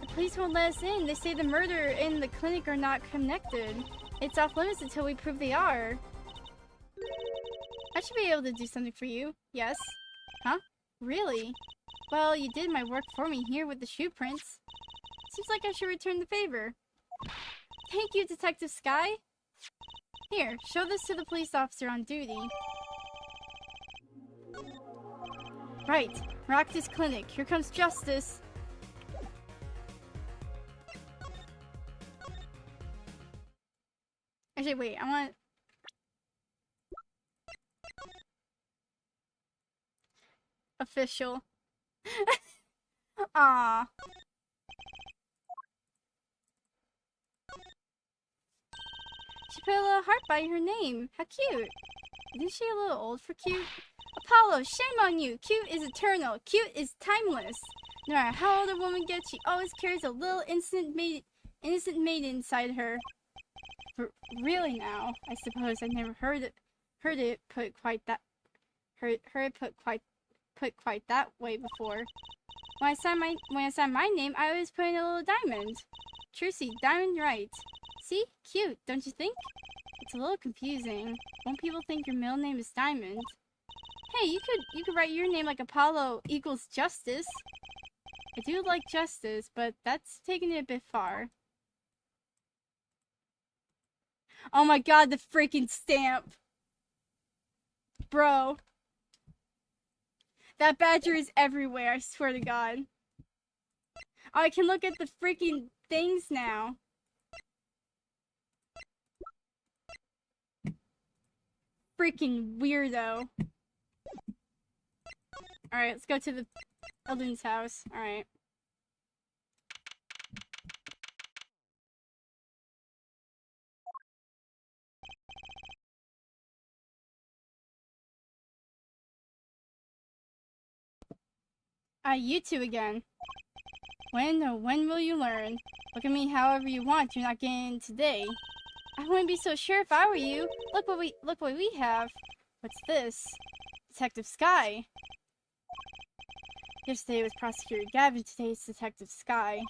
The police won't let us in. They say the murder and the clinic are not connected. It's off limits until we prove they are. I should be able to do something for you. Yes? Huh? Really? Well, you did my work for me here with the shoe prints. Seems like I should return the favor. Thank you, Detective Sky. Here, show this to the police officer on duty. Right, Maractus Clinic. Here comes justice. Actually, wait, I want... Official. Ah. She put a little heart by her name. How cute. Isn't she a little old for cute? Apollo, shame on you. Cute is eternal. Cute is timeless. No matter how old a woman gets, she always carries a little innocent maiden inside her. But really now, I suppose I never heard it put quite that way before. When I sign my name, I always put in a little diamond. Trucy, diamond right. See? Cute, don't you think? It's a little confusing. Won't people think your middle name is Diamond? Hey, you could write your name like Apollo equals justice. I do like justice, but that's taking it a bit far. Oh my god, the freaking stamp! Bro. That badger is everywhere, I swear to god. Oh, I can look at the freaking things now. Freaking weirdo. Alright, let's go to the Eldon's house. Alright. You two again. When will you learn? Look at me however you want, you're not getting in today. I wouldn't be so sure if I were you. Look what we have. What's this? Detective Sky. Yesterday was Prosecutor Gavin, today it's Detective Sky.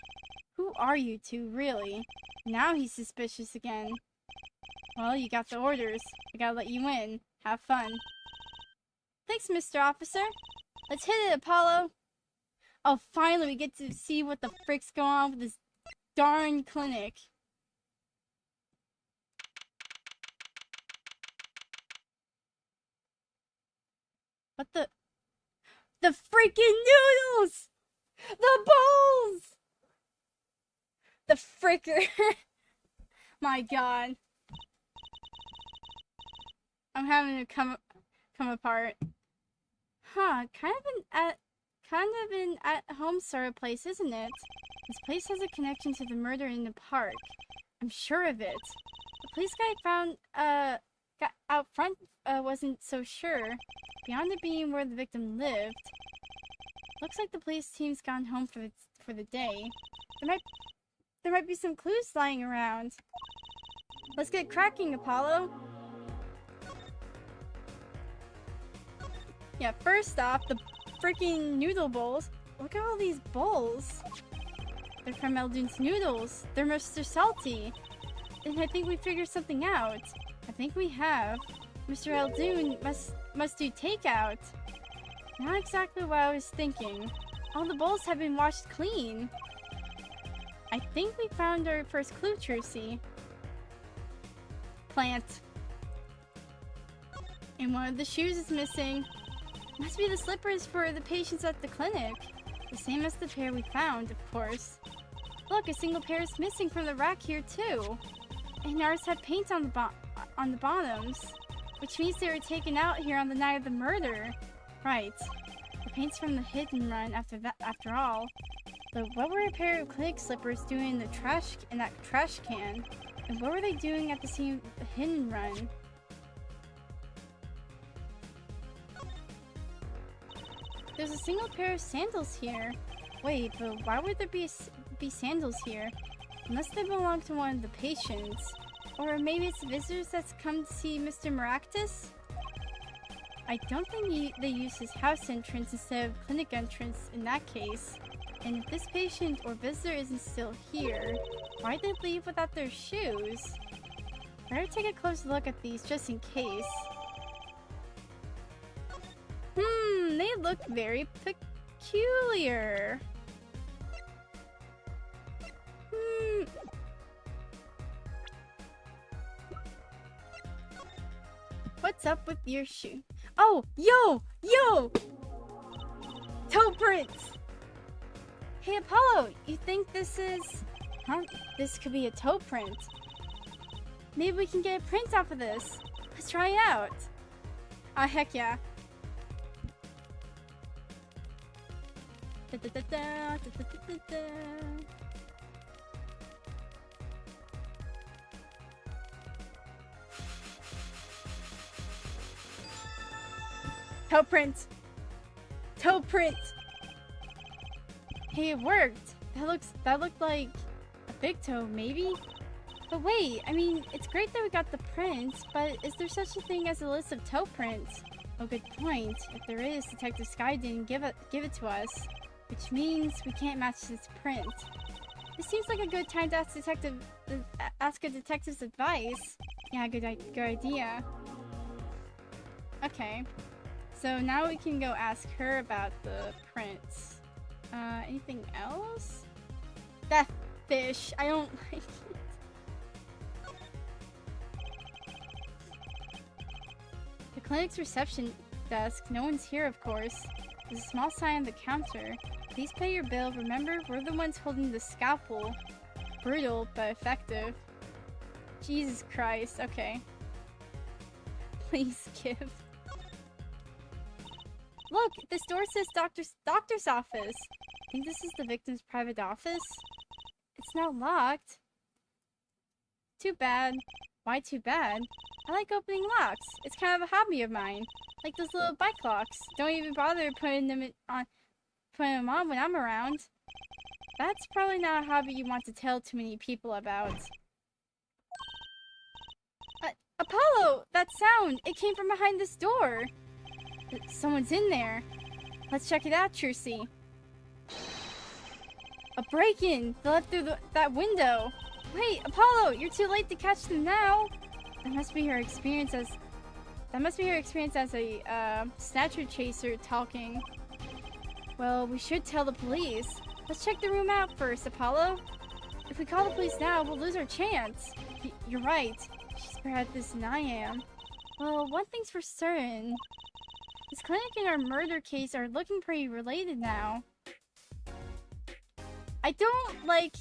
Who are you two, really? Now he's suspicious again. Well, you got the orders. I gotta let you in. Have fun. Thanks, Mr. Officer. Let's hit it, Apollo. Oh, finally we get to see what the frick's going on with this darn clinic. What the freaking noodles! The bowls! The fricker. My god. I'm having to come apart. Huh, kind of an at-home sort of place, isn't it? This place has a connection to the murder in the park. I'm sure of it. The police guy found, got out front, wasn't so sure. Beyond it being where the victim lived. Looks like the police team's gone home for the day. There might be some clues lying around. Let's get cracking, Apollo. Yeah, first off, the freaking noodle bowls. Look at all these bowls. They're from Eldon's Noodles. They're Mr. Salty. And I think we figured something out. I think we have. Mr. Eldon must do takeout. Not exactly what I was thinking. All the bowls have been washed clean. I think we found our first clue, Trucy. Plant. And one of the shoes is missing. Must be the slippers for the patients at the clinic. The same as the pair we found, of course. Look, a single pair is missing from the rack here too. And ours had paint on the bottoms. Which means they were taken out here on the night of the murder. Right. The paint's from the hidden run after all. But what were a pair of clinic slippers doing in that trash can? And what were they doing at the same hidden run? There's a single pair of sandals here. Wait, but why would there be sandals here? Unless they belong to one of the patients. Or maybe it's visitors that's come to see Mr. Maractus? I don't think they use his house entrance instead of clinic entrance in that case. And if this patient or visitor isn't still here, why'd they leave without their shoes? Better take a close look at these just in case. They look very peculiar. What's up with your shoe? Oh, yo! Toe prints! Hey, Apollo, you think this is... Huh? This could be a toe print. Maybe we can get a print off of this. Let's try it out. Oh, heck yeah. Toe print. Toe print. Hey, it worked. That looked like a big toe, maybe? But wait, I mean, it's great that we got the prints, but is there such a thing as a list of toe prints? Oh, good point. If there is, Detective Sky didn't give it to us, which means we can't match this print. This seems like a good time to ask a detective's advice. Yeah, good idea. Okay, so now we can go ask her about the prints. Anything else? That fish, I don't like it. The clinic's reception desk, no one's here, of course. There's a small sign on the counter. Please pay your bill. Remember, we're the ones holding the scalpel. Brutal, but effective. Jesus Christ, okay. Please give. Look, this door says doctor's office. Think this is the victim's private office? It's not locked. Too bad. Why too bad? I like opening locks. It's kind of a hobby of mine. Like those little bike locks. Don't even bother putting them on when I'm around. That's probably not a hobby you want to tell too many people about. Apollo! That sound! It came from behind this door! Someone's in there. Let's check it out, Trucy. A break-in! They left through that window! Wait, Apollo! You're too late to catch them now! That must be her experience as a snatcher chaser talking. Well, we should tell the police. Let's check the room out first, Apollo. If we call the police now, we'll lose our chance. You're right. She's better at this than I am. Well, one thing's for certain. This clinic and our murder case are looking pretty related now. I don't like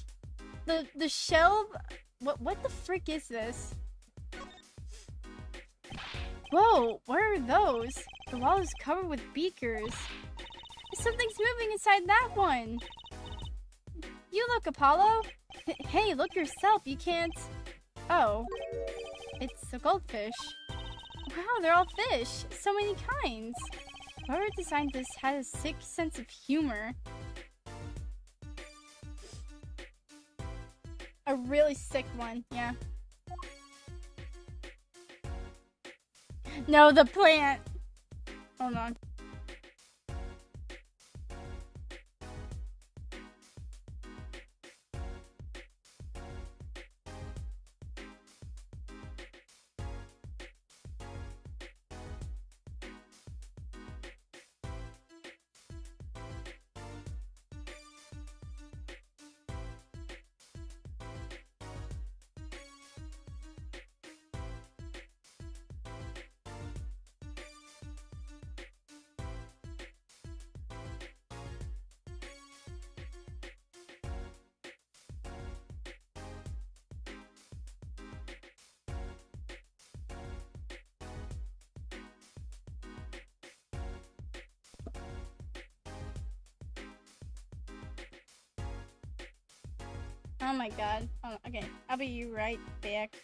the shelf. What the frick is this? Whoa, what are those? The wall is covered with beakers. Something's moving inside that one. You look, Apollo. Hey, look yourself. You can't. Oh, it's a goldfish. Wow, they're all fish. So many kinds. Whoever designed this had a sick sense of humor. A really sick one, yeah. No, the plant. Hold on. Oh my god. Oh, okay, I'll be right back.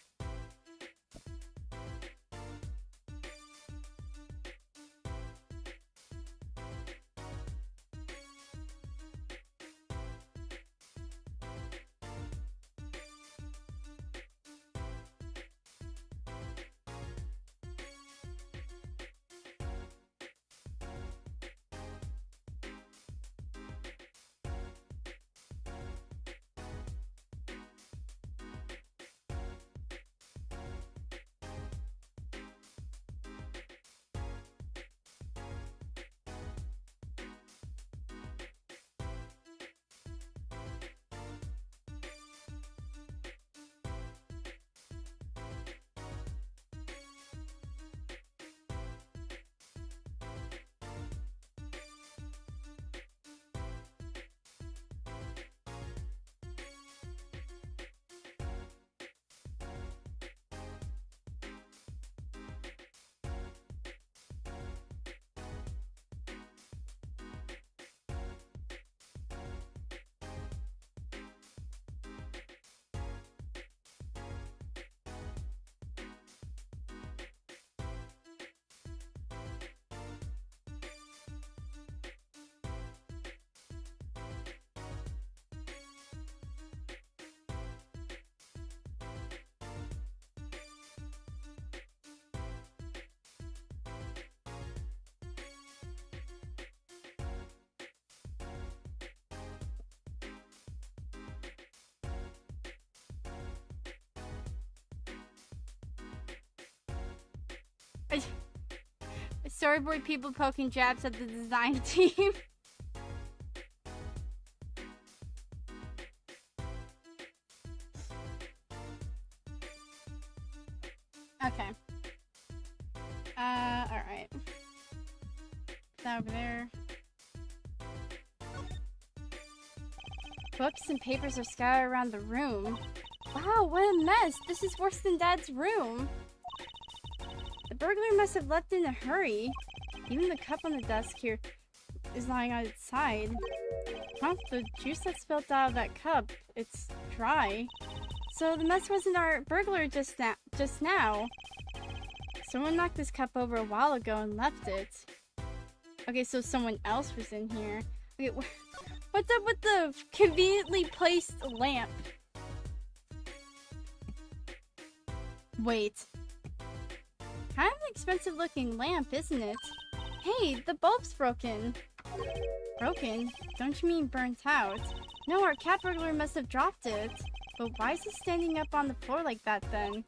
Storyboard people poking jabs at the design team. Okay. Alright. That over there. Books and papers are scattered around the room. Wow, what a mess! This is worse than Dad's room! The burglar must have left in a hurry. Even the cup on the desk here is lying on its side. Huh? The juice that spilled out of that cup, it's dry. So the mess wasn't our burglar just now. Someone knocked this cup over a while ago and left it. Okay, so someone else was in here. Okay, what's up with the conveniently placed lamp? Wait. Kind of an expensive looking lamp, isn't it? Hey, the bulb's broken. Broken? Don't you mean burnt out? No, our cat burglar must have dropped it. But why is it standing up on the floor like that then?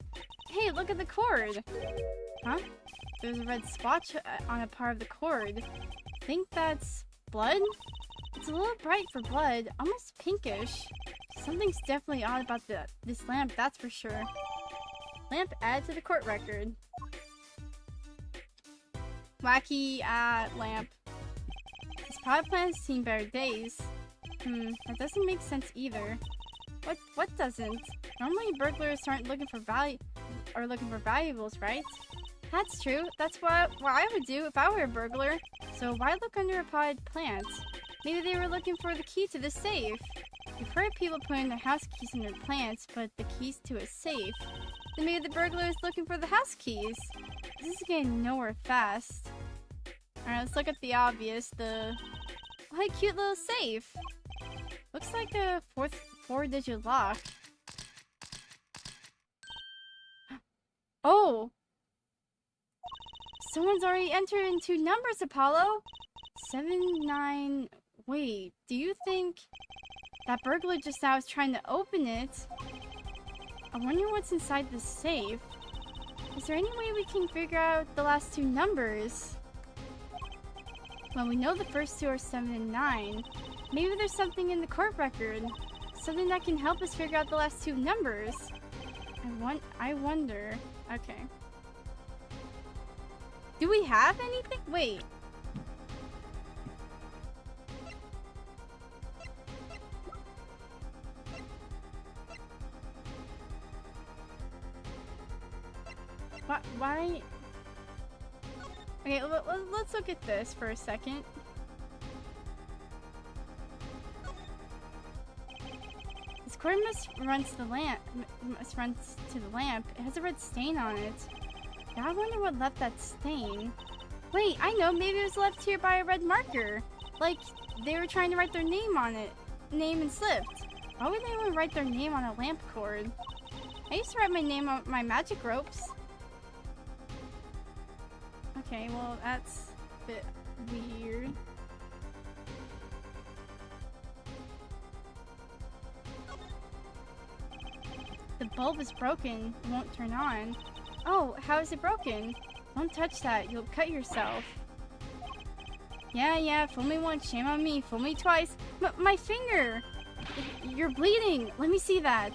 Hey, look at the cord! Huh? There's a red spot on a part of the cord. Think that's blood? It's a little bright for blood, almost pinkish. Something's definitely odd about this lamp, that's for sure. Lamp added to the court record. Wacky lamp. This pot plant has seen better days. That doesn't make sense either. What doesn't? Normally burglars aren't looking for valuables, right? That's true. That's what I would do if I were a burglar. So why look under a potted plant? Maybe they were looking for the key to the safe. We've heard people putting their house keys under plants, but the keys to a safe. Then maybe the burglar is looking for the house keys. This is getting nowhere fast. Alright, let's look at the obvious. What a cute little safe. Looks like a four-digit lock. Oh! Someone's already entered into numbers, Apollo! 7, 9... Wait, do you think that burglar just now was trying to open it? I wonder what's inside the safe. Is there any way we can figure out the last two numbers? Well, we know the first two are 7 and 9. Maybe there's something in the court record. Something that can help us figure out the last two numbers. I wonder. Okay. Do we have anything? Wait. Why? Okay, let's look at this for a second. This cord must run to the lamp. It has a red stain on it. Now I wonder what left that stain. Wait, I know. Maybe it was left here by a red marker. Like they were trying to write their name on it. Name and slipped. Why would anyone write their name on a lamp cord? I used to write my name on my magic ropes. Okay, well, that's a bit weird. The bulb is broken. It won't turn on. Oh, how is it broken? Don't touch that. You'll cut yourself. Yeah, fool me once, shame on me. Fool me twice. My finger! You're bleeding. Let me see that.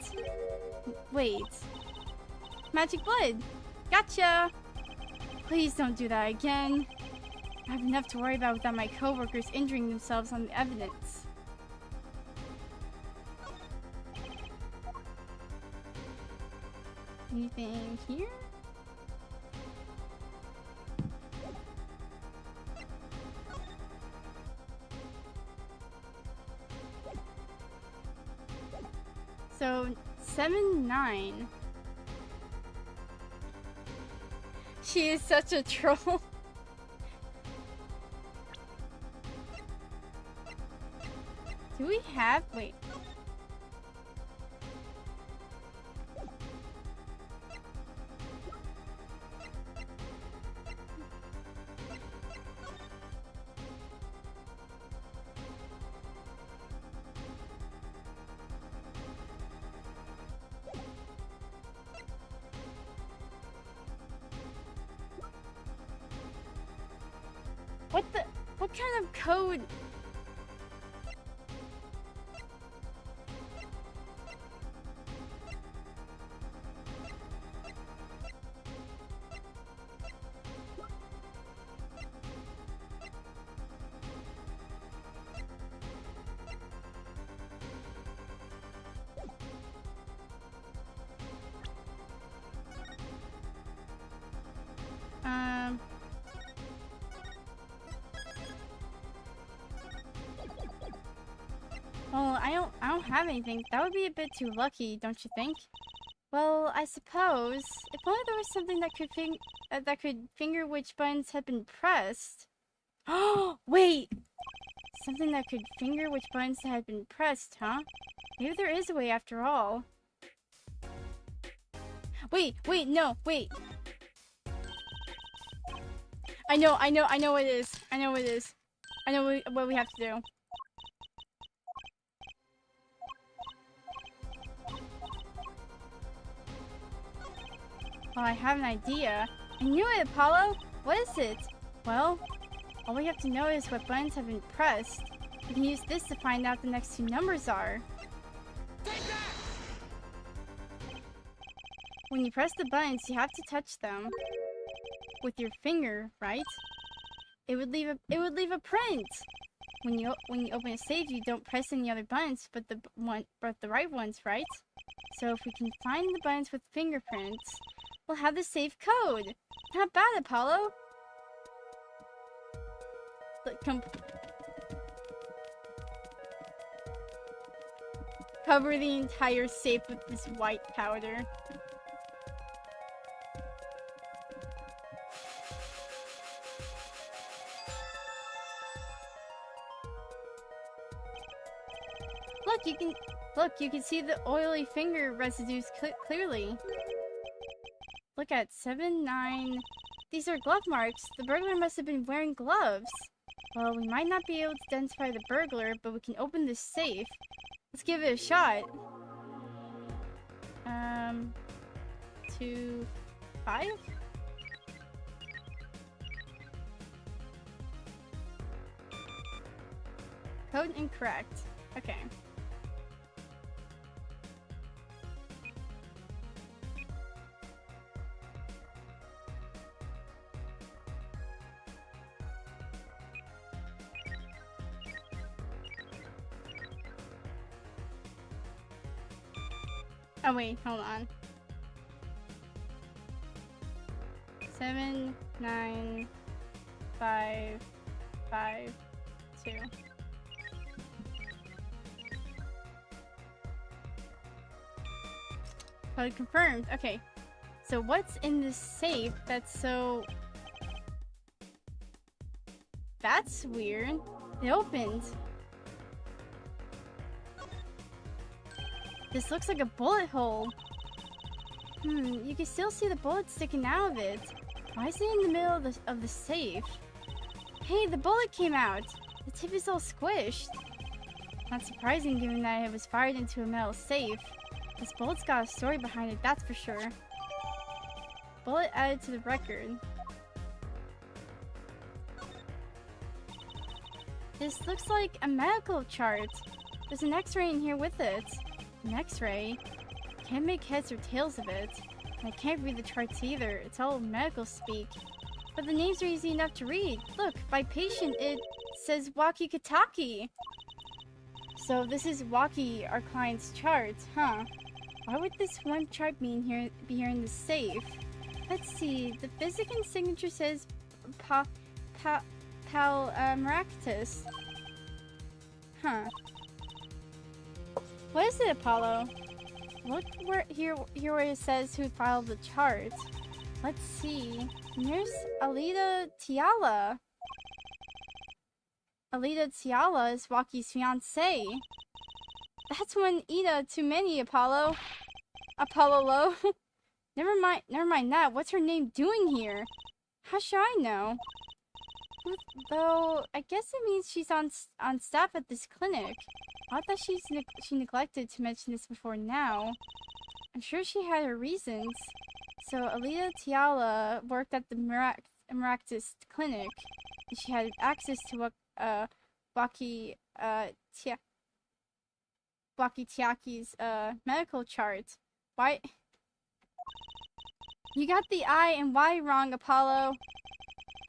Wait. Magic blood. Gotcha! Please don't do that again. I have enough to worry about without my coworkers injuring themselves on the evidence. Anything here? So, 7, 9. She is such a troll. Do we have... Wait. What kind of code? Well, I don't have anything. That would be a bit too lucky, don't you think? Well, I suppose if only there was something that could finger which buttons had been pressed. Oh, wait! Something that could finger which buttons had been pressed, huh? Maybe there is a way after all. Wait, no, wait. I know what it is. I know what it is. I know what we have to do. Oh, I have an idea. I knew it, Apollo! What is it? Well, all we have to know is what buttons have been pressed. We can use this to find out the next two numbers are. Take that! When you press the buttons, you have to touch them with your finger, right? It would leave a print. When you open a safe, you don't press any other buttons but the right ones, right? So if we can find the buttons with fingerprints, we'll have the safe code. Not bad, Apollo. Look, cover the entire safe with this white powder. You can see the oily finger residues clearly. Look at 7, 9. These are glove marks. The burglar must have been wearing gloves. Well, we might not be able to identify the burglar, but we can open this safe. Let's give it a shot. 2, 5? Code incorrect. Okay. Oh wait, hold on. 7, 9, 5, 5, 2. Code confirmed. Okay. So what's in this safe that's so... That's weird. It opened. This looks like a bullet hole. You can still see the bullet sticking out of it. Why is it in the middle of the safe? Hey, the bullet came out! The tip is all squished. Not surprising given that it was fired into a metal safe. This bullet's got a story behind it, that's for sure. Bullet added to the record. This looks like a medical chart. There's an x-ray in here with it. An x-ray? Can't make heads or tails of it. And I can't read the charts either. It's all medical speak. But the names are easy enough to read. Look, by patient it says Waki Kataki. So this is Waki, our client's chart, huh? Why would this one chart be here in the safe? Let's see. The physician signature says Maractus. Huh. What is it, Apollo? Look here where it says who filed the chart. Let's see. Here's Alida Tiala. Alida Tiala is Waki's fiancée. That's one Ida too many, Apollo. Apollo. Never mind that. What's her name doing here? How should I know? Though, I guess it means she's on staff at this clinic. Not that she neglected to mention this before now. I'm sure she had her reasons. So, Alida Tiala worked at the Maractus clinic. she had access to Wakiaki's medical chart. Why? You got the I and Y wrong, Apollo.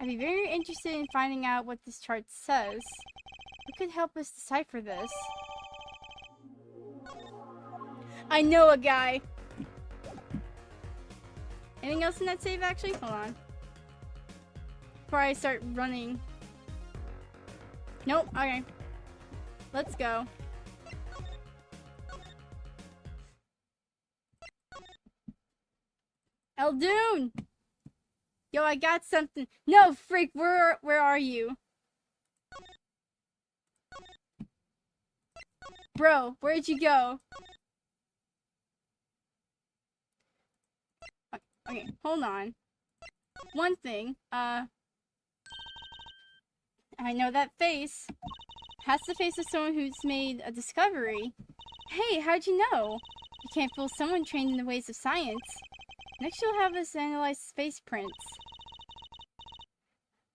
I'd be very interested in finding out what this chart says. What could help us decipher this? I know a guy. Anything else in that save, actually? Hold on. Before I start running. Nope, okay. Let's go. Eldoon! Yo, I got something. No, freak, where are you? Bro, where'd you go? Okay, hold on. One thing, I know that face. That's the face of someone who's made a discovery. Hey, how'd you know? You can't fool someone trained in the ways of science. Next you'll have us analyze space prints.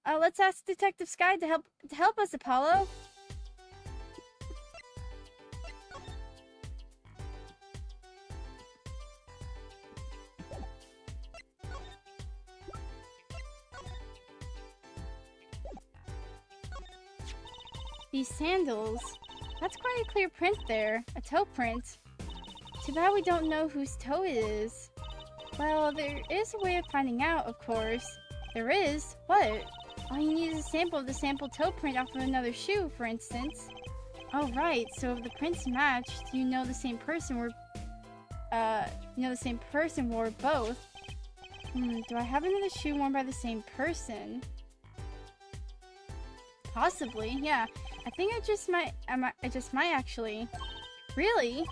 Let's ask Detective Sky to help us, Apollo. These sandals. That's quite a clear print there. A toe print. Too bad we don't know whose toe it is. Well, there is a way of finding out, of course. There is? What? All you need is a sample of the sample toe print off of another shoe, for instance. Oh, right. So if the prints matched, you know the same person wore both. Do I have another shoe worn by the same person? Possibly, yeah. I think I just might actually. Really?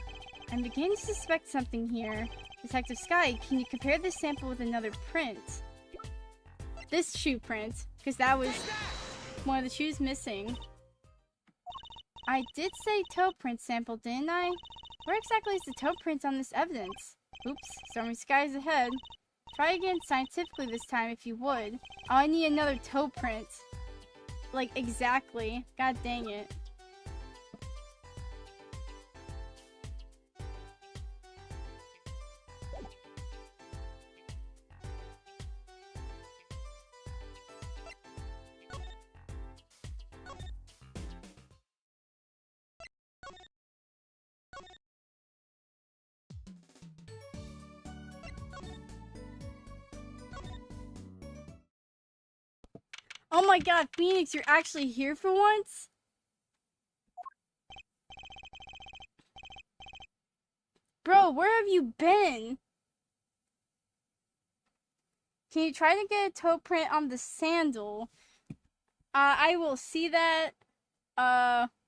I'm beginning to suspect something here. Detective Sky, can you compare this sample with another print? This shoe print, because that was one of the shoes missing. I did say toe print sample, didn't I? Where exactly is the toe print on this evidence? Oops, stormy skies ahead. Try again scientifically this time if you would. Oh, I need another toe print. Like, exactly. God dang it. Oh my god, Phoenix, you're actually here for once? Bro, where have you been? Can you try to get a toe print on the sandal? I will see that,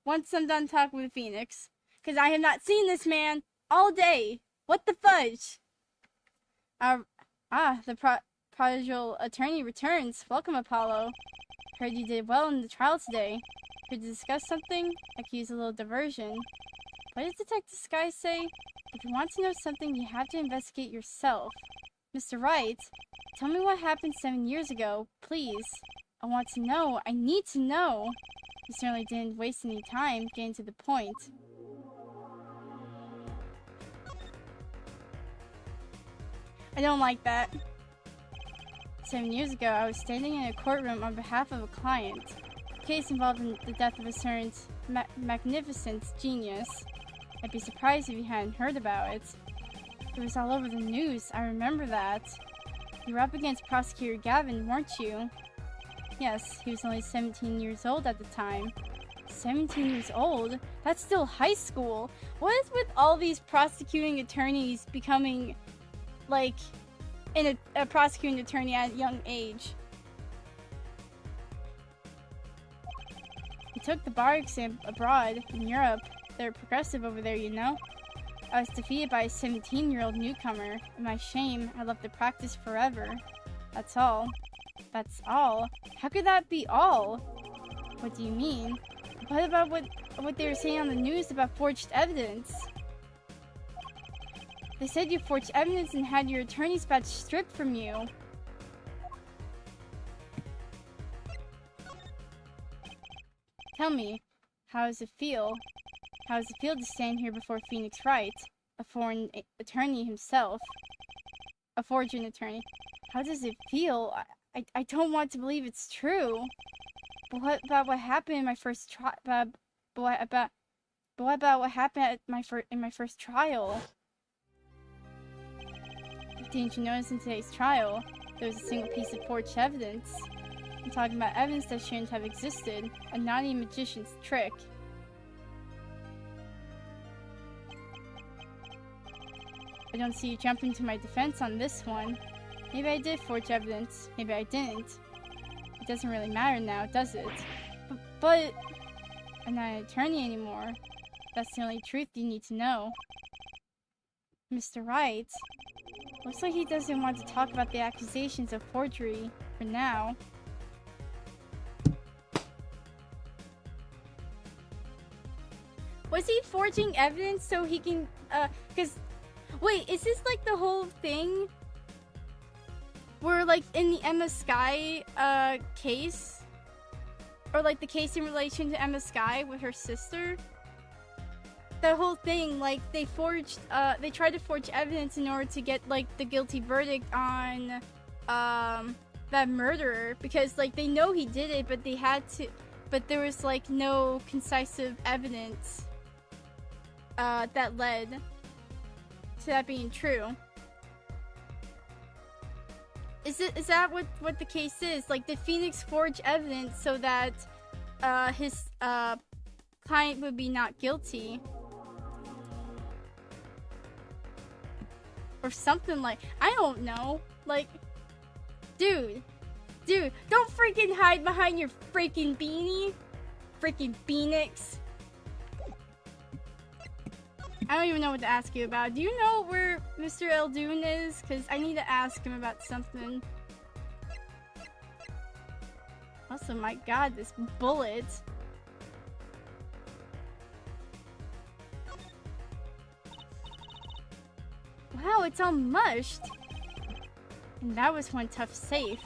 once I'm done talking with Phoenix. Because I have not seen this man all day. What the fudge? The prodigal attorney returns. Welcome, Apollo. Heard you did well in the trial today. Here to discuss something? I could use a little diversion. What did Detective Sky say? If you want to know something, you have to investigate yourself. Mr. Wright, tell me what happened 7 years ago, please. I want to know. I need to know. You certainly didn't waste any time getting to the point. I don't like that. 7 years ago, I was standing in a courtroom on behalf of a client. A case involving the death of a certain magnificent genius. I'd be surprised if you hadn't heard about it. It was all over the news, I remember that. You were up against Prosecutor Gavin, weren't you? Yes, he was only 17 years old at the time. 17 years old? That's still high school. What is with all these prosecuting attorneys becoming, like, a prosecuting attorney at a young age? He took the bar exam abroad in Europe. They're progressive over there, you know? I was defeated by a 17-year-old newcomer. And my shame, I left the practice forever. That's all. That's all? How could that be all? What do you mean? What about what they were saying on the news about forged evidence? They said you forged evidence and had your attorney's badge stripped from you. tell me, how does it feel? How does it feel to stand here before Phoenix Wright, a foreign attorney himself? A fortune attorney. How does it feel? I don't want to believe it's true. But what about what happened in my first trial? But what about what happened at my first trial? Didn't you notice in today's trial, there was a single piece of forged evidence? I'm talking about evidence that shouldn't have existed. A naughty magician's trick. I don't see you jumping to my defense on this one. Maybe I did forge evidence. Maybe I didn't. It doesn't really matter now, does it? But I'm not an attorney anymore. That's the only truth you need to know. Mr. Wright. Looks like he doesn't want to talk about the accusations of forgery for now. Was he forging evidence so he can, wait, is this like the whole thing? Where, like, in the Emma Sky, case? Or, like, the case in relation to Emma Sky with her sister? That whole thing, like, they tried to forge evidence in order to get, like, the guilty verdict on, that murderer. Because, like, they know he did it, but but there was, like, no concisive evidence, that led to that being true. Is that what the case is? Like, did Phoenix forge evidence so that, his, client would be not guilty? Or something like, I don't know. Like, dude, don't freaking hide behind your freaking beanie. Freaking Phoenix. I don't even know what to ask you about. Do you know where Mr. Eldoon is? Because I need to ask him about something. Also, my god, this bullet. Wow, it's all mushed. And that was one tough safe.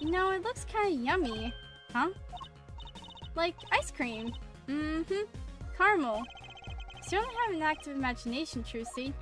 You know, it looks kind of yummy. Huh? Like ice cream. Mm-hmm. Caramel. So you only have an active imagination, Trucy.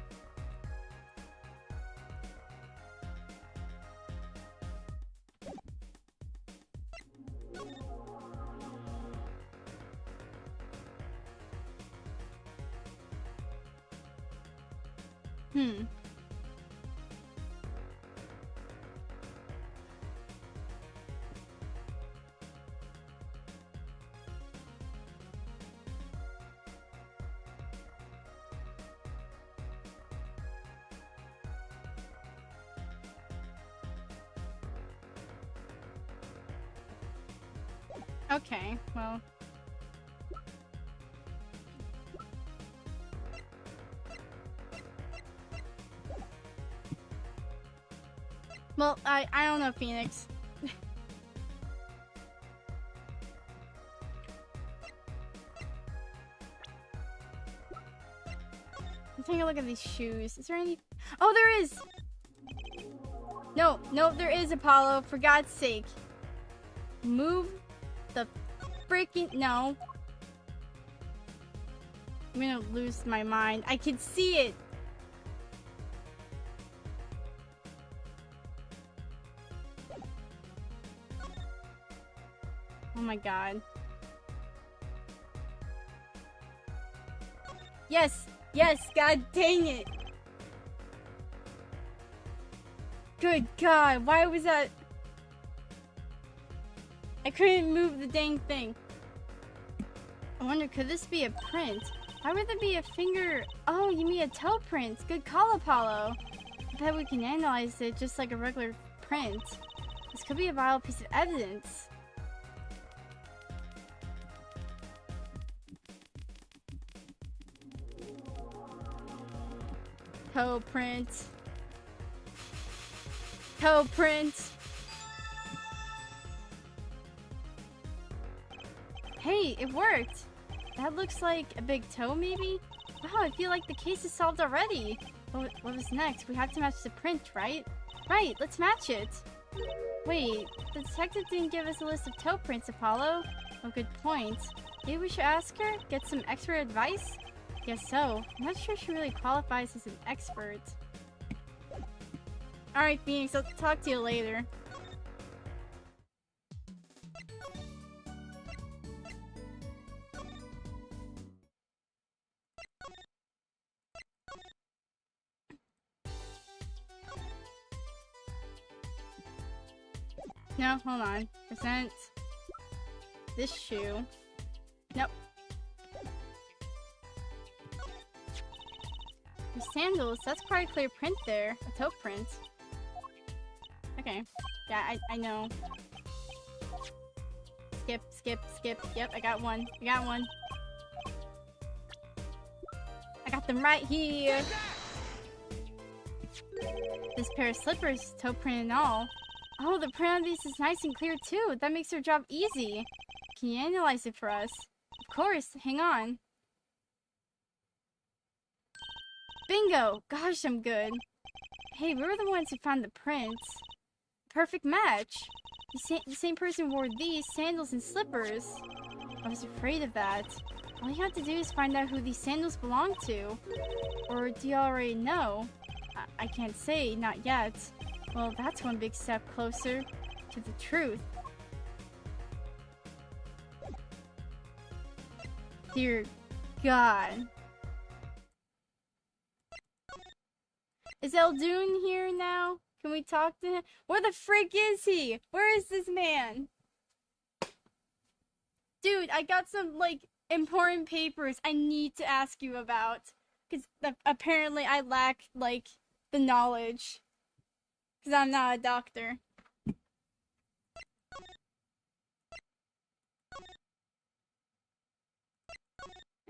Okay, well. Well, I don't know, Phoenix. I'm taking a look at these shoes. Is there any... Oh, there is! No, there is, Apollo. For God's sake. Move the freaking... No. I'm gonna lose my mind. I can see it! Oh my god. Yes! Yes! God dang it! Good god, why was that... I couldn't move the dang thing. I wonder, could this be a print? Why would there be a finger... Oh, you mean a toe print. Good call, Apollo. I bet we can analyze it just like a regular print. This could be a vital piece of evidence. Toe print. Toe print. Hey, it worked! That looks like a big toe, maybe? Wow, I feel like the case is solved already! What was next? We have to match the print, right? Right, let's match it! Wait, the detective didn't give us a list of toe prints, Apollo? Oh, good point. Maybe we should ask her? Get some expert advice? Guess so. I'm not sure she really qualifies as an expert. Alright, Phoenix, I'll talk to you later. No, hold on. Present this shoe. Nope. The sandals, that's quite a clear print there. A toe print. Okay. Yeah, I know. Skip, skip, skip. Yep, I got one. I got one. I got them right here. This pair of slippers, toe print and all. Oh, the print on these is nice and clear too. That makes our job easy. Can you analyze it for us? Of course, hang on. Bingo! Gosh, I'm good. Hey, we were the ones who found the prints. Perfect match. The same person wore these sandals and slippers. I was afraid of that. All you have to do is find out who these sandals belong to. Or do you already know? I can't say, not yet. Well, that's one big step closer to the truth. Dear God. Is Eldoon here now? Can we talk to him? Where the frick is he? Where is this man? Dude, I got some, like, important papers I need to ask you about. Because apparently I lack, like, the knowledge. Because I'm not a doctor.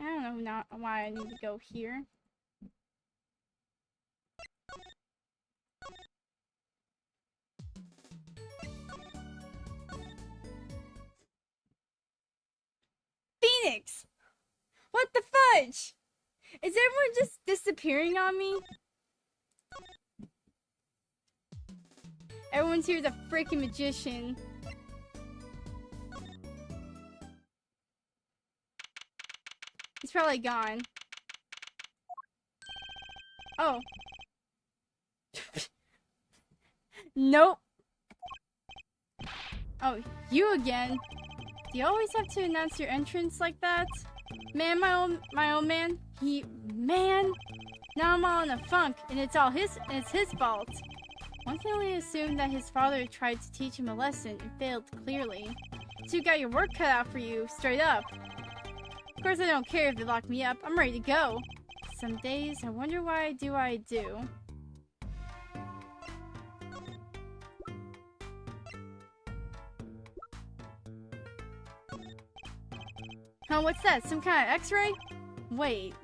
I don't know why I need to go here. Phoenix! What the fudge? Is everyone just disappearing on me? Everyone's here's a freaking magician. He's probably gone. Oh. Nope. Oh, you again. Do you always have to announce your entrance like that? Man, my old man, man! Now I'm all in a funk, and it's his fault. One can only assume that his father tried to teach him a lesson and failed clearly. So you got your work cut out for you, straight up. Of course I don't care if they lock me up, I'm ready to go. Some days, I wonder why I do what I do. Huh, what's that? Some kind of x-ray? Wait.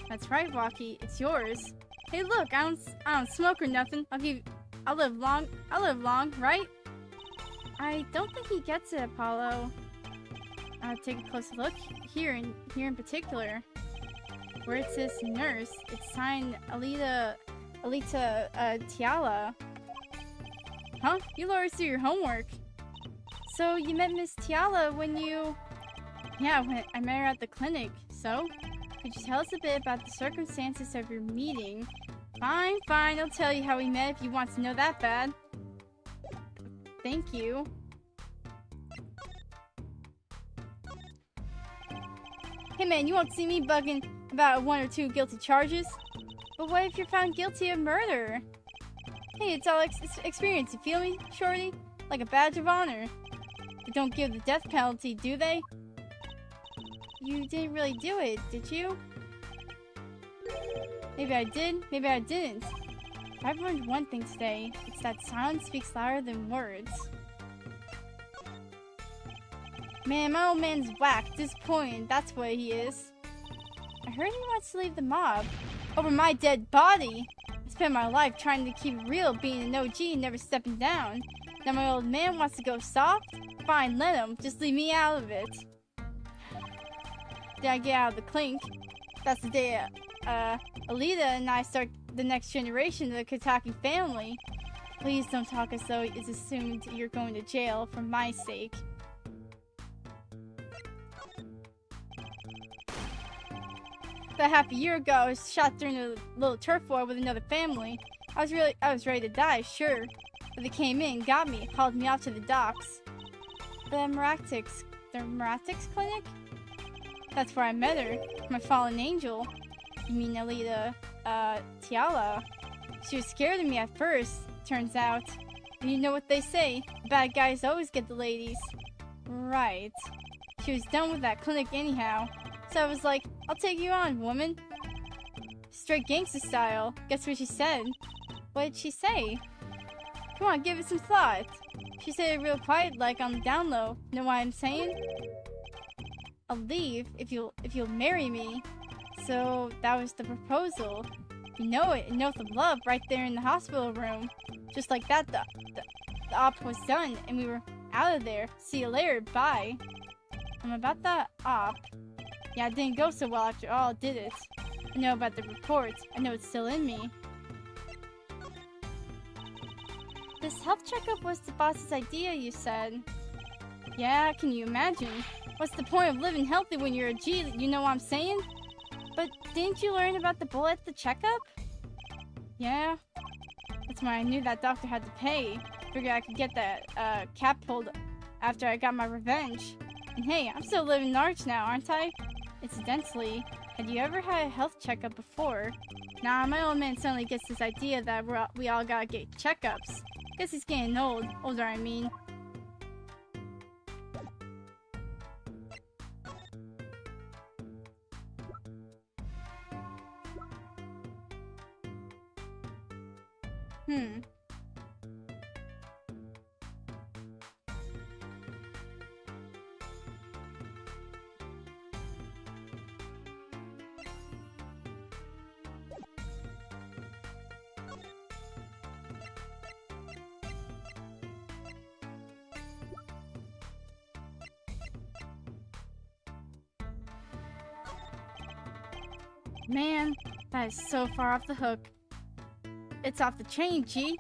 That's right, Walkie. It's yours. Hey, look, I don't smoke or nothing. I'll live long, right? I don't think he gets it, Apollo. Take a closer look. Here in particular. Where it says nurse, it's signed Alita Tiala. Huh? You always do your homework. So you met Miss Tiala when you... Yeah, when I met her at the clinic. So, could you tell us a bit about the circumstances of your meeting? Fine, I'll tell you how we met if you want to know that bad. Thank you. Hey man, you won't see me bugging about 1 or 2 guilty charges. But what if you're found guilty of murder? Hey, it's all experience, you feel me, shorty? Like a badge of honor. They don't give the death penalty, do they? You didn't really do it, did you? Maybe I did, maybe I didn't. If I've learned one thing today, it's that silence speaks louder than words. Man, my old man's whack, disappointed, that's what he is. I heard he wants to leave the mob. Over my dead body! I spent my life trying to keep it real, being an OG and never stepping down. Now my old man wants to go soft? Fine, let him, just leave me out of it. Did I get out of the clink? That's the day Alita and I start the next generation of the Kataki family. Please don't talk as though it's assumed you're going to jail for my sake. About half a year ago, I was shot during a little turf war with another family. I was ready to die, sure. But they came in, got me, hauled me off to the docks. The Meratics clinic? That's where I met her, my fallen angel. You mean Alita, Tiala? She was scared of me at first, turns out. And you know what they say, bad guys always get the ladies. Right. She was done with that clinic anyhow. So I was like, I'll take you on, woman. Straight gangsta style. Guess what she said? What did she say? Come on, give it some thought. She said it real quiet, like on the down low. Know what I'm saying? I'll leave if you'll marry me. So that was the proposal. You know it, an oath of love right there in the hospital room. Just like that, the op was done, and we were out of there. See you later, bye. About that op. Yeah, it didn't go so well after all, did it? I know about the report. I know it's still in me. This health checkup was the boss's idea, you said. Yeah, can you imagine? What's the point of living healthy when you're a G, you know what I'm saying? But didn't you learn about the bullet at the checkup? Yeah. That's why I knew that doctor had to pay. Figured I could get that cap pulled after I got my revenge. And hey, I'm still living large now, aren't I? Incidentally, had you ever had a health checkup before? Nah, my old man suddenly gets this idea that we all gotta get checkups. Guess he's getting old. Older, I mean. Man, that is so far off the hook. It's off the chain, G.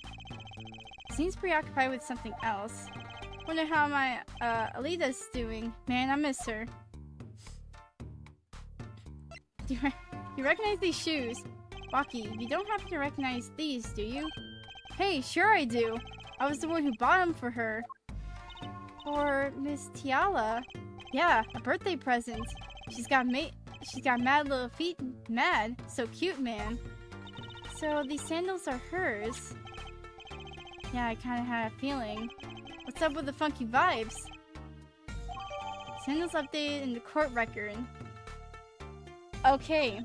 Seems preoccupied with something else. Wonder how my Alita's doing. Man, I miss her. Do you recognize these shoes? Rocky, you don't happen to recognize these, do you? Hey, sure I do. I was the one who bought them for her. For Miss Tiala. Yeah, a birthday present. She's got mad little feet. Mad. So cute, man. So these sandals are hers. Yeah, I kinda had a feeling. What's up with the funky vibes? Sandals updated in the court record. Okay.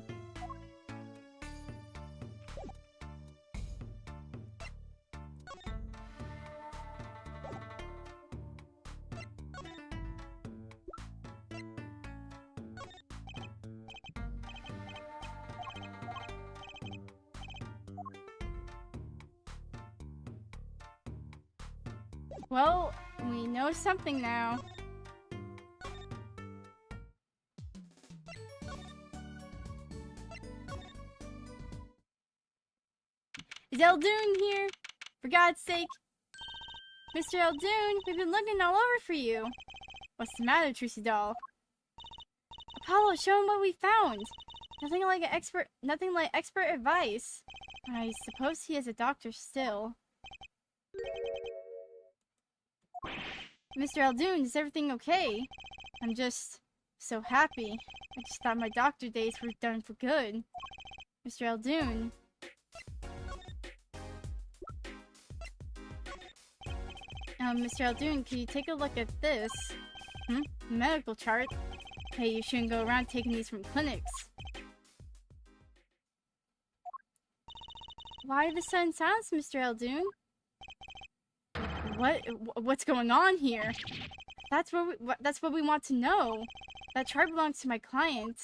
Well, we know something now. Is Eldoon here? For God's sake. Mr. Eldoon, we've been looking all over for you. What's the matter, Trucy doll? Apollo, show him what we found. Nothing like expert advice. I suppose he is a doctor still. Mr. Eldoon, is everything okay? I'm just so happy. I just thought my doctor days were done for good. Mr. Eldoon. Mr. Eldoon, can you take a look at this? Medical chart? Hey, you shouldn't go around taking these from clinics. Why the sudden silence, Mr. Eldoon? What's going on here? That's what we want to know. That chart belongs to my client.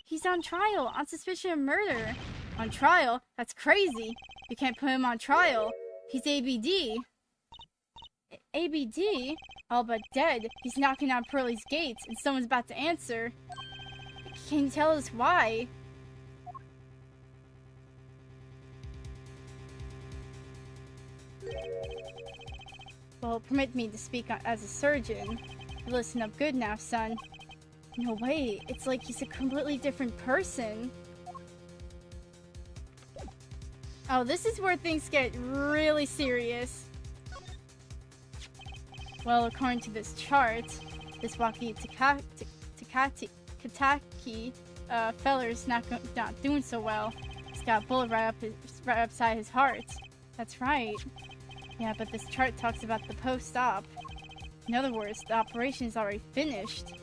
He's on trial on suspicion of murder. On trial? That's crazy. You can't put him on trial. He's ABD. ABD? All but dead. He's knocking on Pearlie's gates, and someone's about to answer. Can you tell us why? Well, permit me to speak as a surgeon. Listen up good now, son. No way, it's like he's a completely different person. Oh, this is where things get really serious. Well, according to this chart, this Waki Kataki feller's not doing so well. He's got a bullet right upside his heart. That's right. Yeah, but this chart talks about the post-op. In other words, the operation is already finished.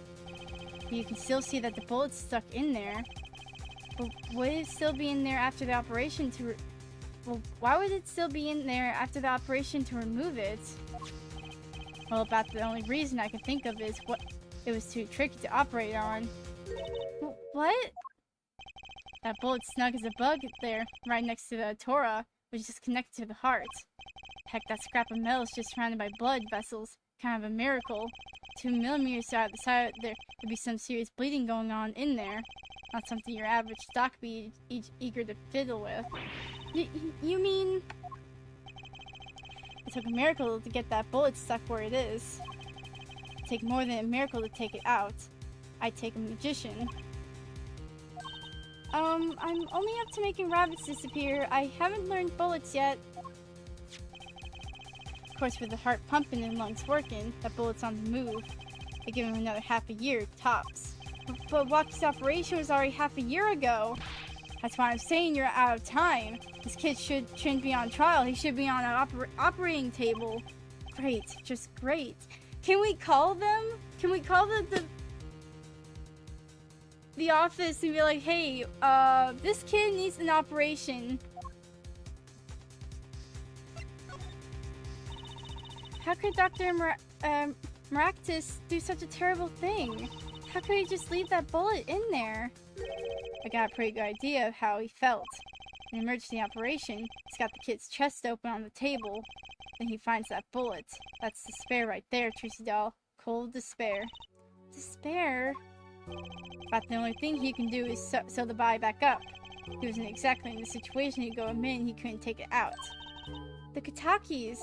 But you can still see that the bullet's stuck in there. But would it still be in there after the operation to well, why would it still be in there after the operation to remove it? Well, about the only reason I can think of is what it was too tricky to operate on. What? That bullet's snug as a bug there, right next to the Torah, which is connected to the heart. Heck, that scrap of metal is just surrounded by blood vessels. Kind of a miracle. 2 millimeters out the side, there could be some serious bleeding going on in there. Not something your average doc would be eager to fiddle with. You mean... It took a miracle to get that bullet stuck where it is. It'd take more than a miracle to take it out. I'd take a magician. I'm only up to making rabbits disappear. I haven't learned bullets yet. Of course, with the heart pumping and lungs working, that bullet's on the move. I give him another half a year, tops. But Waki's operation was already half a year ago. That's why I'm saying you're out of time. This kid shouldn't be on trial. He should be on an operating table. Great, just great. Can we call them? Can we call the office and be like, hey, this kid needs an operation. How could Dr. Maractus do such a terrible thing? How could he just leave that bullet in there? I got a pretty good idea of how he felt. In emergency operation, he's got the kid's chest open on the table. Then he finds that bullet. That's despair right there, Trucy doll. Cold despair. Despair? About the only thing he can do is sew the body back up. He wasn't exactly in the situation he'd go a minute he couldn't take it out. The Katakis!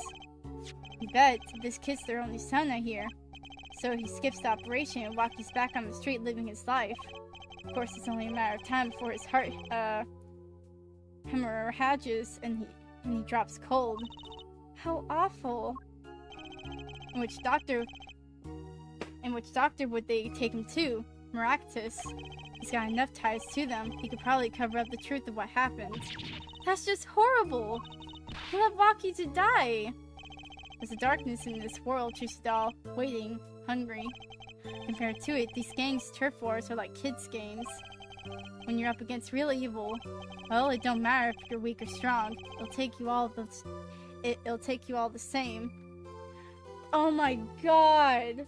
You bet, this kid's their only son, I hear. So he skips the operation and Waki's back on the street living his life. Of course, it's only a matter of time before his heart, hemorrhages and he drops cold. How awful. And which doctor would they take him to? Maractus. He's got enough ties to them. He could probably cover up the truth of what happened. That's just horrible. He left Waki to die. There's a darkness in this world, Trucy doll, waiting, hungry. Compared to it, these gangs' turf wars are like kids' games. When you're up against real evil, well, it don't matter if you're weak or strong. It'll take you all the same. Oh my god!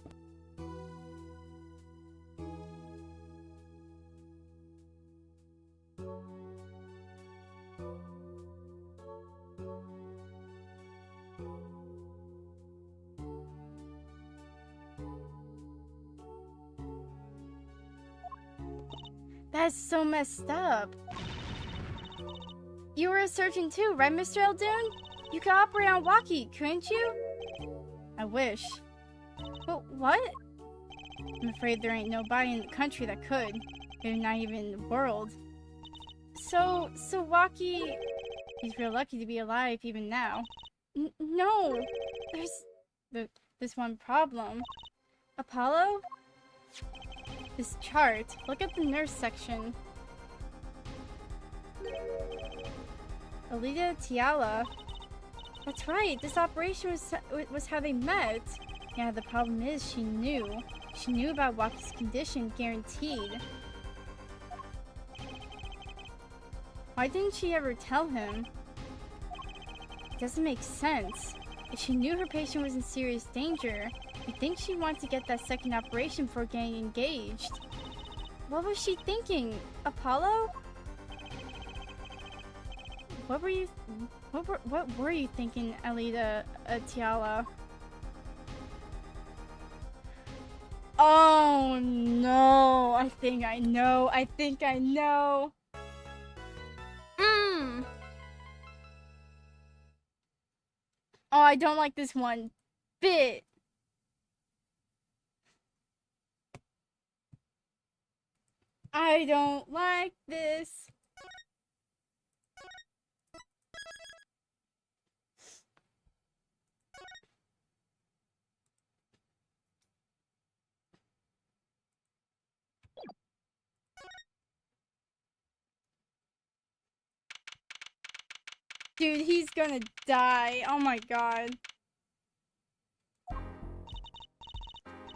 That's so messed up. You were a surgeon too, right, Mr. Eldoon? You could operate on Waki, couldn't you? I wish. But what? I'm afraid there ain't nobody in the country that could. Maybe not even in the world. So Waki... He's real lucky to be alive even now. No! There's one problem. Apollo? This chart. Look at the nurse section. Alita Tiala. That's right. This operation was how they met. Yeah, the problem is she knew. She knew about Waki's condition, guaranteed. Why didn't she ever tell him? It doesn't make sense. If she knew her patient was in serious danger, you'd think she'd want to get that second operation before getting engaged. What was she thinking? Apollo? What were you thinking, Alita Tiala? Oh no! I think I know. Oh, I don't like this one bit. I don't like this. Dude, he's gonna die. Oh my god.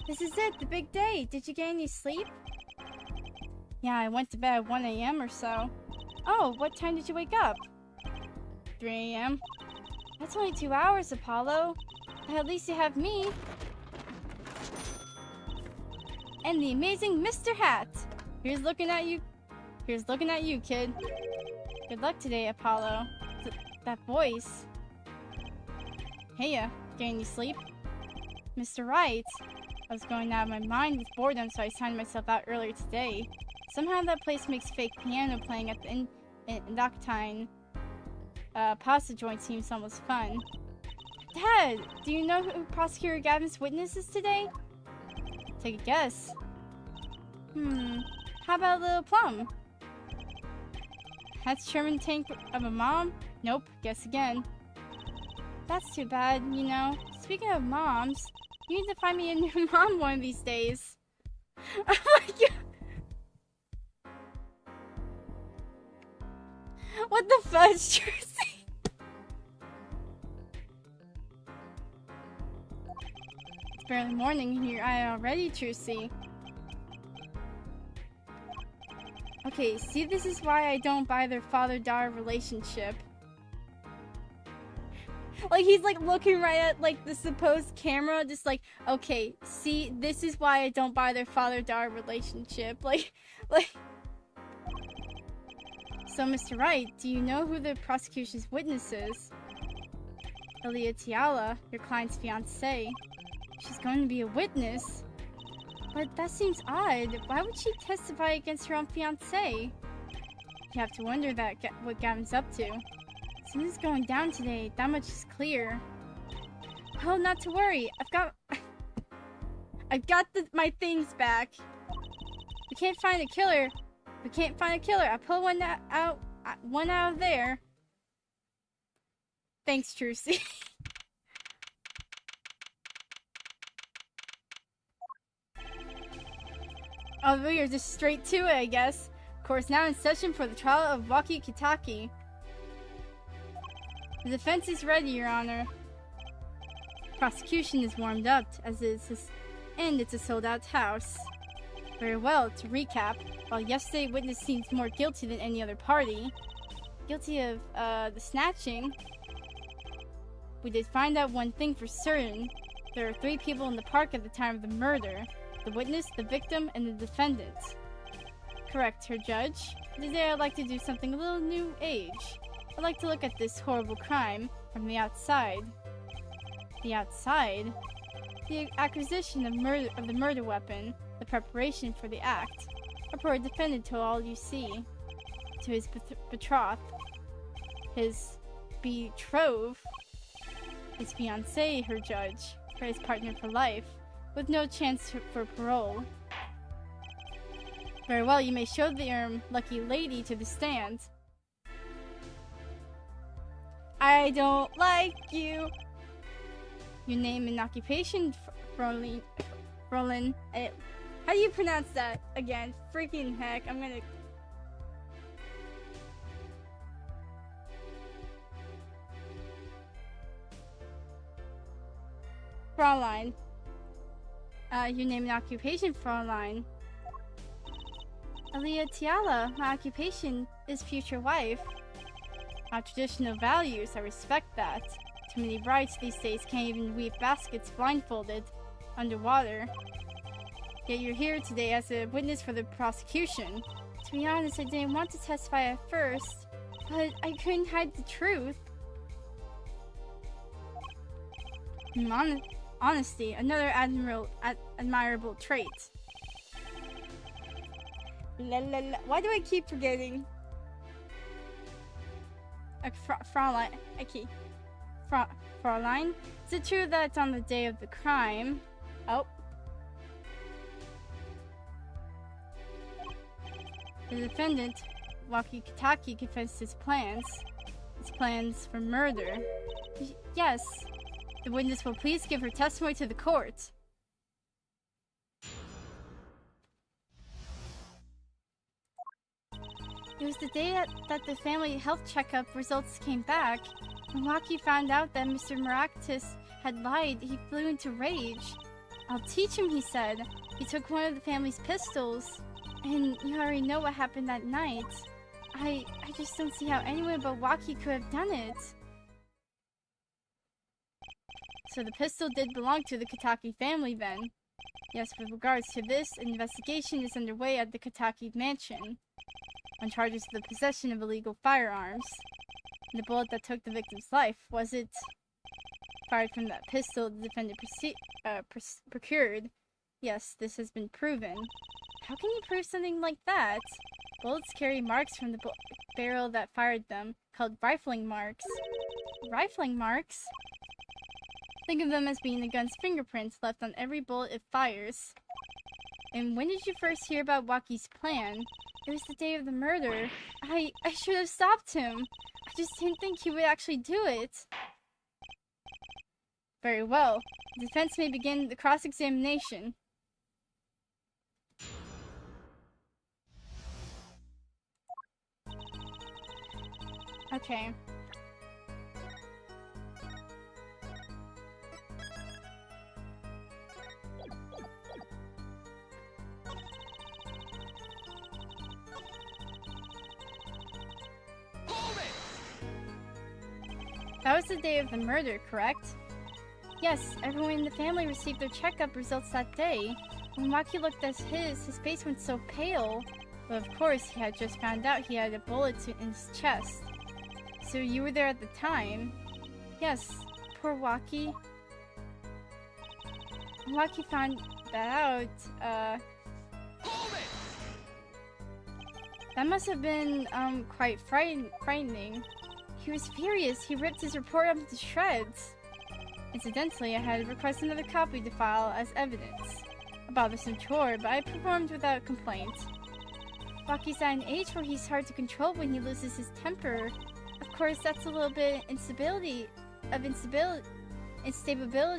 This is it, the big day. Did you get any sleep? Yeah, I went to bed at 1 a.m. or so. Oh, what time did you wake up? 3 a.m. That's only 2 hours, Apollo. But at least you have me. And the amazing Mr. Hat. Here's looking at you. Here's looking at you, kid. Good luck today, Apollo. That voice. Hey, getting any sleep? Mr. Wright. I was going out of my mind with boredom, so I signed myself out earlier today. Somehow that place makes fake piano playing at the Indoctine pasta joint seems almost fun. Dad, do you know who Prosecutor Gavin's witness is today? Take a guess. How about a little plum? That's Sherman tank of a mom? Nope, guess again. That's too bad, you know. Speaking of moms, you need to find me a new mom one of these days. Oh my god. What the fudge, Tracy? It's barely morning here already, Tracy. Okay, see, this is why I don't buy their father-daughter relationship. Like, he's like looking right at like the supposed camera, just like, okay, see, this is why I don't buy their father-daughter relationship. Like. So, Mr. Wright, do you know who the prosecution's witness is? Elia Tiala, your client's fiancée. She's going to be a witness? But that seems odd. Why would she testify against her own fiancé? You have to wonder what Gavin's up to. Something's going down today, that much is clear. Oh, not to worry. I've got my things back. We can't find a killer. I pulled one out of there. Thanks, Trucy. Oh, we are just straight to it, I guess. Of course, now in session for the trial of Waki Kitaki. The defense is ready, Your Honor. Prosecution is warmed up, and it's a sold-out house. Very well, to recap, while yesterday's witness seems more guilty than any other party, guilty of, the snatching, we did find out one thing for certain. There are 3 people in the park at the time of the murder. The witness, the victim, and the defendant. Correct, Her Judge. Today I'd like to do something a little new age. I'd like to look at this horrible crime from the outside. The outside? The acquisition of the murder weapon, the preparation for the act. A poor defendant told all you see. To his betrothed. His betrothed. His fiancée, Her Judge. For his partner for life. With no chance for parole. Very well, you may show the lucky lady to the stand. I don't like you. Your name and occupation, Frolin. How do you pronounce that again? Freaking heck, I'm gonna... Fraulein. Your name and occupation, Fraulein. Elia Tiala, my occupation is future wife. Our traditional values, I respect that. Too many brides these days can't even weave baskets blindfolded, underwater. Yet you're here today as a witness for the prosecution. To be honest, I didn't want to testify at first, but I couldn't hide the truth. Honesty, another admirable trait. Why do I keep forgetting? Fraulein. Okay. Fraulein? Is it true that it's on the day of the crime? Oh. The defendant, Waki Kitaki, confessed his plans for murder. Yes. The witness will please give her testimony to the court. It was the day that the family health checkup results came back. When Waki found out that Mr. Maractus had lied, he flew into rage. I'll teach him, he said. He took one of the family's pistols. And you already know what happened that night. I just don't see how anyone but Waki could have done it. So the pistol did belong to the Kitaki family then. Yes, with regards to this, an investigation is underway at the Kitaki mansion on charges of the possession of illegal firearms. The bullet that took the victim's life, was it fired from that pistol the defendant procured? Yes, this has been proven. How can you prove something like that? Bullets carry marks from the barrel that fired them, called rifling marks. Rifling marks? Think of them as being the gun's fingerprints left on every bullet it fires. And when did you first hear about Waki's plan? It was the day of the murder. I should have stopped him. I just didn't think he would actually do it. Very well. The defense may begin the cross-examination. Okay. That was the day of the murder, correct? Yes, everyone in the family received their checkup results that day. When Waki looked at his face went so pale. But of course, he had just found out he had a bullet in his chest. So you were there at the time? Yes, poor Waki. When Waki found that out, that must have been, quite frightening. He was furious. He ripped his report up to shreds. Incidentally, I had to request another copy to file as evidence. A bothersome chore, but I performed without complaint. Waki's at an age where he's hard to control when he loses his temper. Of course, that's a little bit instability,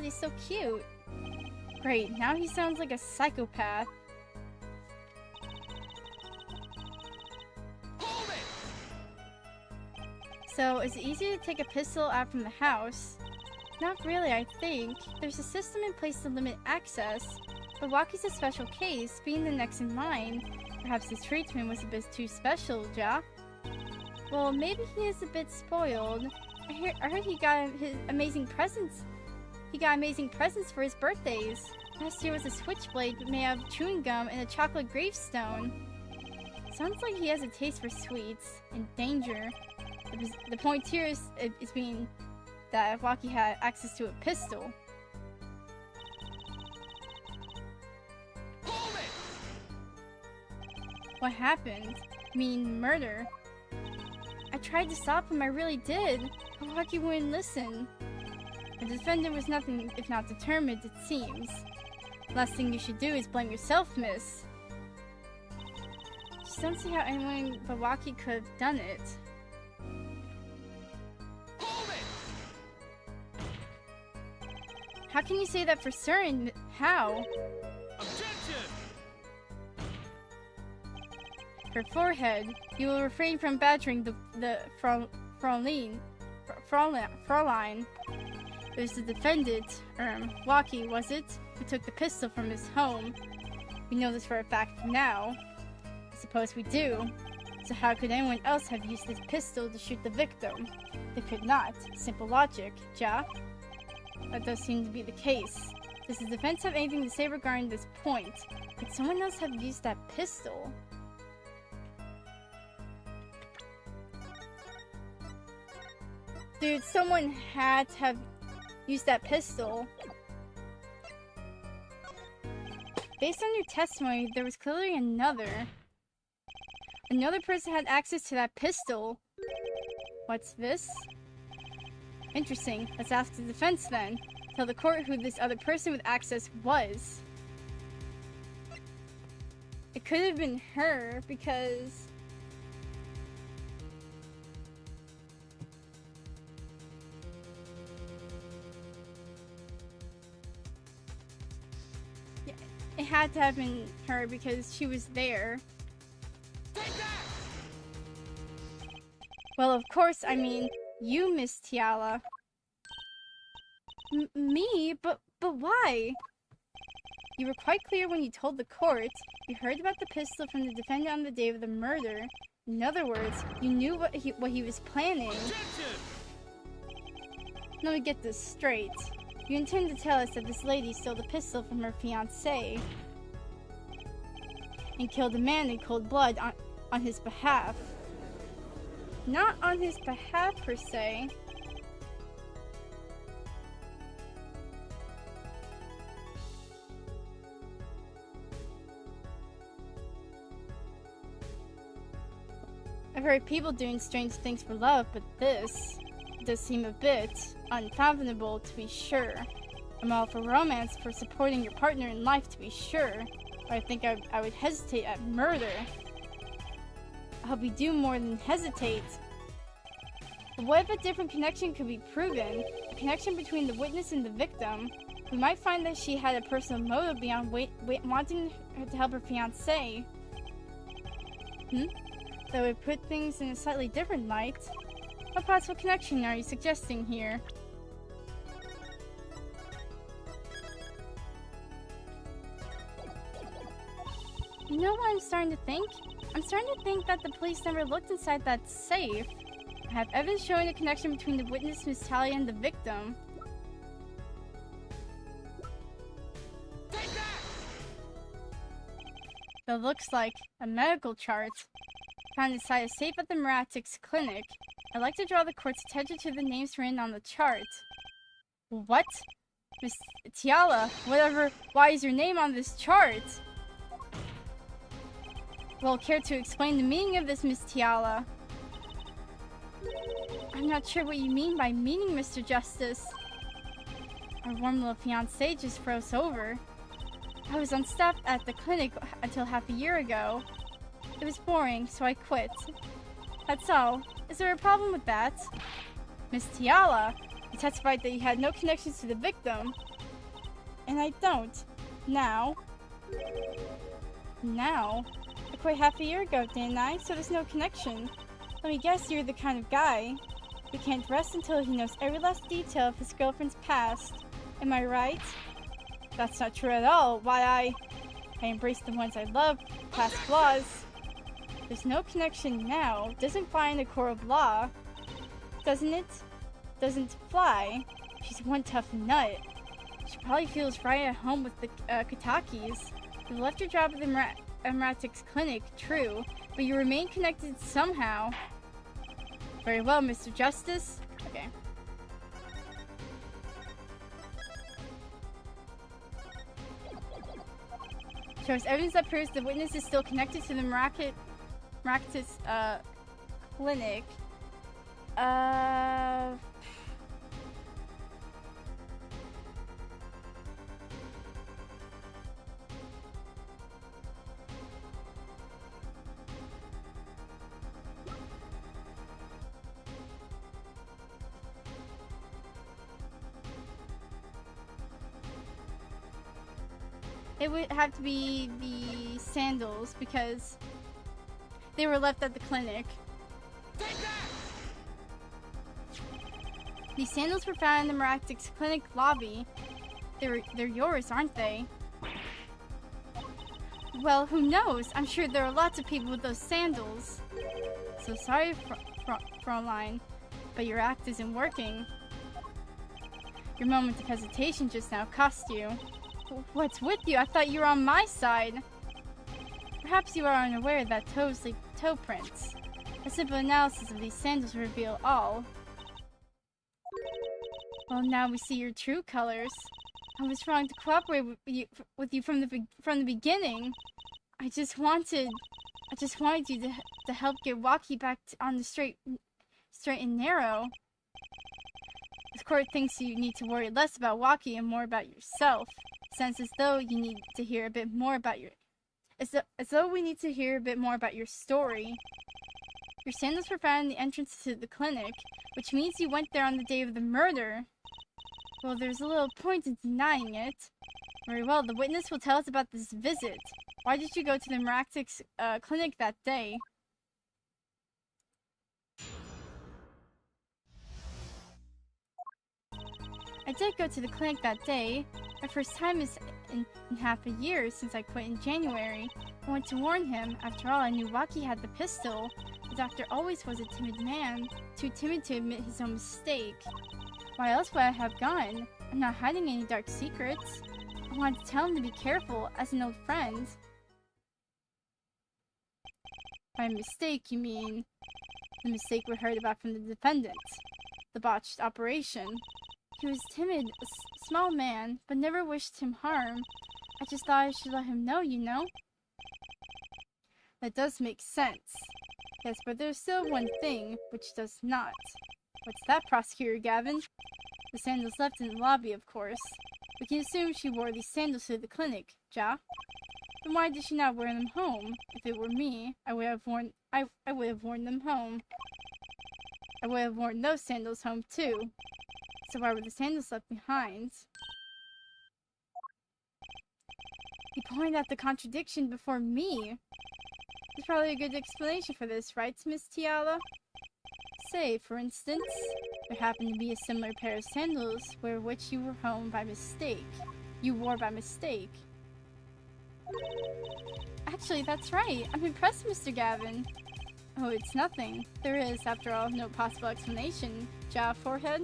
so cute. Great, now he sounds like a psychopath. So, is it easy to take a pistol out from the house? Not really, I think. There's a system in place to limit access, but Waki's a special case, being the next in line. Perhaps his treatment was a bit too special, Ja? Well, maybe he is a bit spoiled. I heard he got his amazing presents. He got amazing presents for his birthdays. Last year was a switchblade made out of chewing gum and a chocolate gravestone. Sounds like he has a taste for sweets and danger. The point here is being that Waki had access to a pistol. What happened? I mean, murder. I tried to stop him, I really did, but Waki wouldn't listen. The defendant was nothing if not determined, it seems. Last thing you should do is blame yourself, miss. Just don't see how anyone but Waki could have done it. How can you say that for certain? How? Objection! Her forehead. You will refrain from badgering the Fraulein. It was the defendant, Waki, was it? Who took the pistol from his home. We know this for a fact now. I suppose we do. So how could anyone else have used this pistol to shoot the victim? They could not. Simple logic, Ja? That does seem to be the case. Does the defense have anything to say regarding this point? Could someone else have used that pistol? Dude, someone had to have used that pistol. Based on your testimony, there was clearly another person had access to that pistol. What's this? Interesting. Let's ask the defense then. Tell the court who this other person with access was. It could have been her because It had to have been her because she was there. Take that! Well, of course, I mean, you, Miss Tiala. Me? But why? You were quite clear when you told the court. You heard about the pistol from the defendant on the day of the murder. In other words, you knew what he was planning. Objection! Let me get this straight. You intend to tell us that this lady stole the pistol from her fiancé and killed a man in cold blood on his behalf. Not on his behalf, per se. I've heard people doing strange things for love, but this does seem a bit unfathomable, to be sure. I'm all for romance, for supporting your partner in life, to be sure. But I think I would hesitate at murder. I hope you do more than hesitate. But what if a different connection could be proven? A connection between the witness and the victim? We might find that she had a personal motive beyond wanting her to help her fiancé. That would put things in a slightly different light. What possible connection are you suggesting here? You know what I'm starting to think? I'm starting to think that the police never looked inside that safe. I have evidence showing a connection between the witness, Miss Talia, and the victim. Take that! That looks like a medical chart. Found inside a safe at the Meratics clinic. I'd like to draw the court's attention to the names written on the chart. What? Miss Tiala, why is your name on this chart? Well, care to explain the meaning of this, Miss Tiala? I'm not sure what you mean by meaning, Mr. Justice. Our warm little fiancé just froze over. I was on staff at the clinic until half a year ago. It was boring, so I quit. That's all. Is there a problem with that? Miss Tiala, you testified that you had no connections to the victim. And I don't. Now. I quit half a year ago, didn't I? So there's no connection. Let me guess, you're the kind of guy who can't rest until he knows every last detail of his girlfriend's past. Am I right? That's not true at all. Why, I embrace the ones I love, past flaws. There's no connection now. Doesn't fly in the court of law. Doesn't it? Doesn't fly. She's one tough nut. She probably feels right at home with the Katakis. You left your job at the Meratics clinic, true, but you remain connected somehow. Very well, Mr. Justice. Okay. Shows evidence that proves the witness is still connected to the Meratics clinic. It would have to be the sandals because they were left at the clinic. Take that! These sandals were found in the Meratics clinic lobby. They're yours, aren't they? Well, who knows? I'm sure there are lots of people with those sandals. So sorry, Fraulein, but your act isn't working. Your moment of hesitation just now cost you. What's with you? I thought you were on my side. Perhaps you are unaware that toes leave toe prints. A simple analysis of these sandals will reveal all. Well, now we see your true colors. I was wrong to cooperate with you from the beginning. I just wanted you to help get Waki back on the straight and narrow. The court thinks you need to worry less about Waki and more about yourself. Sounds as though you need to hear a bit more about as though we need to hear a bit more about your story. Your sandals were found in the entrance to the clinic, which means you went there on the day of the murder. Well, there's a little point in denying it. Very well, the witness will tell us about this visit. Why did you go to the Maractics clinic that day? I did go to the clinic that day. My first time is in half a year since I quit in January. I went to warn him. After all, I knew Waki had the pistol. The doctor always was a timid man, too timid to admit his own mistake. Why else would I have gone? I'm not hiding any dark secrets. I wanted to tell him to be careful, as an old friend. By mistake, you mean the mistake we heard about from the defendant. The botched operation. He was timid, a small man, but never wished him harm. I just thought I should let him know, you know? That does make sense. Yes, but there's still one thing, which does not. What's that, Prosecutor Gavin? The sandals left in the lobby, of course. We can assume she wore these sandals to the clinic, Ja? Then why did she not wear them home? If it were me, I would have worn them home. I would have worn those sandals home too. So why were the sandals left behind? He pointed out the contradiction before me. There's probably a good explanation for this, right, Miss Tiala? Say, for instance, there happened to be a similar pair of sandals which you were home by mistake. You wore by mistake. Actually, that's right. I'm impressed, Mr. Gavin. Oh, it's nothing. There is, after all, no possible explanation. Ja, forehead?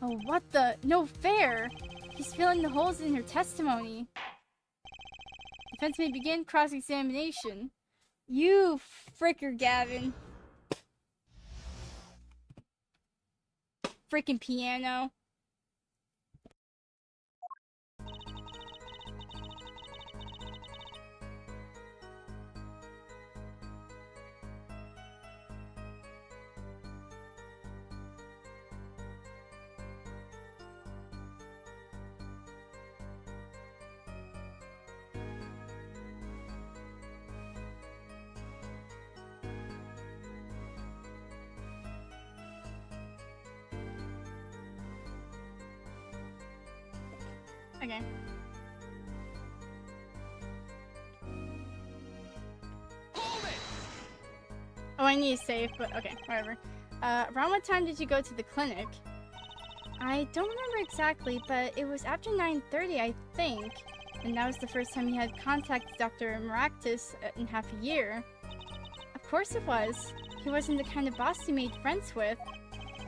Oh, what the? No fair! He's filling the holes in her testimony. Defense may begin cross-examination. You fricker, Gavin. Freaking piano. Okay. Hold it! Oh, I need to save, but okay, whatever. Around what time did you go to the clinic? I don't remember exactly, but it was after 9:30, I think. And that was the first time you had contact with Dr. Maractus in half a year. Of course it was. He wasn't the kind of boss you made friends with.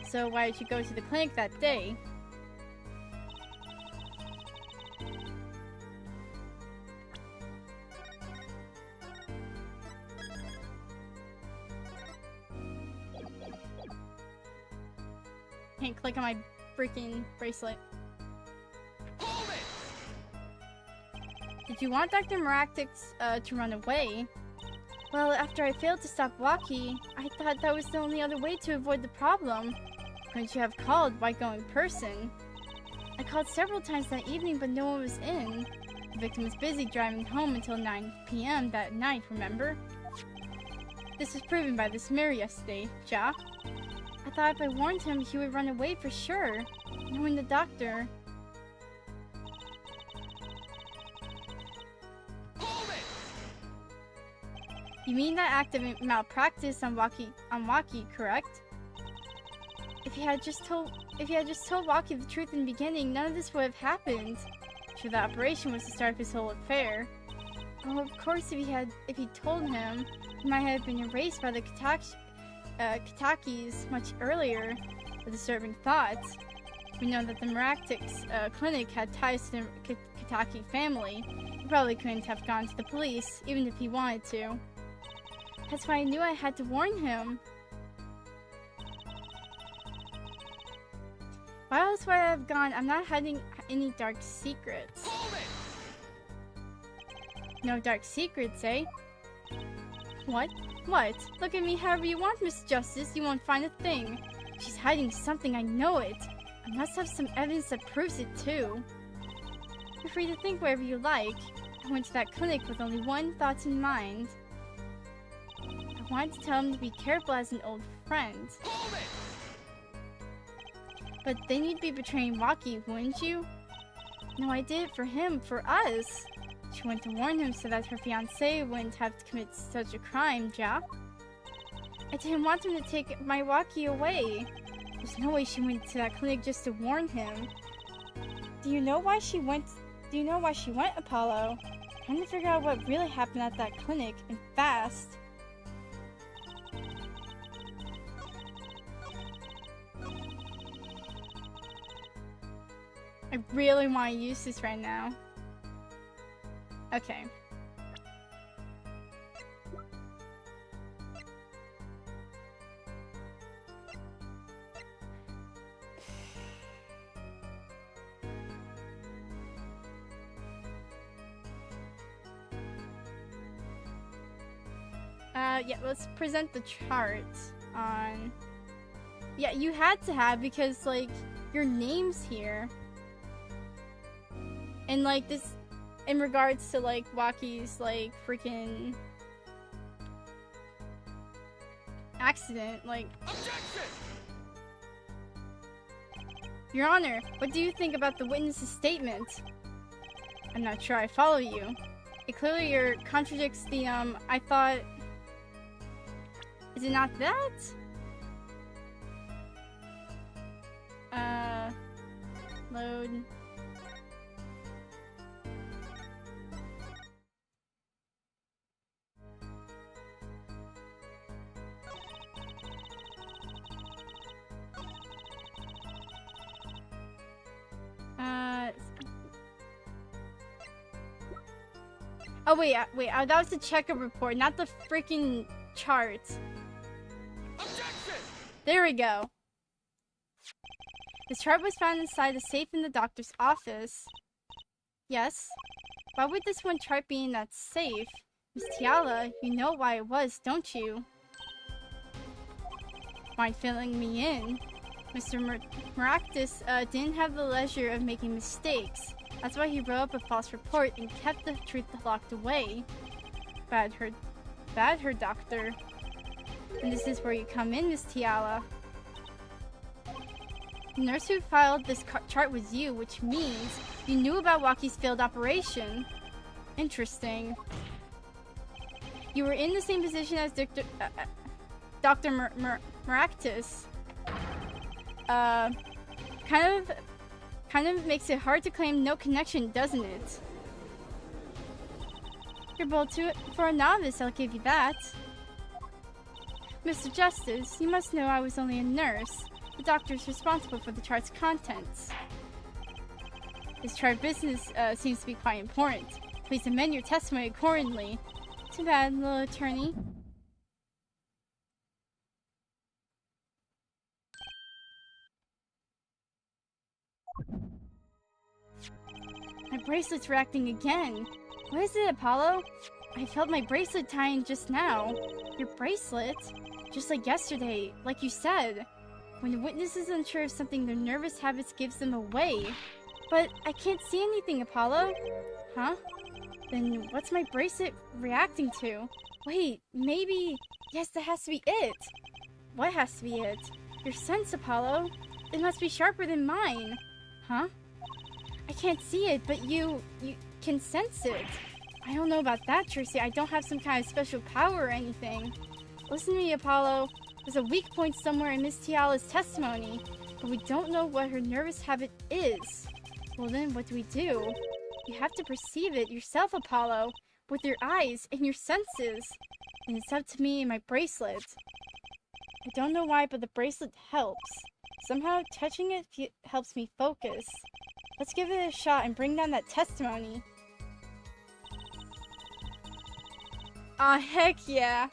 So why did you go to the clinic that day? Can't click on my freaking bracelet. Hold it! Did you want Dr. Maractus to run away? Well, after I failed to stop Waki, I thought that was the only other way to avoid the problem. Couldn't you have called? Why go in person? I called several times that evening, but no one was in. The victim was busy driving home until 9 p.m. that night, remember? This was proven by this mirror yesterday, Ja. I thought if I warned him, he would run away for sure, knowing the doctor. Hold it! You mean that act of malpractice on Waki, correct? If he had just told Waki the truth in the beginning, none of this would have happened. Sure, the operation was the start of his whole affair. Oh, of course, if he told him, he might have been erased by the Katakis much earlier. A disturbing thought. We know that the Maractics clinic had ties to the Kataki family. He probably couldn't have gone to the police, even if he wanted to. That's why I knew I had to warn him. Why else would I have gone? I'm not hiding any dark secrets. Hold it! No dark secrets, eh? What? What? Look at me however you want, Miss Justice. You won't find a thing. She's hiding something, I know it. I must have some evidence that proves it, too. You're free to think whatever you like. I went to that clinic with only one thought in mind. I wanted to tell him to be careful as an old friend. Hold it! But then you'd be betraying Waki, wouldn't you? No, I did it for him, for us. She went to warn him so that her fiancé wouldn't have to commit such a crime, Ja. I didn't want him to take my walkie away. There's no way she went to that clinic just to warn him. Do you know why she went, Apollo? Trying to figure out what really happened at that clinic, and fast. I really want to use this right now. Okay. Yeah, let's present the chart on... Yeah, you had to have, because, like, your name's here. And, like, this... In regards to, like, Waki's, like, freaking... accident, like... Objection! Your Honor, what do you think about the witness's statement? I'm not sure I follow you. It clearly contradicts the, I thought... Is it not that? Load. Oh wait, that was the checkup report, not the freaking chart. Objection! There we go. The chart was found inside the safe in the doctor's office. Yes. Why would this one chart be in that safe? Miss Tiala, you know why it was, don't you? Mind filling me in? Mr. Maractus didn't have the leisure of making mistakes. That's why he wrote up a false report and kept the truth locked away. Bad her, doctor. And this is where you come in, Miss Tiala. The nurse who filed this chart was you, which means you knew about Waki's failed operation. Interesting. You were in the same position as Dr. Maractus. Kind of makes it hard to claim no connection, doesn't it? You're bold for a novice, I'll give you that. Mr. Justice, you must know I was only a nurse. The doctor is responsible for the chart's contents. This chart business seems to be quite important. Please amend your testimony accordingly. Too bad, little attorney. My bracelet's reacting again. What is it, Apollo? I felt my bracelet tying just now. Your bracelet? Just like yesterday, like you said. When the witness is unsure of something, their nervous habits gives them away. But I can't see anything, Apollo. Huh? Then what's my bracelet reacting to? Wait, maybe... Yes, that has to be it. What has to be it? Your sense, Apollo. It must be sharper than mine. Huh? I can't see it, but you can sense it. I don't know about that, Tracy. I don't have some kind of special power or anything. Listen to me, Apollo. There's a weak point somewhere in Miss Tiala's testimony, but we don't know what her nervous habit is. Well then, what do we do? You have to perceive it yourself, Apollo, with your eyes and your senses. And it's up to me and my bracelet. I don't know why, but the bracelet helps. Somehow, touching it helps me focus. Let's give it a shot and bring down that testimony. Aw, heck yeah.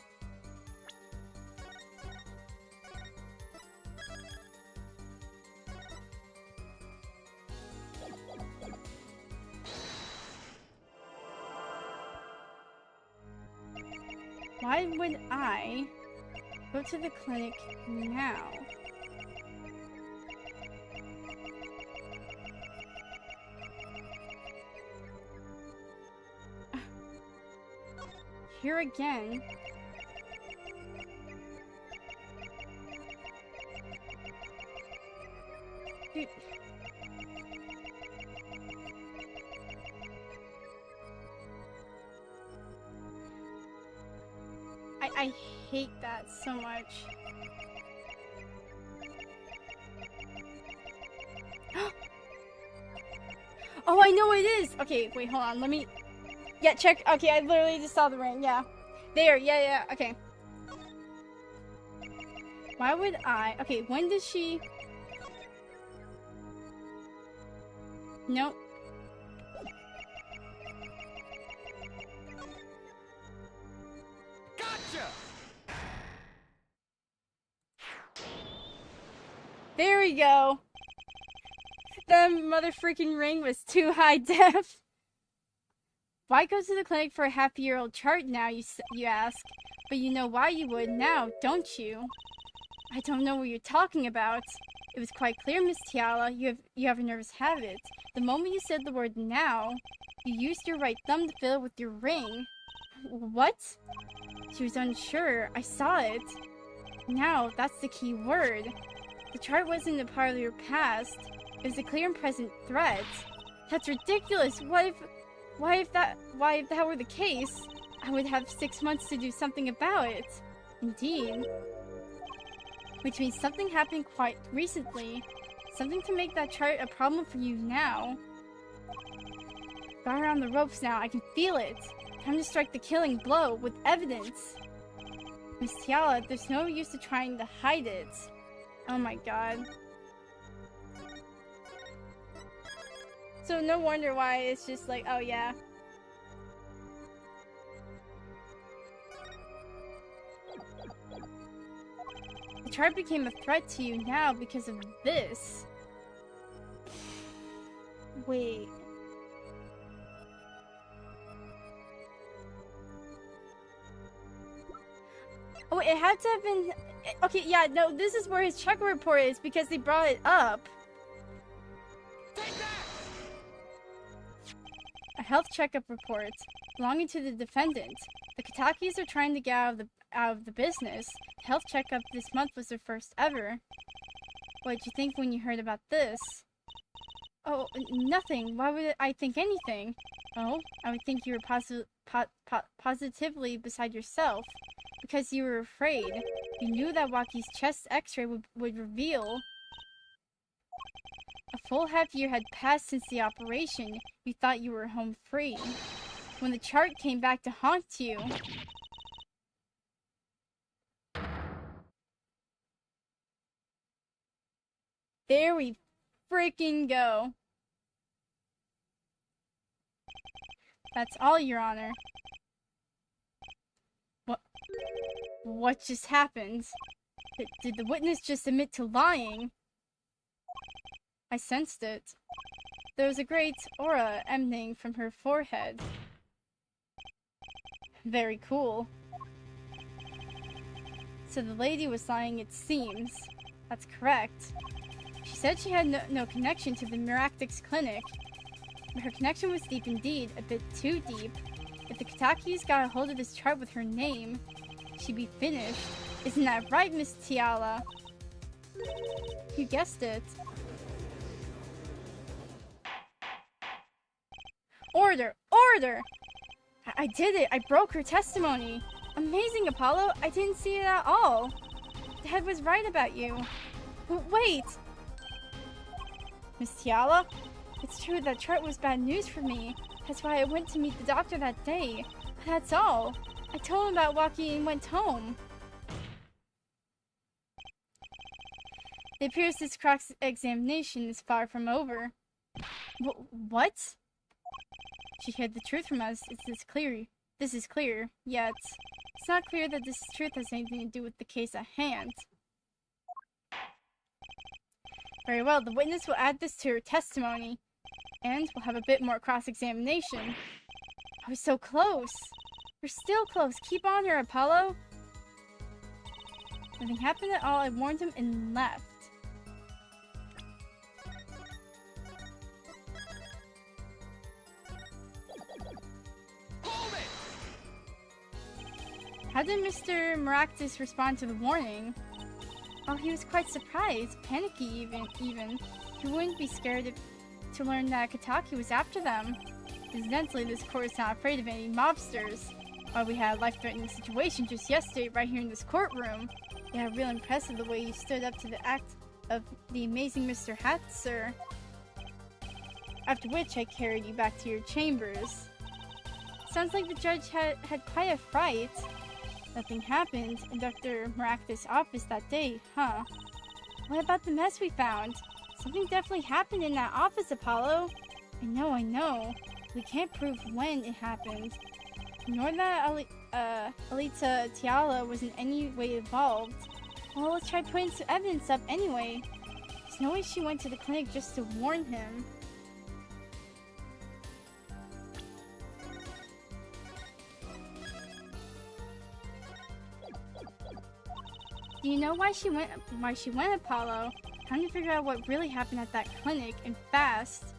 Why would I go to the clinic now? Here again. Dude. I hate that so much. Oh, I know what it is! Okay, wait, hold on, let me... Yeah, check. Okay, I literally just saw the ring, yeah. There, yeah, okay. Why would I... Okay, when did she... Nope. Gotcha! There we go. The mother freaking ring was too high def. Why go to the clinic for a half-year-old chart now, you ask? But you know why you would now, don't you? I don't know what you're talking about. It was quite clear, Miss Tiala. You have a nervous habit. The moment you said the word now, you used your right thumb to fill it with your ring. What? She was unsure. I saw it. Now, that's the key word. The chart wasn't a part of your past. It was a clear and present threat. That's ridiculous. Why if that were the case, I would have 6 months to do something about it. Indeed. Which means something happened quite recently. Something to make that chart a problem for you now. Got her on the ropes now. I can feel it. Time to strike the killing blow with evidence. Miss Tiala, there's no use to trying to hide it. Oh my god. So no wonder why it's just like, oh yeah. The chart became a threat to you now because of this. Wait. Oh, it had to have been... Okay, yeah, no, this is where his check report is because they brought it up. Take that! A health checkup report belonging to the defendant. The Katakis are trying to get out of the business. The health checkup this month was their first ever. What did you think when you heard about this? Oh, nothing. Why would I think anything? Oh, I would think you were positively beside yourself. Because you were afraid. You knew that Waki's chest x-ray would reveal. A full half year had passed since the operation. You thought you were home free. When the chart came back to haunt you. There we freaking go. That's all, Your Honor. What just happened? Did the witness just admit to lying? I sensed it. There was a great aura emanating from her forehead. Very cool. So the lady was lying, it seems. That's correct. She said she had no connection to the Miractix clinic. But her connection was deep indeed, a bit too deep. If the Katakis got a hold of this chart with her name, she'd be finished. Isn't that right, Miss Tiala? You guessed it. Order! Order! I did it! I broke her testimony! Amazing, Apollo! I didn't see it at all! Dad was right about you. Wait! Miss Tiala? It's true that chart was bad news for me. That's why I went to meet the doctor that day. But that's all. I told him about Waki and went home. It appears this cross-examination is far from over. What? She hid the truth from us. This is clear, yet it's not clear that this truth has anything to do with the case at hand. Very well, the witness will add this to her testimony. And we'll have a bit more cross-examination. I was so close. We're still close. Keep on her, Apollo. Nothing happened at all. I warned him and left. Hold it! How did Mr. Miractus respond to the warning? Oh, he was quite surprised, panicky even. He wouldn't be scared to learn that Kataki was after them. Incidentally, this court is not afraid of any mobsters. Well, we had a life-threatening situation just yesterday right here in this courtroom. Yeah, real impressive the way you stood up to the act of the amazing Mr. Hatzer. After which I carried you back to your chambers. Sounds like the judge had quite a fright. Nothing happened in Dr. Maractus' office that day, huh? What about the mess we found? Something definitely happened in that office, Apollo. I know. We can't prove when it happened. Nor that Alita Tiala was in any way involved. Well, let's try putting some evidence up anyway. There's no way she went to the clinic just to warn him. Do you know why she went, Apollo? Time to figure out what really happened at that clinic, and fast.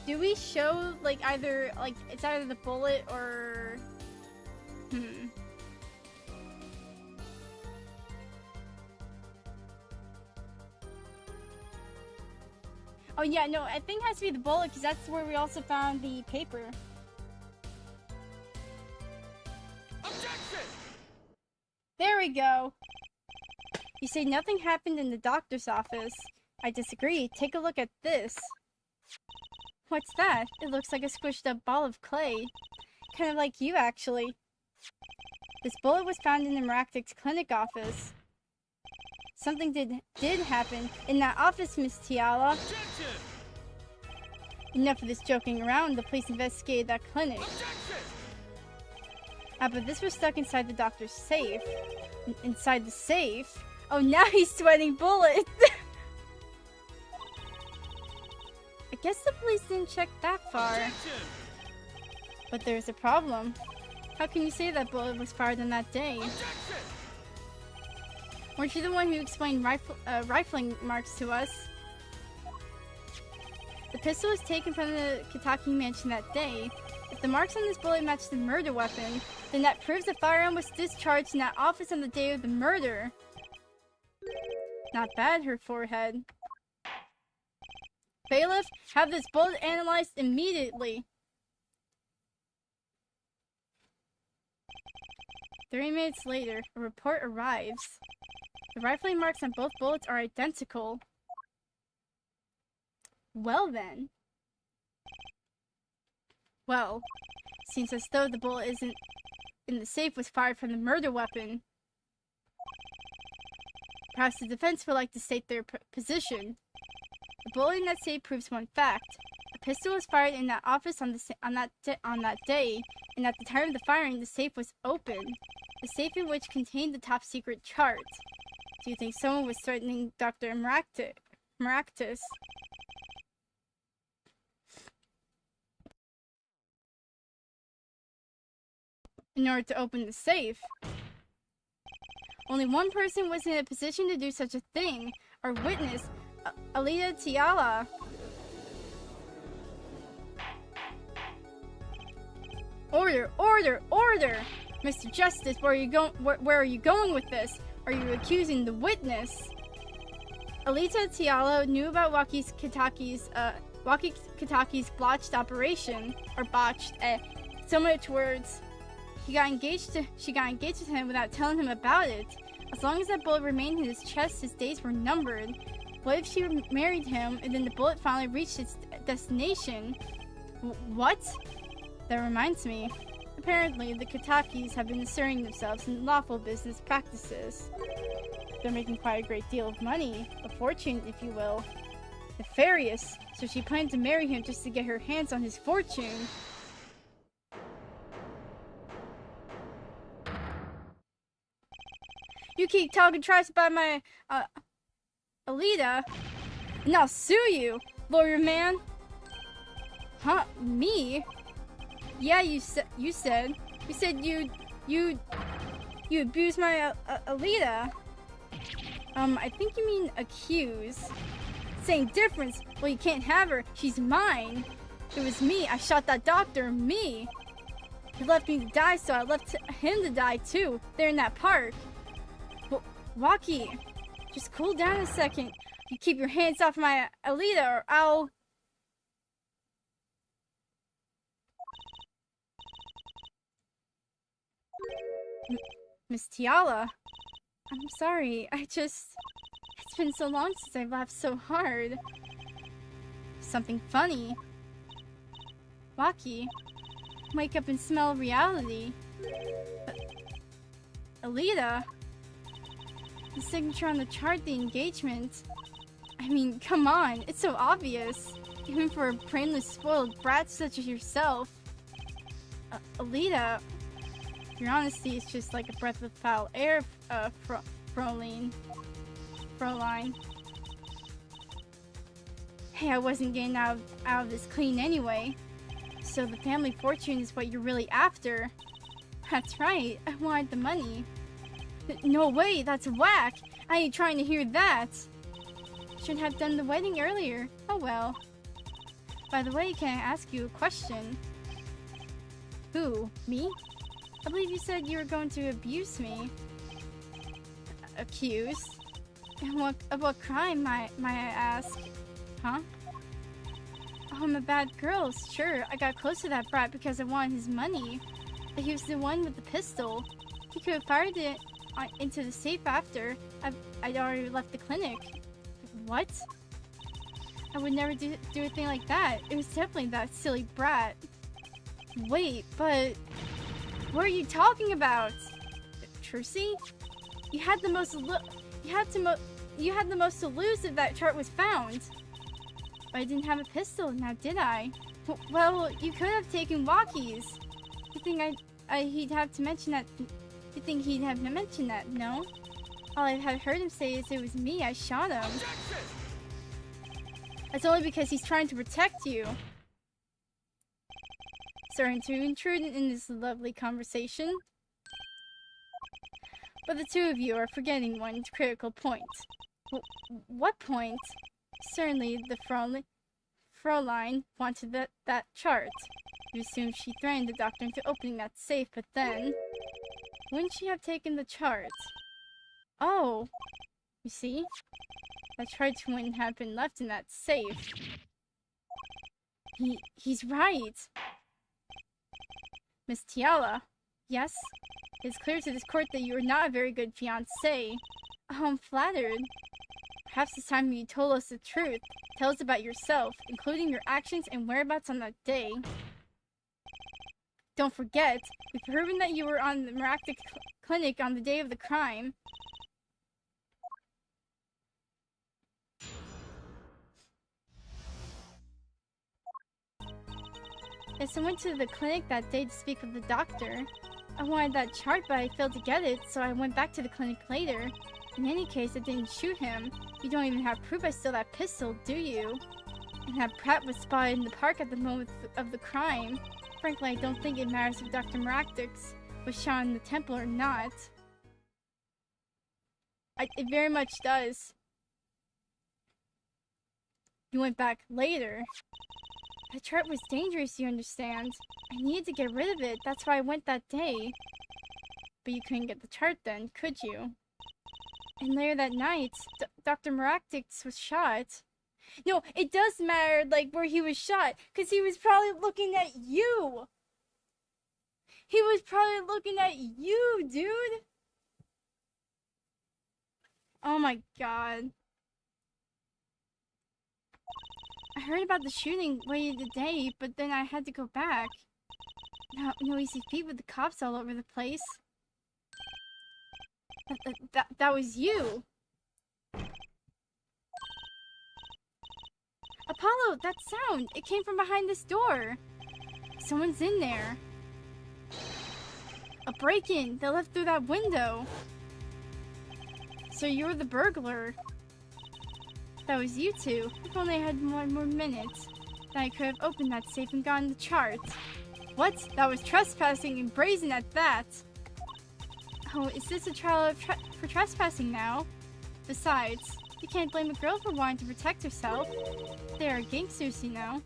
Do we show, like, either, like, it's either the bullet or... Oh, yeah, no, I think it has to be the bullet, because that's where we also found the paper. Objection! There we go! You say nothing happened in the doctor's office. I disagree. Take a look at this. What's that? It looks like a squished up ball of clay. Kind of like you, actually. This bullet was found in the Maractus clinic office. Something did happen in that office, Miss Tiala. Objection! Enough of this joking around. The police investigated that clinic. Objection! But this was stuck inside the doctor's safe. Inside the safe? Oh, now he's sweating bullets! I guess the police didn't check that far. Objection! But there's a problem. How can you say that bullet was fired on that day? Objection! Weren't you the one who explained rifling marks to us? The pistol was taken from the Kitaki mansion that day. If the marks on this bullet match the murder weapon, then that proves the firearm was discharged in that office on the day of the murder. Not bad, her forehead. Bailiff, have this bullet analyzed immediately. 3 minutes later, a report arrives. The rifling marks on both bullets are identical. Well then. Well, seems as though the bullet isn't in the safe was fired from the murder weapon. Perhaps the defense would like to state their position. The bullet in that safe proves one fact. A pistol was fired in that office on that day, and at the time of the firing, the safe was open. The safe in which contained the top secret chart. Do you think someone was threatening Dr. Maractus? In order to open the safe? Only one person was in a position to do such a thing. Our witness, Alita Tiala. Order! Order! Order! Mr. Justice, where are you going with this? Are you accusing the witness? Alita Tiala knew about Waki Kitaki's botched operation, or botched. So much words. She got engaged with him without telling him about it. As long as that bullet remained in his chest, his days were numbered. What if she married him and then the bullet finally reached its destination? What? That reminds me. Apparently, the Kitakis have been inserting themselves in lawful business practices. They're making quite a great deal of money, a fortune, if you will. Nefarious, so she planned to marry him just to get her hands on his fortune. You keep talking trash about my, Alita, and I'll sue you, lawyer man. Huh? Me? Yeah, you said You abused my Alita. I think you mean accuse. Same difference. Well, you can't have her. She's mine. It was me. I shot that doctor. Me. He left me to die, so I left him to die too. There in that park. Waki, just cool down a second. You keep your hands off my Alita, or I'll... Miss Tiala. I'm sorry. It's been so long since I've laughed so hard. Something funny. Waki, wake up and smell reality. Alita. The signature on the chart, the engagement. I mean, come on, it's so obvious. Even for a brainless, spoiled brat such as yourself. Alita, your honesty is just like a breath of foul air, Fräulein. Hey, I wasn't getting out of this clean anyway. So the family fortune is what you're really after. That's right, I wanted the money. No way, that's whack! I ain't trying to hear that! Should have done the wedding earlier. Oh well. By the way, can I ask you a question? Who? Me? I believe you said you were going to abuse me. Accuse? And what crime, might I ask? Huh? Oh, I'm a bad girl, sure. I got close to that brat because I wanted his money. But he was the one with the pistol. He could have fired it into the safe after I'd already left the clinic. What? I would never do a thing like that. It was definitely that silly brat. Wait, but what are you talking about? Trucy? You had the most to lose if that chart was found. But I didn't have a pistol, now did I? Well, you could have taken Waki's. You think he'd have to mention that? You think he'd have to mention that? No. All I had heard him say is it was me. I shot him. That's only because he's trying to protect you. Starting to intrude in this lovely conversation. But the two of you are forgetting one critical point. What point? Certainly, the Fräulein wanted that chart. You assume she threatened the doctor into opening that safe, but then... Wouldn't she have taken the chart? Oh! You see? That chart wouldn't have been left in that safe. He's right! Miss Tiala. Yes? It's clear to this court that you are not a very good fiancé. Oh, I'm flattered. Perhaps it's time you told us the truth. Tell us about yourself, including your actions and whereabouts on that day. Don't forget, we've proven that you were on the Maractic clinic on the day of the crime. Yes, I went to the clinic that day to speak with the doctor. I wanted that chart, but I failed to get it, so I went back to the clinic later. In any case, I didn't shoot him. You don't even have proof I stole that pistol, do you? And that brat was spotted in the park at the moment of the crime. Frankly, I don't think it matters if Dr. Maractix was shot in the temple or not. It very much does. You went back later. The chart was dangerous, you understand. I needed to get rid of it, that's why I went that day. But you couldn't get the chart then, could you? And later that night, Dr. Maractix was shot. No, it does matter, like, where he was shot, because he was probably looking at you! He was probably looking at you, dude! Oh my god. I heard about the shooting later today, but then I had to go back. No easy feat with the cops all over the place. That was you! Apollo, that sound! It came from behind this door! Someone's in there. A break-in! They left through that window! So you're the burglar. That was you two. If only I had one more minute, then I could have opened that safe and gotten the chart. What? That was trespassing and brazen at that! Oh, is this a trial for trespassing now? Besides, you can't blame a girl for wanting to protect herself. They are gangsters, you know.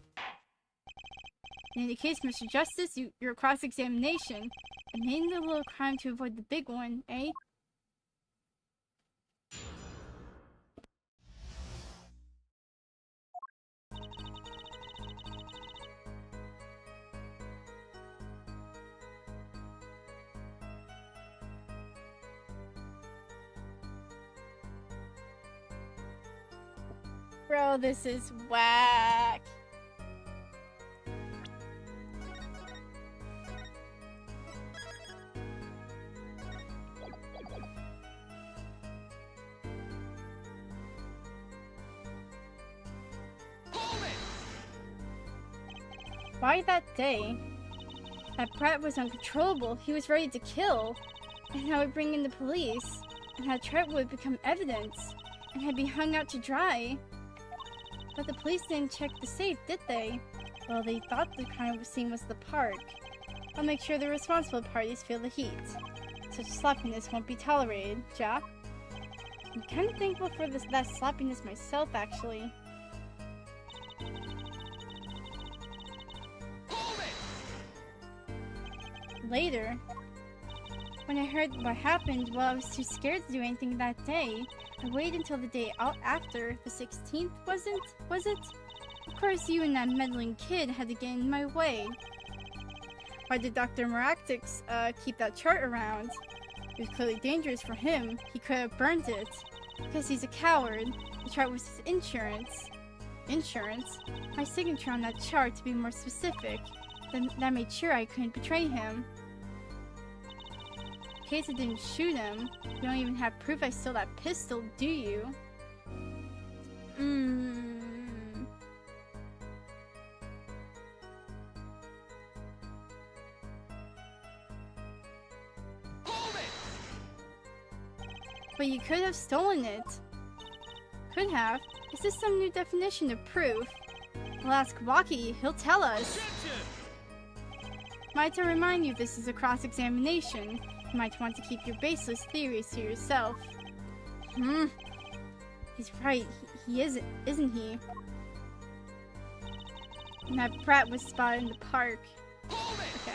In any case, Mr. Justice, your cross-examination. Admitting the little crime to avoid the big one, eh? Bro, this is whack. Why that day? That brat was uncontrollable. He was ready to kill. And now we bring in the police. And that threat would become evidence. And had be hung out to dry. But the police didn't check the safe, did they? Well, they thought the crime scene was the park. I'll make sure the responsible parties feel the heat. Such sloppiness won't be tolerated, Ja. I'm kind of thankful for that sloppiness myself, actually. Later, when I heard what happened, well, I was too scared to do anything that day. I waited until the day after, the 16th, was it? Of course, you and that meddling kid had to get in my way. Why did Dr. Maractix keep that chart around? It was clearly dangerous for him. He could have burned it. Because he's a coward. The chart was his insurance. Insurance? My signature on that chart, to be more specific. That made sure I couldn't betray him. In case I didn't shoot him, you don't even have proof I stole that pistol, do you? But you could have stolen it. Could have? Is this some new definition of proof? We'll ask Waki, he'll tell us. Might I remind you this is a cross-examination. You might want to keep your baseless theories to yourself. He's right, he isn't he? And that brat was spotted in the park. Okay.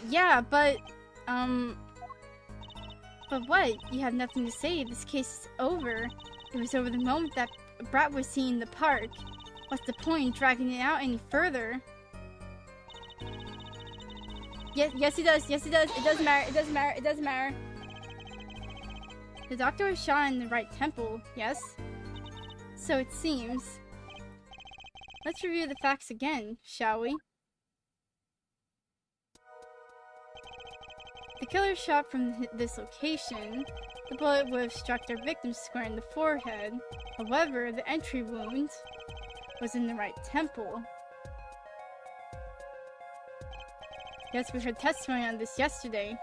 Yeah, but what? You have nothing to say. This case is over. It was over the moment that brat was seen in the park. What's the point in dragging it out any further? Yes, he does. Yes, he does. It doesn't matter. It doesn't matter. It doesn't matter. The doctor was shot in the right temple, yes? So it seems. Let's review the facts again, shall we? The killer shot from this location. The bullet would have struck their victim square in the forehead. However, the entry wound was in the right temple. Yes, we heard testimony on this yesterday.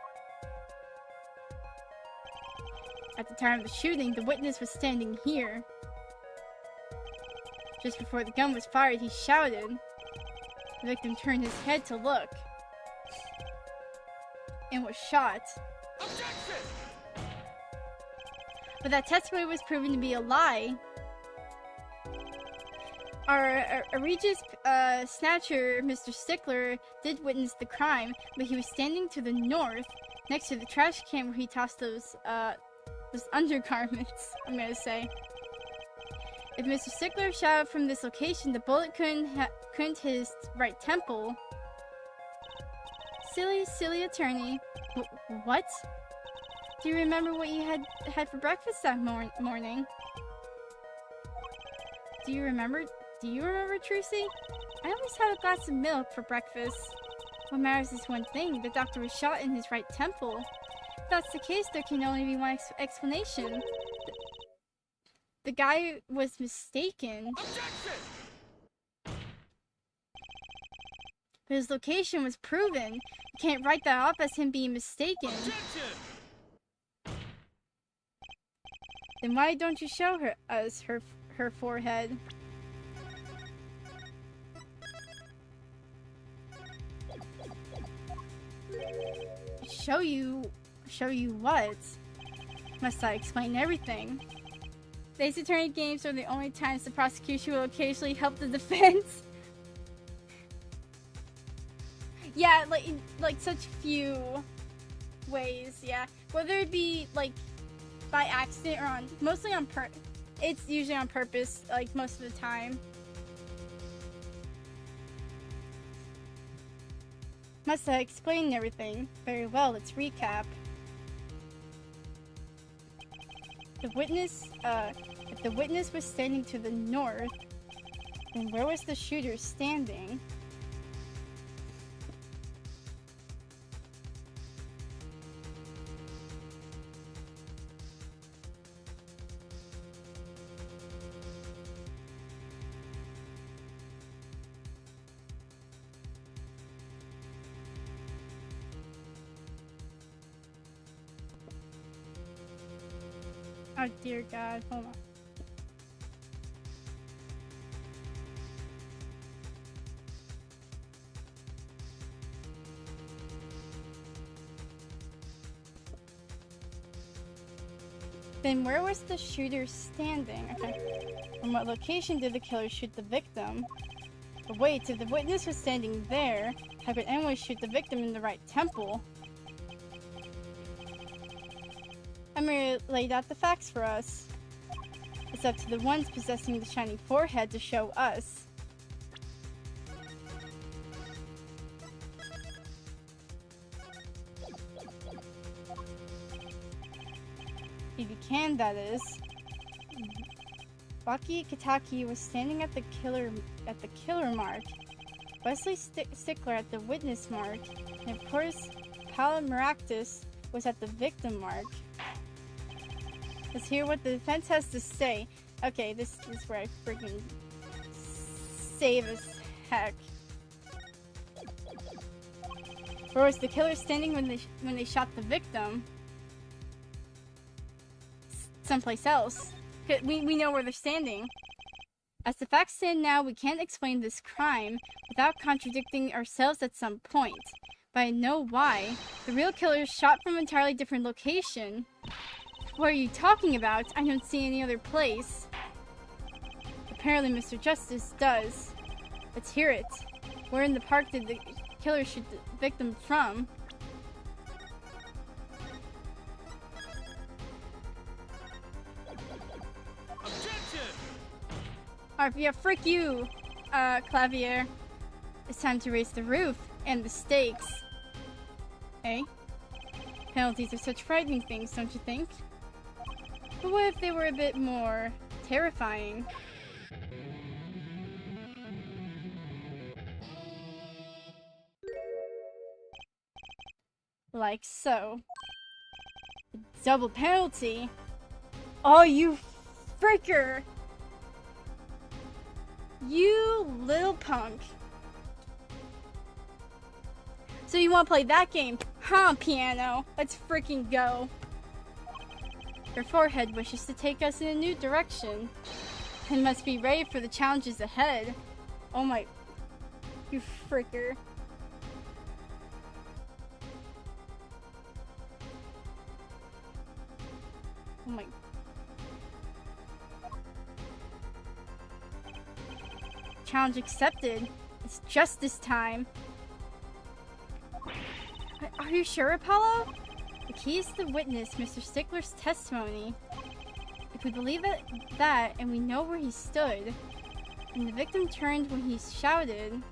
At the time of the shooting, the witness was standing here. Just before the gun was fired, he shouted. The victim turned his head to look. And was shot. Objection! But that testimony was proven to be a lie. Our egregious snatcher, Mr. Stickler, did witness the crime, but he was standing to the north, next to the trash can where he tossed those undergarments, I'm gonna say. If Mr. Stickler shot from this location, the bullet couldn't hit his right temple. Silly attorney. What? Do you remember what you had for breakfast that morning? Do you remember, Trucy? I always had a glass of milk for breakfast. What matters is one thing. The doctor was shot in his right temple. If that's the case, there can only be one explanation. The guy was mistaken. Objection! But his location was proven. You can't write that off as him being mistaken. Objection! Then why don't you show us her forehead? Show you what? Must I explain everything? These attorney games are the only times the prosecution will occasionally help the defense. Yeah, like such few ways, yeah. Whether it be like by accident or mostly on it's usually on purpose, like most of the time. Must I explain everything? Very well, let's recap. If the witness was standing to the north, then where was the shooter standing? Oh dear God, hold on. Then where was the shooter standing? Okay. From what location did the killer shoot the victim? But wait, if the witness was standing there, how could anyone shoot the victim in the right temple? Amir laid out the facts for us. It's up to the ones possessing the shiny forehead to show us. If you can, that is. Baki Kataki was standing at the killer mark. Wesley Stickler at the witness mark, and of course, Paula Maractus was at the victim mark. Let's hear what the defense has to say. Okay, this is where I freaking save as heck. Where was the killer standing when they shot the victim? Someplace else. We know where they're standing. As the facts stand now, we can't explain this crime without contradicting ourselves at some point. But I know why. The real killer shot from an entirely different location. What are you talking about? I don't see any other place. Apparently Mr. Justice does. Let's hear it. Where in the park did the killer shoot the victim from? Alright, yeah, frick you, Clavier. It's time to raise the roof and the stakes. Eh? Penalties are such frightening things, don't you think? But what if they were a bit more terrifying? Like so. Double penalty? Oh, you fricker! You little punk. So you want to play that game? Huh, piano? Let's freaking go. Your forehead wishes to take us in a new direction. And must be ready for the challenges ahead. Oh my... You fricker. Oh my... Challenge accepted. It's justice time. Are you sure, Apollo? The key is the witness, Mr. Stickler's testimony. If we believe that, and we know where he stood, and the victim turned when he shouted,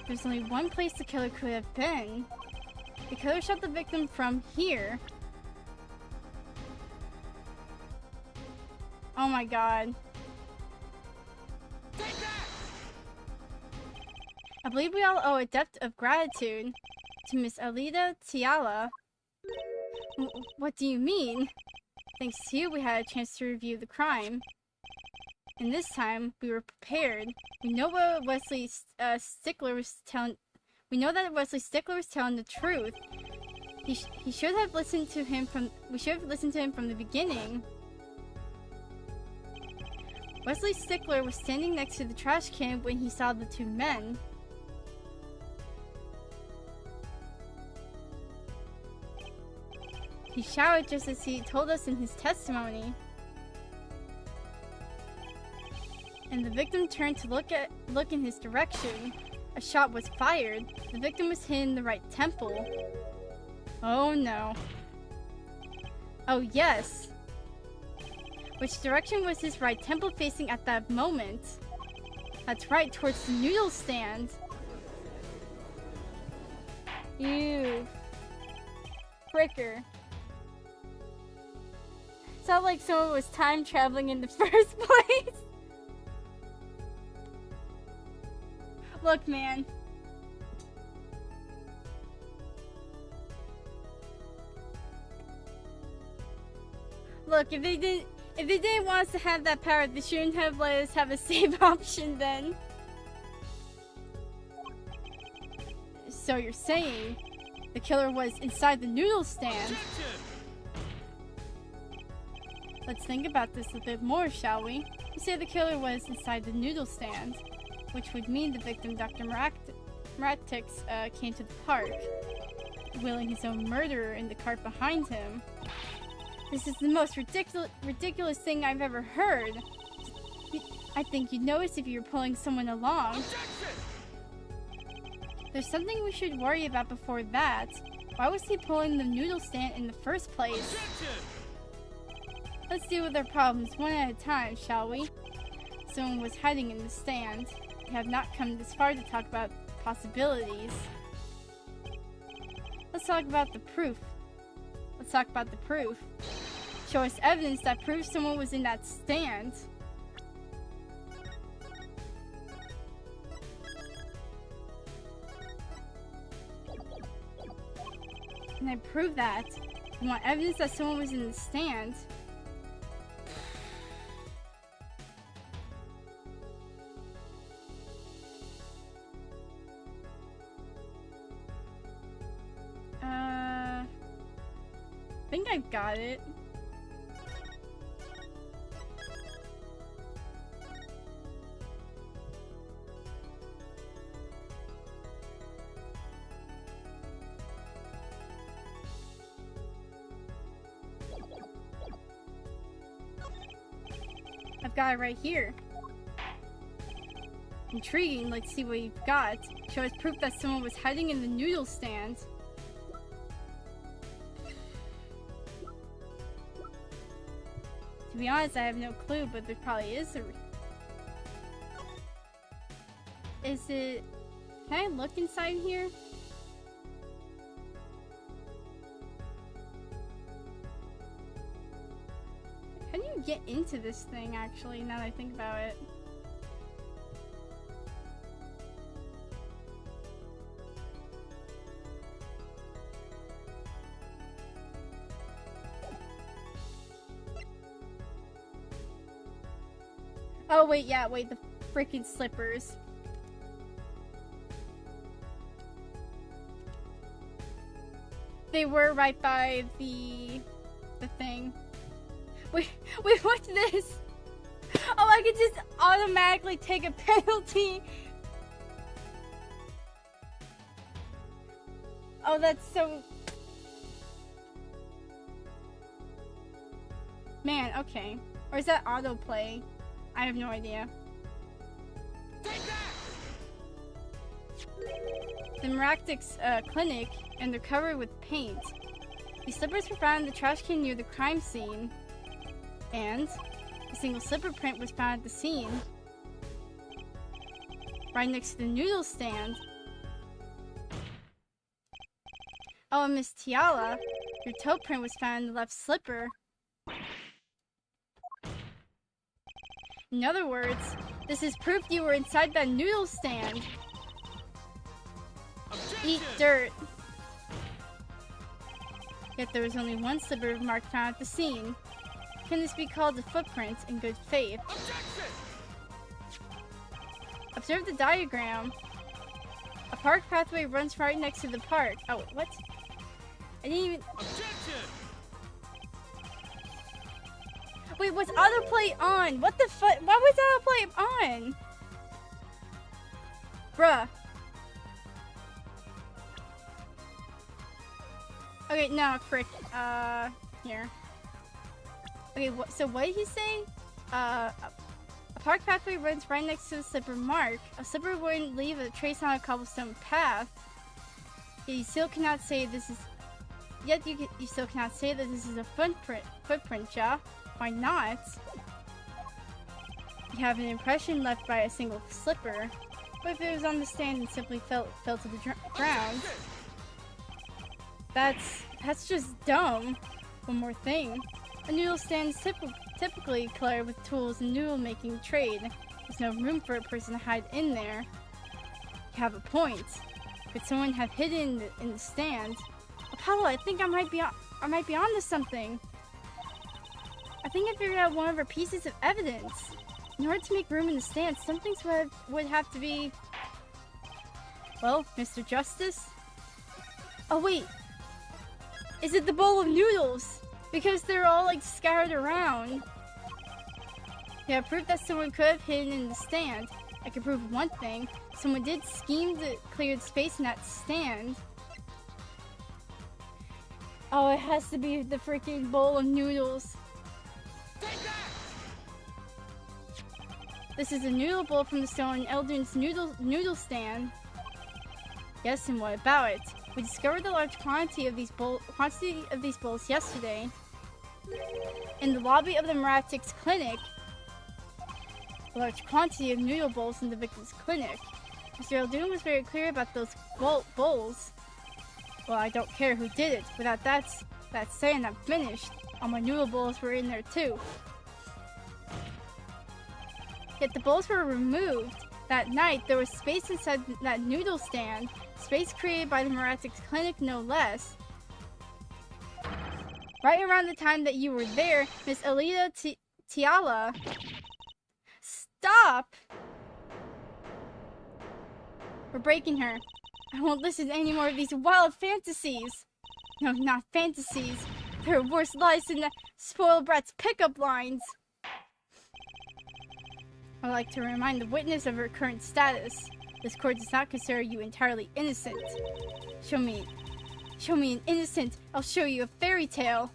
there's only one place the killer could have been. The killer shot the victim from here. Oh my god. I believe we all owe a debt of gratitude to Miss Alida Tiala. What do you mean? Thanks to you, we had a chance to review the crime. And this time, we were prepared. We know what Wesley Stickler was telling. We know that Wesley Stickler was telling the truth. He should have listened to him from. We should have listened to him from the beginning. Wesley Stickler was standing next to the trash can when he saw the two men. He shouted just as he told us in his testimony. And the victim turned to look in his direction. A shot was fired. The victim was hit in the right temple. Oh no. Oh yes. Which direction was his right temple facing at that moment? That's right, towards the noodle stand. Ew. Fricker. It's not like someone was time traveling in the first place. Look, man. Look, if they didn't want us to have that power, they shouldn't have let us have a save option then. So you're saying the killer was inside the noodle stand? Let's think about this a bit more, shall we? You say the killer was inside the noodle stand, which would mean the victim, Dr. Maratix, came to the park, wheeling his own murderer in the cart behind him. This is the most ridiculous thing I've ever heard. I think you'd notice if you were pulling someone along. There's something we should worry about before that. Why was he pulling the noodle stand in the first place? Let's deal with our problems one at a time, shall we? Someone was hiding in the stand. We have not come this far to talk about possibilities. Let's talk about the proof. Show us evidence that proves someone was in that stand. Can I prove that? You want evidence that someone was in the stand? I think I've got it. I've got it right here. Intriguing, let's see what you've got. Show us proof that someone was hiding in the noodle stand. To be honest, I have no clue, but there probably is a... Is it... Can I look inside here? How do you get into this thing, actually, now that I think about it? Oh, wait, yeah, wait, the freaking slippers. They were right by the thing. Wait, what's this? Oh, I could just automatically take a penalty. Oh, that's so... Man, okay. Or is that autoplay? I have no idea. The Maratix clinic, and they're covered with paint. These slippers were found in the trash can near the crime scene. And a single slipper print was found at the scene. Right next to the noodle stand. Oh, and Miss Tiala, your toe print was found in the left slipper. In other words, this is proof you were inside that noodle stand. Objection! Eat dirt. Yet there was only one slipper mark found at the scene. Can this be called a footprint in good faith? Objection! Observe the diagram. A park pathway runs right next to the park. Oh, what? I didn't even... Objection! Wait, was autoplay on? What the fuck? Why was autoplay on? Bruh. Okay, no, frick. Here. Okay, so what did he say? A park pathway runs right next to the slipper mark. A slipper wouldn't leave a trace on a cobblestone path. Yet you still cannot say this is. Yet you still cannot say that this is a footprint, ja? Why not? You have an impression left by a single slipper. What if it was on the stand and simply fell to the ground? That's just dumb. One more thing. A noodle stand is typically cluttered with tools and noodle making trade. There's no room for a person to hide in there. You have a point. Could someone have hidden in the stand? Apollo, I think I might be onto something. I think I figured out one of our pieces of evidence. In order to make room in the stand, some things would have to be... Well, Mr. Justice? Oh wait! Is it the bowl of noodles? Because they're all like scattered around. Yeah, proof that someone could have hidden in the stand. I can prove one thing. Someone did scheme to clear the space in that stand. Oh, it has to be the freaking bowl of noodles. This is a noodle bowl from the stone in Eldrin's noodle stand. Yes, and what about it? We discovered the large quantity of these bowls yesterday in the lobby of the Maratix clinic. A large quantity of noodle bowls in the victim's clinic. Mr. Eldrin was very clear about those bowls. Well, I don't care who did it. Without that saying, I'm finished. All my noodle bowls were in there too. Yet the bowls were removed. That night, there was space inside that noodle stand. Space created by the Maratix clinic, no less. Right around the time that you were there, Miss Alita Tiala... Stop! We're breaking her. I won't listen to any more of these wild fantasies. No, not fantasies. There are worse lies than the spoiled brat's pickup lines. I'd like to remind the witness of her current status. This court does not consider you entirely innocent. Show me an innocent, I'll show you a fairy tale.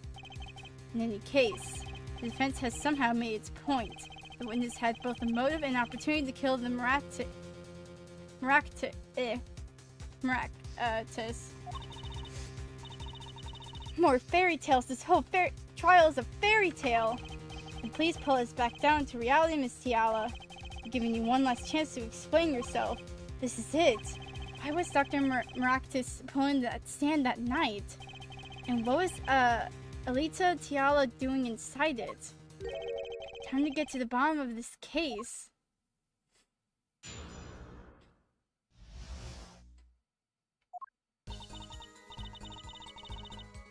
In any case, the defense has somehow made its point. The witness had both a motive and opportunity to kill the Maratis. More fairy tales. This whole trial is a fairy tale. And please pull us back down to reality, Miss Tiala. I'm giving you one last chance to explain yourself. This is it. Why was Dr. Maractus pulling that stand that night? And what was Alita Tiala doing inside it? Time to get to the bottom of this case.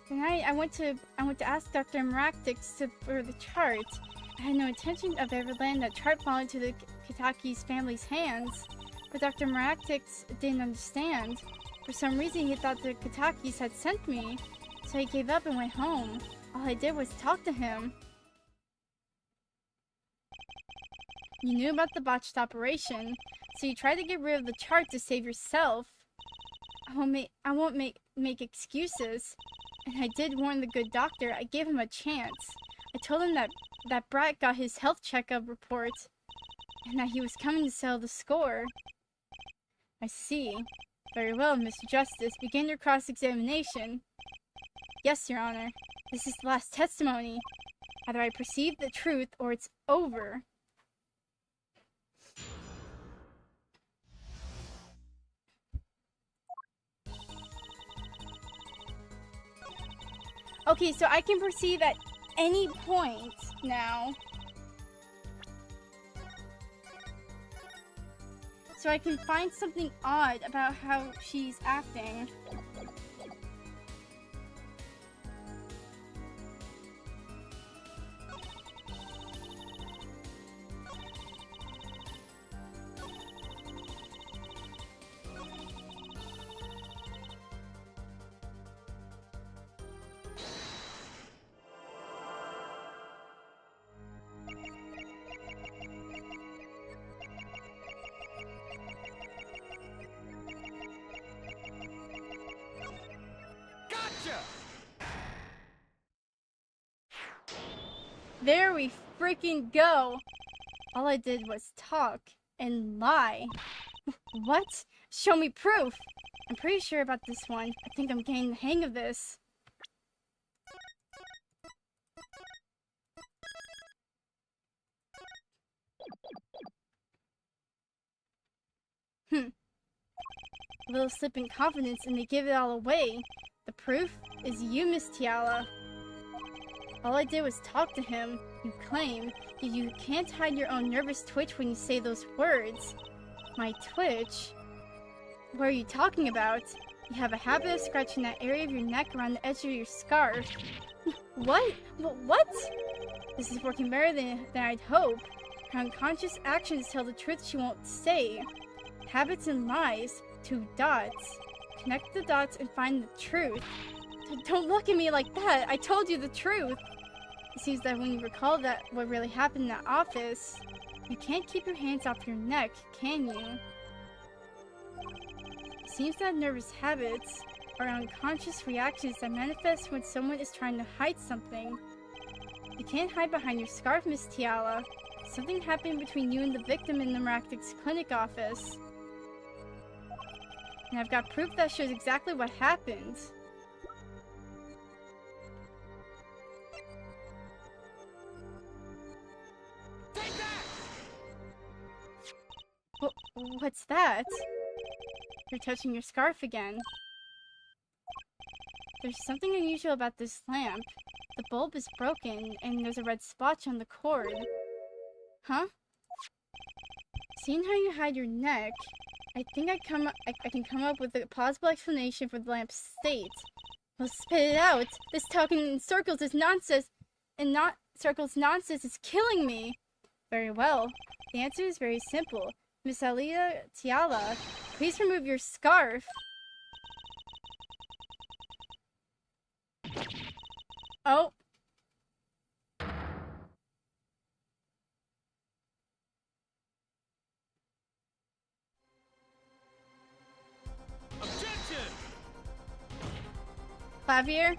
Tonight, I went to ask Dr. Maractus for the chart. I had no intention of ever letting that chart fall into the Kitaki's family's hands, but Dr. Maractus didn't understand. For some reason, he thought the Kitakis had sent me, so he gave up and went home. All I did was talk to him. You knew about the botched operation, so you tried to get rid of the chart to save yourself. I won't make excuses. And I did warn the good doctor. I gave him a chance. I told him that brat got his health checkup report, and that he was coming to settle the score. I see. Very well, Mr. Justice. Begin your cross-examination. Yes, Your Honor. This is the last testimony. Either I perceive the truth, or it's over. Okay, so I can perceive at any point now. So I can find something odd about how she's acting. There we freaking go. All I did was talk and lie. What? Show me proof. I'm pretty sure about this one. I think I'm getting the hang of this. A little slip in confidence and they give it all away. The proof is you, Miss Tiala. All I did was talk to him. You claim that you can't hide your own nervous twitch when you say those words. My twitch? What are you talking about? You have a habit of scratching that area of your neck around the edge of your scarf. What? What? This is working better than I'd hope. Her unconscious actions tell the truth she won't say. Habits and lies. 2 dots. Connect the dots and find the truth. Don't look at me like that. I told you the truth. It seems that when you recall that what really happened in that office, you can't keep your hands off your neck, can you? It seems that nervous habits are unconscious reactions that manifest when someone is trying to hide something. You can't hide behind your scarf, Miss Tiala. Something happened between you and the victim in the Maractic's clinic office. And I've got proof that shows exactly what happened. Take that! What's that? You're touching your scarf again. There's something unusual about this lamp. The bulb is broken, and there's a red splotch on the cord. Huh? Seeing how you hide your neck, I think I can come up with a plausible explanation for the lamp's state. Well, spit it out! This talking in circles is nonsense, and circles nonsense is killing me! Very well. The answer is very simple. Miss Alita Tiala, please remove your scarf. Oh. Objection! Clavier,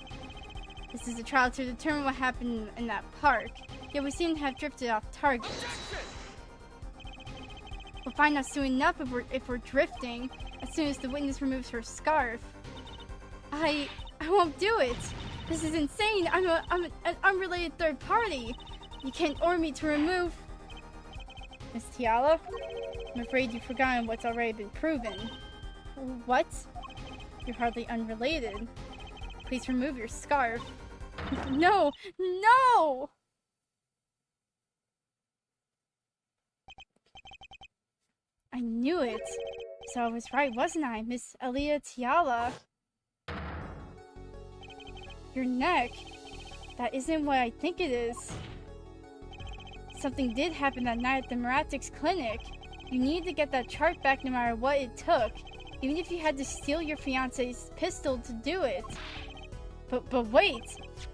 this is a trial to determine what happened in that park. Yet we seem to have drifted off target. Objection! We'll find out soon enough if we're drifting, as soon as the witness removes her scarf. I won't do it. This is insane. I'm an unrelated third party. You can't order me to remove... Miss Tiala, I'm afraid you've forgotten what's already been proven. What? You're hardly unrelated. Please remove your scarf. No! No! I knew it. So I was right, wasn't I, Miss Alita Tiala? Your neck. That isn't what I think it is. Something did happen that night at the Maractic's clinic. You need to get that chart back no matter what it took. Even if you had to steal your fiancé's pistol to do it. But wait!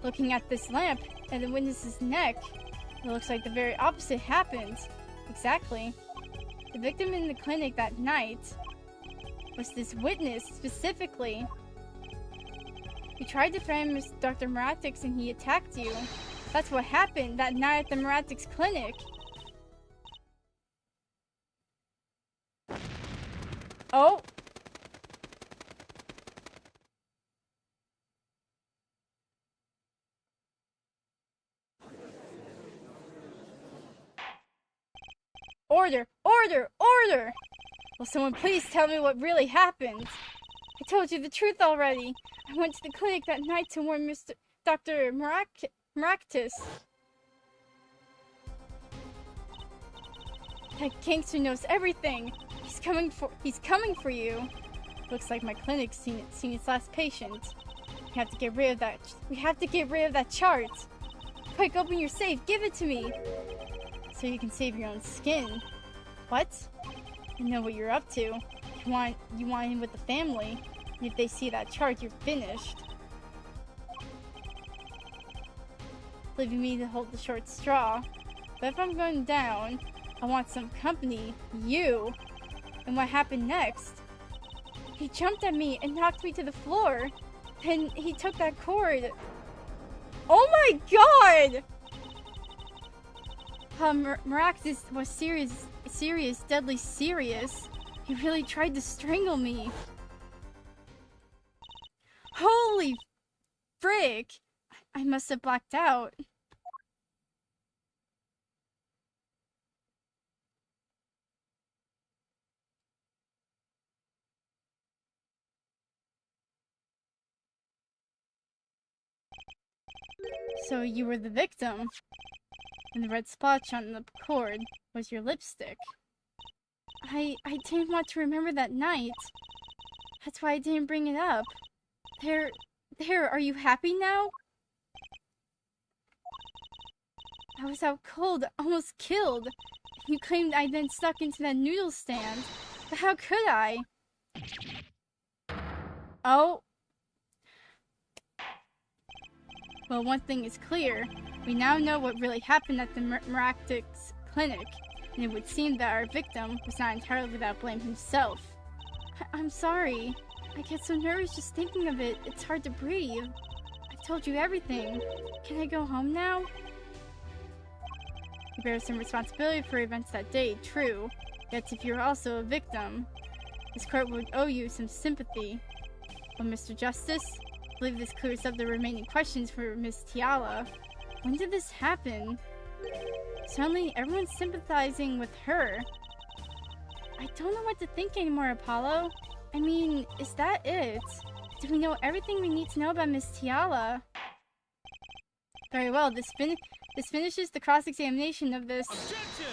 Looking at this lamp and the witness's neck, it looks like the very opposite happened. Exactly. The victim in the clinic that night was this witness, specifically. You tried to threaten Dr. Maractix and he attacked you. That's what happened that night at the Maractix clinic. Oh! Order! Order! Order! Will someone please tell me what really happened? I told you the truth already. I went to the clinic that night to warn Dr. Maractus. That gangster knows everything. He's coming for you. Looks like my clinic's seen its last patient. We have to get rid of that chart. Quick, open your safe. Give it to me. So you can save your own skin. What? I know what you're up to. You want in with the family. And if they see that chart, you're finished. Leaving me to hold the short straw. But if I'm going down, I want some company. You. And what happened next? He jumped at me and knocked me to the floor. Then he took that cord. Oh my god! Maractus was serious, deadly serious. He really tried to strangle me. Holy frick! I must have blacked out. So you were the victim, and the red splotch on the cord was your lipstick. I didn't want to remember that night. That's why I didn't bring it up. There, are you happy now? I was out cold, almost killed. You claimed I then stuck into that noodle stand. But how could I? Oh. Well, one thing is clear. We now know what really happened at the Maractus clinic, and it would seem that our victim was not entirely without blame himself. I'm sorry. I get so nervous just thinking of it. It's hard to breathe. I've told you everything. Can I go home now? You bear some responsibility for events that day, true. Yet if you're also a victim, this court would owe you some sympathy. But Mr. Justice, I believe this clears up the remaining questions for Miss Tiala. When did this happen? Suddenly, everyone's sympathizing with her. I don't know what to think anymore, Apollo. I mean, is that it? Do we know everything we need to know about Miss Tiala? Very well, this finishes the cross-examination of this... Objection!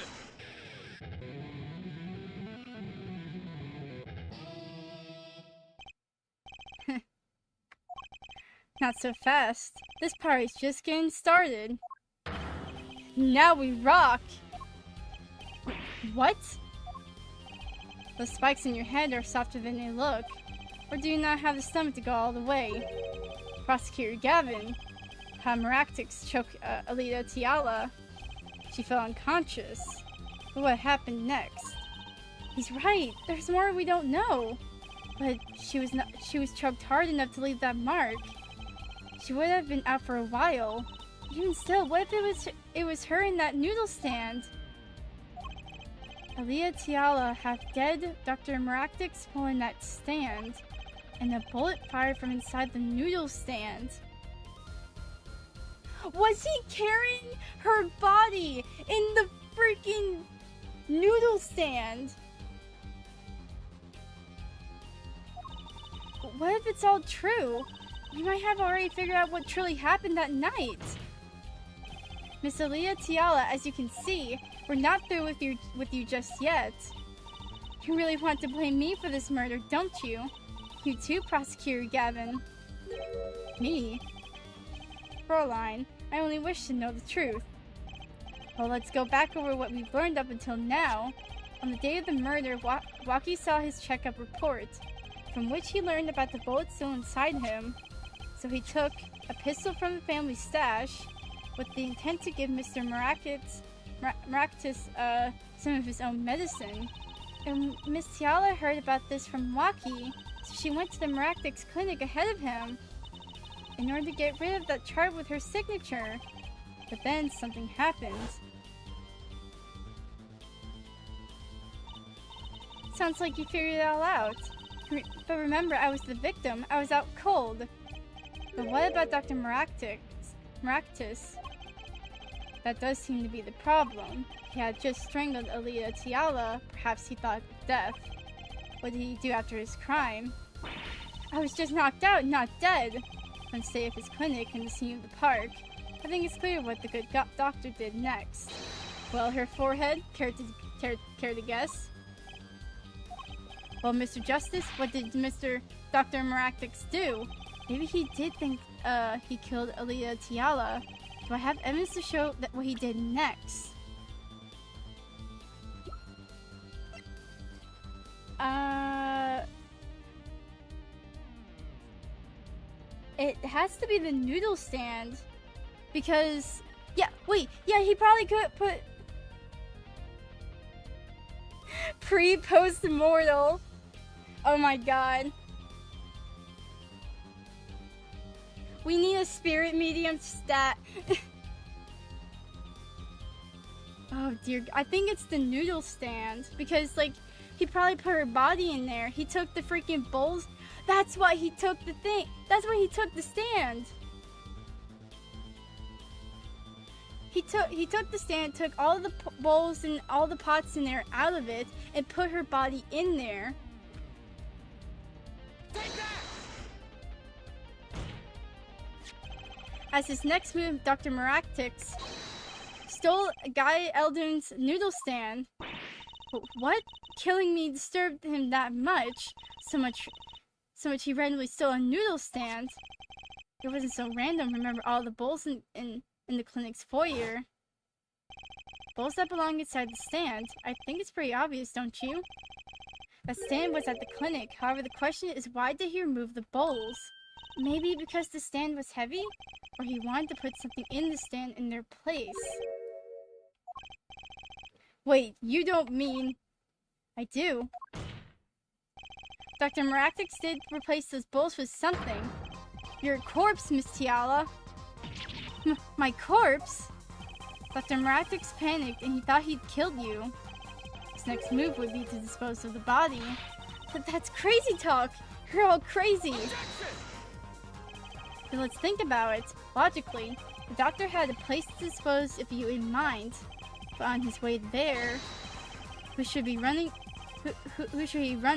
Not so fast. This party's just getting started. Now we rock! What? Those spikes in your head are softer than they look. Or do you not have the stomach to go all the way? Prosecutor Gavin, Maractus choked Alita Tiala. She fell unconscious. But what happened next? He's right. There's more we don't know. But she was choked hard enough to leave that mark. She would have been out for a while. Even still, what if it was her in that noodle stand? Alita Tiala, half dead, Dr. Maractus fell in that stand, and a bullet fired from inside the noodle stand. Was he carrying her body in the freaking noodle stand? What if it's all true? We might have already figured out what truly happened that night. Miss Alita Tiala, as you can see, we're not through with you just yet. You really want to blame me for this murder, don't you? You too, Prosecutor Gavin. Me? Fräulein, I only wish to know the truth. Well, let's go back over what we've learned up until now. On the day of the murder, Waki saw his checkup report, from which he learned about the bullet still inside him. So he took a pistol from the family stash with the intent to give Mr. Maractus some of his own medicine. And Miss Tiala heard about this from Waki, so she went to the Maractus clinic ahead of him in order to get rid of that chart with her signature. But then something happened. Sounds like you figured it all out. But remember, I was the victim. I was out cold. But what about Dr. Maractus? That does seem to be the problem. He had just strangled Alita Tiala. Perhaps he thought of death. What did he do after his crime? I was just knocked out, not dead. Let's stay at his clinic and the scene of the park. I think it's clear what the good doctor did next. Well, her forehead? Care to guess? Well, Mr. Justice, what did Dr. Maractus do? Maybe he did think he killed Alita Tiala. Do I have evidence to show that what he did next? It has to be the noodle stand. Because, yeah, wait, yeah, he probably could put pre-post-mortal. Oh my god. We need a spirit medium stat. Oh dear, I think it's the noodle stand because like he probably put her body in there. He took the freaking bowls. That's why he took the thing. That's why he took the stand. He took the stand, took all the bowls and all the pots in there out of it, and put her body in there. Take that! As his next move, Dr. Maractix stole Guy Eldon's noodle stand. But what? Killing me disturbed him that much? So much he randomly stole a noodle stand. It wasn't so random. Remember all the bowls in the clinic's foyer. Bowls that belong inside the stand. I think it's pretty obvious, don't you? That stand was at the clinic. However, the question is, why did he remove the bowls? Maybe because the stand was heavy? Or he wanted to put something in the stand in their place? Wait, you don't mean... I do. Dr. Maractix did replace those bowls with something. Your corpse, Miss Tiala. My corpse? Dr. Maractix panicked and he thought he'd killed you. His next move would be to dispose of the body. But that's crazy talk! You're all crazy! Then let's think about it. Logically, the doctor had a place to dispose of you in mind. But on his way there, who should he run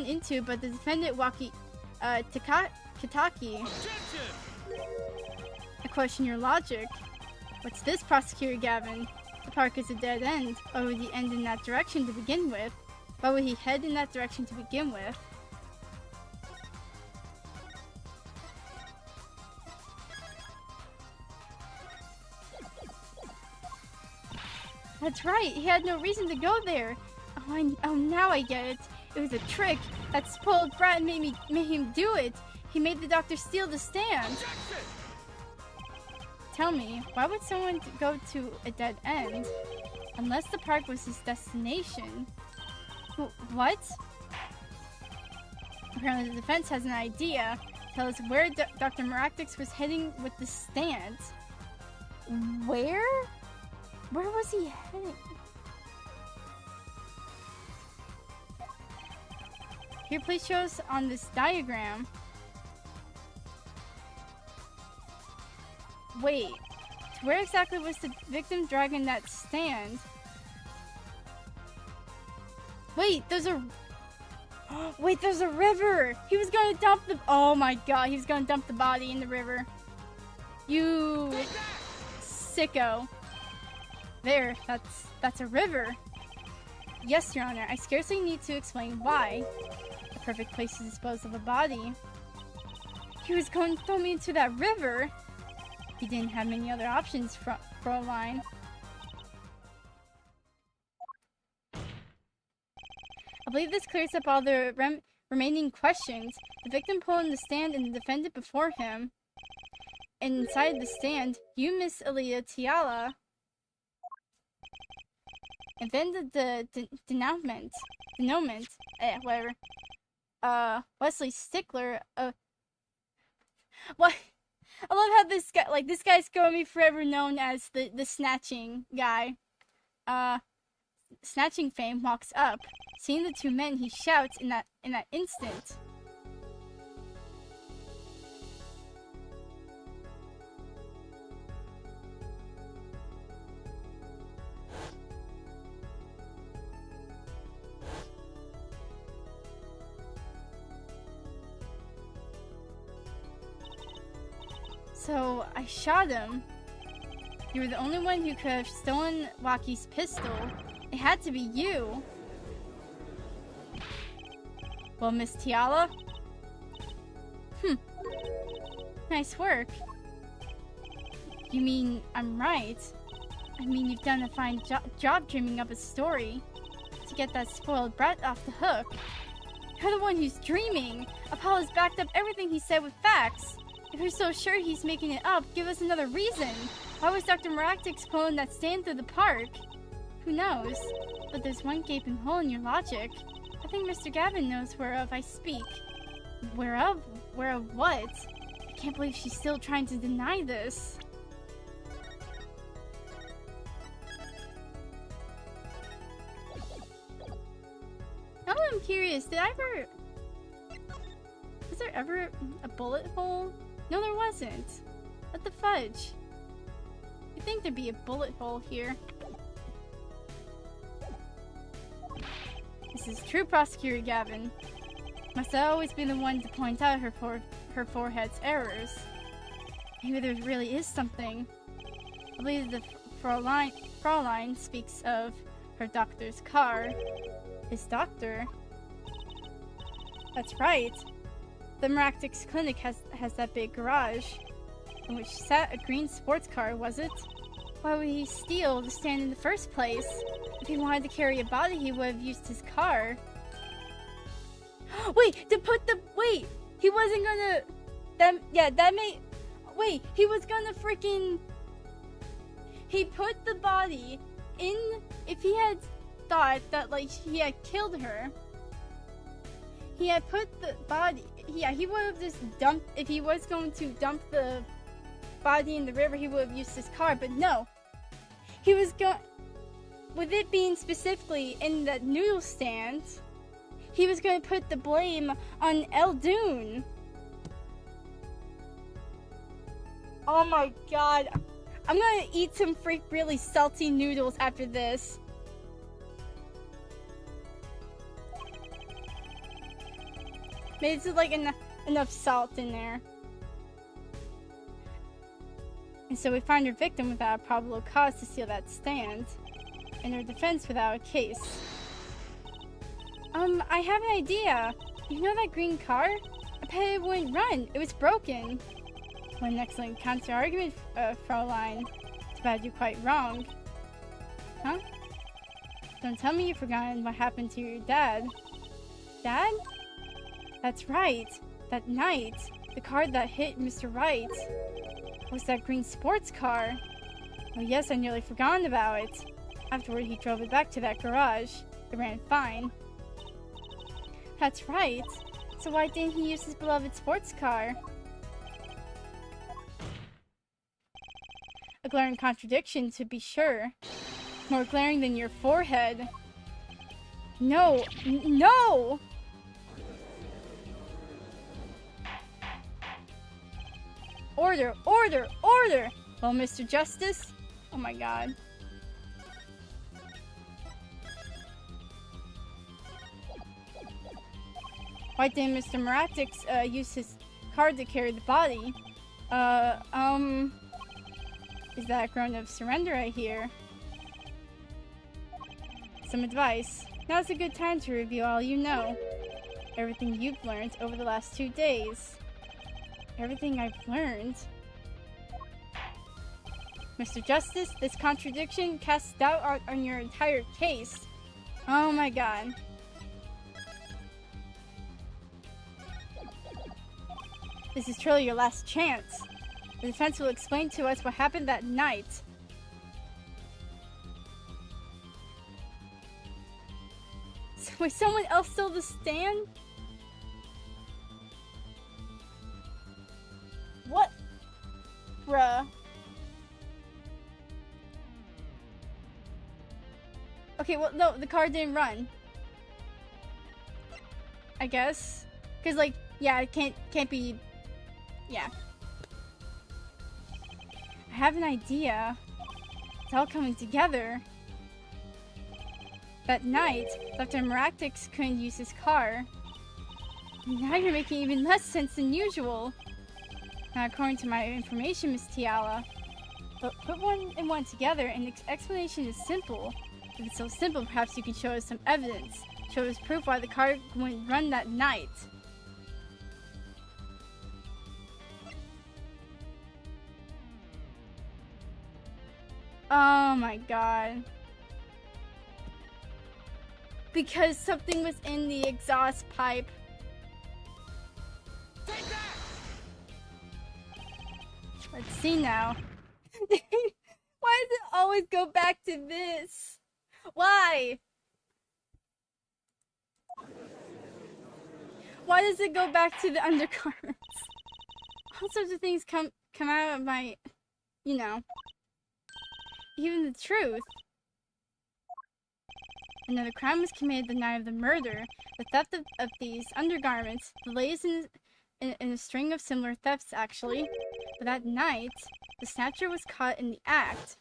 into but the defendant Kitaki? I question your logic. What's this, Prosecutor Gavin? The park is a dead end. Why would he end in that direction to begin with? Why would he head in that direction to begin with? That's right, he had no reason to go there. Oh, now I get it. It was a trick. That spoiled brat made him do it. He made the doctor steal the stand. Tell me, why would someone go to a dead end? Unless the park was his destination. What? Apparently the defense has an idea. Tell us where Dr. Maractix was heading with the stand. Where? Where was he heading? Here, please show us on this diagram. Wait, where exactly was the victim dragging that stand? Wait, there's a... Wait, there's a river! He was gonna dump the... Oh my god, he was gonna dump the body in the river. You... sicko. There, that's a river. Yes, Your Honor, I scarcely need to explain why. A perfect place to dispose of a body. He was going to throw me into that river. He didn't have many other options, Fräulein. I believe this clears up all the remaining questions. The victim pulled in the stand and the defendant before him. And inside the stand, you, Miss Aaliyah Tiala, invented the denouement, whatever. Wesley Stickler, what? I love how this guy's going to be forever known as the snatching guy. Snatching fame walks up. Seeing the two men, he shouts in that instant. So, I shot him. You were the only one who could have stolen Waki's pistol. It had to be you. Well, Miss Tiala? Nice work. You mean I'm right? I mean you've done a fine job dreaming up a story to get that spoiled brat off the hook. You're the one who's dreaming. Apollo's backed up everything he said with facts. If you're so sure he's making it up, give us another reason. Why was Dr. Maractix pulling that stand through the park? Who knows? But there's one gaping hole in your logic. I think Mr. Gavin knows whereof I speak. Whereof? Whereof what? I can't believe she's still trying to deny this. curious. Was there ever a bullet hole? No, there wasn't. What the fudge? You'd think there'd be a bullet hole here. This is true, Prosecutor Gavin. Must have always been the one to point out her forehead's errors. Maybe there really is something. I believe the Fraulein speaks of her doctor's car. His doctor? That's right. The Maractics Clinic has that big garage, in which sat a green sports car, was it? Why would he steal the stand in the first place? If he wanted to carry a body, he would have used his car. Wait, he wasn't gonna... he was gonna freaking... He put the body in... If he had thought that, like, he had killed her, he had put the body... Yeah, he would have just dumped... If he was going to dump the body in the river, he would have used his car, but no. He was going... With it being specifically in the noodle stand, he was going to put the blame on Eldoon. Oh my god. I'm gonna eat some really salty noodles after this. Maybe it's like enough salt in there. And so we find her victim without a probable cause to steal that stand, and her defense without a case. I have an idea. You know that green car? I bet it wouldn't run. It was broken. What an excellent counter-argument, Fraulein. Too bad you're quite wrong. Huh? Don't tell me you've forgotten what happened to your dad. Dad? That's right. That night, the car that hit Mr. Wright was that green sports car. Oh yes, I nearly forgotten about it. Afterward, he drove it back to that garage. It ran fine. That's right. So why didn't he use his beloved sports car? A glaring contradiction, to be sure. More glaring than your forehead. No! No! Order! Order! Order! Well, Mr. Justice? Oh my god. Why didn't Mr. Maractics use his car to carry the body? Is that a groan of surrender I hear? Some advice. Now's a good time to review all you know. Everything you've learned over the last 2 days. Everything I've learned? Mr. Justice, this contradiction casts doubt on your entire case. Oh my god. This is truly your last chance. The defense will explain to us what happened that night. So, wait, someone else stole the stand? What? Bruh. Okay, well, no, the car didn't run. I guess. Because, like, yeah, it can't be... Yeah. I have an idea. It's all coming together. That night, Dr. Maractics couldn't use his car. Now you're making even less sense than usual. Now, according to my information, Miss Tiala. But put one and one together, and the explanation is simple. If it's so simple, perhaps you can show us some evidence. Show us proof why the car wouldn't run that night. Oh my god. Because something was in the exhaust pipe. Take that! Let's see now. Why does it always go back to this? Why? Why does it go back to the undergarments? All sorts of things come out of my, you know. Even the truth. Another crime was committed the night of the murder, the theft of these undergarments, the latest in a string of similar thefts, actually. But that night, the snatcher was caught in the act.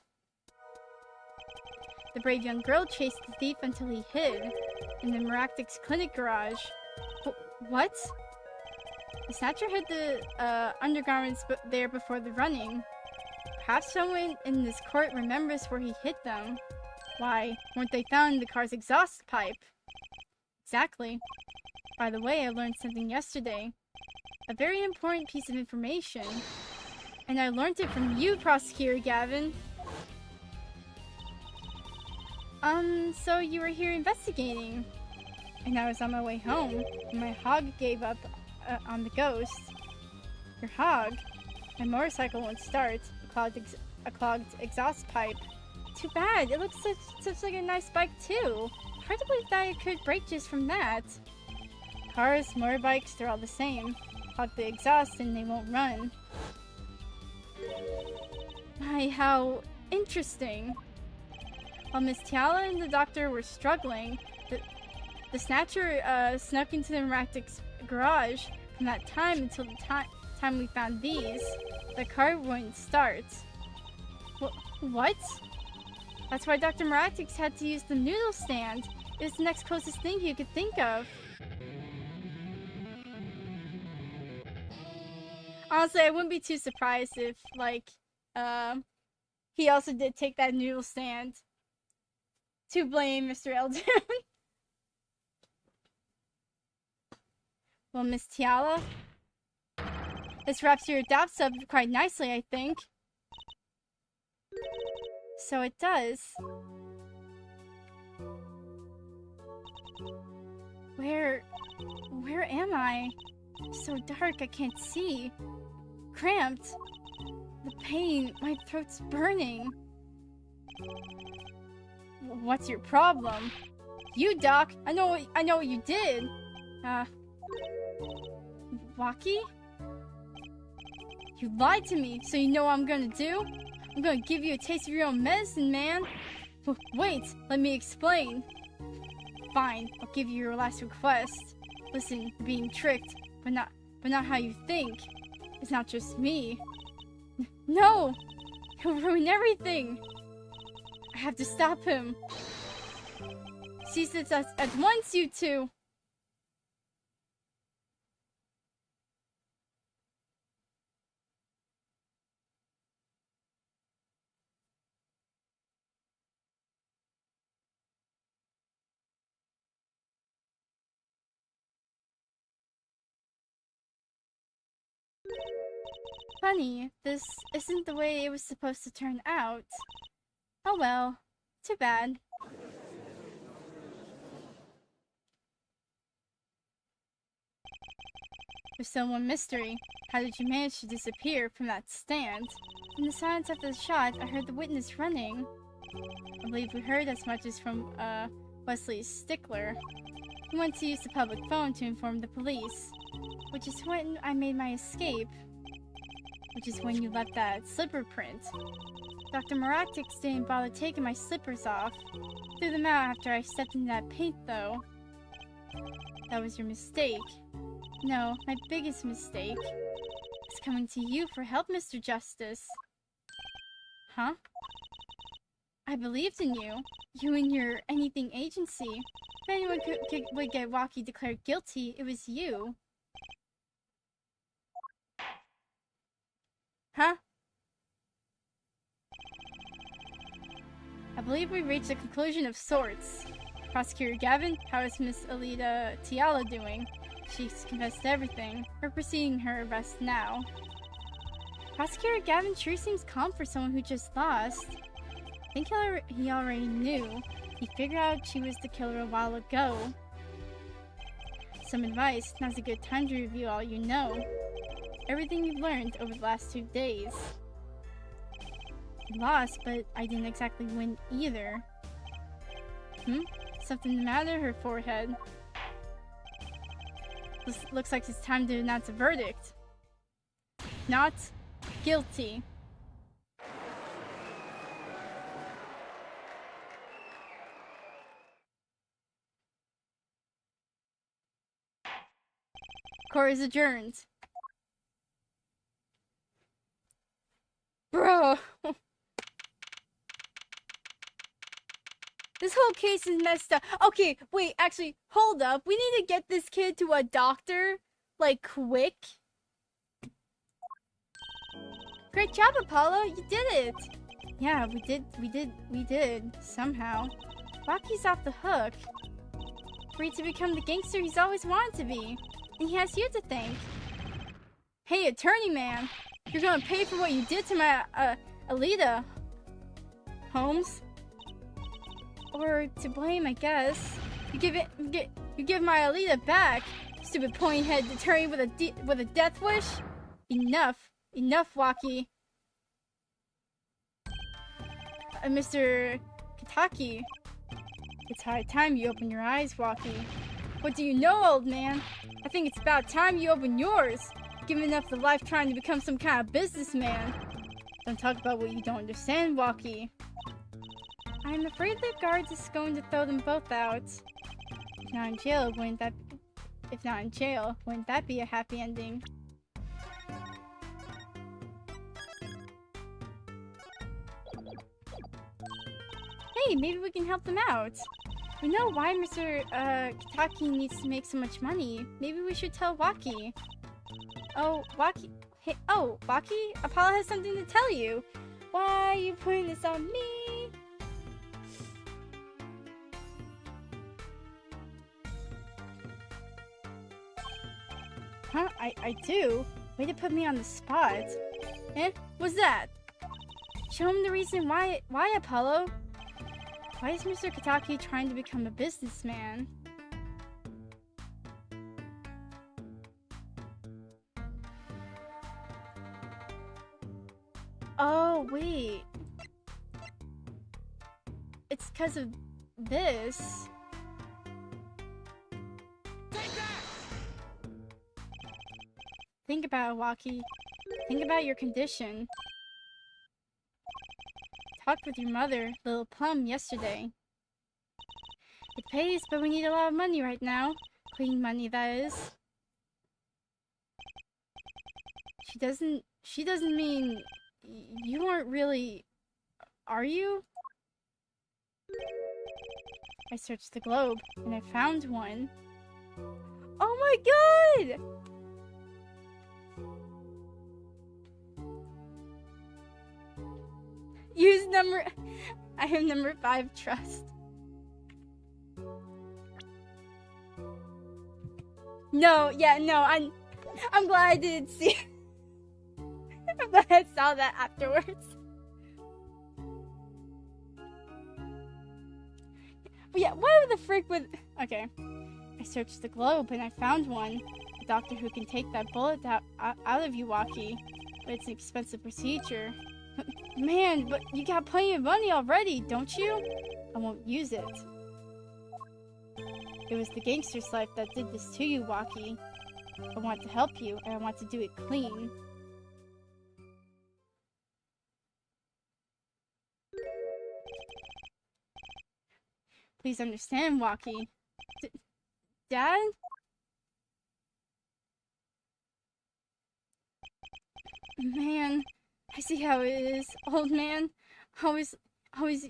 The brave young girl chased the thief until he hid in the Maractic's clinic garage. What? The snatcher hid the undergarments there before the running. Perhaps someone in this court remembers where he hid them. Why, weren't they found in the car's exhaust pipe? Exactly. By the way, I learned something yesterday. A very important piece of information. And I learned it from you, Prosecutor Gavin. So you were here investigating. And I was on my way home, and my hog gave up on the ghost. Your hog? My motorcycle won't start. A clogged exhaust pipe. Too bad. It looks such like a nice bike too. Hard to believe that it could break just from that. Cars, motorbikes, they're all the same. Clog the exhaust and they won't run. My, how interesting. While Miss Tiala and the doctor were struggling, the snatcher snuck into the Maractic's garage. From that time until the time we found these, the car wouldn't start. What? That's why Dr. Maractix had to use the noodle stand. It was the next closest thing he could think of. Honestly, I wouldn't be too surprised if, like, he also did take that noodle stand to blame Mr. Eldoon. Well, Miss Tiala, this wraps your doubts up quite nicely, I think. So it does. Where am I? It's so dark, I can't see. Cramped. The pain, my throat's burning. What's your problem? You, Doc, I know what you did. Waki? You lied to me, so you know what I'm gonna do? I'm gonna give you a taste of your own medicine, man. Wait, let me explain. Fine, I'll give you your last request. Listen, you're being tricked, but not how you think. It's not just me. No! He'll ruin everything! I have to stop him. Cease this at once, you two! Funny, this isn't the way it was supposed to turn out. Oh well, too bad. There's still one mystery. How did you manage to disappear from that stand? In the silence after the shot, I heard the witness running. I believe we heard as much as from, Wesley Stickler. He went to use the public phone to inform the police. Which is when I made my escape. Which is when you left that slipper print. Dr. Maractix didn't bother taking my slippers off. Threw them out after I stepped into that paint, though. That was your mistake. No, my biggest mistake is coming to you for help, Mr. Justice. Huh? I believed in you. You and your anything agency. If anyone would get Waki declared guilty, it was you. Huh? I believe we reached a conclusion of sorts. Prosecutor Gavin, how is Miss Alita Tiala doing? She's confessed everything. We're proceeding her arrest now. Prosecutor Gavin sure seems calm for someone who just lost. I think he already knew. He figured out she was the killer a while ago. Some advice. Now's a good time to review all you know. Everything you've learned over the last 2 days. I lost, but I didn't exactly win either. Something the matter? Her forehead. Looks like it's time to announce a verdict. Not guilty. Court is adjourned. Bro. This whole case is messed up. Okay, wait, actually, hold up. We need to get this kid to a doctor, like, quick. Great job, Apollo. You did it. Yeah, we did. Somehow. Rocky's off the hook. Free to become the gangster he's always wanted to be. And he has you to thank. Hey, attorney man. You're gonna pay for what you did to my, Alita. Holmes? Or to blame, I guess. You give my Alita back. Stupid pointy-headed attorney with a death wish. Enough, Waki. Mr. Kitaki. It's high time you open your eyes, Waki. What do you know, old man? I think it's about time you open yours. Giving up the life trying to become some kind of businessman. Don't talk about what you don't understand, Waki. I'm afraid the guards is going to throw them both out. If not in jail, wouldn't that be a happy ending? Hey, maybe we can help them out. We know why Mr. Kitaki needs to make so much money. Maybe we should tell Waki. Oh, Waki. Hey, oh, Waki? Apollo has something to tell you. Why are you putting this on me? Huh? I do? Way to put me on the spot. Eh? What's that? Show him the reason why Apollo? Why is Mr. Kitaki trying to become a businessman? Oh, wait. It's because of this. Take that! Think about it, Waki. Think about your condition. Talked with your mother, Little Plum, yesterday. It pays, but we need a lot of money right now. Clean money, that is. She doesn't mean you aren't really, are you? I searched the globe, and I found one. Oh my god! Use number... I am number 5, trust. No, yeah, no, I'm glad I didn't see... I'm glad I saw that afterwards. But yeah, whatever the frick with... Okay. I searched the globe and I found one. A doctor who can take that bullet out of you, Waki. But it's an expensive procedure. Man, but you got plenty of money already, don't you? I won't use it. It was the gangster's life that did this to you, Waki. I want to help you, and I want to do it clean. Please understand, Waki. Dad? Man, I see how it is, old man. How is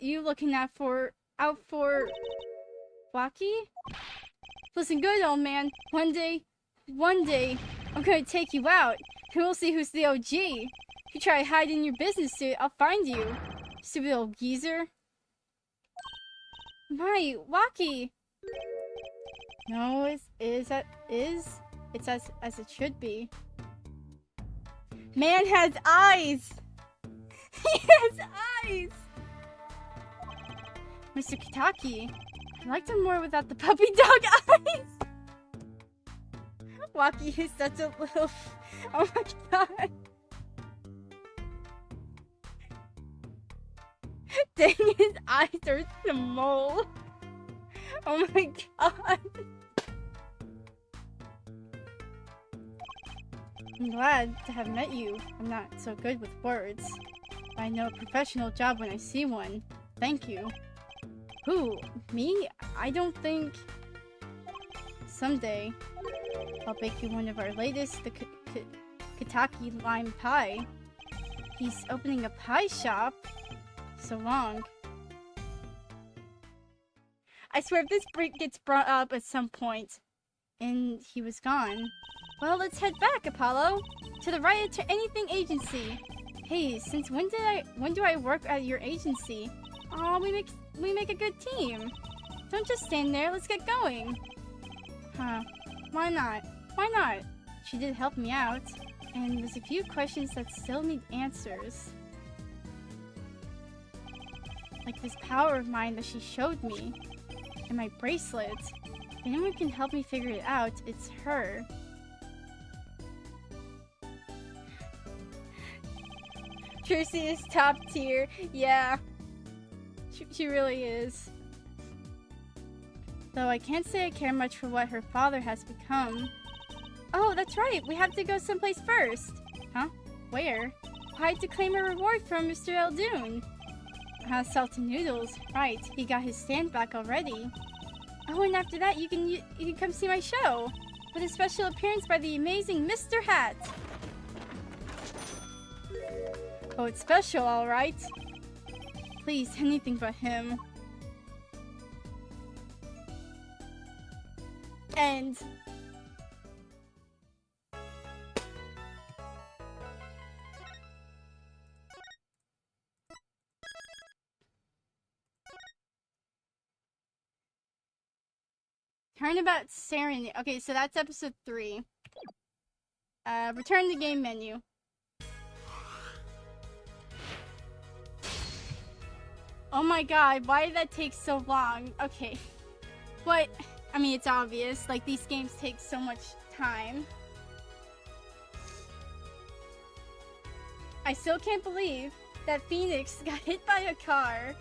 you looking out for Waki? Listen good, old man. One day, I'm gonna take you out, and we'll see who's the OG. If you try to hide in your business suit, I'll find you. Stupid old geezer. My, Waki! No, it's as it should be. Man has eyes! He has eyes! Mr. Kitaki, I liked him more without the puppy dog eyes! Waki is such a little... Oh my god. Dang, his eyes are small. Oh my god. I'm glad to have met you. I'm not so good with words. But I know a professional job when I see one. Thank you. Who? Me? I don't think... Someday, I'll bake you one of our latest, the Kataki lime pie. He's opening a pie shop. So long. I swear if this gets brought up at some point, and he was gone. Well, let's head back, Apollo. To the right to anything agency. Hey, since when do I work at your agency? Oh, we make a good team. Don't just stand there, let's get going. Huh, why not? Why not? She did help me out, and there's a few questions that still need answers. Like this power of mine that she showed me, and my bracelet. If anyone can help me figure it out, it's her. Trixie is top tier. Yeah. She really is. Though I can't say I care much for what her father has become. Oh, that's right. We have to go someplace first. Huh? Where? I had to claim a reward from Mr. Eldoon. Salted noodles. Right. He got his stand back already. Oh, and after that, you can come see my show. With a special appearance by the amazing Mr. Hat. Oh, it's special, alright. Please, anything but him. And... Turnabout Serenade. Okay, so that's episode 3. Return to game menu. Oh my god, why did that take so long? Okay. What? I mean, it's obvious. Like, these games take so much time. I still can't believe that Phoenix got hit by a car,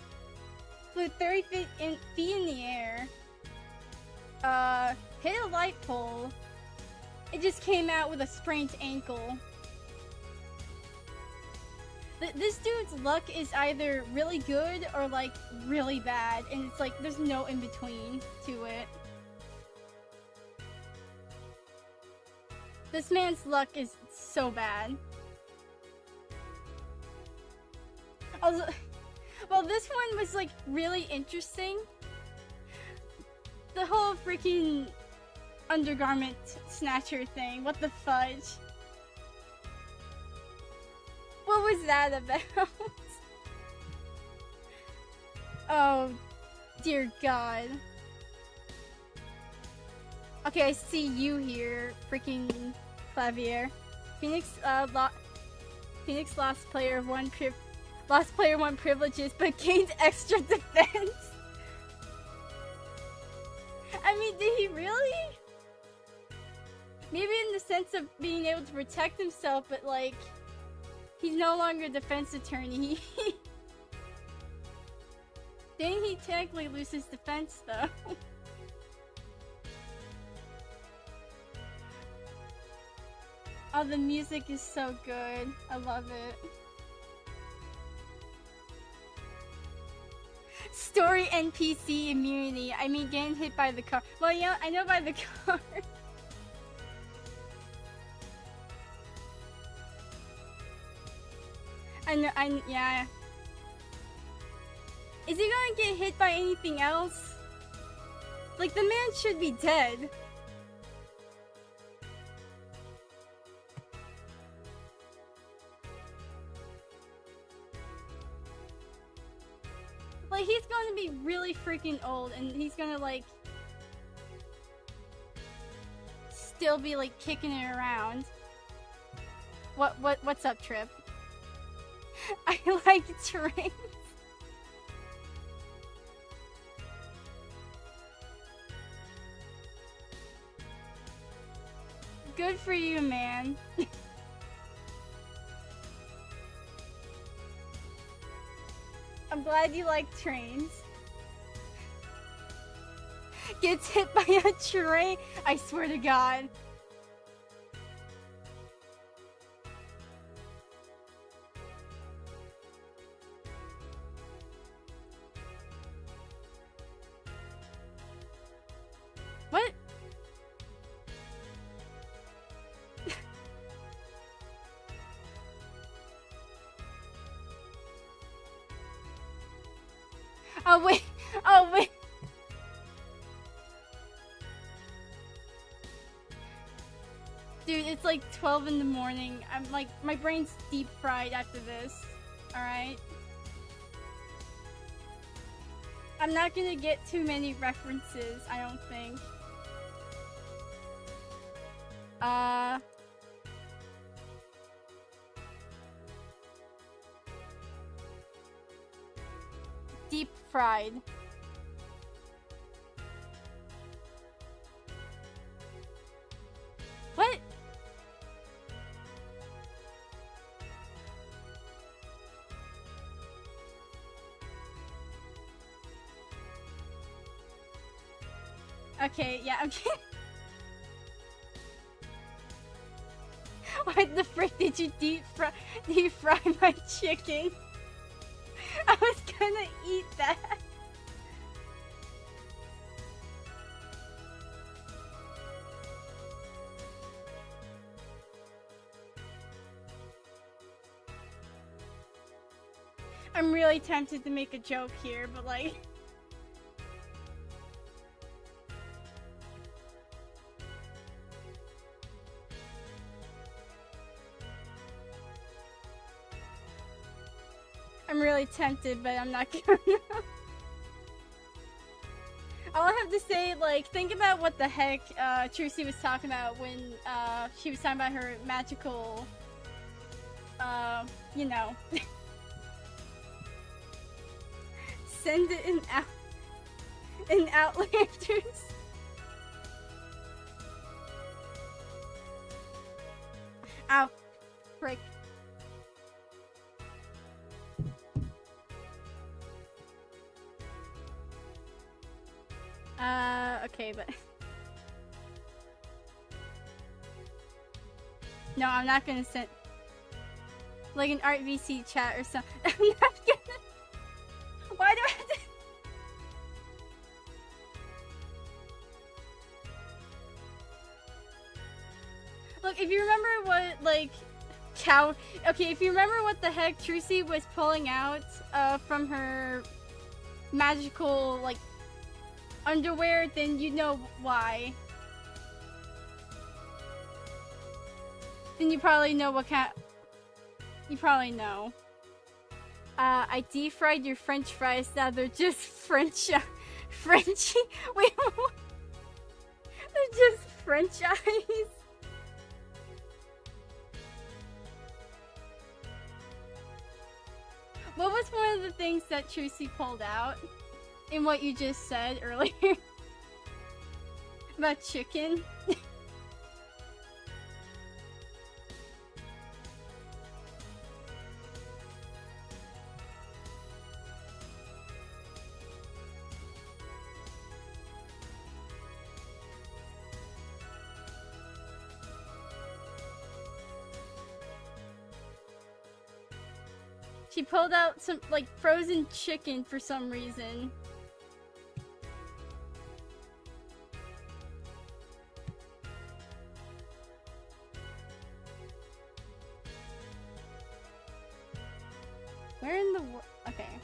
flew 30 feet in the air, hit a light pole, it just came out with a sprained ankle. This dude's luck is either really good or, like, really bad, and it's like, there's no in-between to it. This man's luck is so bad. Also, well, this one was, like, really interesting. The whole freaking undergarment snatcher thing, what the fudge? What was that about? Oh, dear God. Okay, I see you here, freaking Clavier. Phoenix lost player one privileges, but gained extra defense. I mean, did he really? Maybe in the sense of being able to protect himself, but like, he's no longer a defense attorney. Didn't he technically lose his defense though? Oh, the music is so good. I love it. Story NPC immunity. I mean, getting hit by the car. Well, yeah, I know by the car. Yeah. Is he gonna get hit by anything else? Like, the man should be dead. Like, he's gonna be really freaking old, and he's gonna, like, still be, like, kicking it around. What's up, Trip? I like trains. Good for you, man. I'm glad you like trains. Gets hit by a train. I swear to God. What? Oh wait. Oh wait. Dude, it's like 12 in the morning. I'm like, my brain's deep fried after this. Alright? I'm not gonna get too many references, I don't think. Deep fried. What? Okay, yeah, I'm kidding. Why the frick did you deep fry my chicken? I was gonna eat that. I'm really tempted to make a joke here, but like... I'm really tempted, but I'm not gonna. All I have to say, like, think about what the heck Trucy was talking about when she was talking about her magical, you know. Send it in Outlanders. Ow. Frick. Okay, but... No, I'm not gonna send... Like an Art VC chat or something. I'm not gonna... Why do I have to... Look, if you remember what, like... Okay, if you remember what the heck Trucy was pulling out, from her... magical, like... underwear, then you know why. Then you probably know what kind. You probably know. I deep fried your French fries. Now they're just Frenchy. Wait, what? They're just French eyes. What was one of the things that Trucy pulled out? In what you just said earlier about chicken. She pulled out some like frozen chicken for some reason. Where in the world? Okay.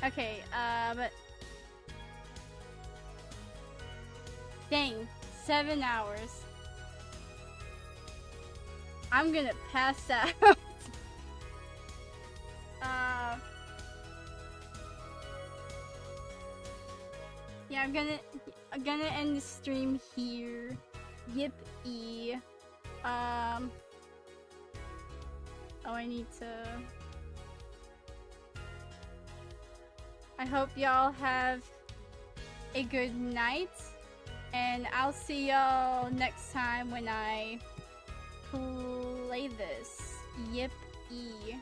Okay, but... Dang, 7 hours. I'm gonna pass out. Yeah, I'm gonna end the stream here. Yip-e. Oh, I need to... I hope y'all have a good night. And I'll see y'all next time when I play this. Yip-e.